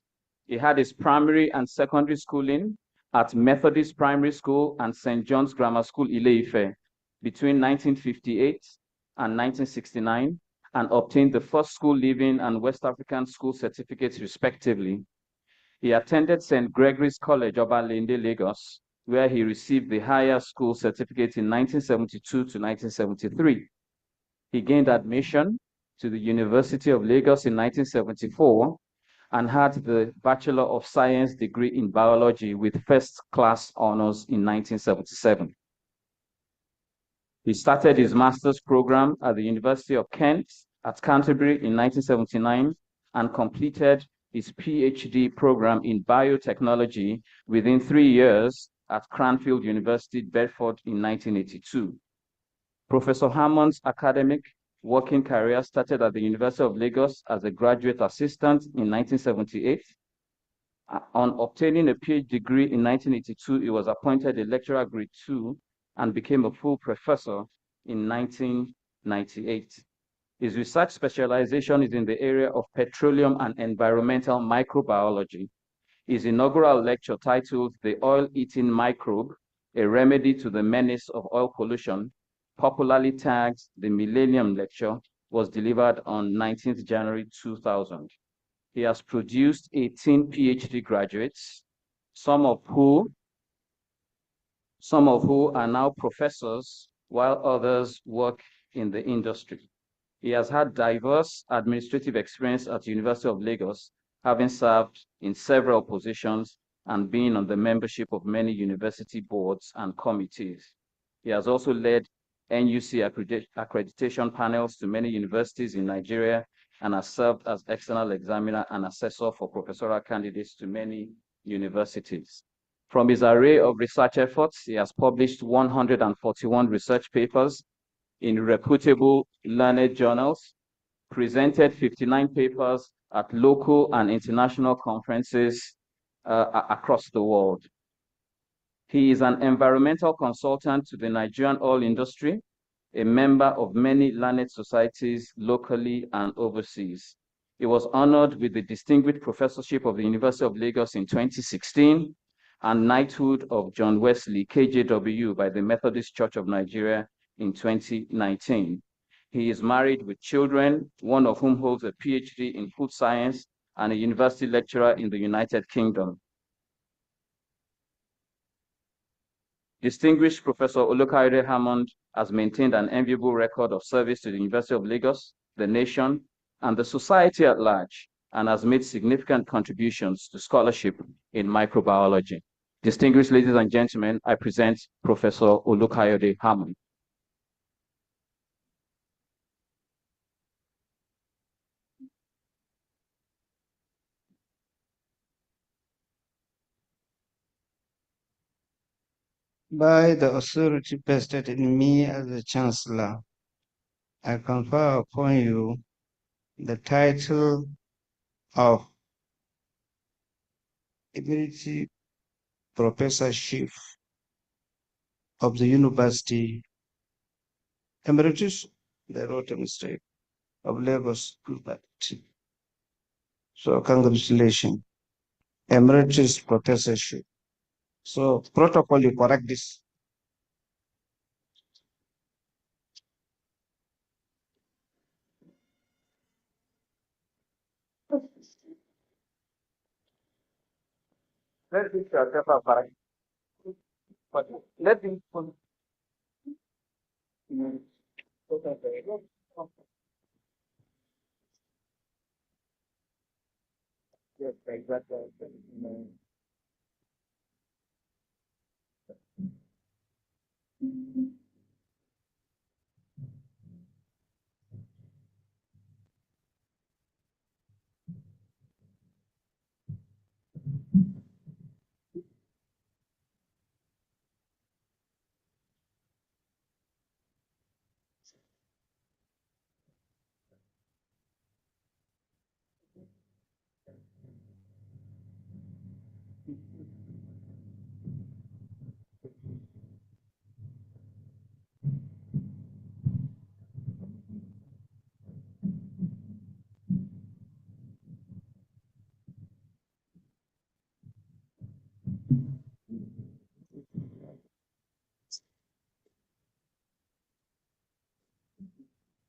He had his primary and secondary schooling at Methodist Primary School and St. John's Grammar School, Ile-Ife, between 1958 and 1969, and obtained the first school leaving and West African school certificates respectively. He attended St. Gregory's College, Obalende, Lagos, where he received the higher school certificate in 1972 to 1973. He gained admission to the University of Lagos in 1974 and had the Bachelor of Science degree in biology with first-class honors in 1977. He started his master's program at the University of Kent at Canterbury in 1979 and completed his PhD program in biotechnology within 3 years at Cranfield University, Bedford in 1982. Professor Hammond's academic working career started at the University of Lagos as a graduate assistant in 1978. On obtaining a PhD degree in 1982, he was appointed a lecturer grade 2 and became a full professor in 1998. His research specialization is in the area of petroleum and environmental microbiology. His inaugural lecture titled The Oil-Eating Microbe, a Remedy to the Menace of Oil Pollution, popularly tagged the Millennium Lecture, was delivered on 19th January 2000. He has produced 18 PhD graduates, some of who are now professors, while others work in the industry. He has had diverse administrative experience at the University of Lagos, having served in several positions and been on the membership of many university boards and committees. He has also led NUC accreditation panels to many universities in Nigeria and has served as external examiner and assessor for professorial candidates to many universities. From his array of research efforts, he has published 141 research papers in reputable learned journals, presented 59 papers at local and international conferences across the world. He is an environmental consultant to the Nigerian oil industry, a member of many learned societies locally and overseas. He was honored with the Distinguished Professorship of the University of Lagos in 2016 and Knighthood of John Wesley, KJW, by the Methodist Church of Nigeria in 2019. He is married with children, one of whom holds a PhD in food science and a university lecturer in the United Kingdom. Distinguished Professor Olukayode Hammond has maintained an enviable record of service to the University of Lagos, the nation, and the society at large, and has made significant contributions to scholarship in microbiology. Distinguished ladies and gentlemen, I present Professor Olukayode Hammond. By the authority vested in me as the Chancellor, I confer upon you the title of Emeriti Professorship of the University, Emeritus, they wrote a mistake, of Lagos University. So congratulations, Emeritus Professorship. So protocol, you correct this. Let this paper correct. But let me put yes, exactly.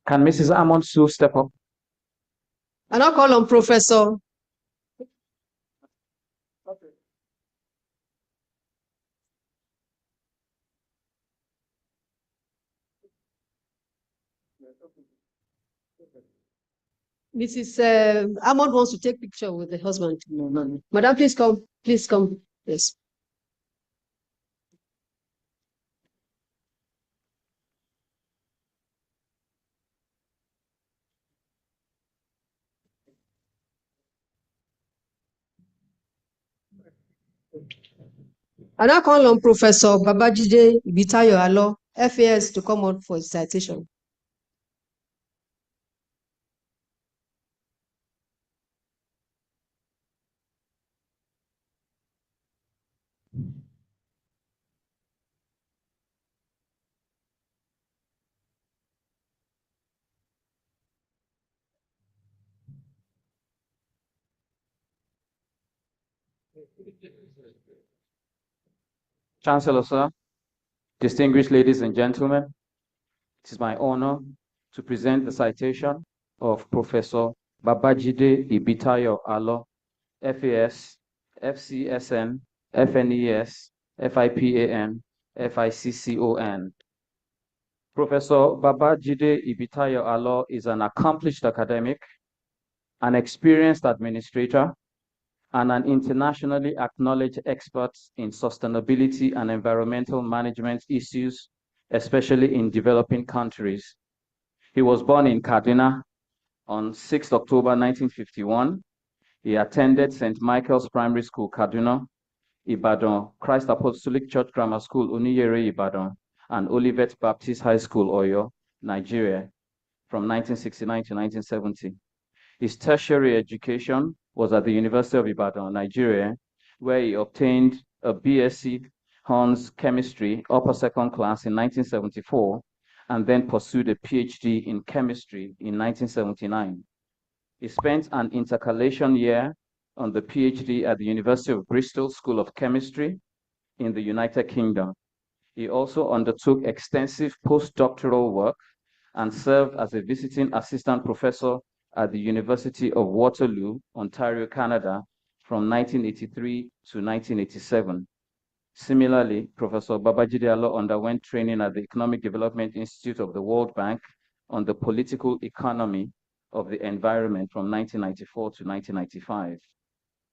Can Mrs. Amonsu step up? And I call on Professor Mrs. Ahmad wants to take picture with the husband. No. Madam, please come. Please come. Yes. And I call on Professor Babajide Ibitayo Alo, FAS, to come out for citation. Chancellor, sir, distinguished ladies and gentlemen, it is my honor to present the citation of Professor Babajide Ibitayo Alo, FAS, FCSN, FNES, FIPAN, FICCON. Professor Babajide Ibitayo Alo is an accomplished academic, an experienced administrator, and an internationally acknowledged expert in sustainability and environmental management issues, especially in developing countries. He was born in Kaduna on 6 October 1951. He attended St. Michael's Primary School, Kaduna, Ibadan, Christ Apostolic Church Grammar School, Uniyere, Ibadan, and Olivet Baptist High School, Oyo, Nigeria, from 1969 to 1970. His tertiary education was at the University of Ibadan, Nigeria, where he obtained a BSc Hons Chemistry, upper second class in 1974, and then pursued a PhD in chemistry in 1979. He spent an intercalation year on the PhD at the University of Bristol School of Chemistry in the United Kingdom. He also undertook extensive postdoctoral work and served as a visiting assistant professor at the University of Waterloo, Ontario, Canada, from 1983 to 1987. Similarly, Professor Babajide Alo underwent training at the Economic Development Institute of the World Bank on the political economy of the environment from 1994 to 1995.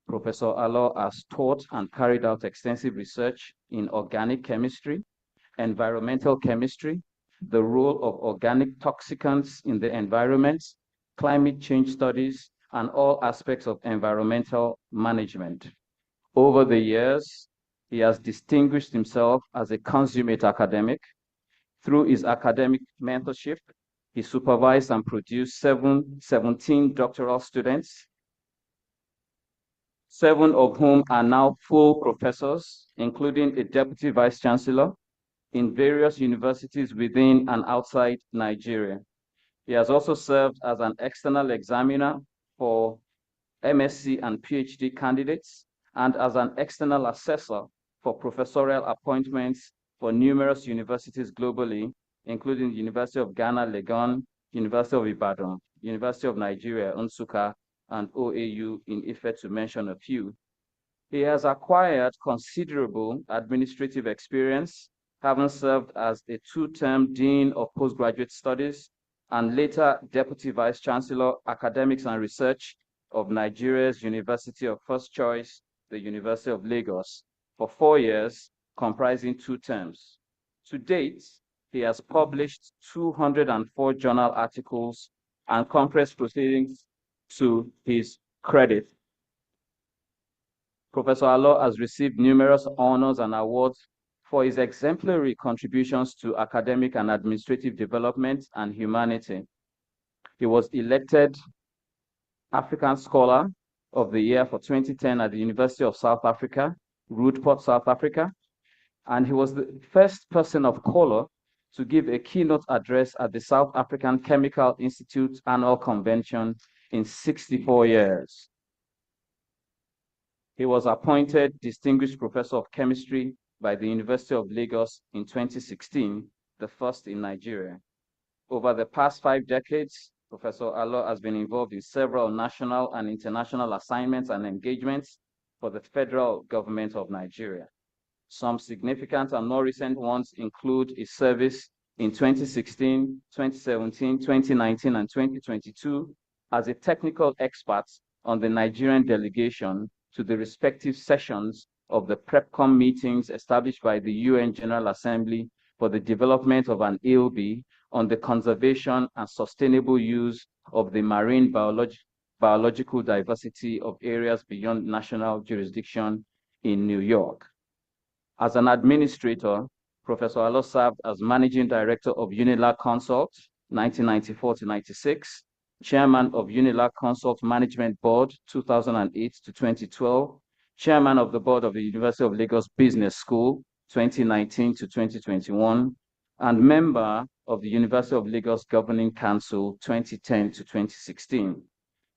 Professor Alo has taught and carried out extensive research in organic chemistry, environmental chemistry, the role of organic toxicants in the environment, climate change studies, and all aspects of environmental management. Over the years, he has distinguished himself as a consummate academic. Through his academic mentorship, he supervised and produced 17 doctoral students, 7 of whom are now full professors, including a deputy vice chancellor, in various universities within and outside Nigeria. He has also served as an external examiner for MSc and PhD candidates and as an external assessor for professorial appointments for numerous universities globally, including the University of Ghana, Legon, University of Ibadan, University of Nigeria, Nsukka, and OAU in Ife, to mention a few. He has acquired considerable administrative experience, having served as a 2-term Dean of Postgraduate Studies and later Deputy Vice Chancellor, Academics and Research of Nigeria's University of First Choice, the University of Lagos, for 4 years, comprising 2 terms. To date, he has published 204 journal articles and conference proceedings to his credit. Professor Alo has received numerous honors and awards for his exemplary contributions to academic and administrative development and humanity. He was elected African Scholar of the Year for 2010 at the University of South Africa, Roodeport, South Africa, and he was the first person of color to give a keynote address at the South African Chemical Institute Annual Convention in 64 years. He was appointed Distinguished Professor of Chemistry by the University of Lagos in 2016, the first in Nigeria. Over the past 5 decades, Professor Alo has been involved in several national and international assignments and engagements for the federal government of Nigeria. Some significant and more recent ones include his service in 2016, 2017, 2019, and 2022 as a technical expert on the Nigerian delegation to the respective sessions of the PrepCom meetings established by the UN General Assembly for the development of an ELB on the conservation and sustainable use of the marine biological diversity of areas beyond national jurisdiction in New York. As an administrator, Professor Alo served as Managing Director of Unilag Consult, 1994 to 96, Chairman of Unilag Consult Management Board, 2008 to 2012, Chairman of the Board of the University of Lagos Business School, 2019 to 2021, and member of the University of Lagos Governing Council, 2010 to 2016.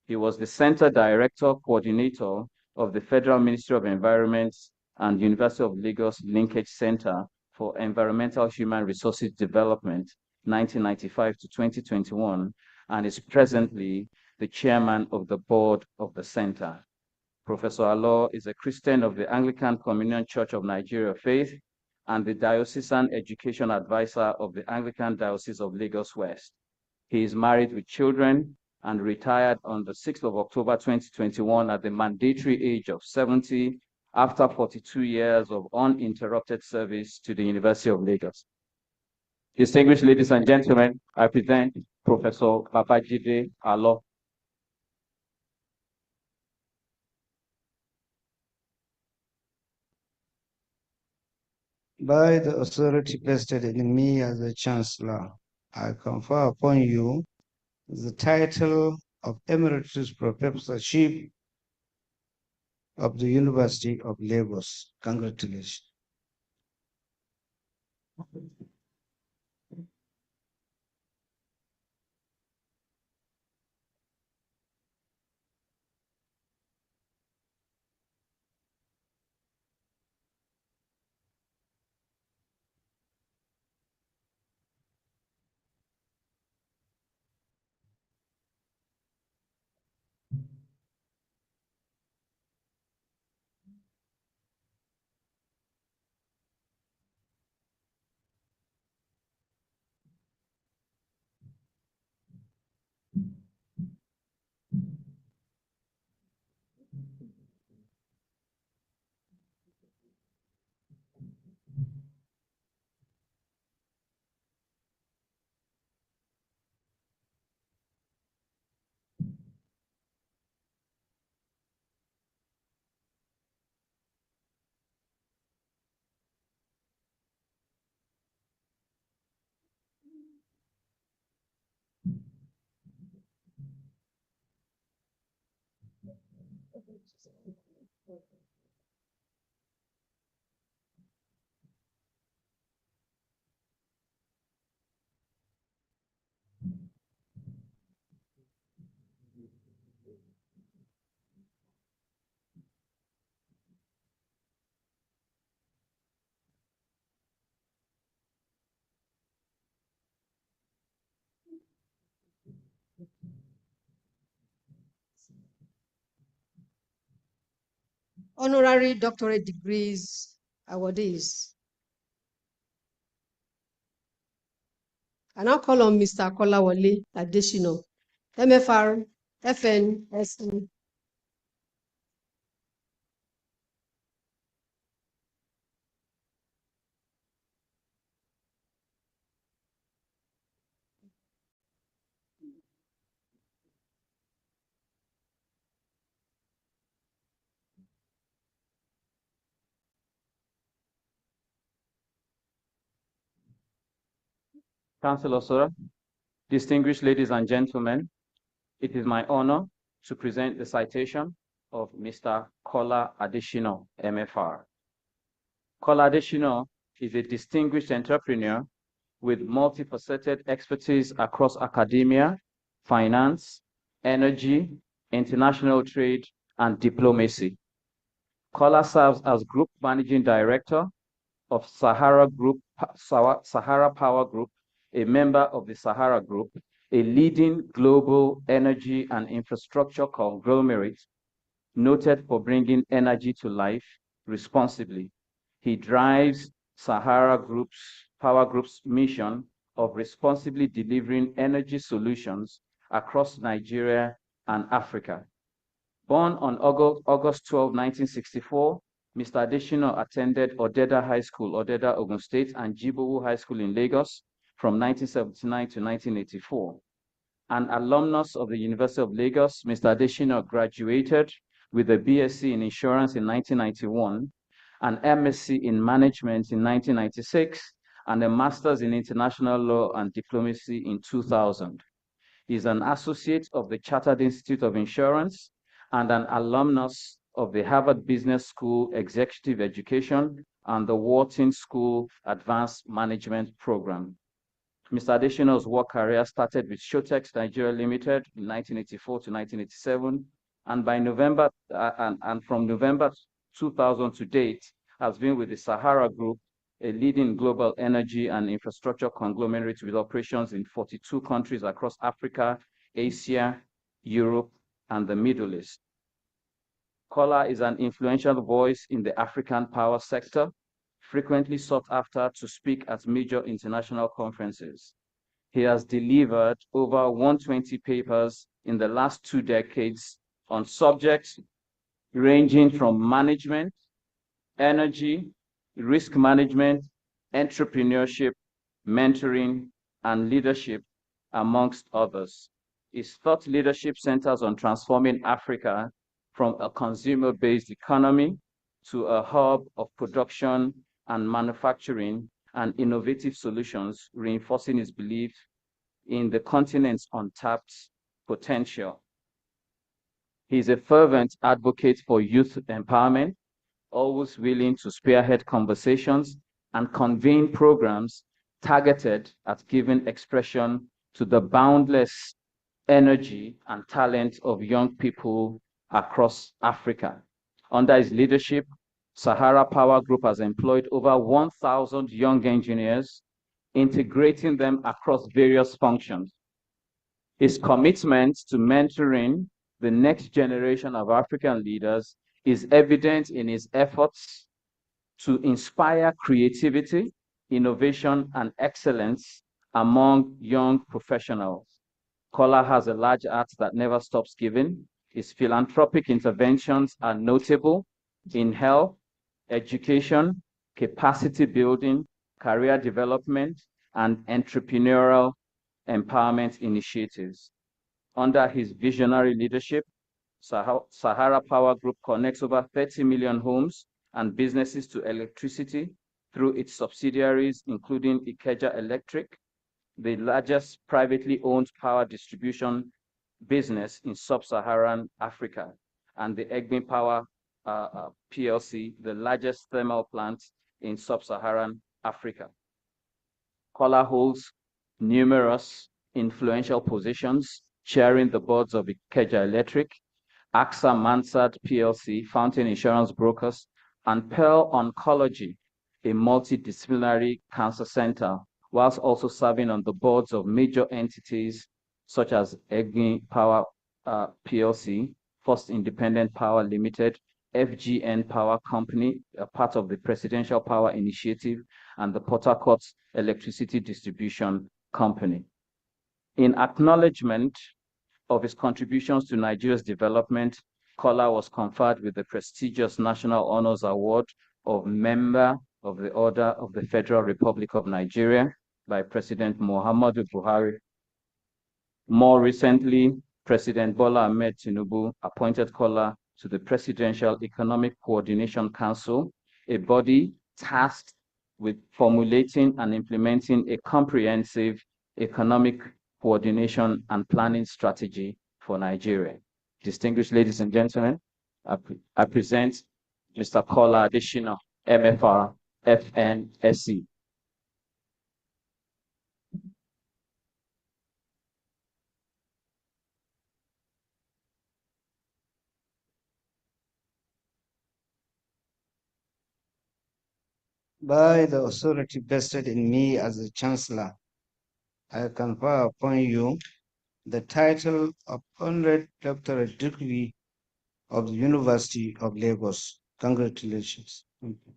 He was the Center Director Coordinator of the Federal Ministry of Environment and University of Lagos Linkage Center for Environmental Human Resources Development, 1995 to 2021, and is presently the chairman of the board of the center. Professor Alo is a Christian of the Anglican Communion Church of Nigeria Faith and the Diocesan Education Advisor of the Anglican Diocese of Lagos West. He is married with children and retired on the 6th of October 2021 at the mandatory age of 70 after 42 years of uninterrupted service to the University of Lagos. Distinguished ladies and gentlemen, I present Professor Babajide Alo. By the authority vested in me as the Chancellor, I confer upon you the title of Emeritus Professorship of the University of Lagos. Congratulations. Honorary doctorate degrees awardees. I now call on Mr. Kolawole Adesina, MFR, FNSE. Councillor Sora, distinguished ladies and gentlemen, it is my honor to present the citation of Mr. Kola Adesina, MFR. Kola Adesina is a distinguished entrepreneur with multifaceted expertise across academia, finance, energy, international trade, and diplomacy. Kola serves as Group Managing Director of Sahara Power Group, a member of the Sahara Group, a leading global energy and infrastructure conglomerate noted for bringing energy to life responsibly. He drives Power Group's mission of responsibly delivering energy solutions across Nigeria and Africa. Born on August 12, 1964, Mr. Adesina attended Odeda High School, Odeda, Ogun State, and Jibowu High School in Lagos from 1979 to 1984. An alumnus of the University of Lagos, Mr. Adesina graduated with a BSc in Insurance in 1991, an MSc in Management in 1996, and a Master's in International Law and Diplomacy in 2000. He is an associate of the Chartered Institute of Insurance and an alumnus of the Harvard Business School Executive Education and the Wharton School Advanced Management Program. Mr. Adesina's work career started with Shotex Nigeria Limited in 1984 to 1987, and from November 2000 to date has been with the Sahara Group, a leading global energy and infrastructure conglomerate with operations in 42 countries across Africa, Asia, Europe, and the Middle East. Kola is an influential voice in the African power sector, frequently sought after to speak at major international conferences. He has delivered over 120 papers in the last 2 decades on subjects ranging from management, energy, risk management, entrepreneurship, mentoring, and leadership, amongst others. His thought leadership centers on transforming Africa from a consumer-based economy to a hub of production and manufacturing and innovative solutions, reinforcing his belief in the continent's untapped potential. He is a fervent advocate for youth empowerment, always willing to spearhead conversations and convene programs targeted at giving expression to the boundless energy and talent of young people across Africa. Under his leadership, Sahara Power Group has employed over 1,000 young engineers, integrating them across various functions. His commitment to mentoring the next generation of African leaders is evident in his efforts to inspire creativity, innovation, and excellence among young professionals. Kola has a large heart that never stops giving. His philanthropic interventions are notable in health, education, capacity building, career development, and entrepreneurial empowerment initiatives. Under his visionary leadership, Sahara Power Group connects over 30 million homes and businesses to electricity through its subsidiaries, including Ikeja Electric, the largest privately owned power distribution business in sub-Saharan Africa, and the Egbin Power PLC, the largest thermal plant in sub-Saharan Africa. Kola holds numerous influential positions, chairing the boards of Ikeja Electric, AXA Mansard PLC, Fountain Insurance Brokers, and Pearl Oncology, a multidisciplinary cancer center, whilst also serving on the boards of major entities such as Egbin Power PLC, First Independent Power Limited, FGN Power Company, a part of the Presidential Power Initiative, and the Port Harcourt Electricity Distribution Company. In acknowledgement of his contributions to Nigeria's development, Kola was conferred with the prestigious National Honors Award of Member of the Order of the Federal Republic of Nigeria by President Muhammadu Buhari. More recently, President Bola Ahmed Tinubu appointed Kola to the Presidential Economic Coordination Council, a body tasked with formulating and implementing a comprehensive economic coordination and planning strategy for Nigeria. Distinguished ladies and gentlemen, I present Mr. Kola Adesina, MFR, FNSC. By the authority vested in me as the Chancellor I confer upon you the title of Honorary Doctorate Degree of the University of Lagos. Congratulations. Thank you.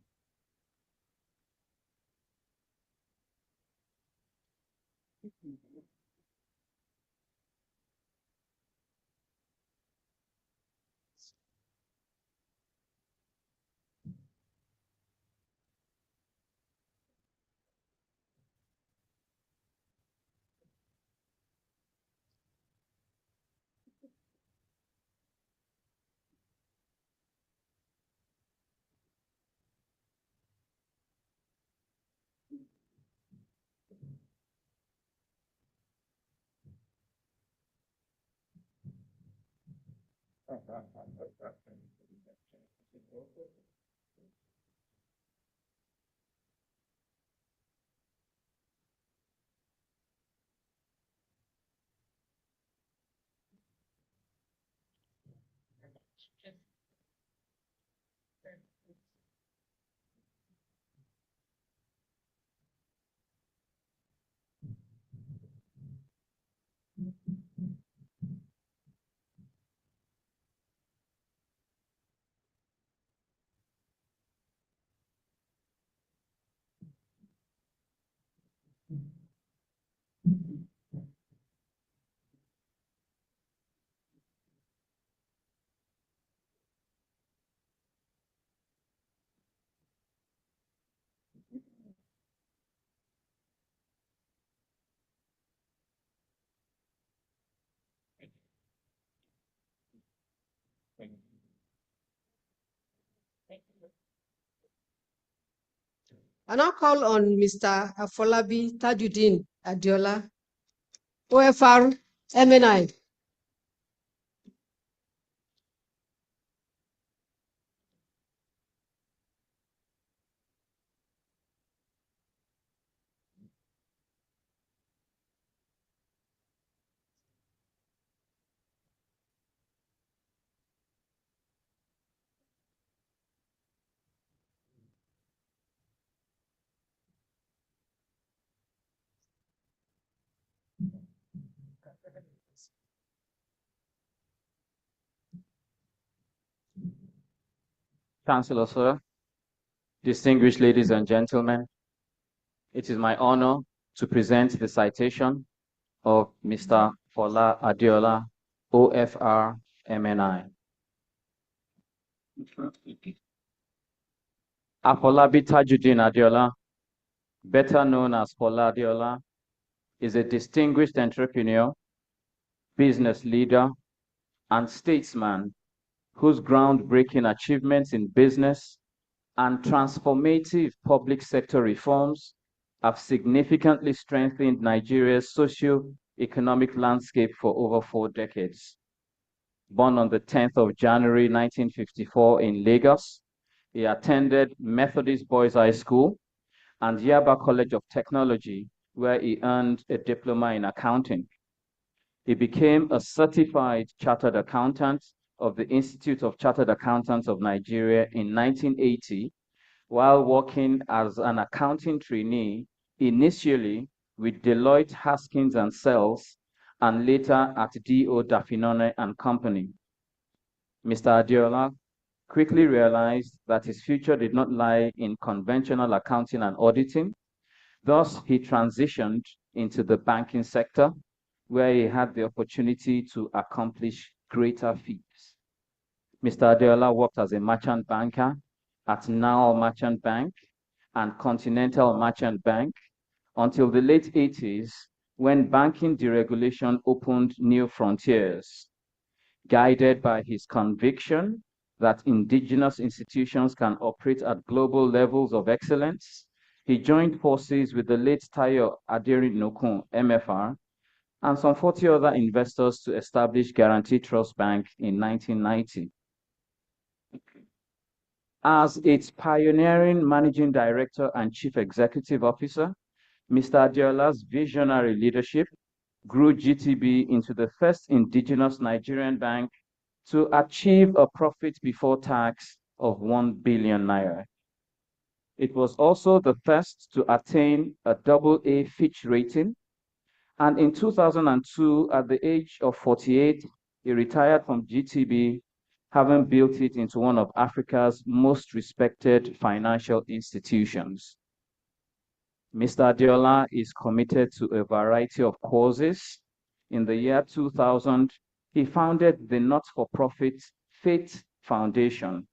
I now call on Mr. Afolabi Tajuddin Adiola, OFR MNI. Chancellor, sir, distinguished ladies and gentlemen, it is my honor to present the citation of Mr. Fola Adiola, OFR MNI. Afolabi Tajuddin Adiola, better known as Fola Adiola, is a distinguished entrepreneur, business leader, and statesman whose groundbreaking achievements in business and transformative public sector reforms have significantly strengthened Nigeria's socio-economic landscape for over 4 decades. Born on the 10th of January 1954 in Lagos, he attended Methodist Boys High School and Yaba College of Technology, where he earned a diploma in accounting. He became a certified chartered accountant of the Institute of Chartered Accountants of Nigeria in 1980, while working as an accounting trainee, initially with Deloitte Haskins and Sells, and later at D.O. Dafinone and Company. Mr. Adiola quickly realized that his future did not lie in conventional accounting and auditing. Thus, he transitioned into the banking sector, where he had the opportunity to accomplish greater feats. Mr. Adiola worked as a merchant banker at Now Merchant Bank and Continental Merchant Bank until the late 80s, when banking deregulation opened new frontiers. Guided by his conviction that indigenous institutions can operate at global levels of excellence, he joined forces with the late Tayo Aderinokun, MFR, and some 40 other investors to establish Guarantee Trust Bank in 1990. As its pioneering managing director and chief executive officer, Mr. Adiola's visionary leadership grew GTB into the first indigenous Nigerian bank to achieve a profit before tax of 1 billion naira. It was also the first to attain a AA Fitch rating And in 2002, at the age of 48, he retired from GTB, having built it into one of Africa's most respected financial institutions. Mr. Adiola is committed to a variety of causes. In the year 2000, he founded the not-for-profit Faith Foundation,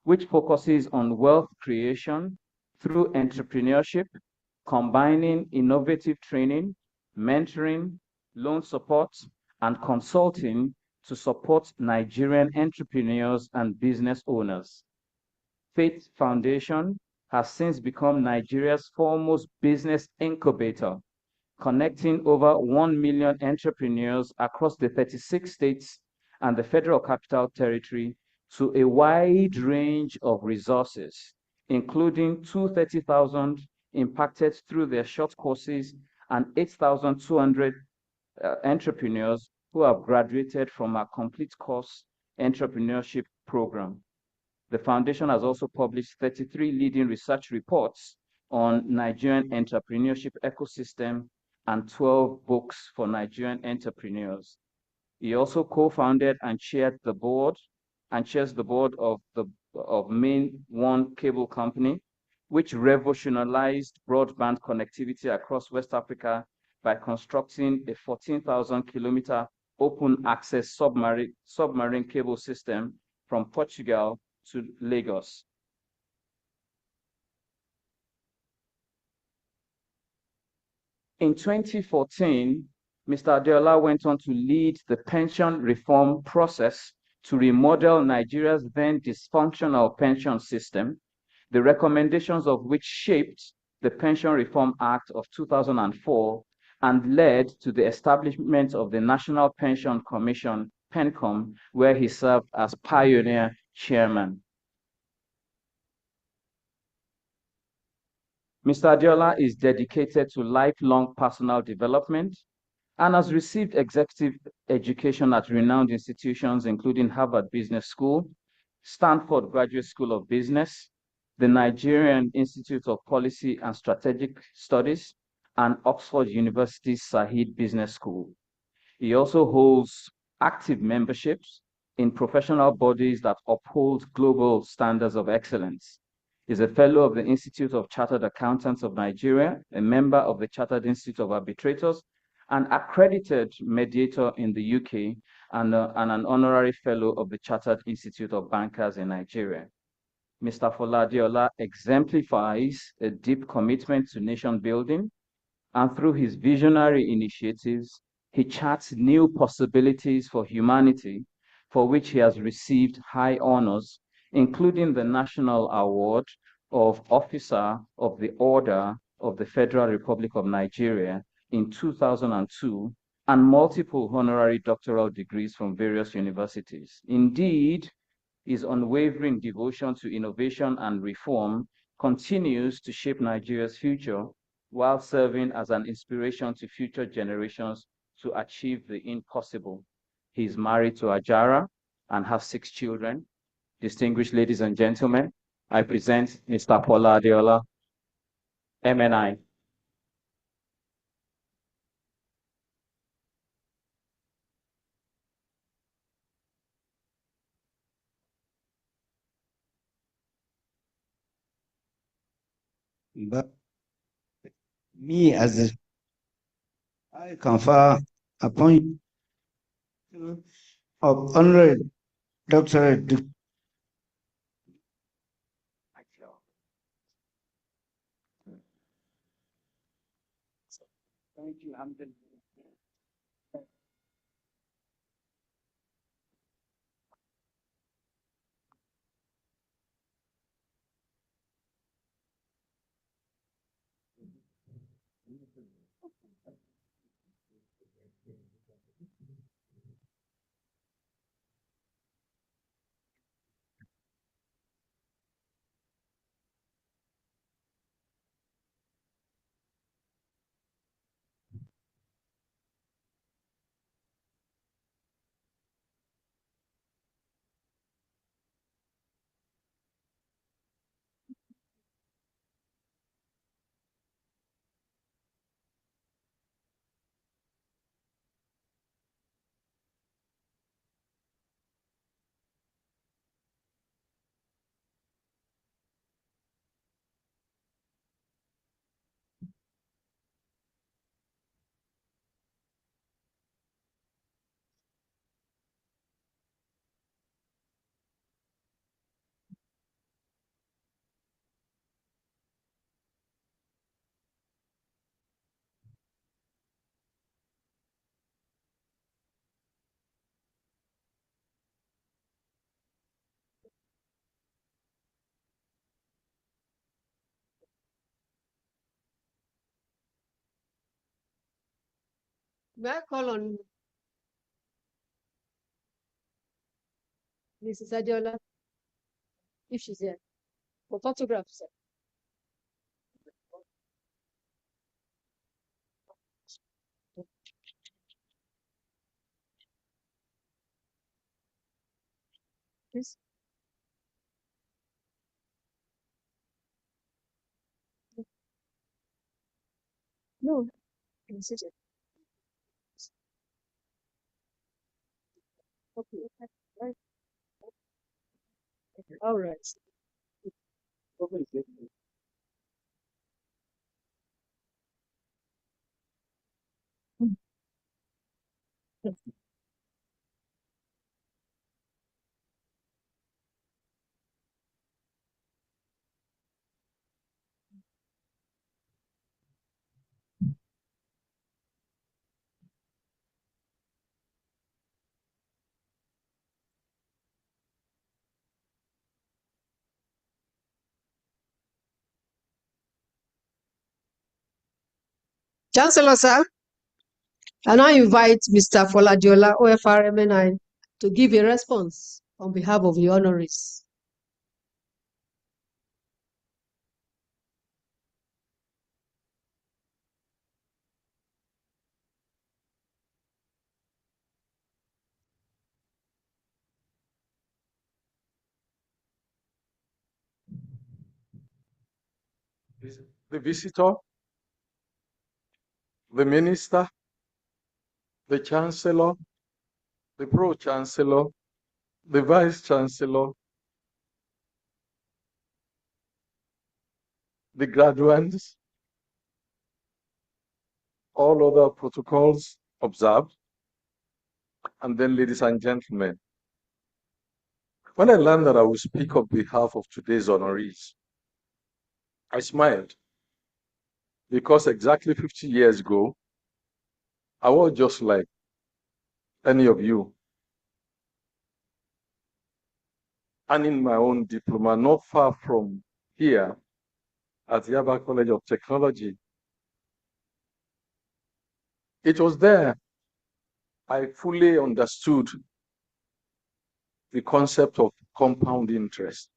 which focuses on wealth creation through entrepreneurship, combining innovative training, mentoring, loan support, and consulting to support Nigerian entrepreneurs and business owners. Faith Foundation has since become Nigeria's foremost business incubator, connecting over 1 million entrepreneurs across the 36 states and the Federal Capital Territory to a wide range of resources, including 230,000 impacted through their short courses and 8,200 entrepreneurs who have graduated from our complete course entrepreneurship program. The foundation has also published 33 leading research reports on Nigerian entrepreneurship ecosystem and 12 books for Nigerian entrepreneurs. He also co-founded and chairs the board of Main One Cable Company, which revolutionized broadband connectivity across West Africa by constructing a 14,000-kilometer open access submarine cable system from Portugal to Lagos. In 2014, Mr. Adiola went on to lead the pension reform process to remodel Nigeria's then dysfunctional pension system, the recommendations of which shaped the Pension Reform Act of 2004 and led to the establishment of the National Pension Commission, PENCOM, where he served as pioneer chairman. Mr. Adiola is dedicated to lifelong personal development and has received executive education at renowned institutions including Harvard Business School, Stanford Graduate School of Business, the Nigerian Institute of Policy and Strategic Studies, and Oxford University's Said Business School. He also holds active memberships in professional bodies that uphold global standards of excellence. He's a fellow of the Institute of Chartered Accountants of Nigeria, a member of the Chartered Institute of Arbitrators, an accredited mediator in the UK, and an honorary fellow of the Chartered Institute of Bankers in Nigeria. Mr. Fola Adiola exemplifies a deep commitment to nation building, and through his visionary initiatives, he charts new possibilities for humanity, for which he has received high honors, including the National Award of Officer of the Order of the Federal Republic of Nigeria in 2002, and multiple honorary doctoral degrees from various universities. Indeed, his unwavering devotion to innovation and reform continues to shape Nigeria's future while serving as an inspiration to future generations to achieve the impossible. He is married to Ajara and has 6 children. Distinguished ladies and gentlemen, I present Mr. Fola Adiola, MNI. But me as a, I confer upon you of honorary doctorate. Thank you, Hamden. May I call on Mrs. Adiola, if she's here, for photographs, sir. Please. No, can sit here. Okay. Right. All right. Chancellor, sir, I now invite Mr. Foladiola, OFRMNI, to give a response on behalf of the honorees. The visitor, the minister, the chancellor, the pro-chancellor, the vice-chancellor, the graduates, all other protocols observed, and then, ladies and gentlemen, when I learned that I would speak on behalf of today's honorees, I smiled because exactly 50 years ago, I was just like any of you. And in my own diploma, not far from here at Yaba College of Technology, it was there I fully understood the concept of compound interest.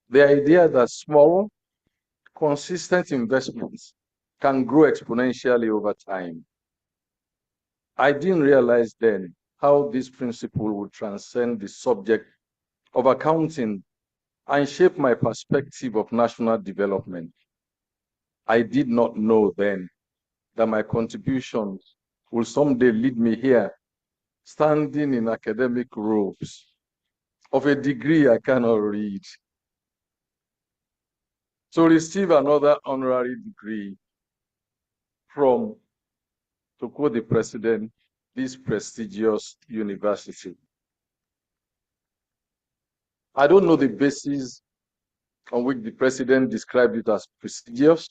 The idea that small, consistent investments can grow exponentially over time. I didn't realize then how this principle would transcend the subject of accounting and shape my perspective of national development. I did not know then that my contributions will someday lead me here, standing in academic robes of a degree I cannot read, to receive another honorary degree from, to quote the president, this prestigious university. I don't know the basis on which the president described it as prestigious,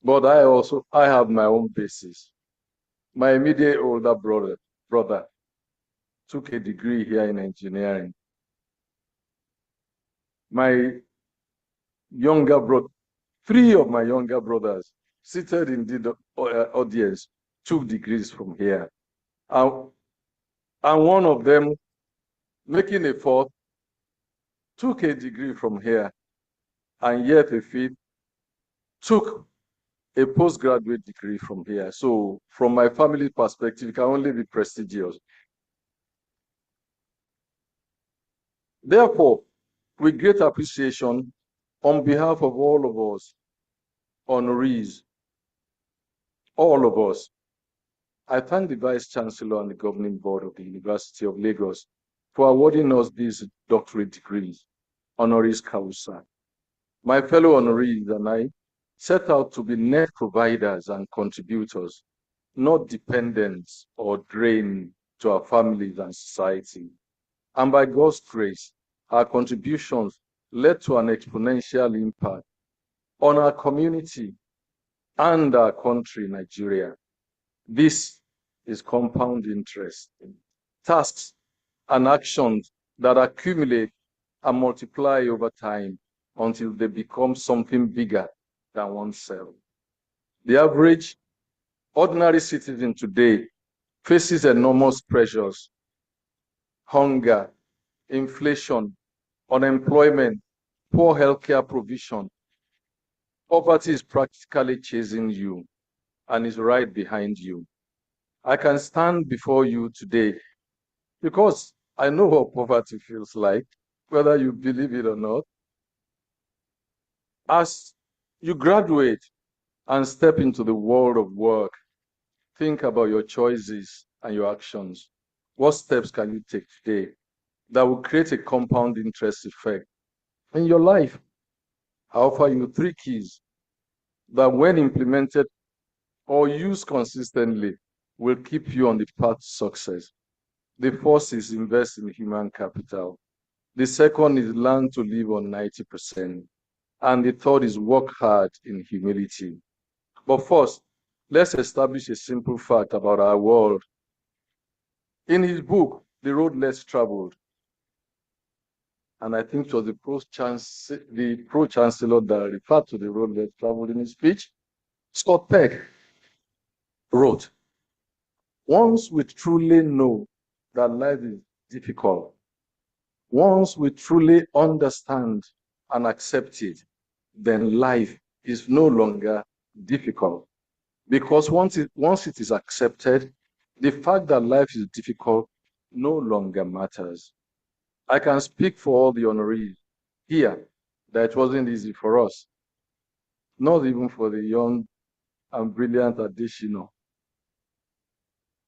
but I have my own basis. My immediate older brother took a degree here in engineering. My younger brother, 3 of my younger brothers seated in the audience took degrees from here. And one of them, making a 4th, took a degree from here, and yet a 5th took a postgraduate degree from here. So from my family perspective, it can only be prestigious. Therefore, with great appreciation, on behalf of all of us, honorees, all of us, I thank the Vice Chancellor and the Governing Board of the University of Lagos for awarding us these doctorate degrees, honoris causa. My fellow honorees and I set out to be net providers and contributors, not dependents or drain to our families and society. And by God's grace, our contributions led to an exponential impact on our community and our country, Nigeria. This is compound interest. Tasks and actions that accumulate and multiply over time until they become something bigger than oneself. The average ordinary citizen today faces enormous pressures: hunger, inflation, unemployment, poor healthcare provision. Poverty is practically chasing you and is right behind you. I can stand before you today because I know what poverty feels like, whether you believe it or not. As you graduate and step into the world of work, think about your choices and your actions. What steps can you take today that will create a compound interest effect in your life? I offer you 3 keys that, when implemented or used consistently, will keep you on the path to success. The first is invest in human capital. The second is learn to live on 90%. And the third is work hard in humility. But first, let's establish a simple fact about our world. In his book, The Road Less Traveled, and I think it was the pro-chancellor that referred to the road less traveled in his speech, Scott Peck wrote, once we truly know that life is difficult, once we truly understand and accept it, then life is no longer difficult. Because once it is accepted, the fact that life is difficult no longer matters. I can speak for all the honorees here that it wasn't easy for us, not even for the young and brilliant Adeshino.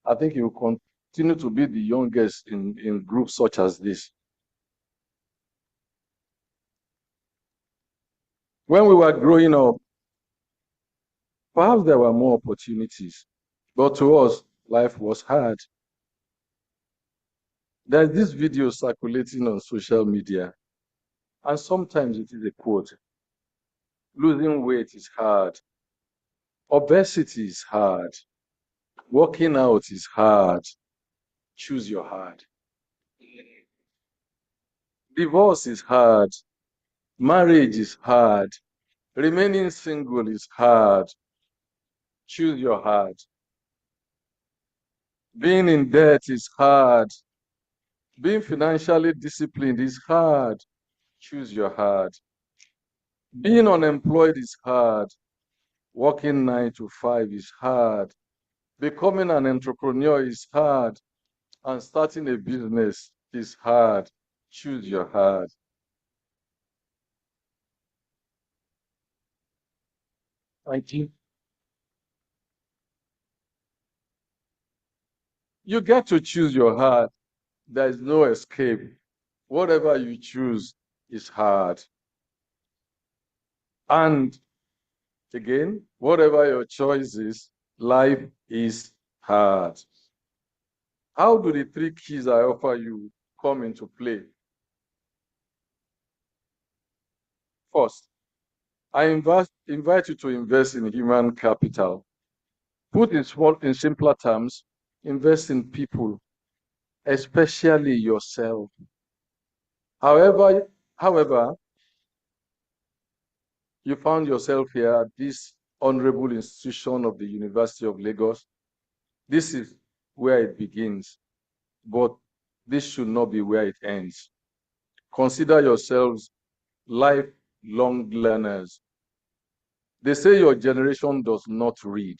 I think he will continue to be the youngest in groups such as this. When we were growing up, perhaps there were more opportunities, but to us, life was hard. There's this video circulating on social media, and sometimes it is a quote: losing weight is hard, obesity is hard, working out is hard, choose your hard. Divorce is hard, marriage is hard, remaining single is hard, choose your hard. Being in debt is hard, being financially disciplined is hard, choose your hard. Being unemployed is hard, working 9 to 5 is hard, becoming an entrepreneur is hard, and starting a business is hard, choose your hard. Thank you. You get to choose your hard. There is no escape. Whatever you choose is hard. And again, whatever your choice is, life is hard. How do the 3 keys I offer you come into play? First, I invite you to invest in human capital. Put in simpler terms, invest in people, especially yourself. However, you found yourself here at this honorable institution of the University of Lagos, this is where it begins, but this should not be where it ends. Consider yourselves lifelong learners. They say your generation does not read.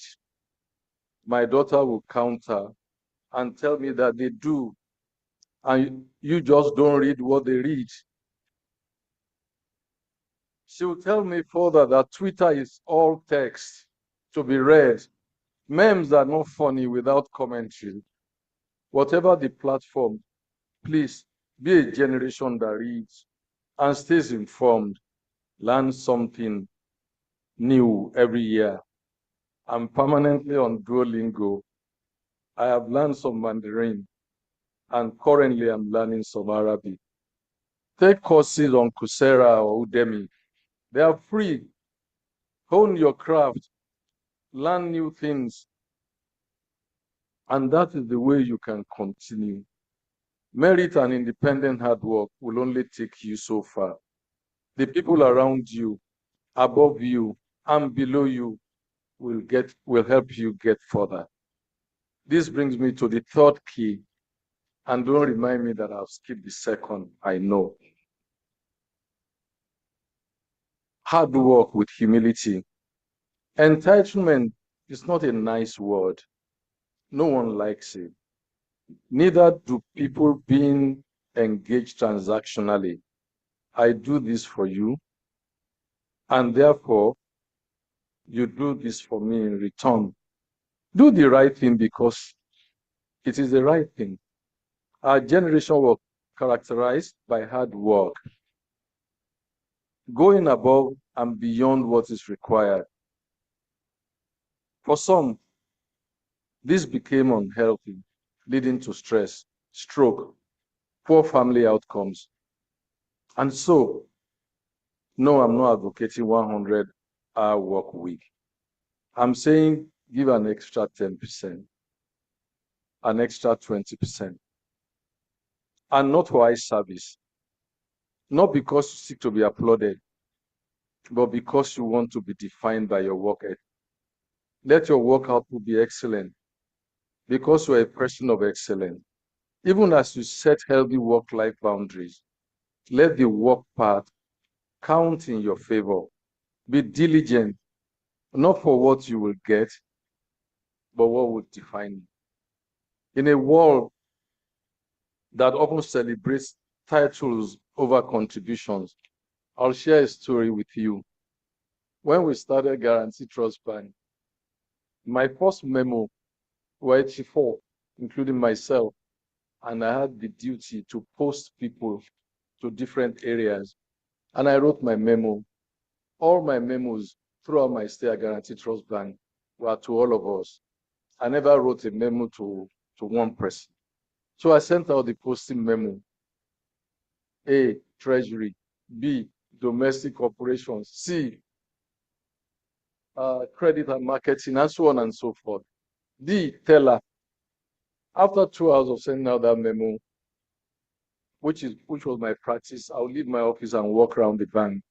My daughter will counter and tell me that they do, and you just don't read what they read. She will tell me further that Twitter is all text to be read. Memes are not funny without commentary. Whatever the platform, please be a generation that reads and stays informed, learn something new every year. I'm permanently on Duolingo. I have learned some Mandarin, and currently I'm learning some Arabic. Take courses on Coursera or Udemy. They are free. Hone your craft, learn new things, and that is the way you can continue. Merit and independent hard work will only take you so far. The people around you, above you, and below you will help you get further. This brings me to the third key, and don't remind me that I've skipped the second. I know. Hard work with humility. Entitlement is not a nice word. No one likes it. Neither do people being engaged transactionally. I do this for you, and therefore you do this for me in return. Do the right thing because it is the right thing. Our generation was characterized by hard work, going above and beyond what is required. For some, this became unhealthy, leading to stress, stroke, poor family outcomes. And so, no, I'm not advocating 100-hour work week. I'm saying give an extra 10%, an extra 20%, and not for eye service, not because you seek to be applauded, but because you want to be defined by your work ethic. Let your work output be excellent, because you're a person of excellence. Even as you set healthy work-life boundaries, let the work part count in your favor. Be diligent, not for what you will get, but what will define you. In a world that often celebrates titles over contributions, I'll share a story with you. When we started Guarantee Trust Bank, my first memo were 84, including myself, and I had the duty to post people to different areas. And I wrote my memo. All my memos throughout my stay at Guarantee Trust Bank were to all of us. I never wrote a memo to one person. So I sent out the posting memo. A, Treasury. B, Domestic Operations. C, Credit and Marketing, and so on and so forth. D, Teller. After 2 hours of sending out that memo, which was my practice, I'll leave my office and walk around the bank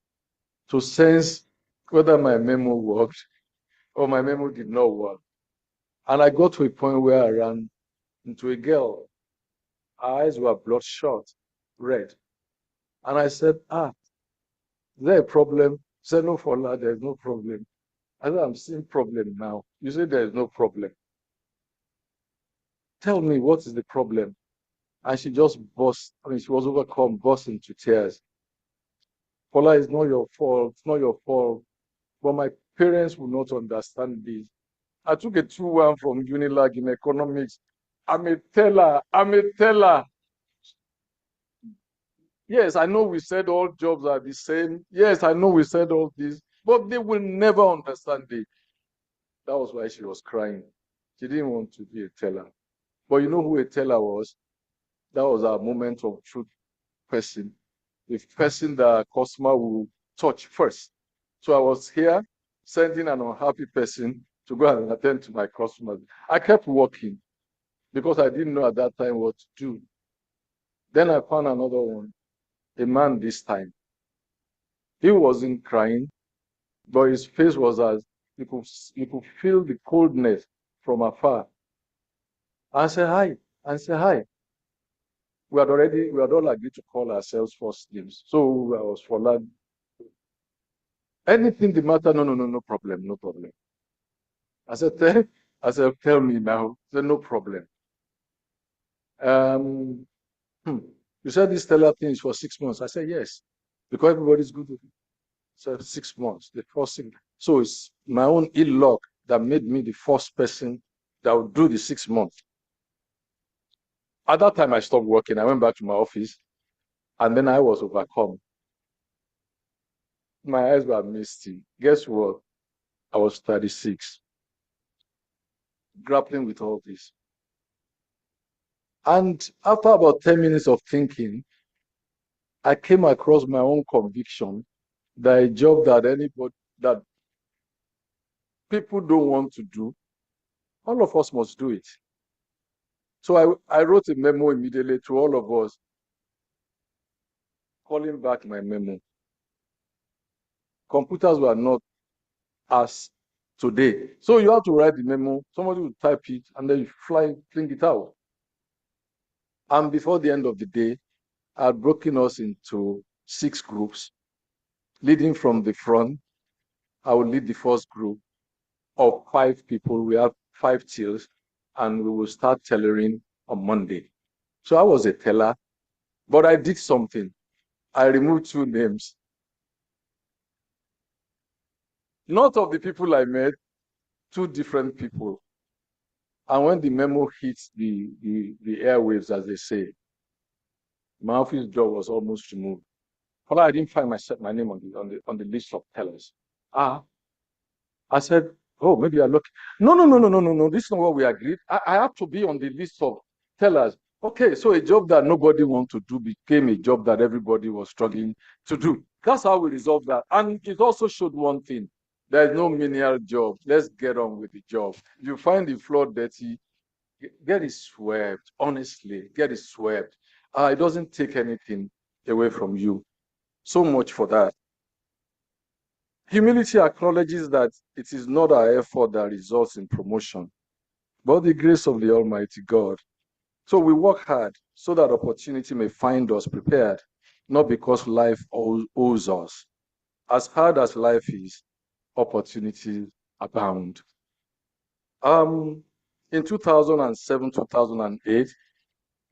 to sense whether my memo worked or my memo did not work. And I got to a point where I ran into a girl. Her eyes were bloodshot, red. And I said, is there a problem? She said, no, Fola, there's no problem. I said, I'm seeing problem now. You say there's no problem. Tell me, what is the problem? And she just she was overcome, burst into tears. Fola, it's not your fault. It's not your fault. But my parents will not understand this. I took a 2-1 from Unilag in economics. I'm a teller. Yes, I know we said all jobs are the same. Yes, I know we said all this, but they will never understand it. That was why she was crying. She didn't want to be a teller. But you know who a teller was? That was our moment of truth person. The person that customer will touch first. So I was here sending an unhappy person to go and attend to my customers. I kept working because I didn't know at that time what to do. Then I found another one, a man this time. He wasn't crying, but his face was as you could feel the coldness from afar. I said hi. We had all agreed to call ourselves first names. So I was for that. Anything the matter? No problem. I said, tell me now. He said, no problem. You said this teller thing is for 6 months. I said, yes, because everybody's good with it. So 6 months, the first thing. So it's my own ill luck that made me the first person that would do the 6 months. At that time, I stopped working. I went back to my office, and then I was overcome. My eyes were misty. Guess what? I was 36, grappling with all this. And after about 10 minutes of thinking, I came across my own conviction that a job that people don't want to do, all of us must do it. So I wrote a memo immediately to all of us, calling back my memo. Computers were not as today. So you have to write the memo, somebody will type it, and then you fling it out. And before the end of the day, I had broken us into 6 groups, leading from the front. I will lead the first group of 5 people. We have 5 tills, and we will start tellering on Monday. So I was a teller, but I did something. I removed 2 names. Not of the people I met, 2 different people. And when the memo hits the airwaves, as they say, my office job was almost removed. But I didn't find my name on the list of tellers. I said, oh, maybe I look. No. This is not what we agreed. I have to be on the list of tellers. Okay, so a job that nobody wanted to do became a job that everybody was struggling to do. That's how we resolved that. And it also showed one thing. There is no menial job. Let's get on with the job. If you find the floor dirty, get it swept. Honestly, get it swept. It doesn't take anything away from you. So much for that. Humility acknowledges that it is not our effort that results in promotion, but the grace of the Almighty God. So we work hard so that opportunity may find us prepared, not because life owes us. As hard as life is, opportunities abound. In 2007, 2008,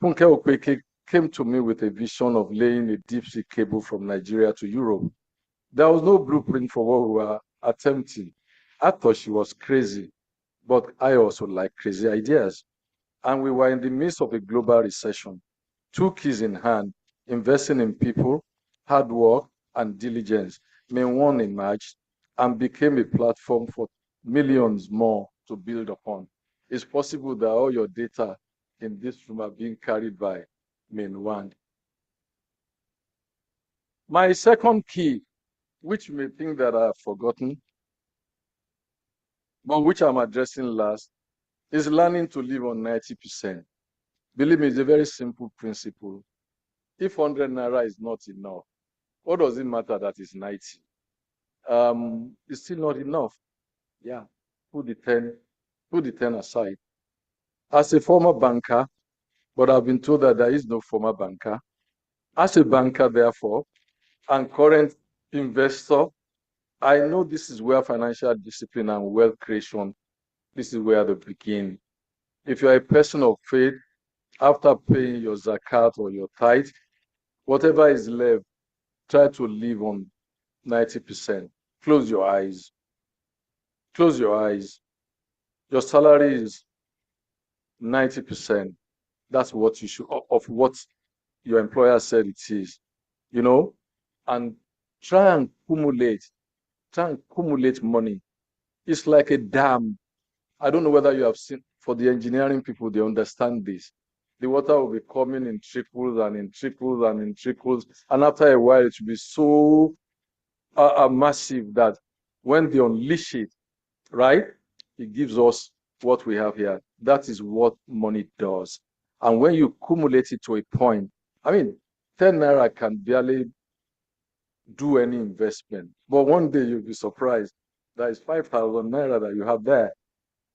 Funke Okweke came to me with a vision of laying a deep sea cable from Nigeria to Europe. There was no blueprint for what we were attempting. I thought she was crazy, but I also like crazy ideas. And we were in the midst of a global recession. 2 keys in hand, investing in people, hard work, and diligence. Main One emerged and became a platform for millions more to build upon. It's possible that all your data in this room are being carried by Main One. My second key, which you may think that I have forgotten, but which I'm addressing last, is learning to live on 90%. Believe me, it's a very simple principle. If 100 naira is not enough, what does it matter that it's 90? It's still not enough. Yeah, put the 10 aside. As a former banker, but I've been told that there is no former banker. As a banker, therefore, and current investor, I know this is where financial discipline and wealth creation, this is where they begin. If you're a person of faith, after paying your zakat or your tithe, whatever is left, try to live on 90%. Close your eyes. Close your eyes. Your salary is 90%. That's what you should, of what your employer said it is, and try and accumulate money. It's like a dam. I don't know whether you have seen, for the engineering people, they understand this. The water will be coming in trickles and in trickles and in trickles. And after a while, it will be so massive that when they unleash it, right, it gives us what we have here. That is what money does. And when you accumulate it to a point, 10 naira can barely do any investment. But one day you'll be surprised. That is 5,000 naira that you have there.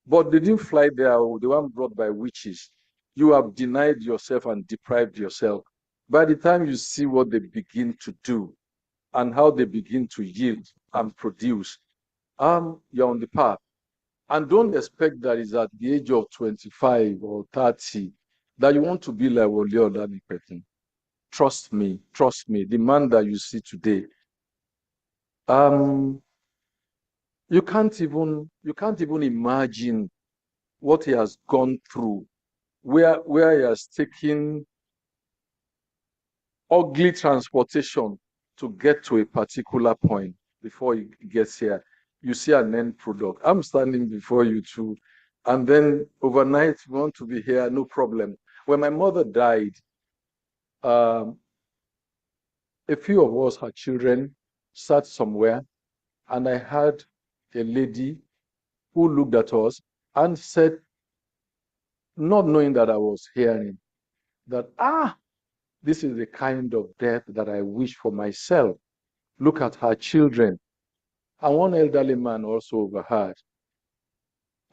But they didn't fly there, the one brought by witches. You have denied yourself and deprived yourself. By the time you see what they begin to do and how they begin to yield and produce, you're on the path. And don't expect that it's at the age of 25 or 30 that you want to be like Wole Olanipekun. Trust me, the man that you see today, you can't even imagine what he has gone through, where he has taken ugly transportation to get to a particular point before he gets here. You see an end product. I'm standing before you too, and then overnight you want to be here, no problem. When my mother died, a few of us, her children, sat somewhere, and I had a lady who looked at us and said, not knowing that I was hearing, that, this is the kind of death that I wish for myself. Look at her children. And one elderly man also overheard.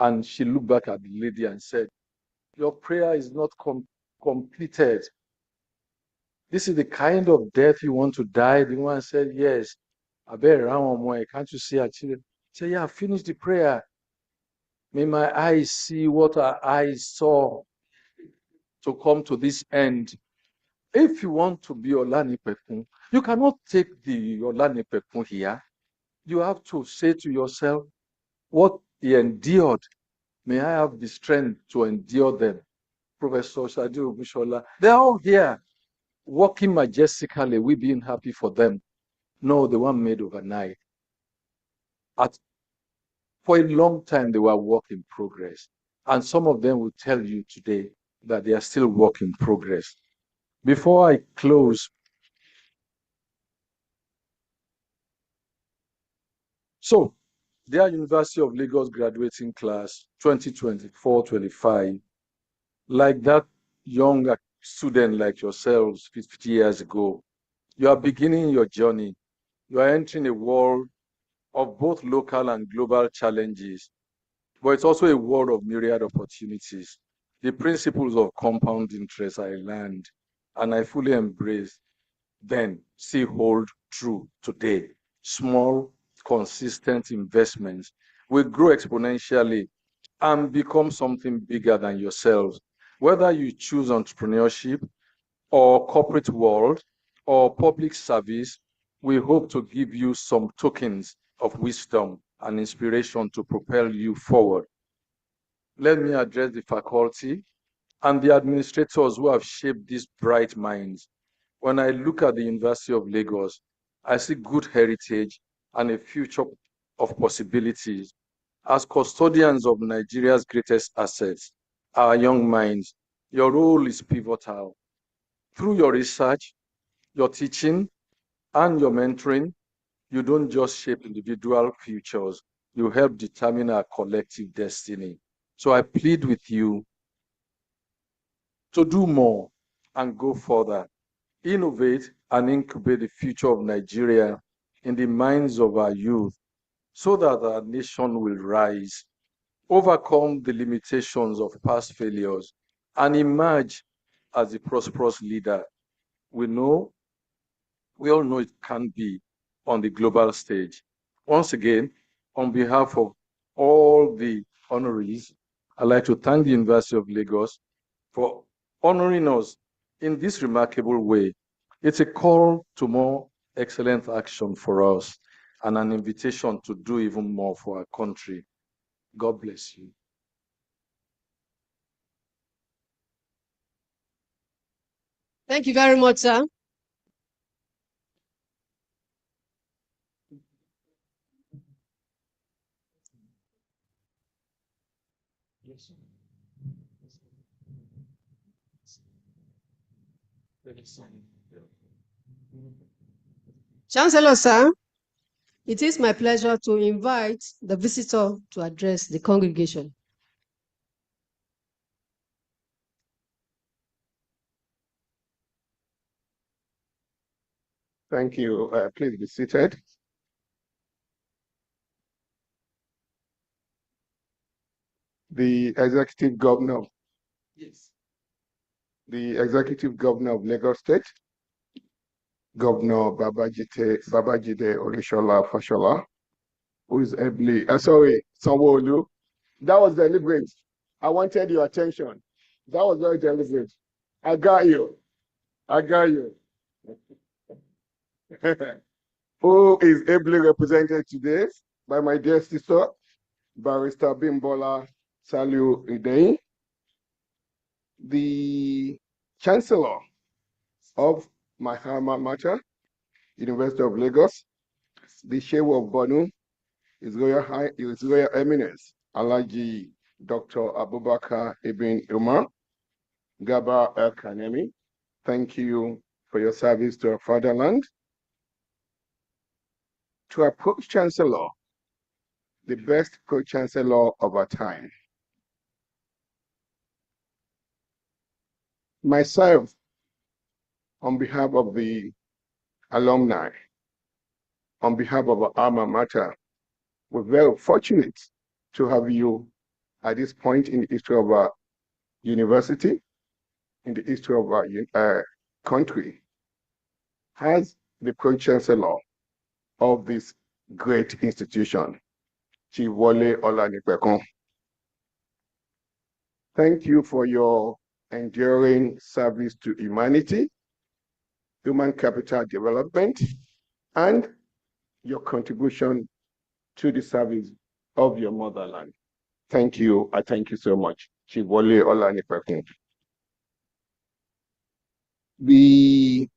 And she looked back at the lady and said, your prayer is not completed. This is the kind of death you want to die. The woman said, yes. I better run one more. Can't you see her children? Say, yeah, finish the prayer. May my eyes see what our eyes saw to come to this end. If you want to be Olanipekun, you cannot take the Olanipekun here. You have to say to yourself, what he endured, may I have the strength to endure them. Professor Shadi Obishola, they're all here, working majestically, we being happy for them. No, they weren't made overnight. For a long time, they were work in progress. And some of them will tell you today that they are still work in progress. Before I close, so their University of Lagos graduating class 2024-25, like that young student like yourselves 50 years ago, you are beginning your journey. You are entering a world of both local and global challenges, but it's also a world of myriad opportunities. The principles of compound interest I learned and I fully embrace then still hold true today. Small, consistent investments will grow exponentially and become something bigger than yourselves. Whether you choose entrepreneurship or corporate world or public service, we hope to give you some tokens of wisdom and inspiration to propel you forward. Let me address the faculty and the administrators who have shaped these bright minds. When I look at the University of Lagos, I see good heritage and a future of possibilities. As custodians of Nigeria's greatest assets, our young minds, your role is pivotal. Through your research, your teaching, and your mentoring, you don't just shape individual futures, you help determine our collective destiny. So I plead with you to do more and go further, innovate and incubate the future of Nigeria in the minds of our youth so that our nation will rise, overcome the limitations of past failures, and emerge as a prosperous leader. We all know it can be on the global stage. Once again, on behalf of all the honorees, I'd like to thank the University of Lagos for honoring us in this remarkable way. It's a call to more excellent action for us and an invitation to do even more for our country. God bless you. Thank you very much, sir. Chancellor, sir, it is my pleasure to invite the visitor to address the congregation. Thank you. Please be seated. The Executive Governor, the Executive Governor of Lagos State, Governor Babajide Orishola Fashola, who is ably, sorry, Sanwo-Olu. That was deliberate. I wanted your attention. That was very deliberate. I got you. I got you. Who is ably represented today by my dear sister, Barrister Bimbola Saliu Idei, the Chancellor of my alma mater, University of Lagos, the Shehu of Bonu, His Royal Eminence, Alhaji Dr. Abubakar Ibn Umar, Gaba El Kanemi. Thank you for your service to our fatherland. To our Pro-Chancellor, the best Pro-Chancellor of our time. Myself, on behalf of the alumni, on behalf of our alma mater, we're very fortunate to have you at this point in the history of our university, in the history of our country, as the Pro-Chancellor of this great institution, Chief Wole Olanipekun. Thank you for your enduring service to humanity, human capital development, and your contribution to the service of your motherland. Thank you. I thank you so much, Chief Wole Olanipekun. The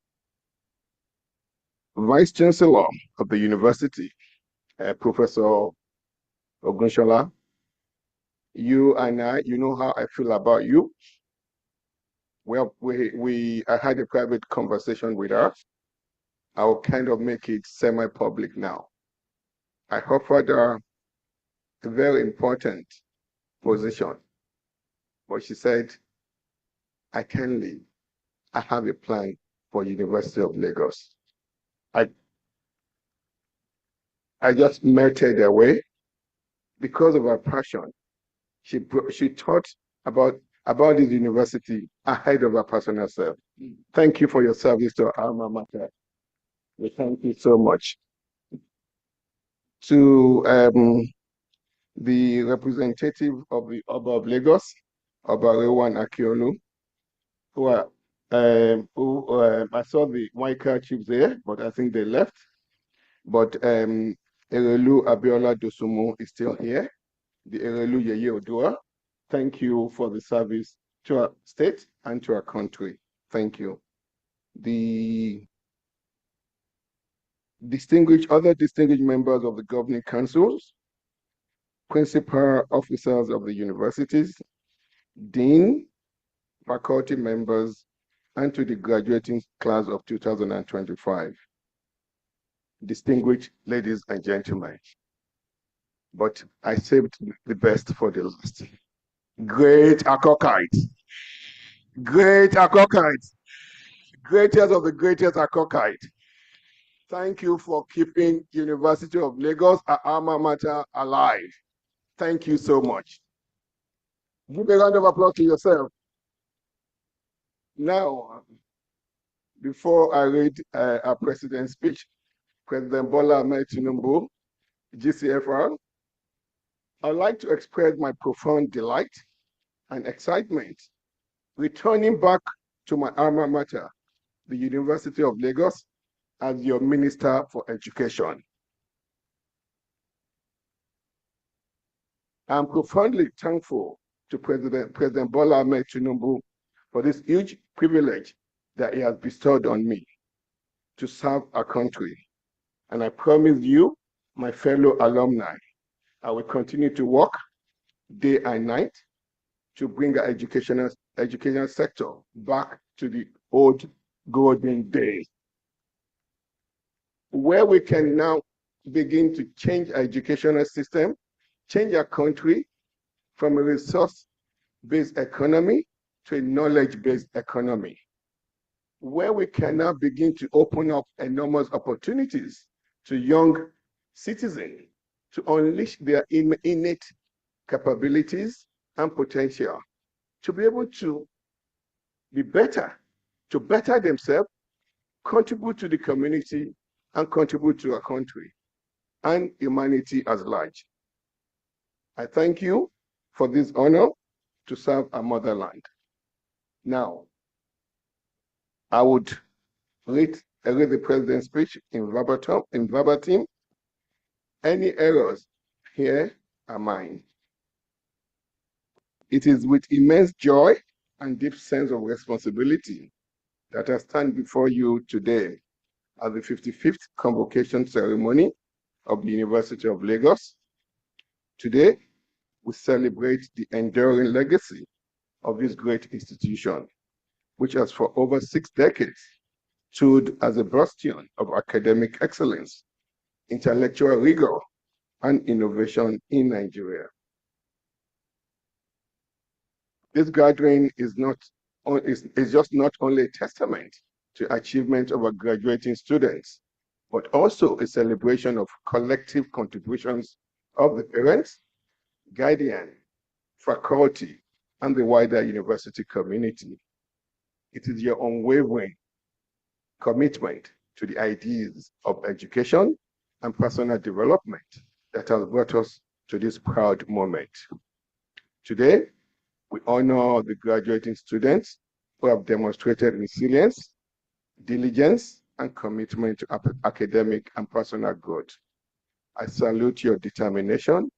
Vice Chancellor of the university, Professor Ogunshola, you and I, you know how I feel about you. I had a private conversation with her. I will kind of make it semi-public now. I offered her a very important position, but she said, I can't leave. I have a plan for University of Lagos. I just melted away because of her passion. She thought about this university ahead of her personal self. Thank you for your service to our alma mater. We thank you so much. To the representative of the Oba of Lagos, Oba Rewan Akiolu, who are I saw the Waika chiefs there, but I think they left. But Erelu Abiola Dosumu is still here. The Erelu Yeye Odua. Thank you for the service to our state and to our country. Thank you. The other distinguished members of the governing councils, principal officers of the universities, dean, faculty members, and to the graduating class of 2025. Distinguished ladies and gentlemen, but I saved the best for the last. Great Akokite, great Akokite, greatest of the greatest Akokite. Thank you for keeping University of Lagos, our alma mater, alive. Thank you so much. Give a round of applause to yourself. Now, before I read our president's speech, President Bola Ahmed Tinubu, GCFR, I'd like to express my profound delight and excitement returning back to my alma mater, the University of Lagos, as your Minister for Education. I'm profoundly thankful to President Bola Ahmed Tinubu for this huge privilege that he has bestowed on me to serve our country. And I promise you, my fellow alumni, I will continue to work day and night to bring our educational sector back to the old golden days, where we can now begin to change our educational system, change our country from a resource-based economy to a knowledge-based economy, where we can now begin to open up enormous opportunities to young citizens to unleash their innate capabilities and potential, to be able to be better, to better themselves, contribute to the community, and contribute to our country and humanity as large. I thank you for this honor to serve our motherland. Now, I would read the president's speech in verbatim. Any errors here are mine. It is with immense joy and deep sense of responsibility that I stand before you today at the 55th convocation ceremony of the University of Lagos. Today, we celebrate the enduring legacy of this great institution, which has for over 6 decades stood as a bastion of academic excellence, intellectual rigor, and innovation in Nigeria. This gathering is just not only a testament to achievement of our graduating students, but also a celebration of collective contributions of the parents, guardians, faculty, and the wider university community. It is your unwavering commitment to the ideas of education and personal development that has brought us to this proud moment. Today, we honor the graduating students who have demonstrated resilience, diligence, and commitment to academic and personal growth. I salute your determination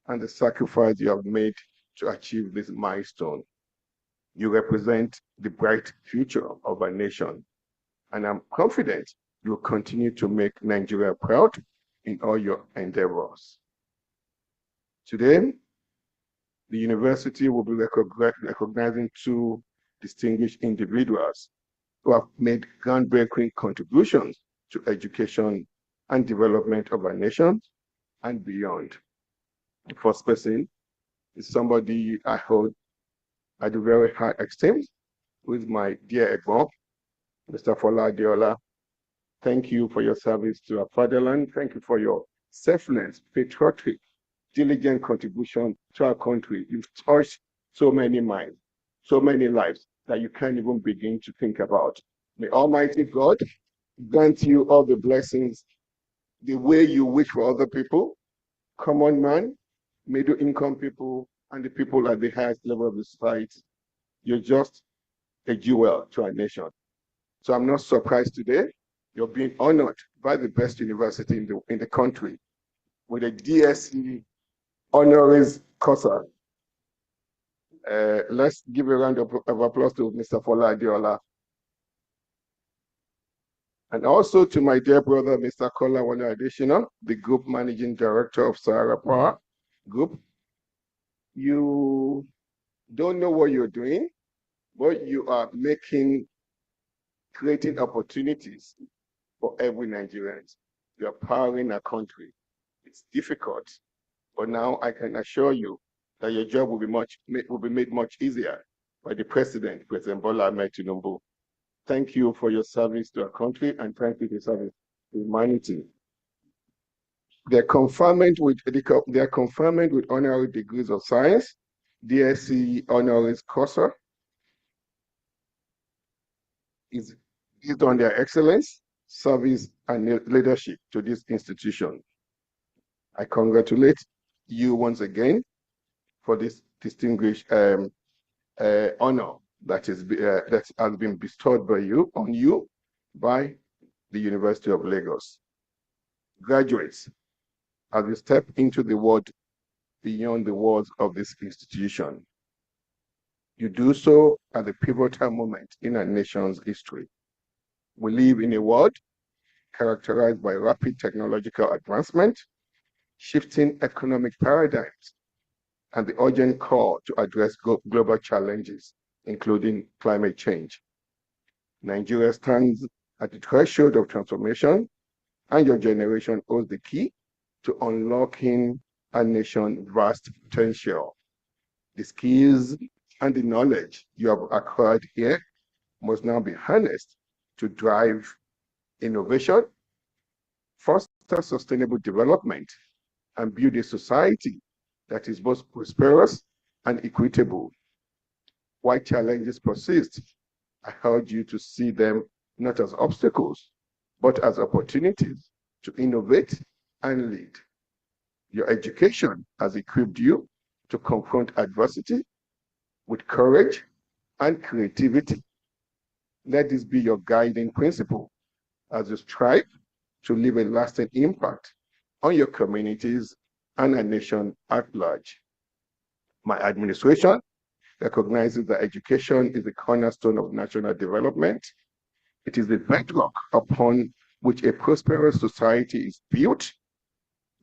and the sacrifice you have made to achieve this milestone. You represent the bright future of our nation, and I'm confident you will continue to make Nigeria proud in all your endeavors. Today, the university will be recognizing two distinguished individuals who have made groundbreaking contributions to education and development of our nation and beyond. The first person is somebody I hold at a very high esteem, who is my dear Egbon, Mr. Fola Adeola. Thank you for your service to our fatherland. Thank you for your selfless, patriotic, diligent contribution to our country. You've touched so many minds, so many lives that you can't even begin to think about. May Almighty God grant you all the blessings the way you wish for other people, common man, middle income people, and the people at the highest level of the society. You're just a jewel to our nation. So I'm not surprised today. You're being honored by the best university in the country with a DSC honoris causa. Let's give a round of applause to Mr. Fola Adeola. And also to my dear brother, Mr. Kola Wale Adesina, the Group Managing Director of Sahara Power Group. You don't know what you're doing, but you are creating opportunities for every Nigerian. You are powering our country. It's difficult, but now I can assure you that your job will be made much easier by the President Bola Ahmed Tinubu. Thank you for your service to our country, and thank you for your service to humanity. Their conferment with honorary degrees of science, DSc honoris causa, is based on their excellence, service, and leadership to this institution. I congratulate you once again for this distinguished honor that has been bestowed on you by the University of Lagos. Graduates, as you step into the world beyond the walls of this institution, you do so at a pivotal moment in our nation's history. We live in a world characterized by rapid technological advancement, shifting economic paradigms, and the urgent call to address global challenges, including climate change. Nigeria stands at the threshold of transformation, and your generation holds the key to unlocking our nation's vast potential. The skills and the knowledge you have acquired here must now be harnessed to drive innovation, foster sustainable development, and build a society that is both prosperous and equitable. While challenges persist, I urge you to see them not as obstacles, but as opportunities to innovate and lead. Your education has equipped you to confront adversity with courage and creativity. Let this be your guiding principle as you strive to leave a lasting impact on your communities and a nation at large. My administration recognizes that education is the cornerstone of national development. It is the bedrock upon which a prosperous society is built.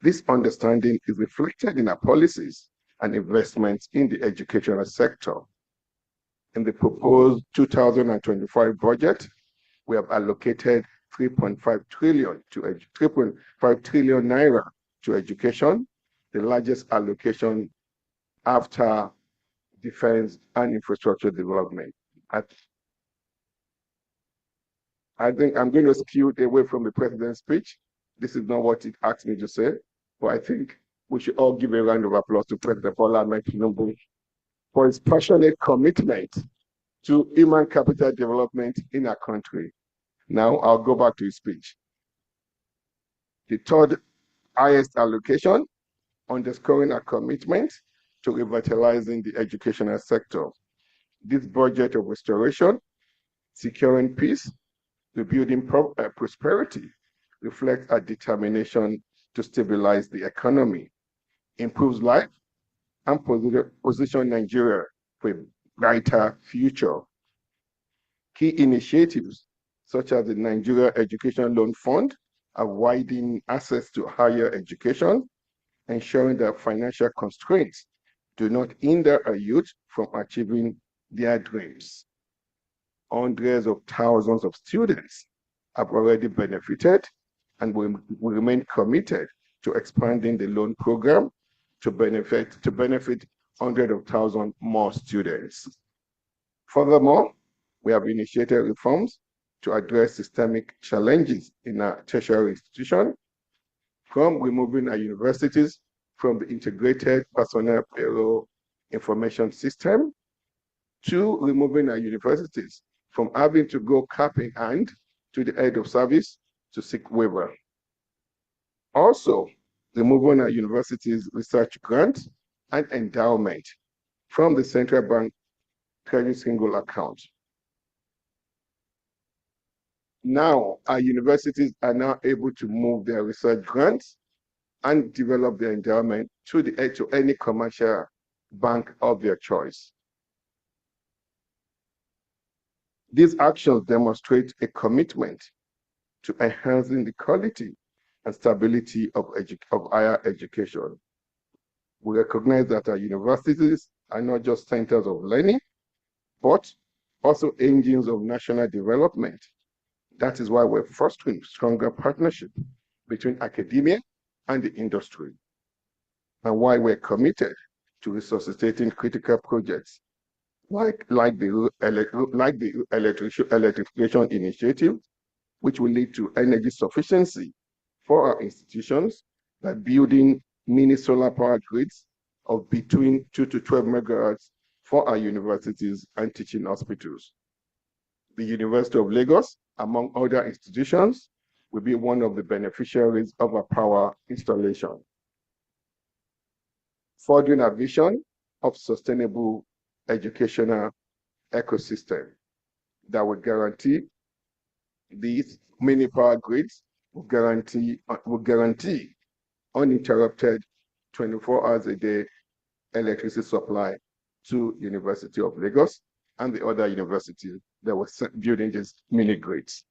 This understanding is reflected in our policies and investments in the educational sector. In the proposed 2025 budget, we have allocated 3.5 trillion naira to education, the largest allocation after defense and infrastructure development. I think I'm going to skew away from the president's speech. This is not what he asked me to say, but I think we should all give a round of applause to President Bola Ahmed Tinubu for its passionate commitment to human capital development in our country. Now I'll go back to his speech. The third highest allocation, underscoring our commitment to revitalizing the educational sector. This budget of restoration, securing peace, rebuilding prosperity, reflects our determination to stabilize the economy, improve life, and position Nigeria for a brighter future. Key initiatives such as the Nigeria Education Loan Fund are widening access to higher education, ensuring that financial constraints do not hinder our youth from achieving their dreams. Hundreds of thousands of students have already benefited and we remain committed to expanding the loan program to benefit hundreds of thousands more students. Furthermore, we have initiated reforms to address systemic challenges in our tertiary institution, from removing our universities from the integrated personnel payroll information system to removing our universities from having to go cap in hand to the head of service to seek waiver. Also, removing our universities' research grant and endowment from the central bank treasury single account. Now, our universities are now able to move their research grants and develop their endowment to any commercial bank of their choice. These actions demonstrate a commitment to enhancing the quality and stability of higher education. We recognize that our universities are not just centers of learning, but also engines of national development. That is why we're fostering stronger partnership between academia and the industry, and why we're committed to resuscitating critical projects like the electrification initiative, which will lead to energy sufficiency for our institutions by building mini solar power grids of between 2 to 12 megawatts for our universities and teaching hospitals. The University of Lagos, among other institutions, will be one of the beneficiaries of our power installation. Furthering our vision of sustainable educational ecosystem that will guarantee these mini power grids will guarantee uninterrupted 24 hours a day electricity supply to University of Lagos and the other universities that were building these mini grids.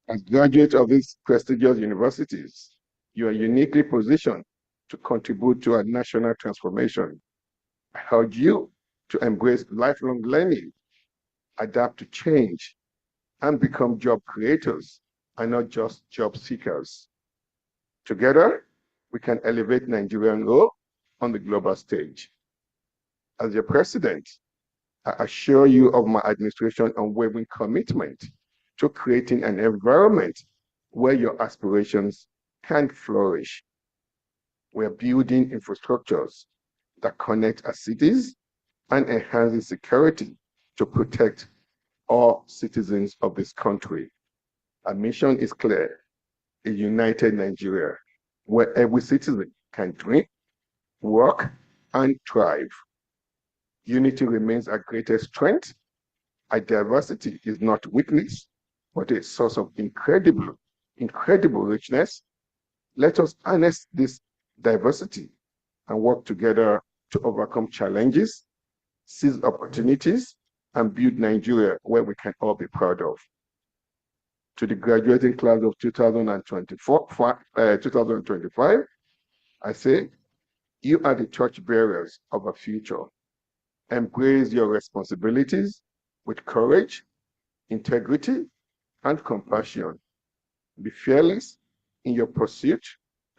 As graduates of these prestigious universities, you are uniquely positioned to contribute to our national transformation. I urge you to embrace lifelong learning, adapt to change, and become job creators and not just job seekers. Together, we can elevate Nigerian role on the global stage. As your president, I assure you of my administration's unwavering commitment to creating an environment where your aspirations can flourish. We're building infrastructures that connect our cities and enhancing security to protect all citizens of this country. Our mission is clear: a united Nigeria where every citizen can dream, work, and thrive. Unity remains our greatest strength. Our diversity is not weakness, but a source of incredible richness. Let us harness this diversity and work together to overcome challenges, seize opportunities, and build Nigeria where we can all be proud of. To the graduating class of 2025, I say, you are the torch bearers of our future. Embrace your responsibilities with courage, integrity, and compassion. Be fearless in your pursuit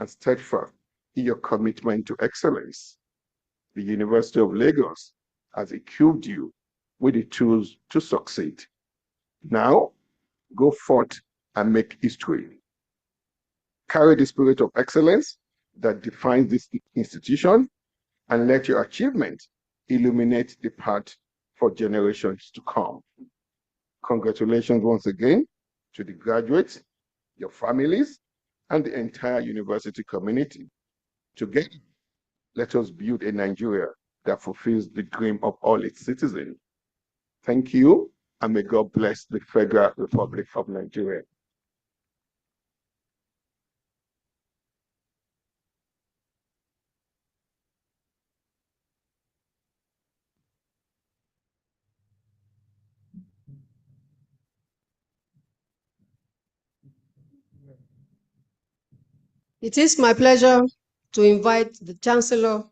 and steadfast in your commitment to excellence. The University of Lagos has equipped you with the tools to succeed. Now, go forth and make history. Carry the spirit of excellence that defines this institution and let your achievement illuminate the path for generations to come. Congratulations once again to the graduates, your families, and the entire university community. Together, let us build a Nigeria that fulfills the dream of all its citizens. Thank you, and may God bless the Federal Republic of Nigeria. It is my pleasure to invite the Chancellor,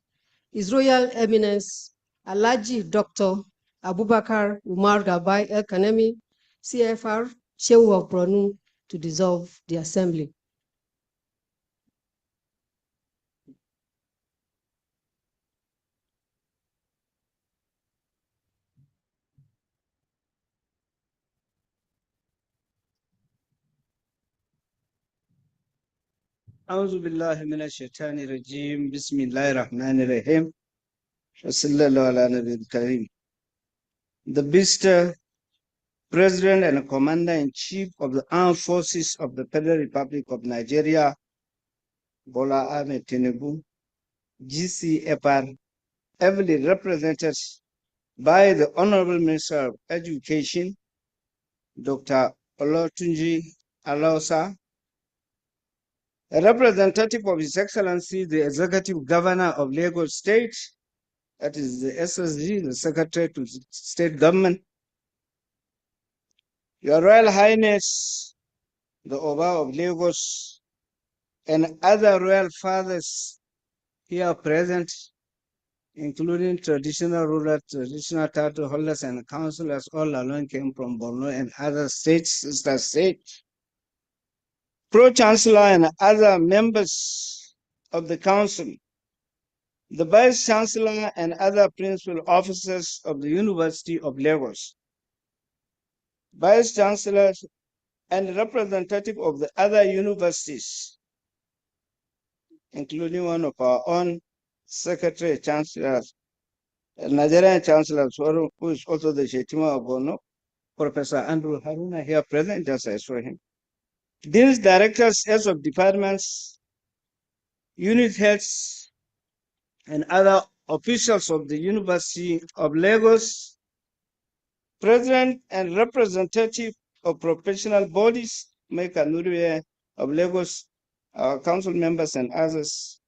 His Royal Eminence, Alhaji Dr. Abubakar Umar Gabai El Kanemi, CFR, Shehu of Borno, to dissolve the Assembly. أعوذ بالله من الشيطان الرجيم بسم الله الرحمن الرحيم وصلى الله على نبي الكريم. The Mr. President and Commander-in-Chief of the Armed Forces of the Federal Republic of Nigeria, Bola Ahmed Tinubu, GCFR, heavily represented by the Honorable Minister of Education, Dr. Olatunji Alausa, a representative of His Excellency, the Executive Governor of Lagos State, that is the SSG, the Secretary to the State Government, Your Royal Highness, the Oba of Lagos, and other royal fathers here present, including traditional rulers, traditional title holders, and councillors, all along came from Borno and other states, sister states. Pro-Chancellor and other members of the council, the Vice-Chancellor and other principal officers of the University of Lagos, Vice-Chancellors and representative of the other universities, including one of our own Secretary Chancellors, Nigerian Chancellor, who is also the Shetima of Borno, Professor Andrew Haruna here present, just I saw him. These directors, heads of departments, unit heads, and other officials of the University of Lagos, president and representative of professional bodies, Meka Nuriye of Lagos, our council members and others,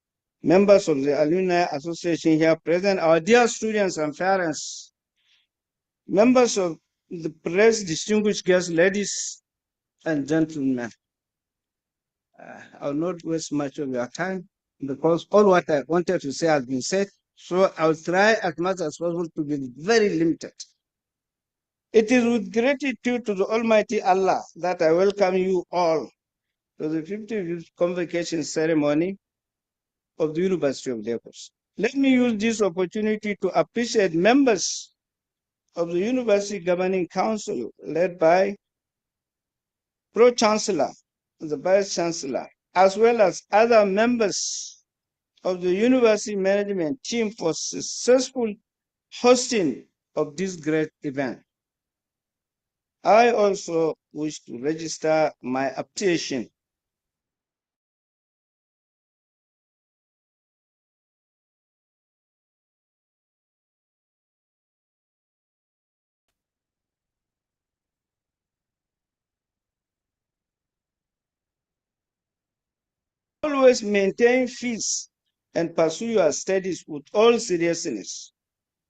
members of the Alumni Association here present, our dear students and parents, members of the press, distinguished guests, ladies and gentlemen. I'll not waste much of your time because all what I wanted to say has been said. So I'll try as much as possible to be very limited. It is with gratitude to the Almighty Allah that I welcome you all to the 50th convocation ceremony of the University of Lagos. Let me use this opportunity to appreciate members of the University Governing Council led by Pro-Chancellor, the Vice-Chancellor, as well as other members of the university management team for successful hosting of this great event. I also wish to register my appreciation always maintain peace and pursue your studies with all seriousness.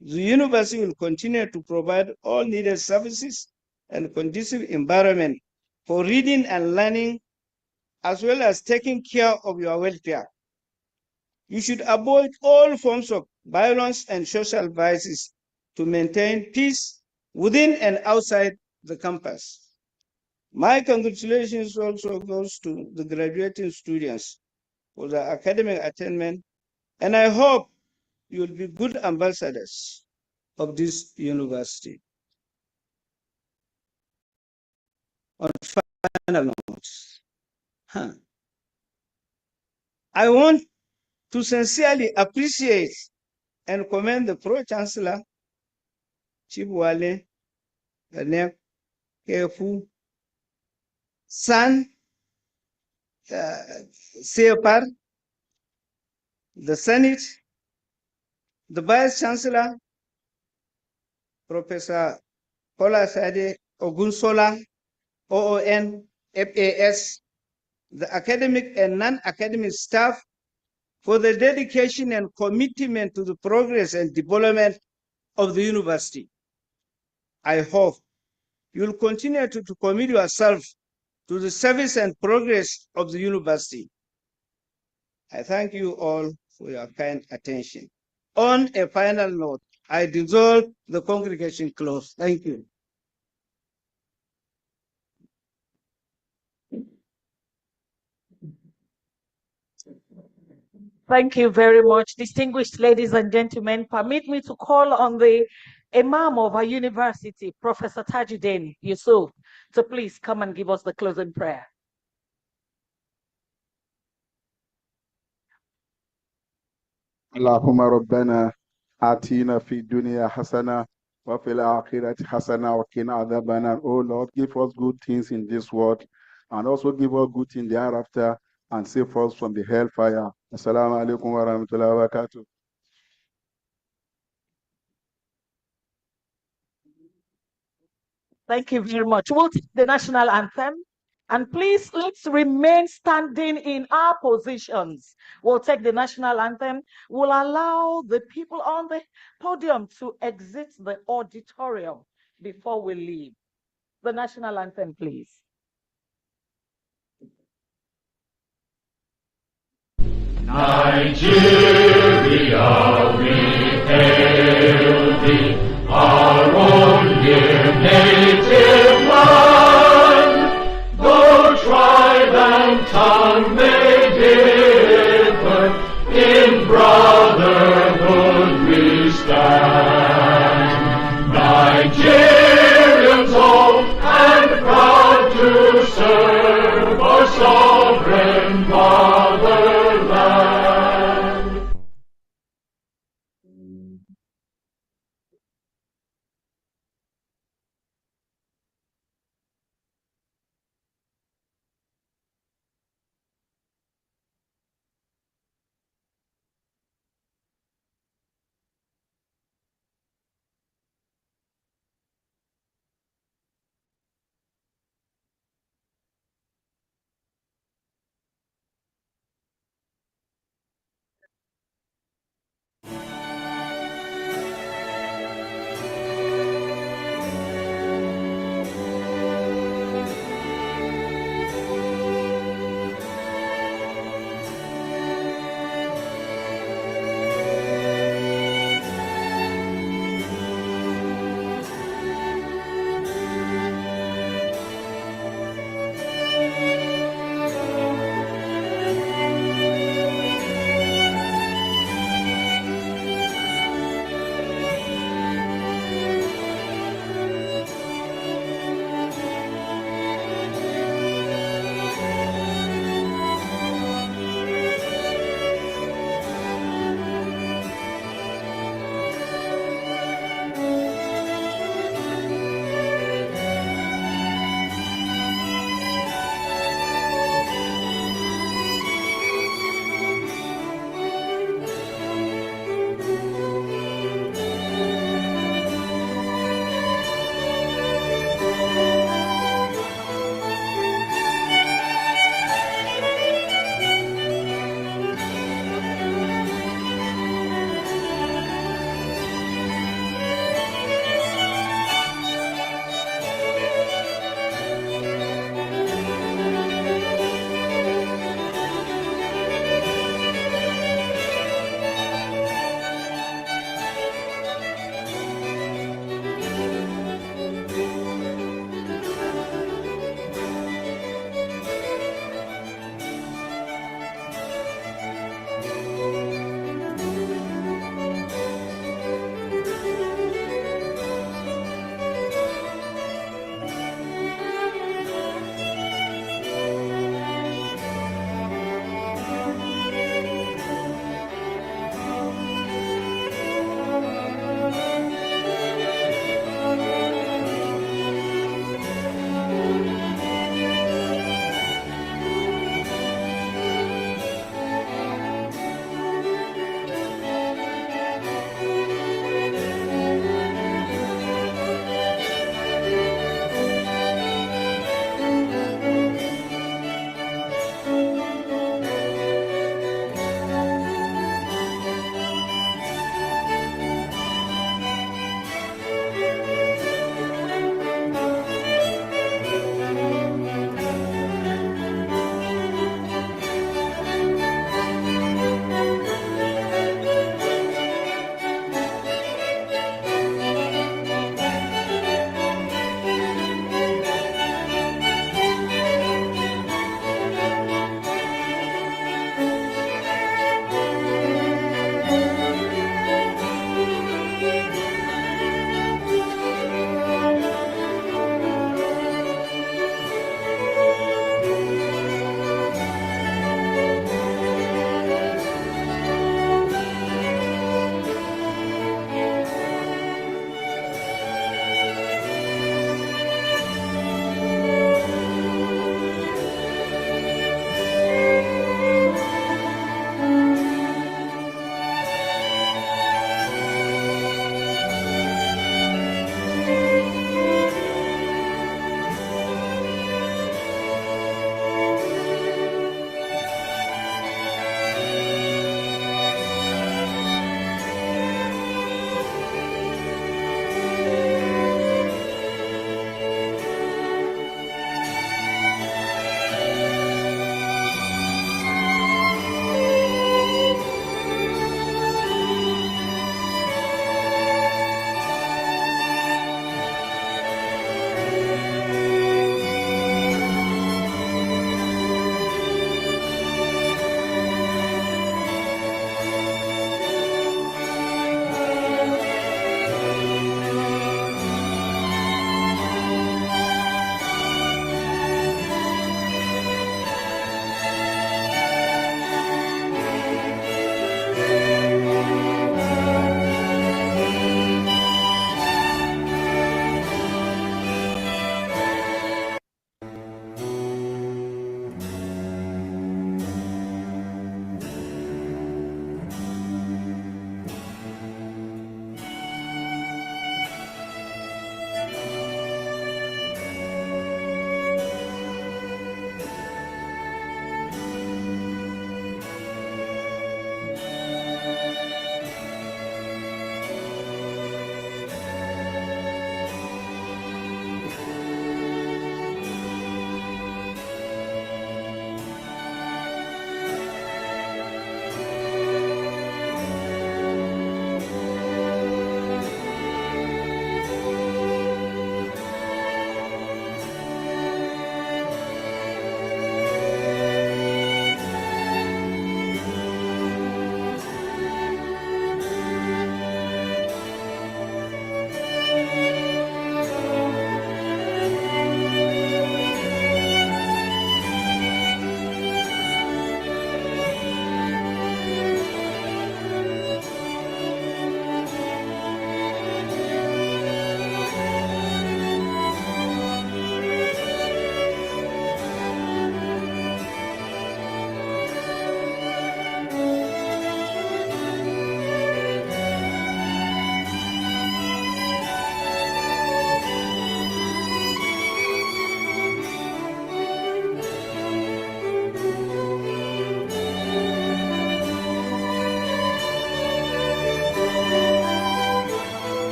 The university will continue to provide all needed services and conducive environment for reading and learning, as well as taking care of your welfare. You should avoid all forms of violence and social vices to maintain peace within and outside the campus. My congratulations also goes to the graduating students for their academic attainment, and I hope you will be good ambassadors of this university. On final notes, I want to sincerely appreciate and commend the Pro-Chancellor, Chief Wale, Ganek, Kefu, San, Separ, the Senate, the Vice Chancellor, Professor Kola Sade Ogunsola, OON, FAS, the academic and non-academic staff for the dedication and commitment to the progress and development of the university. I hope you will continue to commit yourself to the service and progress of the university. I thank you all for your kind attention. On a final note, I dissolve the congregation close. Thank you. Thank you very much, distinguished ladies and gentlemen. Permit me to call on the Imam of our university, Professor Tajuddin Yusuf, to please come and give us the closing prayer. اللهم ربنا آتينا في الدنيا حسنة وفي الآخرة حسنة وقنا عذاب النار. Oh Lord, give us good things in this world and also give us good things thereafter and save us from the hellfire. Assalamu alaikum wa rahmatullahi wa barakatuh. Thank you very much. We'll take the national anthem. And please, let's remain standing in our positions. We'll take the national anthem. We'll allow the people on the podium to exit the auditorium before we leave. The national anthem, please. Nigeria, we hail thee, our own dear native land. Though tribe and tongue may differ, in brotherhood we stand. Nigerians old and proud to serve our sovereign fatherland.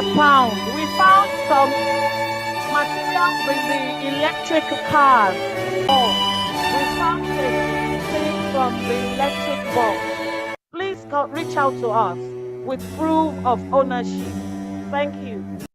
was found. We found some materials in the electric cars. We found things from the electric board. Please reach out to us with proof of ownership. Thank you.